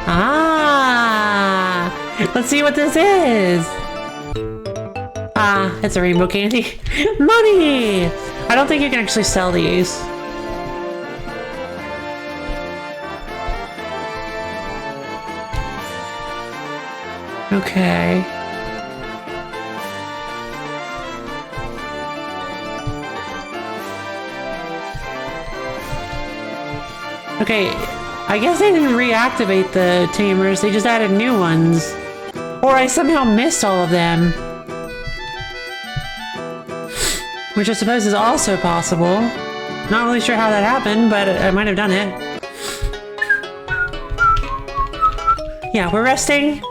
Ah! Let's see what this is. Ah, it's a rainbow candy. Money! I don't think you can actually sell these. Okay. Okay, I guess they didn't reactivate the tamers, they just added new ones. Or I somehow missed all of them. Which I suppose is also possible. Not really sure how that happened, but I might have done it. Yeah, we're resting.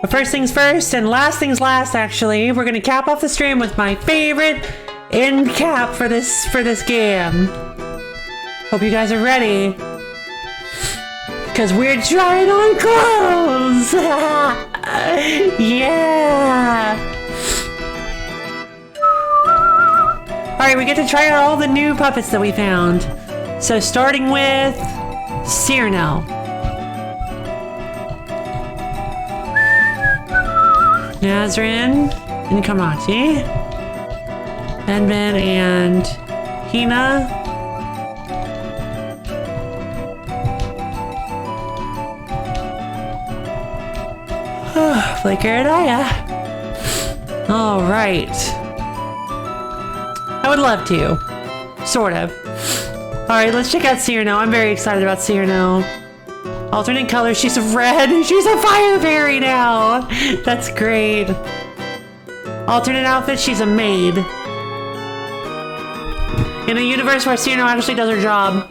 But first things first, and last things last, actually. We're gonna cap off the stream with my favorite end cap for this game. Hope you guys are ready. Because we're trying on clothes! Yeah! Alright, we get to try out all the new puppets that we found. So starting with Cyrano. Nazrin and Kamachi. Edmund and Hina. Flicker and Aya. Alright. I would love to. Sort of. Alright, let's check out Cyrano. I'm very excited about Cyrano. Alternate color, she's red. She's a fire fairy now. That's great. Alternate outfit, she's a maid. In a universe where Cyrano actually does her job.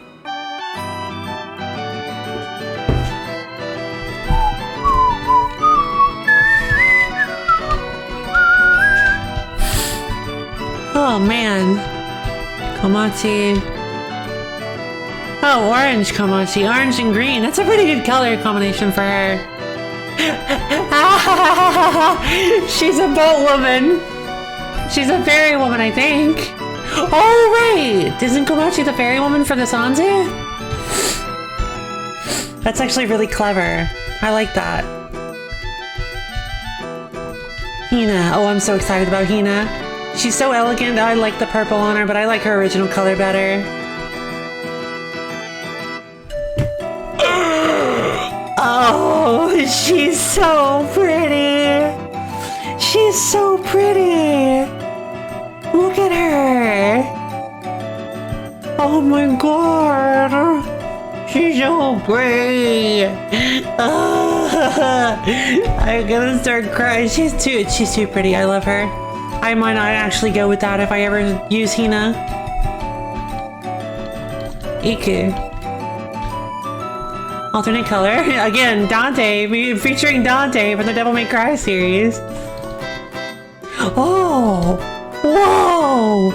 Oh man. Kamachi. Oh, orange Kamachi. Orange and green. That's a pretty good color combination for her. She's a boat woman. She's a fairy woman, I think. Oh, right. Isn't Kamachi the fairy woman for the Sanze? That's actually really clever. I like that. Hina. Oh, I'm so excited about Hina. She's so elegant. I like the purple on her, but I like her original color better. Oh, she's so pretty. She's so pretty. Look at her. Oh my god. She's so pretty. I'm gonna start crying. She's too pretty. I love her. I might not actually go with that if I ever use Hina. Iku. Alternate color. Again, Dante, featuring Dante from the Devil May Cry series. Oh! Whoa!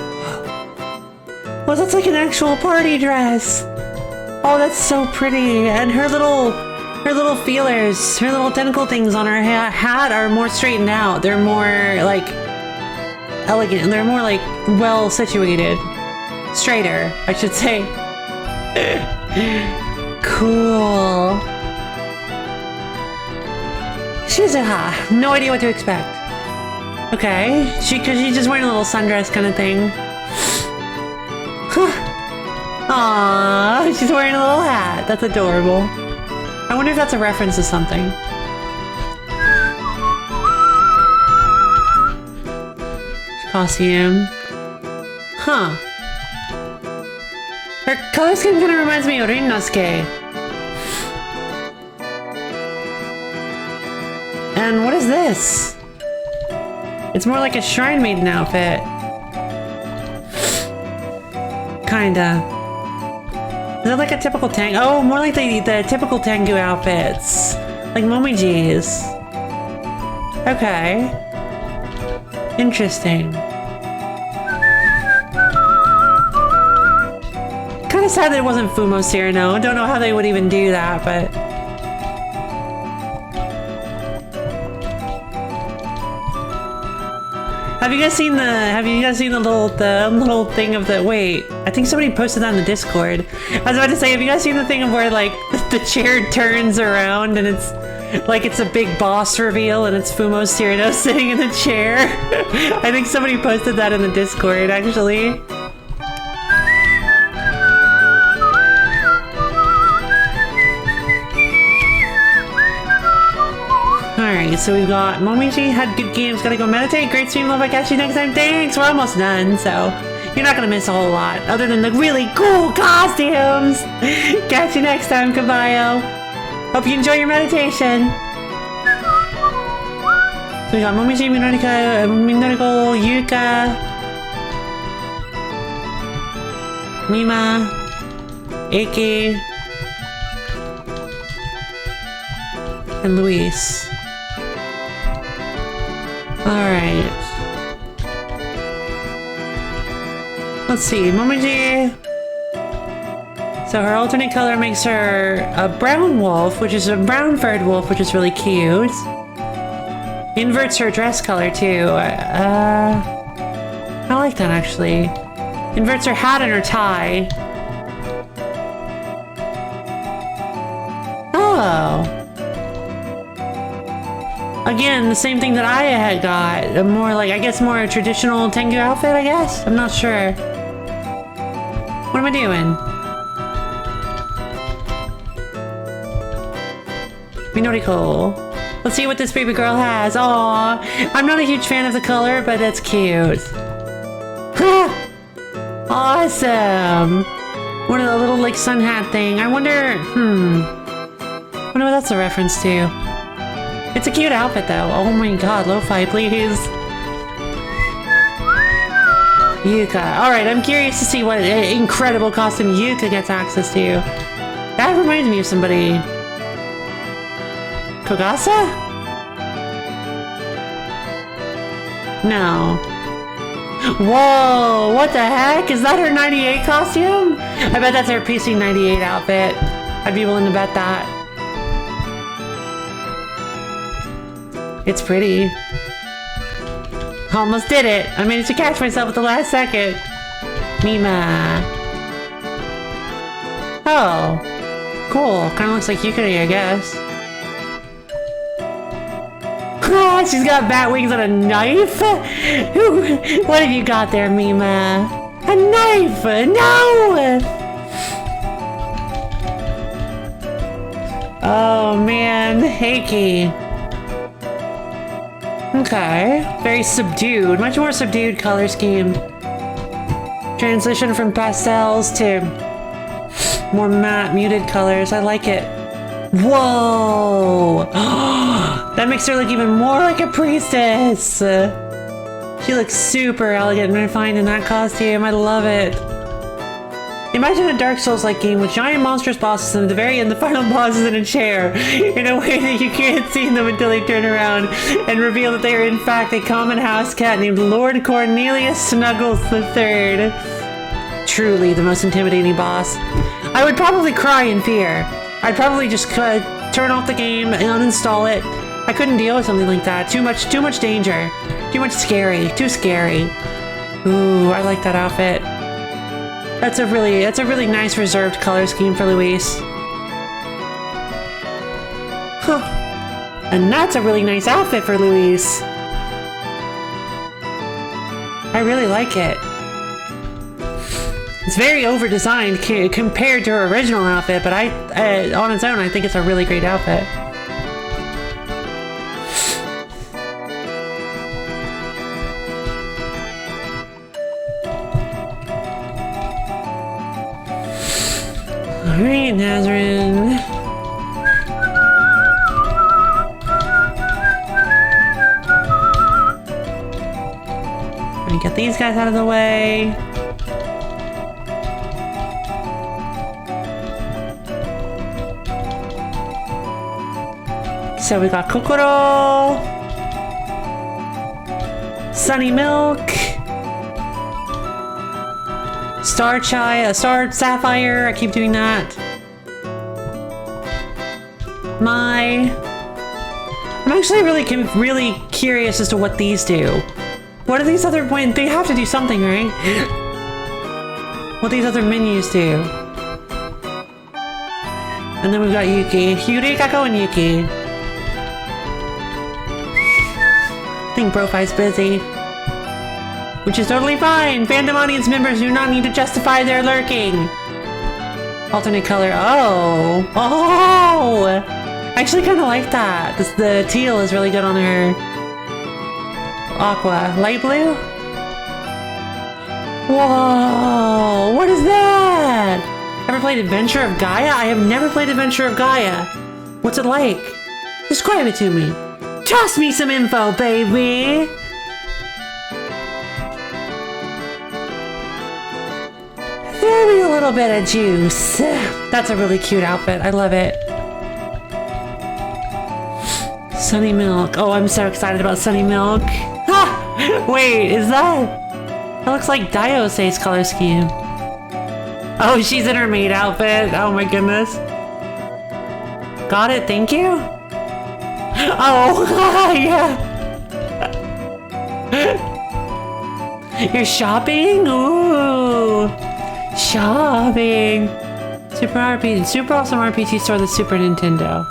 Well, that's like an actual party dress. Oh, that's so pretty. And her little feelers, her little tentacle things on her hat are more straightened out. They're more like elegant. They're more like well situated. Straighter, I should say. Cool. Shizuha. No idea what to expect. Okay. Cause she's just wearing a little sundress kind of thing. Aww, she's wearing a little hat. That's adorable. I wonder if that's a reference to something. Costume. Huh. Her color scheme kind of reminds me of Rinnosuke. And what is this? It's more like a Shrine Maiden outfit. Kinda. Is that like a typical Tengu? Oh, more like the typical Tengu outfits. Like Momiji's. Okay. Interesting. Kinda sad that it wasn't Fumo Cyrano. Don't know how they would even do that, but... Have you guys seen the little thing of the, wait, I think somebody posted that in the Discord. I was about to say, have you guys seen the thing of where like the chair turns around and it's like it's a big boss reveal and it's Fumo Cyrano sitting in the chair? I think somebody posted that in the Discord actually. Alright, so we've got Momiji had good games, gotta go meditate, great stream, love, I catch you next time, thanks, we're almost done, so you're not gonna miss a whole lot, other than the really cool costumes! Catch you next time, Kabayo! Hope you enjoy your meditation! So we got Momiji, Minoriko, Yuka, Mima, Eiki, and Luis. Alright. Let's see, Momiji. So her alternate color makes her a brown wolf, which is a brown furred wolf, which is really cute. Inverts her dress color too. I like that actually. Inverts her hat and her tie. Oh. Again, the same thing that I had got. A more like, I guess more traditional Tengu outfit, I guess? I'm not sure. What am I doing? Minoriko. Let's see what this baby girl has. Aww. I'm not a huge fan of the color, but it's cute. Awesome. One of the little like sun hat thing. I wonder what that's a reference to. It's a cute outfit though. Oh my god, lo-fi please. Yuka. Alright, I'm curious to see what incredible costume Yuka gets access to. That reminds me of somebody. Kogasa? No. Whoa, what the heck? Is that her 98 costume? I bet that's her PC 98 outfit. I'd be willing to bet that. It's pretty. Almost did it. I managed to catch myself at the last second. Mima. Oh. Cool. Kind of looks like Yukari, I guess. She's got bat wings and a knife? What have you got there, Mima? A knife! No! Oh man, Heiki. Okay, very subdued, much more subdued color scheme. Transition from pastels to more matte, muted colors. I like it. Whoa! That makes her look even more like a priestess. She looks super elegant and refined in that costume. I love it. Imagine a Dark Souls-like game with giant monstrous bosses, and at the very end, the final boss is in a chair, in a way that you can't see them until they turn around and reveal that they are in fact a common house cat named Lord Cornelius Snuggles III. Truly the most intimidating boss. I would probably cry in fear. I'd probably just turn off the game and uninstall it. I couldn't deal with something like that. Too much danger. Too much scary. Too scary. Ooh, I like that outfit. That's a really nice reserved color scheme for Luis. Huh. And that's a really nice outfit for Luis. I really like it. It's very over-designed compared to her original outfit, but on its own, I think it's a really great outfit. Alright, Nazarene. Let me get these guys out of the way. So we got Kokoro, Sunny Milk, Star Sapphire, I keep doing that. I'm actually really curious as to what these do. What do these other they have to do something, right? What these other menus do. And then we've got Yuki. Kako and Yuki. I think Brofai's busy. Which is totally fine. Fandom audience members do not need to justify their lurking. Alternate color. Oh. Oh! I actually kind of like that. The teal is really good on her. Aqua. Light blue? Whoa! What is that? Ever played Adventure of Gaia? I have never played Adventure of Gaia. What's it like? Describe it to me. Toss me some info, baby! Throw me a little bit of juice. That's a really cute outfit. I love it. Sunny Milk. Oh, I'm so excited about Sunny Milk. Ah! Wait, is that... That looks like Diose's color scheme. Oh, she's in her maid outfit. Oh my goodness. Got it, thank you? Oh, yeah. You're shopping? Ooh. Shopping. Super Awesome RPG Store, the Super Nintendo.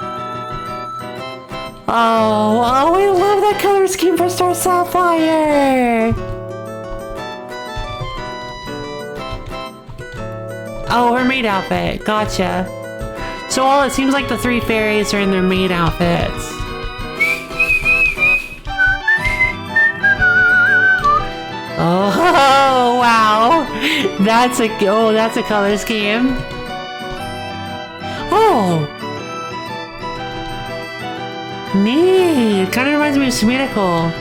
Oh, I love that color scheme for Star Sapphire. Oh, her maid outfit. Gotcha. So it seems like the three fairies are in their maid outfits. Oh, wow. That's a color scheme. Oh. Neat. Kind of reminds me of Sumidako.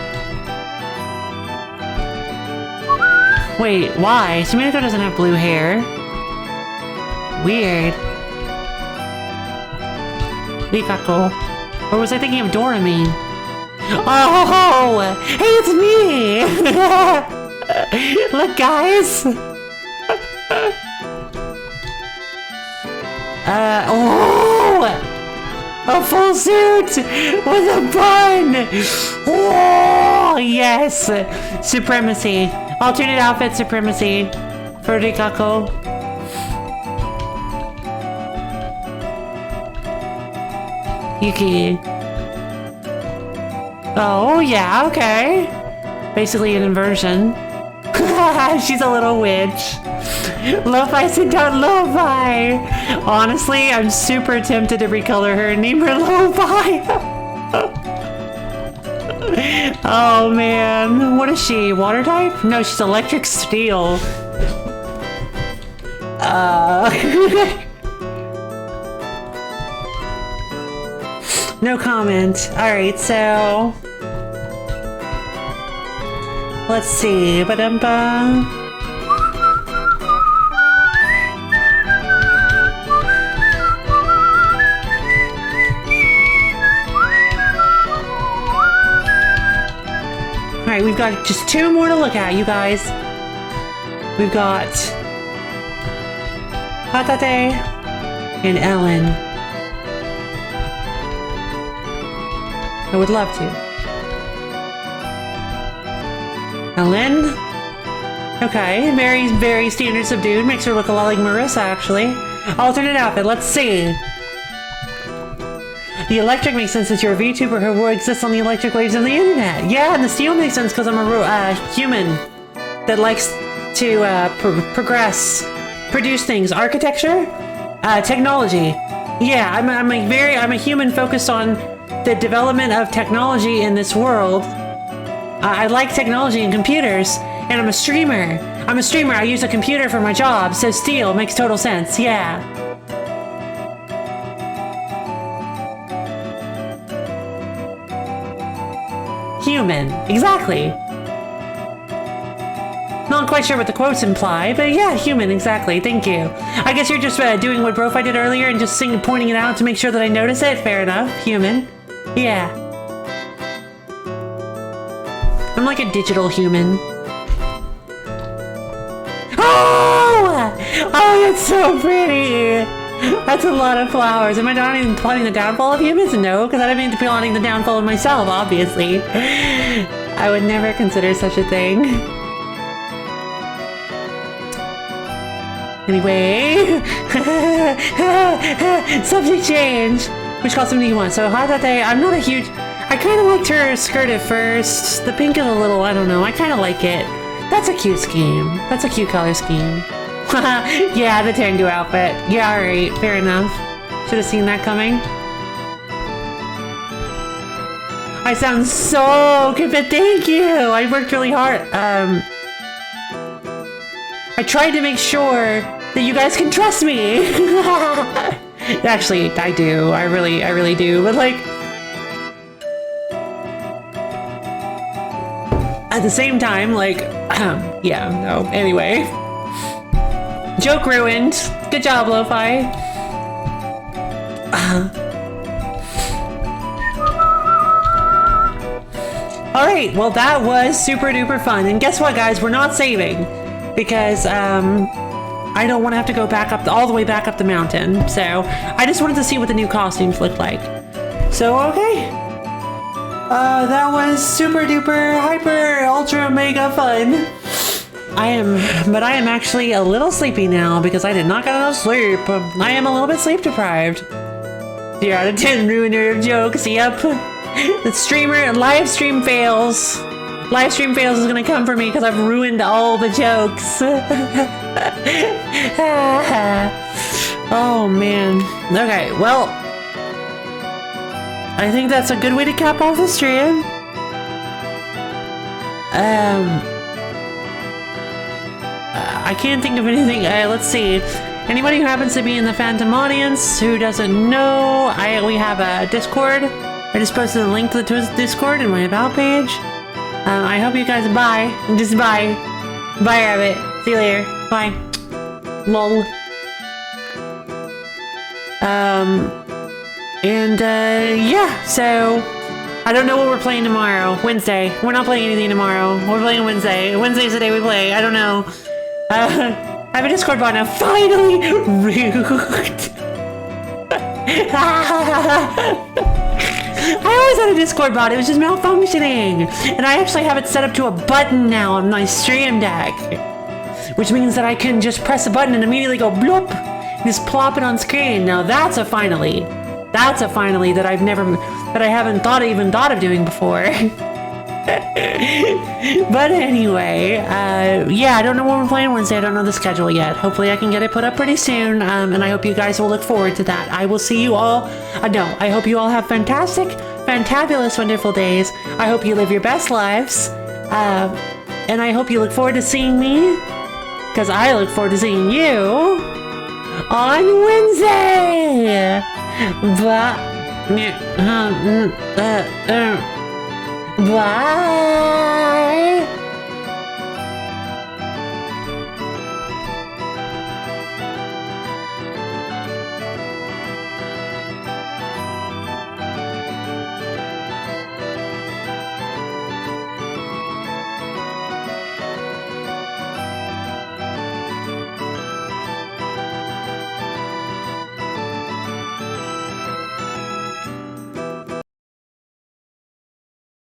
Wait, why? Sumidako doesn't have blue hair. Weird. Rikako. Or was I thinking of Dorami? Oh! Hey, it's me! Look, guys! Oh! A full suit! With a bun! Oh, yes! Supremacy. Alternate outfit supremacy. For Rikako. Yuki. Oh, yeah, okay. Basically an inversion. She's a little witch. Lo-fi, sit down, Lo-fi. Honestly, I'm super tempted to recolor her and name her Lo-fi. Oh, man. What is she? Water type? No, she's electric steel. No comment. Alright, so... Let's see. Ba-dum-bum. Alright, we've got just 2 more to look at, you guys. We've got Patate and Ellen. I would love to. Ellen? Okay, very, very standard subdued. Makes her look a lot like Marissa, actually. Alternate outfit, let's see. The electric makes sense since you're a VTuber who exists on the electric waves of the internet. Yeah, and the steel makes sense because I'm a human that likes to progress, produce things. Architecture, technology. Yeah, I'm a human focused on the development of technology in this world. I like technology and computers, and I'm a streamer. I use a computer for my job, so steel makes total sense. Yeah. Human, exactly. Not quite sure what the quotes imply, but yeah, human, exactly. Thank you. I guess you're just doing what Brofi did earlier and just pointing it out to make sure that I notice it. Fair enough. Human. Yeah. I'm like a digital human. Oh! Oh, that's so pretty! That's a lot of flowers. Am I not even plotting the downfall of humans? No, because I don't mean to be plotting the downfall of myself, obviously. I would never consider such a thing. Anyway. Subject change. Which costume do you want? So, Hatate, I'm not a huge... I kind of liked her skirt at first. The pink is a little, I don't know. I kind of like it. That's a cute scheme. That's a cute color scheme. Yeah, the Tengu outfit. Yeah, alright. Fair enough. Should have seen that coming. I sound so good, but thank you! I worked really hard. I tried to make sure that you guys can trust me! Actually, I do. I really do. But like... at the same time, like... yeah, no. Anyway. Joke ruined. Good job, Lo-Fi. Alright, well that was super duper fun. And guess what, guys? We're not saving. Because, I don't want to have to go back up, all the way back up the mountain. So, I just wanted to see what the new costumes look like. So, okay. That was super duper, hyper, ultra, mega fun. I am actually a little sleepy now because I did not get enough sleep. I am a little bit sleep deprived. 0 out of 10 ruiner of jokes, yep. The streamer, live stream fails. Live stream fails is gonna come for me because I've ruined all the jokes. Oh man. Okay, well. I think that's a good way to cap off the stream. I can't think of anything. Let's see. Anybody who happens to be in the Phantom audience who doesn't know, we have a Discord. I just posted a link to the Discord in my About page. I hope you guys bye. Just bye. Bye, Rabbit. See you later. Bye. Lol. Yeah, so I don't know what we're playing tomorrow. Wednesday. We're not playing anything tomorrow. We're playing Wednesday. Wednesday's the day we play. I don't know. I have a Discord bot now. Finally! Rude. I always had a Discord bot. It was just malfunctioning. And I actually have it set up to a button now on my stream deck. Which means that I can just press a button and immediately go bloop. Just plop it on screen. Now that's a finally. That's a finally that I haven't even thought of doing before. But anyway, yeah, I don't know what we're playing Wednesday. I don't know the schedule yet. Hopefully I can get it put up pretty soon, and I hope you guys will look forward to that. I will see you all, I hope you all have fantastic, fantabulous, wonderful days. I hope you live your best lives, and I hope you look forward to seeing me, because I look forward to seeing you on Wednesday. Bye.